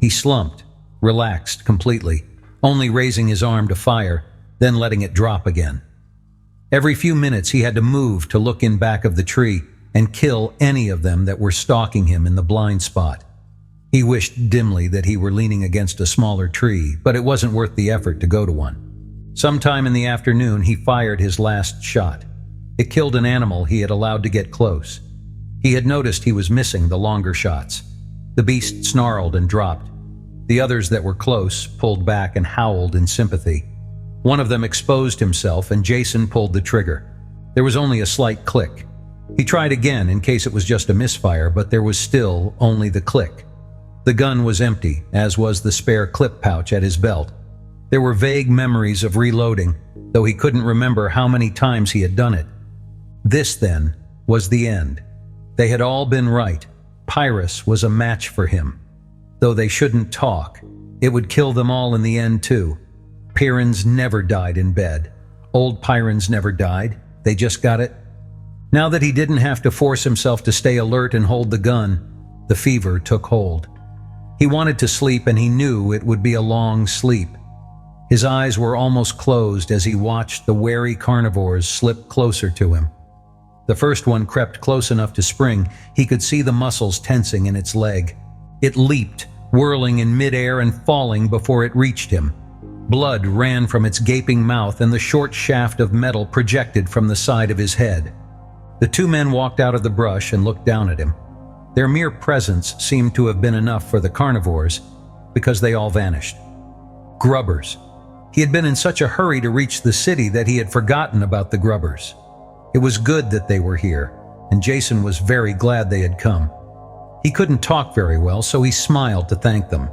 He slumped, relaxed completely, only raising his arm to fire, then letting it drop again. Every few minutes he had to move to look in back of the tree and kill any of them that were stalking him in the blind spot. He wished dimly that he were leaning against a smaller tree, but it wasn't worth the effort to go to one. Sometime in the afternoon, he fired his last shot. It killed an animal he had allowed to get close. He had noticed he was missing the longer shots. The beast snarled and dropped. The others that were close pulled back and howled in sympathy. One of them exposed himself, and Jason pulled the trigger. There was only a slight click. He tried again in case it was just a misfire, but there was still only the click. The gun was empty, as was the spare clip pouch at his belt. There were vague memories of reloading, though he couldn't remember how many times he had done it. This, then, was the end. They had all been right. Pyrrhus was a match for him. Though they shouldn't talk, it would kill them all in the end too. Pyrrhans never died in bed. Old Pyrrhans never died. They just got it. Now that he didn't have to force himself to stay alert and hold the gun, the fever took hold. He wanted to sleep, and he knew it would be a long sleep. His eyes were almost closed as he watched the wary carnivores slip closer to him. The first one crept close enough to spring. He could see the muscles tensing in its leg. It leaped, whirling in midair and falling before it reached him. Blood ran from its gaping mouth, and the short shaft of metal projected from the side of his head. The two men walked out of the brush and looked down at him. Their mere presence seemed to have been enough for the carnivores, because they all vanished. Grubbers. He had been in such a hurry to reach the city that he had forgotten about the grubbers. It was good that they were here, and Jason was very glad they had come. He couldn't talk very well, so he smiled to thank them.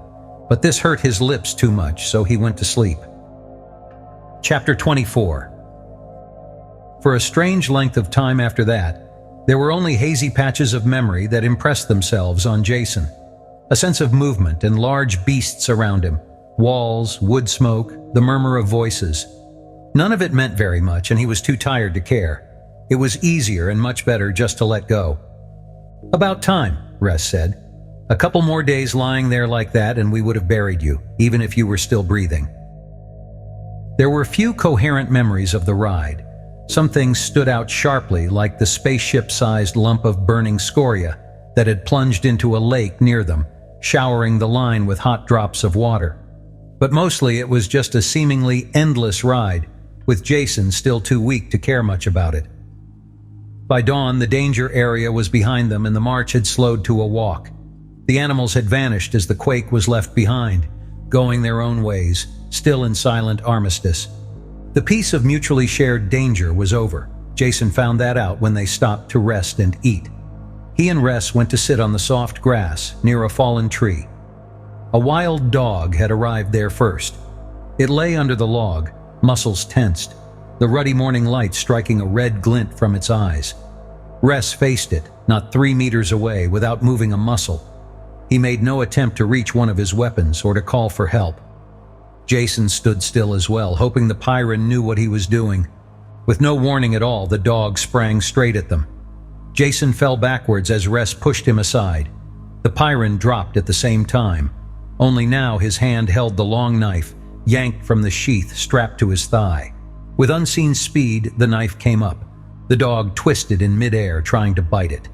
But this hurt his lips too much, so he went to sleep. Chapter 24. For a strange length of time after that, there were only hazy patches of memory that impressed themselves on Jason. A sense of movement and large beasts around him, walls, wood smoke, the murmur of voices. None of it meant very much, and he was too tired to care. It was easier and much better just to let go. "About time," Ress said. "A couple more days lying there like that and we would have buried you, even if you were still breathing." There were few coherent memories of the ride. Some things stood out sharply, like the spaceship-sized lump of burning scoria that had plunged into a lake near them, showering the line with hot drops of water. But mostly it was just a seemingly endless ride, with Jason still too weak to care much about it. By dawn, the danger area was behind them and the march had slowed to a walk. The animals had vanished as the quake was left behind, going their own ways, still in silent armistice. The peace of mutually shared danger was over. Jason found that out when they stopped to rest and eat. He and Ress went to sit on the soft grass near a fallen tree. A wild dog had arrived there first. It lay under the log, muscles tensed, the ruddy morning light striking a red glint from its eyes. Ress faced it, not 3 meters away, without moving a muscle. He made no attempt to reach one of his weapons or to call for help. Jason stood still as well, hoping the Pyrran knew what he was doing. With no warning at all, the dog sprang straight at them. Jason fell backwards as Ress pushed him aside. The Pyrran dropped at the same time, only now his hand held the long knife, yanked from the sheath strapped to his thigh. With unseen speed, the knife came up. The dog twisted in midair, trying to bite it.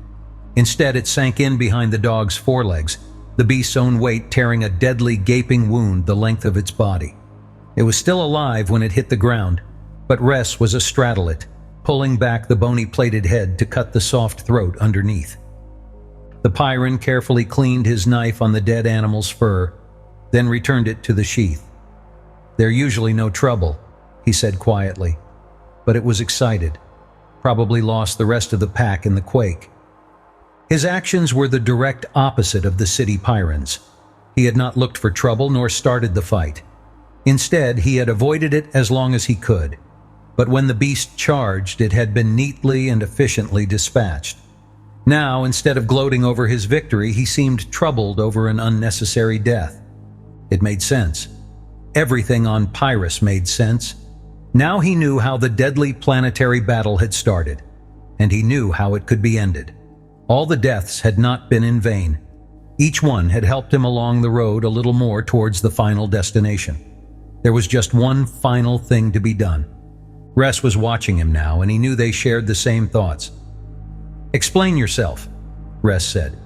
Instead, it sank in behind the dog's forelegs, the beast's own weight tearing a deadly gaping wound the length of its body. It was still alive when it hit the ground, but Ress was astraddle it, pulling back the bony plated head to cut the soft throat underneath. The Pyrran carefully cleaned his knife on the dead animal's fur, then returned it to the sheath. "They're usually no trouble," he said quietly, but it was excited. Probably lost the rest of the pack in the quake. His actions were the direct opposite of the city Pyrrans. He had not looked for trouble nor started the fight. Instead, he had avoided it as long as he could. But when the beast charged, it had been neatly and efficiently dispatched. Now, instead of gloating over his victory, he seemed troubled over an unnecessary death. It made sense. Everything on Pyrrhus made sense. Now he knew how the deadly planetary battle had started, and he knew how it could be ended. All the deaths had not been in vain. Each one had helped him along the road a little more towards the final destination. There was just one final thing to be done. Ress was watching him now, and he knew they shared the same thoughts. "Explain yourself," Ress said.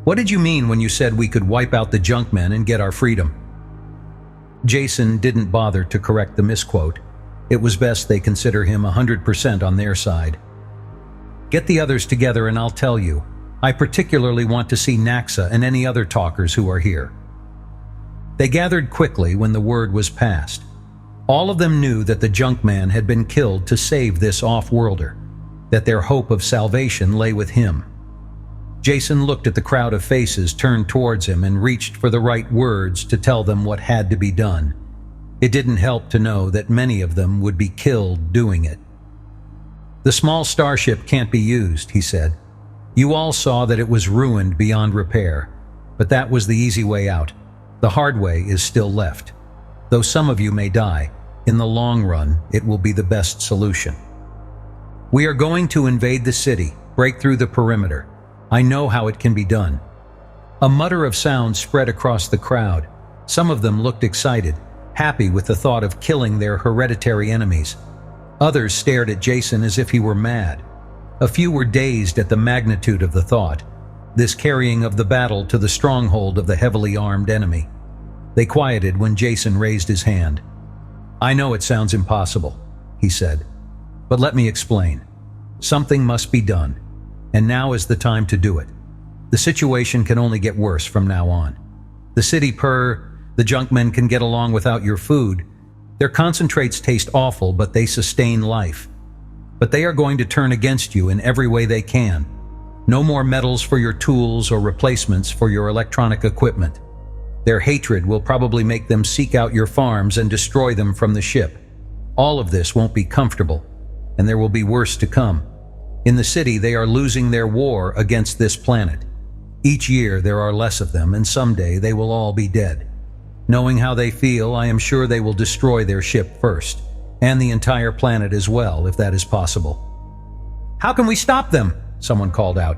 "What did you mean when you said we could wipe out the Junkmen and get our freedom?" Jason didn't bother to correct the misquote. It was best they consider him 100% on their side. "Get the others together and I'll tell you. I particularly want to see Naxa and any other talkers who are here." They gathered quickly when the word was passed. All of them knew that the Junkman had been killed to save this off-worlder, that their hope of salvation lay with him. Jason looked at the crowd of faces turned towards him and reached for the right words to tell them what had to be done. It didn't help to know that many of them would be killed doing it. "The small starship can't be used," he said. You all saw that it was ruined beyond repair, but that was the easy way out. The hard way is still left. Though some of you may die, in the long run, it will be the best solution. We are going to invade the city, break through the perimeter. I know how it can be done. A mutter of sound spread across the crowd. Some of them looked excited, happy with the thought of killing their hereditary enemies. Others stared at Jason as if he were mad. A few were dazed at the magnitude of the thought, this carrying of the battle to the stronghold of the heavily armed enemy. They quieted when Jason raised his hand. "I know it sounds impossible," he said, "but let me explain. Something must be done, and now is the time to do it. The situation can only get worse from now on. The junkmen can get along without your food. Their concentrates taste awful, but they sustain life. But they are going to turn against you in every way they can. No more metals for your tools or replacements for your electronic equipment. Their hatred will probably make them seek out your farms and destroy them from the ship. All of this won't be comfortable, and there will be worse to come. In the city, they are losing their war against this planet. Each year there are less of them, and someday they will all be dead. Knowing how they feel, I am sure they will destroy their ship first, and the entire planet as well, if that is possible." "How can we stop them?" someone called out.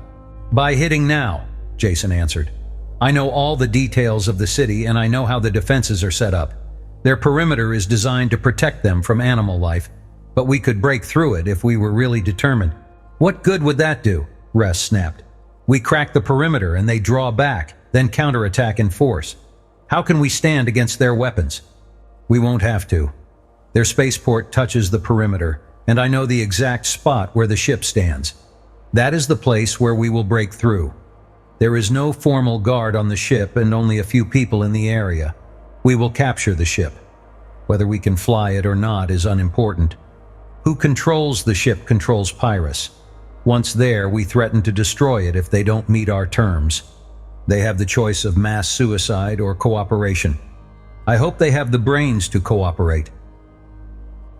"By hitting now," Jason answered. "I know all the details of the city, and I know how the defenses are set up. Their perimeter is designed to protect them from animal life, but we could break through it if we were really determined." "What good would that do?" Ress snapped. "We crack the perimeter and they draw back, then counterattack in force. How can we stand against their weapons?" "We won't have to. Their spaceport touches the perimeter, and I know the exact spot where the ship stands. That is the place where we will break through. There is no formal guard on the ship and only a few people in the area. We will capture the ship. Whether we can fly it or not is unimportant. Who controls the ship controls Pyrrhus. Once there, we threaten to destroy it if they don't meet our terms. They have the choice of mass suicide or cooperation. I hope they have the brains to cooperate."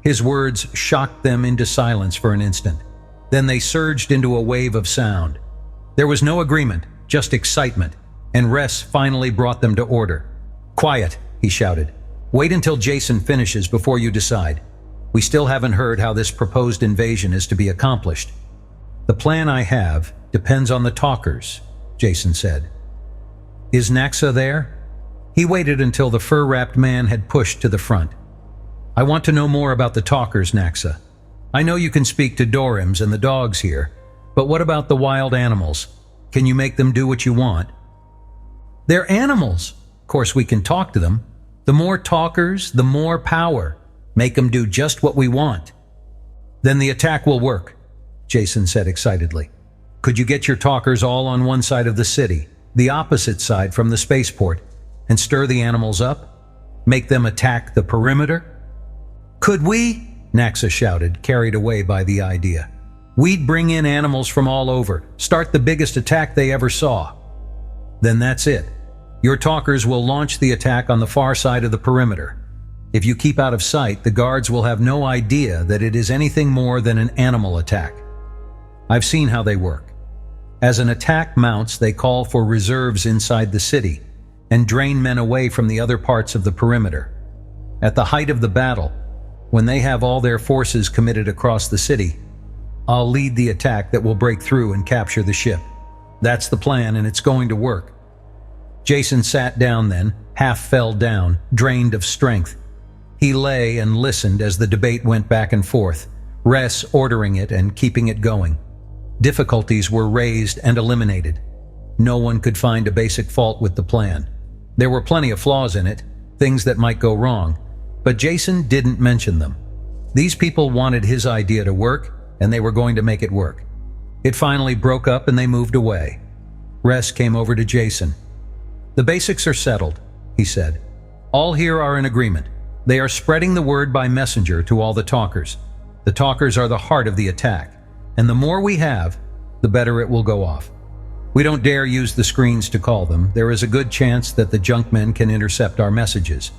His words shocked them into silence for an instant. Then they surged into a wave of sound. There was no agreement, just excitement, and Ress finally brought them to order. "Quiet," he shouted. "Wait until Jason finishes before you decide. We still haven't heard how this proposed invasion is to be accomplished." "The plan I have depends on the talkers," Jason said. "Is Naxa there?" He waited until the fur-wrapped man had pushed to the front. "I want to know more about the talkers, Naxa. I know you can speak to Dorims and the dogs here, but what about the wild animals? Can you make them do what you want?" "They're animals. Of course we can talk to them. The more talkers, the more power. Make them do just what we want." "Then the attack will work," Jason said excitedly. "Could you get your talkers all on one side of the city, the opposite side from the spaceport, and stir the animals up? Make them attack the perimeter?" "Could we?" Naxa shouted, carried away by the idea. "We'd bring in animals from all over, start the biggest attack they ever saw." "Then that's it. Your talkers will launch the attack on the far side of the perimeter. If you keep out of sight, the guards will have no idea that it is anything more than an animal attack. I've seen how they work. As an attack mounts, they call for reserves inside the city and drain men away from the other parts of the perimeter. At the height of the battle, when they have all their forces committed across the city, I'll lead the attack that will break through and capture the ship. That's the plan, and it's going to work." Jason sat down then, half fell down, drained of strength. He lay and listened as the debate went back and forth, Ress ordering it and keeping it going. Difficulties were raised and eliminated. No one could find a basic fault with the plan. There were plenty of flaws in it, things that might go wrong, but Jason didn't mention them. These people wanted his idea to work, and they were going to make it work. It finally broke up and they moved away. Ress came over to Jason. "The basics are settled," he said. "All here are in agreement. They are spreading the word by messenger to all the talkers. The talkers are the heart of the attack, and the more we have, the better it will go off. We don't dare use the screens to call them. There is a good chance that the junkmen can intercept our messages.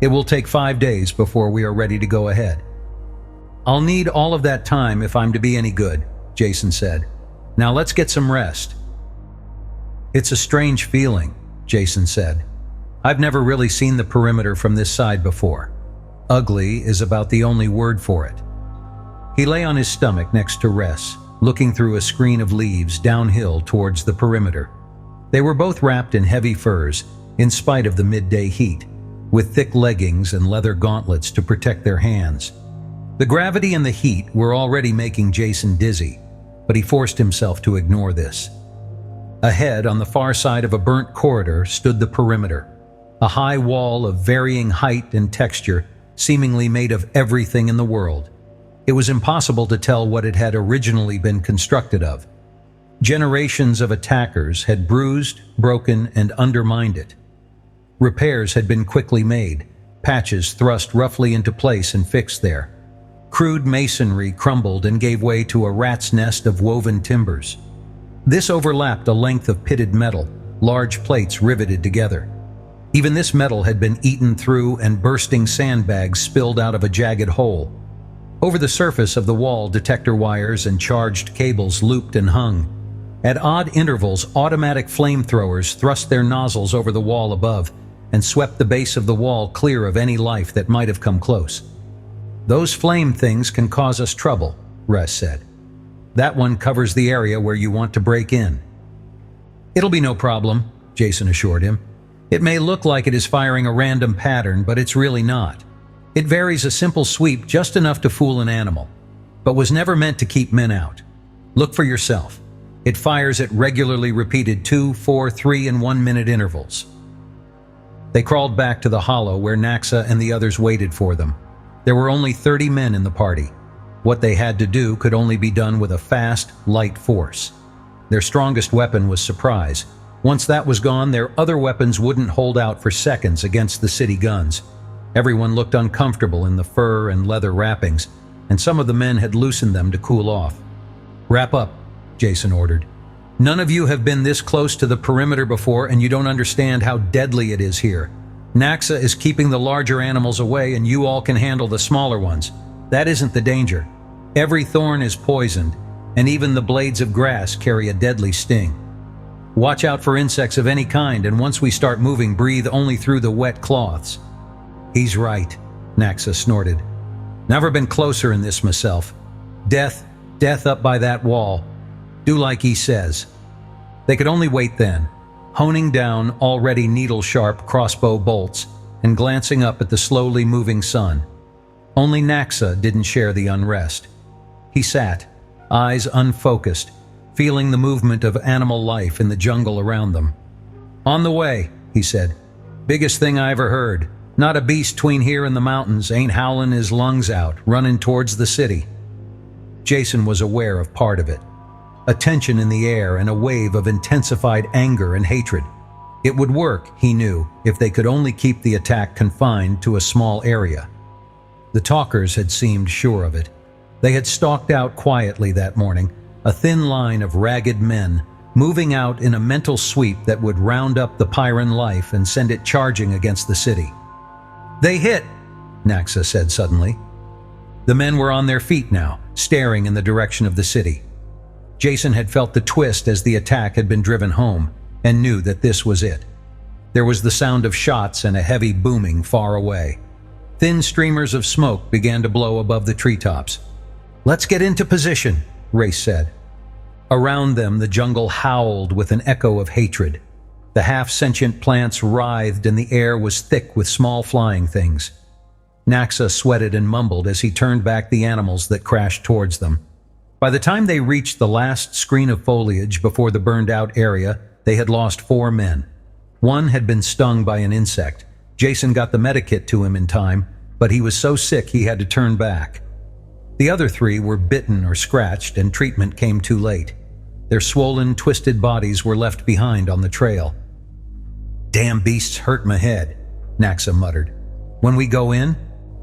It will take 5 days before we are ready to go ahead." "I'll need all of that time if I'm to be any good," Jason said. Now let's get some rest." "It's a strange feeling," Jason said. "I've never really seen the perimeter from this side before. Ugly is about the only word for it." He lay on his stomach next to Ress, looking through a screen of leaves downhill towards the perimeter. They were both wrapped in heavy furs, in spite of the midday heat, with thick leggings and leather gauntlets to protect their hands. The gravity and the heat were already making Jason dizzy, but he forced himself to ignore this. Ahead, on the far side of a burnt corridor, stood the perimeter, a high wall of varying height and texture, seemingly made of everything in the world. It was impossible to tell what it had originally been constructed of. Generations of attackers had bruised, broken, and undermined it. Repairs had been quickly made, patches thrust roughly into place and fixed there. Crude masonry crumbled and gave way to a rat's nest of woven timbers. This overlapped a length of pitted metal, large plates riveted together. Even this metal had been eaten through and bursting sandbags spilled out of a jagged hole. Over the surface of the wall, detector wires and charged cables looped and hung. At odd intervals, automatic flamethrowers thrust their nozzles over the wall above and swept the base of the wall clear of any life that might have come close. "Those flame things can cause us trouble," Ress said. "That one covers the area where you want to break in." "It'll be no problem," Jason assured him. "It may look like it is firing a random pattern, but it's really not. It varies a simple sweep just enough to fool an animal, but was never meant to keep men out. Look for yourself. It fires at regularly repeated 2, 4, 3, and 1 minute intervals." They crawled back to the hollow where Naxa and the others waited for them. There were only 30 men in the party. What they had to do could only be done with a fast, light force. Their strongest weapon was surprise. Once that was gone, their other weapons wouldn't hold out for seconds against the city guns. Everyone looked uncomfortable in the fur and leather wrappings, and some of the men had loosened them to cool off. "Wrap up," Jason ordered. "None of you have been this close to the perimeter before, and you don't understand how deadly it is here. Naxa is keeping the larger animals away, and you all can handle the smaller ones. That isn't the danger. Every thorn is poisoned, and even the blades of grass carry a deadly sting. Watch out for insects of any kind, and once we start moving, breathe only through the wet cloths." "He's right," Naxa snorted. "Never been closer in this myself. Death up by that wall. Do like he says." They could only wait then, honing down already needle-sharp crossbow bolts and glancing up at the slowly moving sun. Only Naxa didn't share the unrest. He sat, eyes unfocused, feeling the movement of animal life in the jungle around them. "On the way," he said. "Biggest thing I ever heard. Not a beast tween here and the mountains ain't howling his lungs out, running towards the city." Jason was aware of part of it. A tension in the air and a wave of intensified anger and hatred. It would work, he knew, if they could only keep the attack confined to a small area. The talkers had seemed sure of it. They had stalked out quietly that morning, a thin line of ragged men, moving out in a mental sweep that would round up the Pyran life and send it charging against the city. "They hit," Naxa said suddenly. The men were on their feet now, staring in the direction of the city. Jason had felt the twist as the attack had been driven home, and knew that this was it. There was the sound of shots and a heavy booming far away. Thin streamers of smoke began to blow above the treetops. "Let's get into position," Race said. Around them, the jungle howled with an echo of hatred. The half-sentient plants writhed and the air was thick with small flying things. Naxa sweated and mumbled as he turned back the animals that crashed towards them. By the time they reached the last screen of foliage before the burned-out area, they had lost 4 men. One had been stung by an insect. Jason got the medikit to him in time, but he was so sick he had to turn back. The other 3 were bitten or scratched, and treatment came too late. Their swollen, twisted bodies were left behind on the trail. "Damn beasts hurt my head," Naxa muttered. "When we go in?"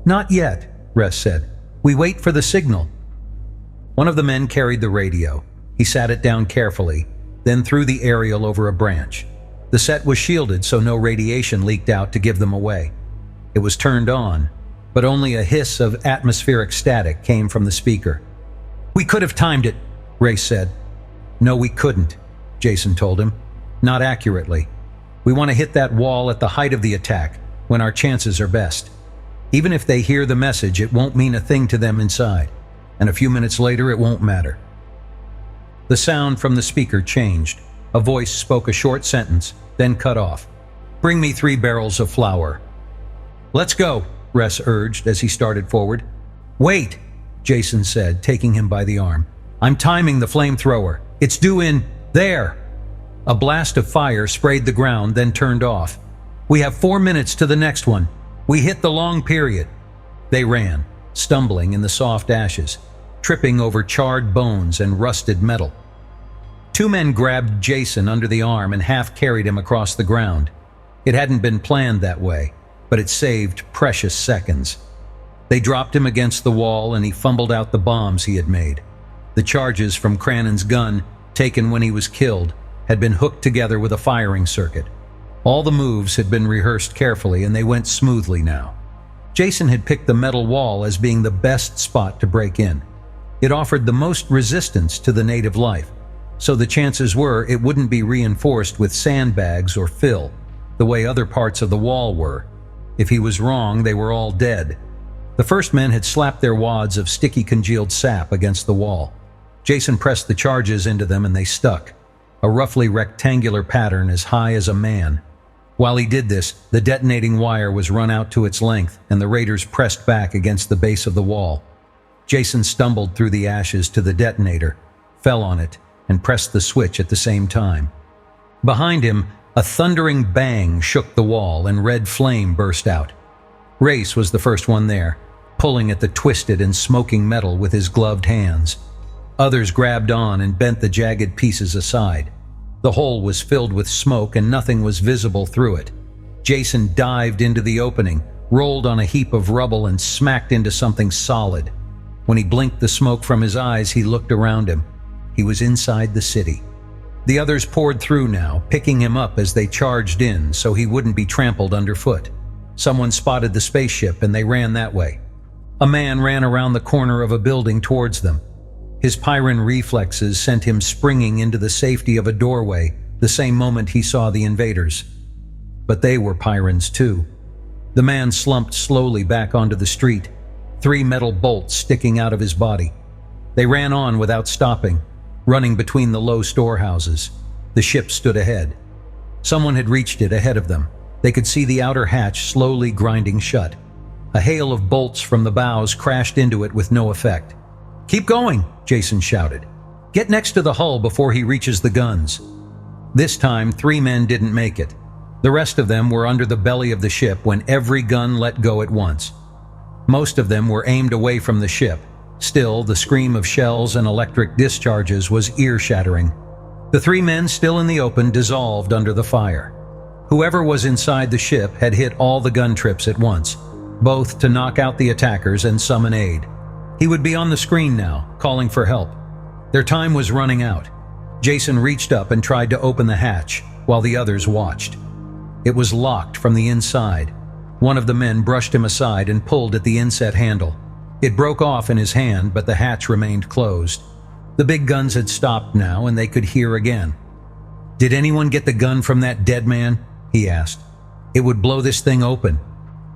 "Not yet," Ress said. "We wait for the signal." One of the men carried the radio. He sat it down carefully, then threw the aerial over a branch. The set was shielded so no radiation leaked out to give them away. It was turned on, but only a hiss of atmospheric static came from the speaker. "We could have timed it," Race said. No, we couldn't, Jason told him. Not accurately. We want to hit that wall at the height of the attack, when our chances are best. Even if they hear the message, it won't mean a thing to them inside, and a few minutes later it won't matter. The sound from the speaker changed. A voice spoke a short sentence, then cut off. Bring me 3 barrels of flour. Let's go, Ress urged as he started forward. Wait, Jason said, taking him by the arm. I'm timing the flamethrower. It's due in there. A blast of fire sprayed the ground, then turned off. We have 4 minutes to the next one. We hit the long period. They ran, stumbling in the soft ashes, tripping over charred bones and rusted metal. 2 men grabbed Jason under the arm and half-carried him across the ground. It hadn't been planned that way, but it saved precious seconds. They dropped him against the wall and he fumbled out the bombs he had made. The charges from Crannon's gun, taken when he was killed, had been hooked together with a firing circuit. All the moves had been rehearsed carefully and they went smoothly now. Jason had picked the metal wall as being the best spot to break in. It offered the most resistance to the native life, so the chances were it wouldn't be reinforced with sandbags or fill, the way other parts of the wall were. If he was wrong, they were all dead. The first men had slapped their wads of sticky congealed sap against the wall. Jason pressed the charges into them and they stuck, a roughly rectangular pattern as high as a man. While he did this, the detonating wire was run out to its length and the raiders pressed back against the base of the wall. Jason stumbled through the ashes to the detonator, fell on it, and pressed the switch at the same time. Behind him, a thundering bang shook the wall and red flame burst out. Race was the first one there, pulling at the twisted and smoking metal with his gloved hands. Others grabbed on and bent the jagged pieces aside. The hole was filled with smoke and nothing was visible through it. Jason dived into the opening, rolled on a heap of rubble and smacked into something solid. When he blinked the smoke from his eyes, he looked around him. He was inside the city. The others poured through now, picking him up as they charged in so he wouldn't be trampled underfoot. Someone spotted the spaceship and they ran that way. A man ran around the corner of a building towards them. His Pyran reflexes sent him springing into the safety of a doorway the same moment he saw the invaders. But they were Pyrans too. The man slumped slowly back onto the street, 3 metal bolts sticking out of his body. They ran on without stopping, running between the low storehouses. The ship stood ahead. Someone had reached it ahead of them. They could see the outer hatch slowly grinding shut. A hail of bolts from the bows crashed into it with no effect. "Keep going," Jason shouted. "Get next to the hull before he reaches the guns." This time, 3 men didn't make it. The rest of them were under the belly of the ship when every gun let go at once. Most of them were aimed away from the ship. Still, the scream of shells and electric discharges was ear-shattering. The 3 men still in the open dissolved under the fire. Whoever was inside the ship had hit all the gun trips at once, both to knock out the attackers and summon aid. He would be on the screen now, calling for help. Their time was running out. Jason reached up and tried to open the hatch, while the others watched. It was locked from the inside. One of the men brushed him aside and pulled at the inset handle. It broke off in his hand, but the hatch remained closed. The big guns had stopped now, and they could hear again. "Did anyone get the gun from that dead man?" he asked. "It would blow this thing open."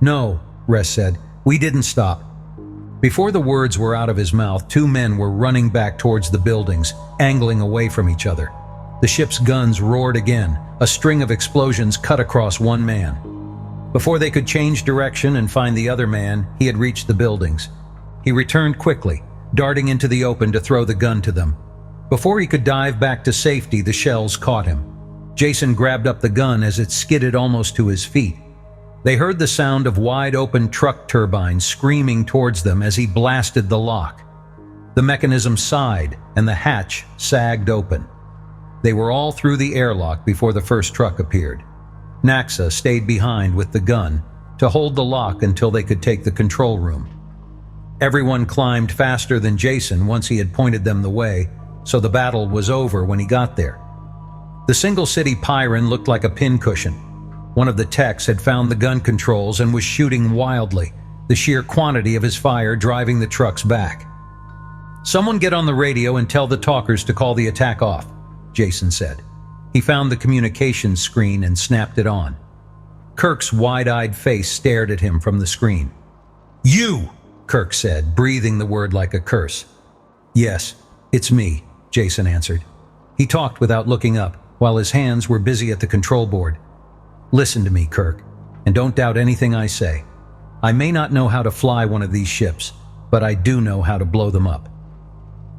"No," Ress said. "We didn't stop." Before the words were out of his mouth, 2 men were running back towards the buildings, angling away from each other. The ship's guns roared again. A string of explosions cut across one man. Before they could change direction and find the other man, he had reached the buildings. He returned quickly, darting into the open to throw the gun to them. Before he could dive back to safety, the shells caught him. Jason grabbed up the gun as it skidded almost to his feet. They heard the sound of wide-open truck turbines screaming towards them as he blasted the lock. The mechanism sighed, and the hatch sagged open. They were all through the airlock before the first truck appeared. Naxa stayed behind with the gun to hold the lock until they could take the control room. Everyone climbed faster than Jason once he had pointed them the way, so the battle was over when he got there. The single-city Pyran looked like a pincushion. One of the techs had found the gun controls and was shooting wildly, the sheer quantity of his fire driving the trucks back. "Someone get on the radio and tell the talkers to call the attack off," Jason said. He found the communications screen and snapped it on. Kirk's wide-eyed face stared at him from the screen. "You!" Kirk said, breathing the word like a curse. "Yes, it's me," Jason answered. He talked without looking up, while his hands were busy at the control board. "Listen to me, Kirk, and don't doubt anything I say. I may not know how to fly one of these ships, but I do know how to blow them up.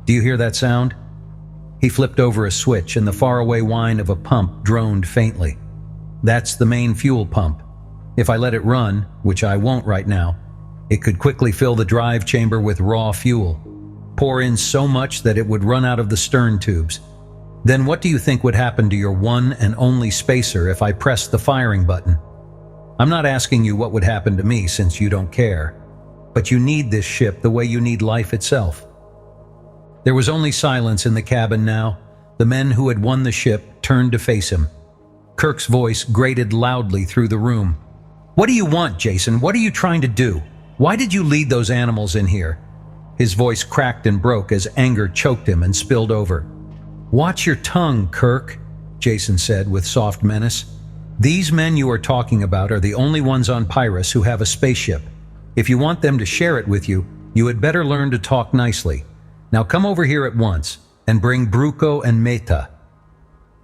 Do you hear that sound?" He flipped over a switch and the faraway whine of a pump droned faintly. "That's the main fuel pump. If I let it run, which I won't right now, it could quickly fill the drive chamber with raw fuel, pour in so much that it would run out of the stern tubes. Then what do you think would happen to your one and only spacer if I pressed the firing button? I'm not asking you what would happen to me since you don't care, but you need this ship the way you need life itself." There was only silence in the cabin now. The men who had won the ship turned to face him. Kirk's voice grated loudly through the room. "What do you want, Jason? What are you trying to do? Why did you lead those animals in here?" His voice cracked and broke as anger choked him and spilled over. "Watch your tongue, Kirk," Jason said with soft menace. "These men you are talking about are the only ones on Pyrrhus who have a spaceship. If you want them to share it with you, you had better learn to talk nicely. Now come over here at once, and bring Bruco and Meta."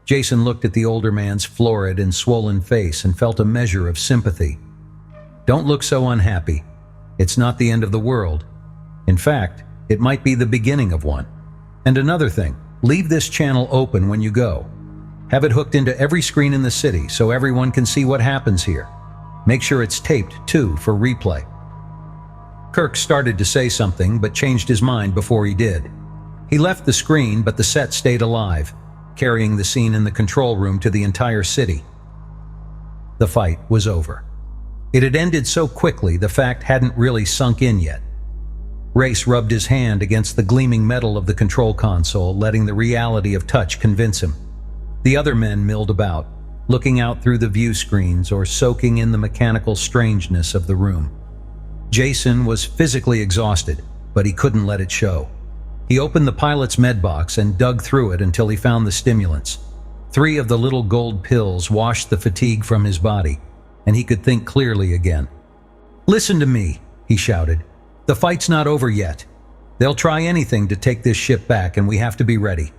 Jason looked at the older man's florid and swollen face and felt a measure of sympathy. "Don't look so unhappy. It's not the end of the world. In fact, it might be the beginning of one. And another thing, leave this channel open when you go. Have it hooked into every screen in the city so everyone can see what happens here. Make sure it's taped, too, for replay." Kirk started to say something, but changed his mind before he did. He left the screen, but the set stayed alive, carrying the scene in the control room to the entire city. The fight was over. It had ended so quickly the fact hadn't really sunk in yet. Race rubbed his hand against the gleaming metal of the control console, letting the reality of touch convince him. The other men milled about, looking out through the view screens or soaking in the mechanical strangeness of the room. Jason was physically exhausted, but he couldn't let it show. He opened the pilot's medbox and dug through it until he found the stimulants. 3 of the little gold pills washed the fatigue from his body, and he could think clearly again. "Listen to me," he shouted. "The fight's not over yet. They'll try anything to take this ship back, and we have to be ready.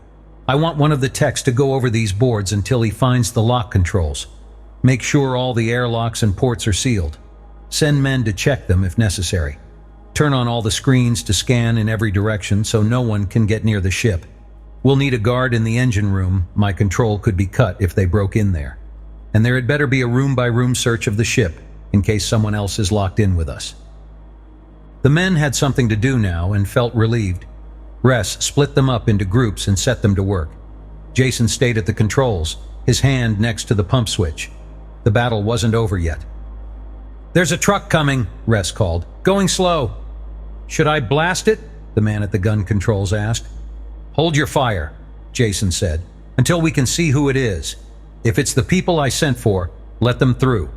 I want one of the techs to go over these boards until he finds the lock controls. Make sure all the airlocks and ports are sealed. Send men to check them if necessary. Turn on all the screens to scan in every direction so no one can get near the ship. We'll need a guard in the engine room. My control could be cut if they broke in there. And there had better be a room-by-room search of the ship in case someone else is locked in with us." The men had something to do now and felt relieved. Ress split them up into groups and set them to work. Jason stayed at the controls, his hand next to the pump switch. The battle wasn't over yet. "There's a truck coming," Ress called. "Going slow." "Should I blast it?" the man at the gun controls asked. "Hold your fire," Jason said, "until we can see who it is. If it's the people I sent for, let them through."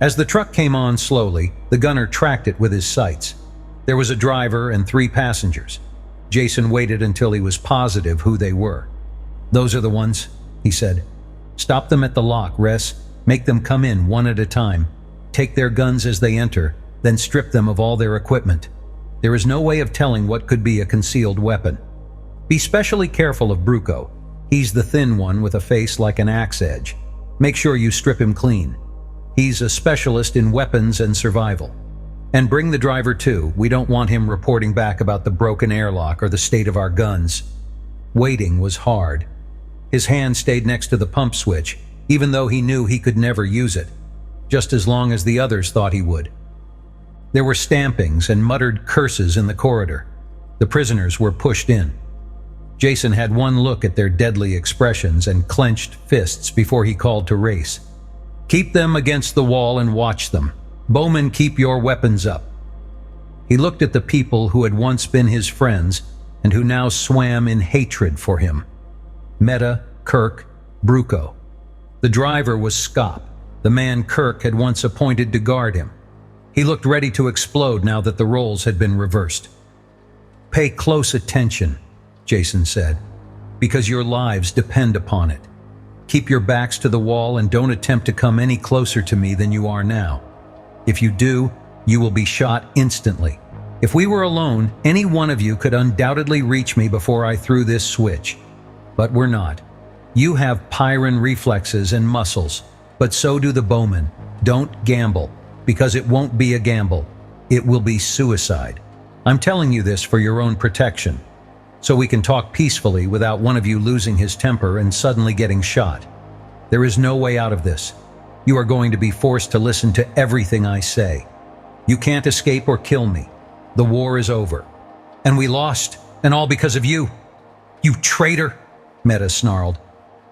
As the truck came on slowly, the gunner tracked it with his sights. There was a driver and 3 passengers. Jason waited until he was positive who they were. "Those are the ones," he said. "Stop them at the lock, Ress. Make them come in one at a time. Take their guns as they enter, then strip them of all their equipment. There is no way of telling what could be a concealed weapon. Be specially careful of Bruco. He's the thin one with a face like an axe edge. Make sure you strip him clean. He's a specialist in weapons and survival. And bring the driver too. We don't want him reporting back about the broken airlock or the state of our guns." Waiting was hard. His hand stayed next to the pump switch, even though he knew he could never use it, just as long as the others thought he would. There were stampings and muttered curses in the corridor. The prisoners were pushed in. Jason had one look at their deadly expressions and clenched fists before he called to Race. "Keep them against the wall and watch them. Bowman, keep your weapons up." He looked at the people who had once been his friends and who now swam in hatred for him. Meta, Kirk, Bruco. The driver was Scop, the man Kirk had once appointed to guard him. He looked ready to explode now that the roles had been reversed. "Pay close attention," Jason said. because your lives depend upon it. Keep your backs to the wall and don't attempt to come any closer to me than you are now. If you do, you will be shot instantly. If we were alone, any one of you could undoubtedly reach me before I threw this switch. But we're not. You have Pyrran reflexes and muscles, but so do the bowmen. Don't gamble, because it won't be a gamble. It will be suicide. I'm telling you this for your own protection, so we can talk peacefully without one of you losing his temper and suddenly getting shot. There is no way out of this. You are going to be forced to listen to everything I say. You can't escape or kill me. The war is over. And we lost, and all because of you. You traitor, Meta snarled.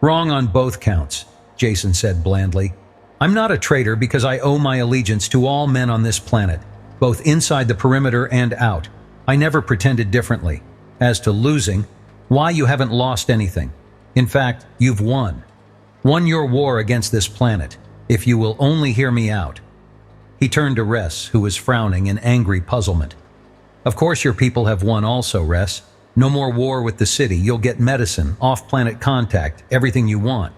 Wrong on both counts, Jason said blandly. I'm not a traitor because I owe my allegiance to all men on this planet, both inside the perimeter and out. I never pretended differently. As to losing, why, you haven't lost anything. In fact, you've won. Won your war against this planet, if you will only hear me out. He turned to Ress, who was frowning in angry puzzlement. Of course your people have won also, Ress. No more war with the city. You'll get medicine, off-planet contact, everything you want.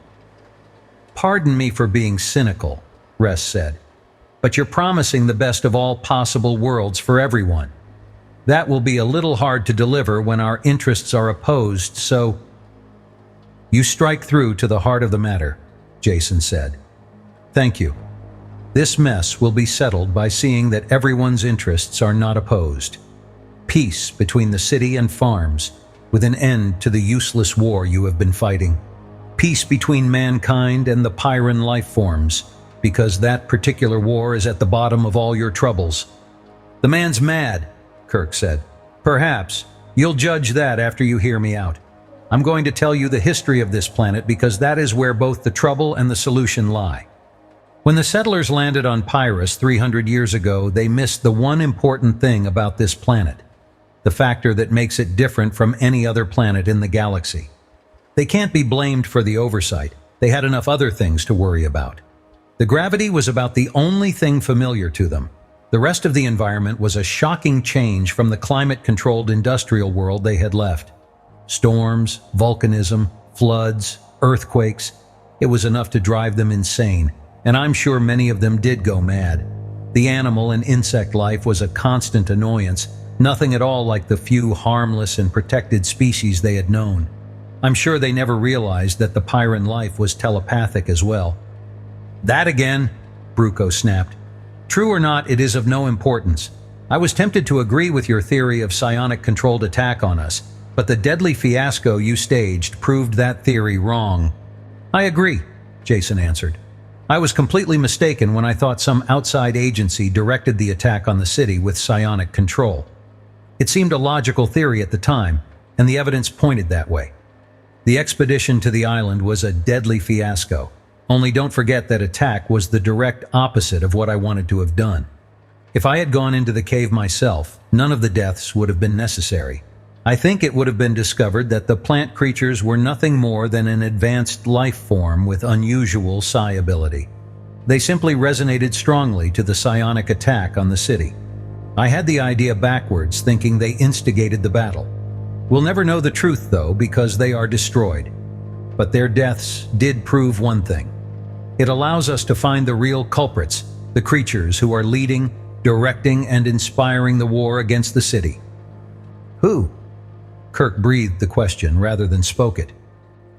Pardon me for being cynical, Ress said, but you're promising the best of all possible worlds for everyone. That will be a little hard to deliver when our interests are opposed, so... You strike through to the heart of the matter, Jason said. Thank you. This mess will be settled by seeing that everyone's interests are not opposed. Peace between the city and farms, with an end to the useless war you have been fighting. Peace between mankind and the Pyrran life forms, because that particular war is at the bottom of all your troubles. The man's mad, Kirk said. Perhaps. You'll judge that after you hear me out. I'm going to tell you the history of this planet because that is where both the trouble and the solution lie. When the settlers landed on Pyrrhus 300 years ago, they missed the one important thing about this planet, the factor that makes it different from any other planet in the galaxy. They can't be blamed for the oversight. They had enough other things to worry about. The gravity was about the only thing familiar to them. The rest of the environment was a shocking change from the climate-controlled industrial world they had left. Storms, volcanism, floods, earthquakes. It was enough to drive them insane, and I'm sure many of them did go mad. The animal and insect life was a constant annoyance, nothing at all like the few harmless and protected species they had known. I'm sure they never realized that the Pyrran life was telepathic as well. That again, Bruco snapped. True or not, it is of no importance. I was tempted to agree with your theory of psionic-controlled attack on us, but the deadly fiasco you staged proved that theory wrong. I agree, Jason answered. I was completely mistaken when I thought some outside agency directed the attack on the city with psionic control. It seemed a logical theory at the time, and the evidence pointed that way. The expedition to the island was a deadly fiasco. Only don't forget that attack was the direct opposite of what I wanted to have done. If I had gone into the cave myself, none of the deaths would have been necessary. I think it would have been discovered that the plant creatures were nothing more than an advanced life form with unusual psi ability. They simply resonated strongly to the psionic attack on the city. I had the idea backwards, thinking they instigated the battle. We'll never know the truth, though, because they are destroyed. But their deaths did prove one thing. It allows us to find the real culprits, the creatures who are leading, directing, and inspiring the war against the city. Who? Kirk breathed the question rather than spoke it.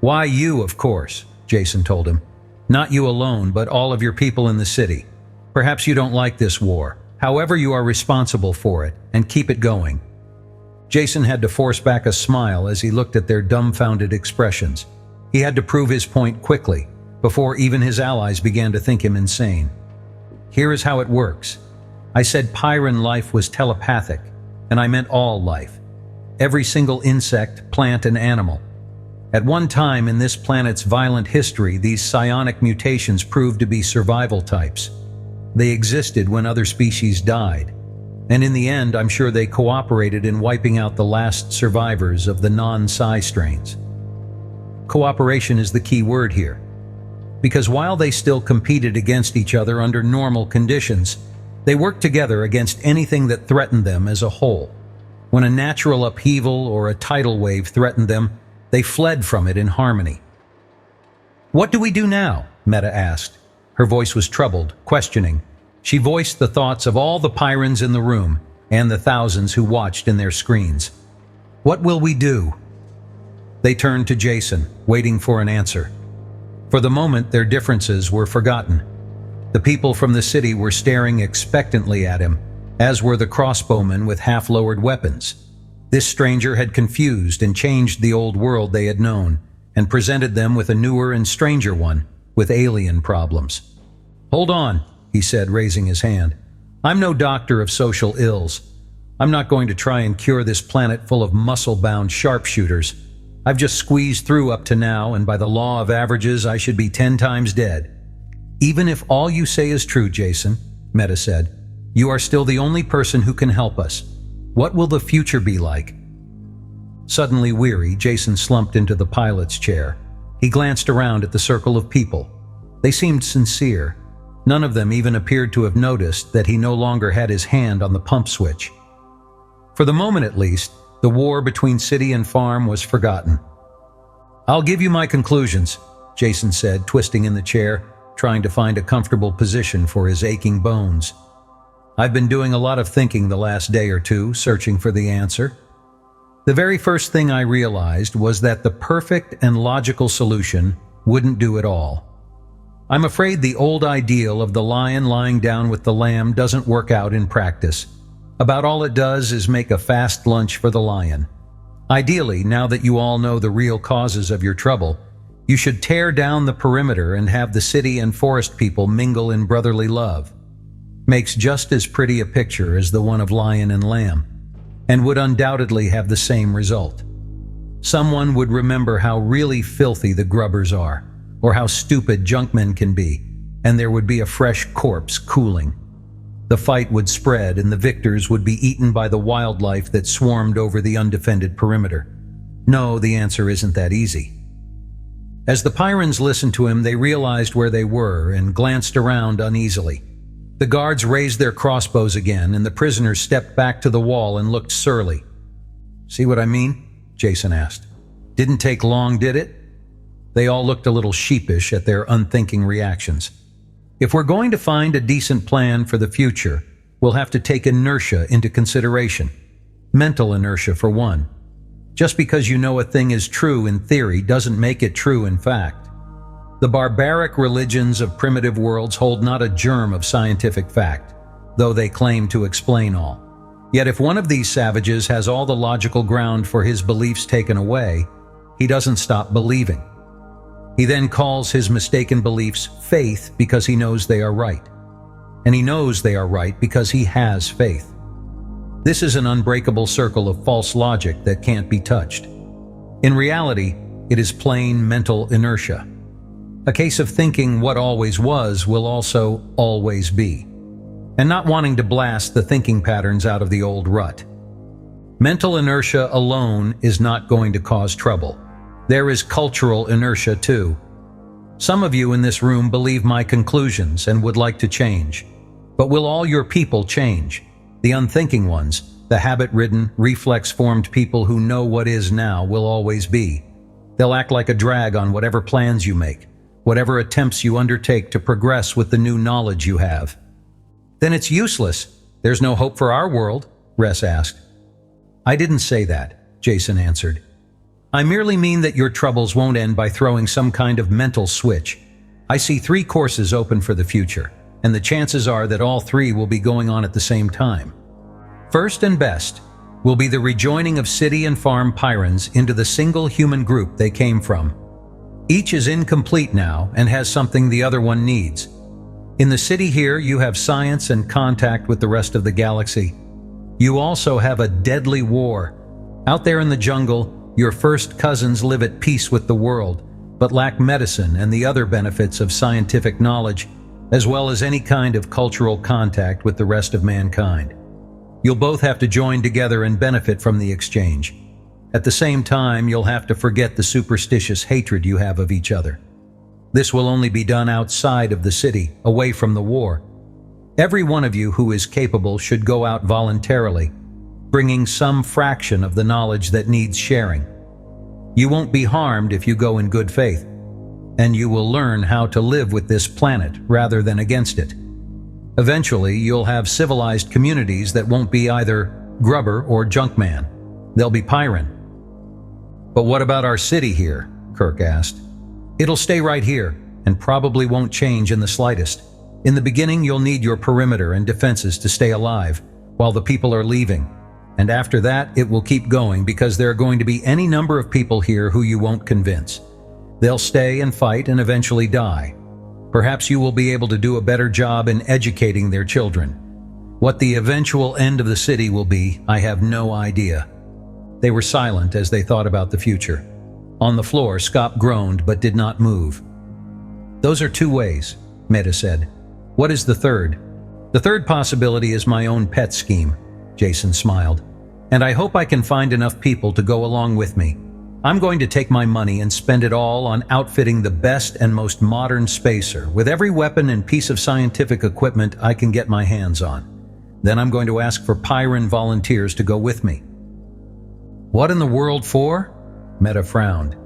Why, you, of course, Jason told him. Not you alone, but all of your people in the city. Perhaps you don't like this war. However, you are responsible for it, and keep it going. Jason had to force back a smile as he looked at their dumbfounded expressions. He had to prove his point quickly, before even his allies began to think him insane. Here is how it works. I said Pyrran life was telepathic, and I meant all life. Every single insect, plant, and animal. At one time in this planet's violent history, these psionic mutations proved to be survival types. They existed when other species died, and in the end, I'm sure they cooperated in wiping out the last survivors of the non-psi strains. Cooperation is the key word here, because while they still competed against each other under normal conditions, they worked together against anything that threatened them as a whole. When a natural upheaval or a tidal wave threatened them, They fled from it in harmony. "What do we do now?" Meta asked. Her voice was troubled, questioning. She voiced the thoughts of all the Pyrans in the room and the thousands who watched in their screens. "What will we do?" They turned to Jason, waiting for an answer. For the moment, their differences were forgotten. The people from the city were staring expectantly at him, as were the crossbowmen with half-lowered weapons. This stranger had confused and changed the old world they had known, and presented them with a newer and stranger one, with alien problems. "Hold on," he said, raising his hand. "I'm no doctor of social ills. I'm not going to try and cure this planet full of muscle-bound sharpshooters. I've just squeezed through up to now, and by the law of averages, I should be 10 times dead." "Even if all you say is true, Jason," Meta said, "you are still the only person who can help us. What will the future be like?" Suddenly weary, Jason slumped into the pilot's chair. He glanced around at the circle of people. They seemed sincere. None of them even appeared to have noticed that he no longer had his hand on the pump switch. For the moment at least, the war between city and farm was forgotten. "I'll give you my conclusions," Jason said, twisting in the chair, trying to find a comfortable position for his aching bones. "I've been doing a lot of thinking the last day or two, searching for the answer. The very first thing I realized was that the perfect and logical solution wouldn't do it all. I'm afraid the old ideal of the lion lying down with the lamb doesn't work out in practice. About all it does is make a fast lunch for the lion. Ideally, now that you all know the real causes of your trouble, you should tear down the perimeter and have the city and forest people mingle in brotherly love. Makes just as pretty a picture as the one of lion and lamb, and would undoubtedly have the same result. Someone would remember how really filthy the grubbers are, or how stupid junkmen can be, and there would be a fresh corpse cooling. The fight would spread, and the victors would be eaten by the wildlife that swarmed over the undefended perimeter. No, the answer isn't that easy. As the Pyrans listened to him, they realized where they were and glanced around uneasily. The guards raised their crossbows again, and the prisoners stepped back to the wall and looked surly. "See what I mean?" Jason asked. "Didn't take long, did it?" They all looked a little sheepish at their unthinking reactions. "If we're going to find a decent plan for the future, we'll have to take inertia into consideration. Mental inertia, for one. Just because you know a thing is true in theory doesn't make it true in fact. The barbaric religions of primitive worlds hold not a germ of scientific fact, though they claim to explain all. Yet if one of these savages has all the logical ground for his beliefs taken away, he doesn't stop believing. He then calls his mistaken beliefs faith because he knows they are right. And he knows they are right because he has faith. This is an unbreakable circle of false logic that can't be touched. In reality, it is plain mental inertia. A case of thinking what always was will also always be, and not wanting to blast the thinking patterns out of the old rut. Mental inertia alone is not going to cause trouble. There is cultural inertia too. Some of you in this room believe my conclusions and would like to change. But will all your people change? The unthinking ones, the habit-ridden, reflex-formed people who know what is now will always be. They'll act like a drag on whatever plans you make, whatever attempts you undertake to progress with the new knowledge you have. Then it's useless. There's no hope for our world, Ress asked. I didn't say that, Jason answered. I merely mean that your troubles won't end by throwing some kind of mental switch. I see 3 courses open for the future, and the chances are that all 3 will be going on at the same time. First and best will be the rejoining of city and farm Pyrans into the single human group they came from. Each is incomplete now and has something the other one needs. In the city here, you have science and contact with the rest of the galaxy. You also have a deadly war. Out there in the jungle, your first cousins live at peace with the world, but lack medicine and the other benefits of scientific knowledge, as well as any kind of cultural contact with the rest of mankind. You'll both have to join together and benefit from the exchange. At the same time, you'll have to forget the superstitious hatred you have of each other. This will only be done outside of the city, away from the war. Every one of you who is capable should go out voluntarily, bringing some fraction of the knowledge that needs sharing. You won't be harmed if you go in good faith, and you will learn how to live with this planet rather than against it. Eventually, you'll have civilized communities that won't be either grubber or junkman. They'll be Pyrran. But what about our city here? Kirk asked. It'll stay right here, and probably won't change in the slightest. In the beginning, you'll need your perimeter and defenses to stay alive, while the people are leaving. And after that, it will keep going because there are going to be any number of people here who you won't convince. They'll stay and fight and eventually die. Perhaps you will be able to do a better job in educating their children. What the eventual end of the city will be, I have no idea. They were silent as they thought about the future. On the floor, Scop groaned but did not move. Those are two ways, Meta said. What is the third? The third possibility is my own pet scheme, Jason smiled. And I hope I can find enough people to go along with me. I'm going to take my money and spend it all on outfitting the best and most modern spacer with every weapon and piece of scientific equipment I can get my hands on. Then I'm going to ask for Pyrran volunteers to go with me. What in the world for? Meta frowned.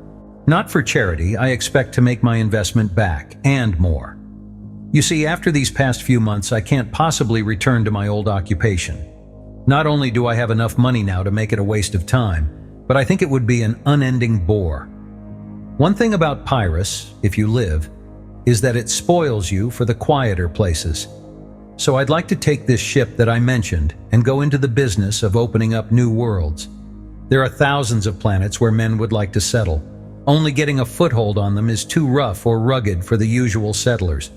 Not for charity. I expect to make my investment back, and more. You see, after these past few months, I can't possibly return to my old occupation. Not only do I have enough money now to make it a waste of time, but I think it would be an unending bore. One thing about Pyrrhus, if you live, is that it spoils you for the quieter places. So I'd like to take this ship that I mentioned and go into the business of opening up new worlds. There are thousands of planets where men would like to settle. Only getting a foothold on them is too rough or rugged for the usual settlers.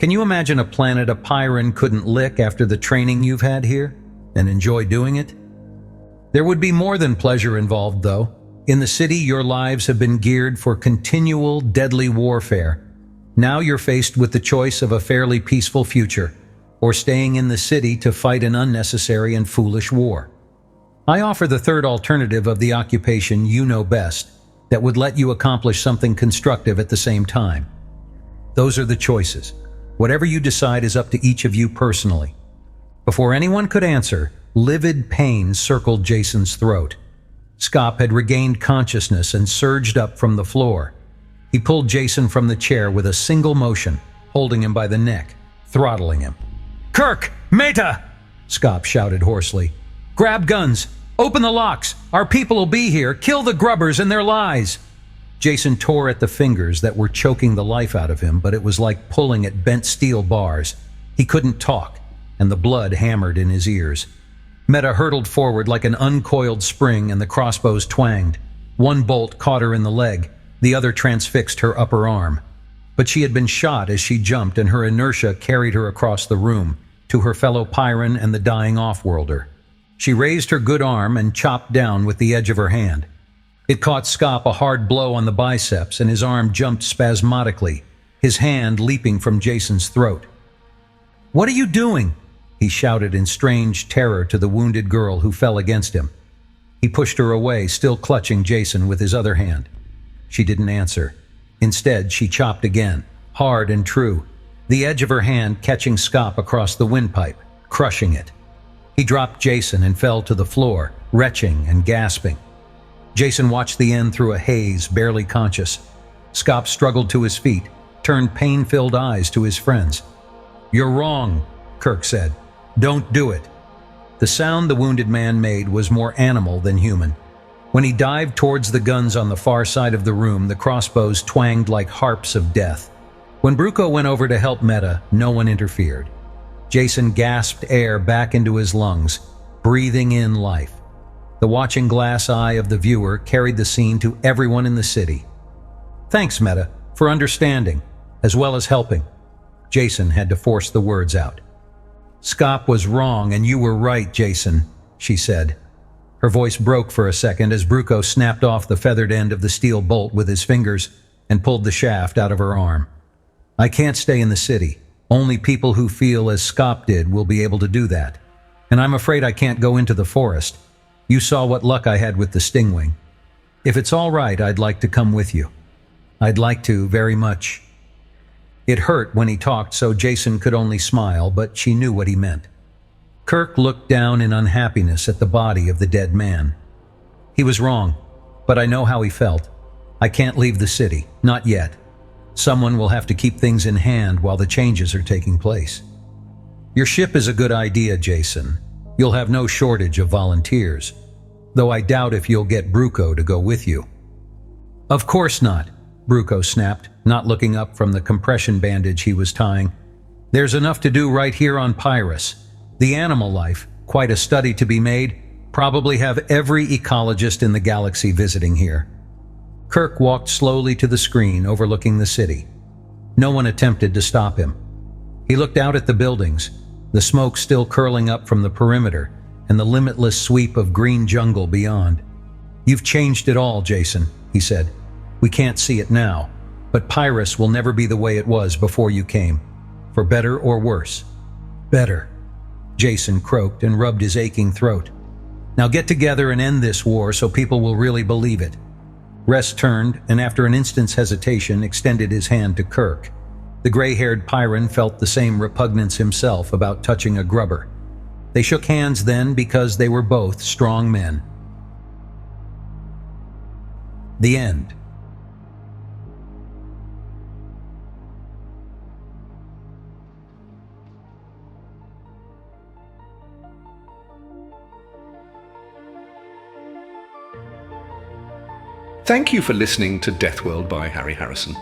Can you imagine a planet a Pyrran couldn't lick after the training you've had here, and enjoy doing it? There would be more than pleasure involved, though. In the city, your lives have been geared for continual, deadly warfare. Now you're faced with the choice of a fairly peaceful future, or staying in the city to fight an unnecessary and foolish war. I offer the third alternative of the occupation you know best, that would let you accomplish something constructive at the same time. Those are the choices. Whatever you decide is up to each of you personally. Before anyone could answer, livid pain circled Jason's throat. Scop had regained consciousness and surged up from the floor. He pulled Jason from the chair with a single motion, holding him by the neck, throttling him. "Kirk! Meta!" Scop shouted hoarsely. "Grab guns! Open the locks! Our people will be here! Kill the grubbers and their lies!" Jason tore at the fingers that were choking the life out of him, but it was like pulling at bent steel bars. He couldn't talk, and the blood hammered in his ears. Meta hurtled forward like an uncoiled spring, and the crossbows twanged. One bolt caught her in the leg, the other transfixed her upper arm. But she had been shot as she jumped, and her inertia carried her across the room, to her fellow Pyrran and the dying off-worlder. She raised her good arm and chopped down with the edge of her hand. It caught Scop a hard blow on the biceps, and his arm jumped spasmodically, his hand leaping from Jason's throat. "What are you doing?" he shouted in strange terror to the wounded girl who fell against him. He pushed her away, still clutching Jason with his other hand. She didn't answer. Instead, she chopped again, hard and true, the edge of her hand catching Scop across the windpipe, crushing it. He dropped Jason and fell to the floor, retching and gasping. Jason watched the end through a haze, barely conscious. Scop struggled to his feet, turned pain-filled eyes to his friends. "You're wrong," Kirk said. "Don't do it." The sound the wounded man made was more animal than human. When he dived towards the guns on the far side of the room, the crossbows twanged like harps of death. When Bruco went over to help Meta, no one interfered. Jason gasped air back into his lungs, breathing in life. The watching glass eye of the viewer carried the scene to everyone in the city. "Thanks, Meta, for understanding, as well as helping." Jason had to force the words out. "Scop was wrong, and you were right, Jason," she said. Her voice broke for a second as Bruco snapped off the feathered end of the steel bolt with his fingers and pulled the shaft out of her arm. "I can't stay in the city. Only people who feel as Scop did will be able to do that. And I'm afraid I can't go into the forest. You saw what luck I had with the Stingwing. If it's all right, I'd like to come with you. I'd like to, very much." It hurt when he talked, so Jason could only smile, but she knew what he meant. Kirk looked down in unhappiness at the body of the dead man. He was wrong. But I know how he felt. I can't leave the city, not yet. Someone will have to keep things in hand while the changes are taking place. Your ship is a good idea, Jason. You'll have no shortage of volunteers, though I doubt if you'll get Bruco to go with you. Of course not, Bruco snapped, not looking up from the compression bandage he was tying. There's enough to do right here on Pyrrhus. The animal life, quite a study to be made, probably have every ecologist in the galaxy visiting here. Kirk walked slowly to the screen overlooking the city. No one attempted to stop him. He looked out at the buildings, the smoke still curling up from the perimeter, and the limitless sweep of green jungle beyond. You've changed it all, Jason, he said. We can't see it now, but Pyrrhus will never be the way it was before you came, for better or worse. Better, Jason croaked and rubbed his aching throat. Now get together and end this war so people will really believe it. Rest turned, and after an instant's hesitation, extended his hand to Kirk. The gray-haired Pyran felt the same repugnance himself about touching a grubber. They shook hands then because they were both strong men. The end. Thank you for listening to Deathworld by Harry Harrison.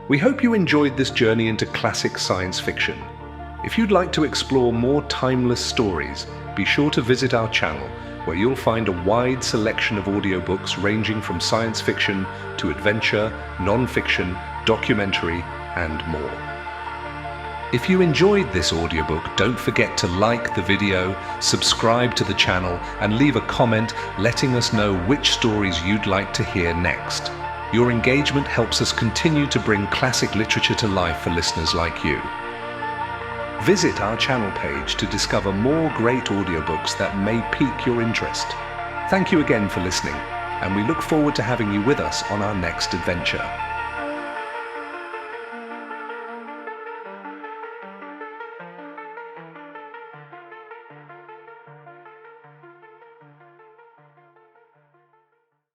We hope you enjoyed this journey into classic science fiction. If you'd like to explore more timeless stories, be sure to visit our channel, where you'll find a wide selection of audiobooks ranging from science fiction to adventure, non-fiction, documentary, and more. If you enjoyed this audiobook, don't forget to like the video, subscribe to the channel, and leave a comment letting us know which stories you'd like to hear next. Your engagement helps us continue to bring classic literature to life for listeners like you. Visit our channel page to discover more great audiobooks that may pique your interest. Thank you again for listening, and we look forward to having you with us on our next adventure.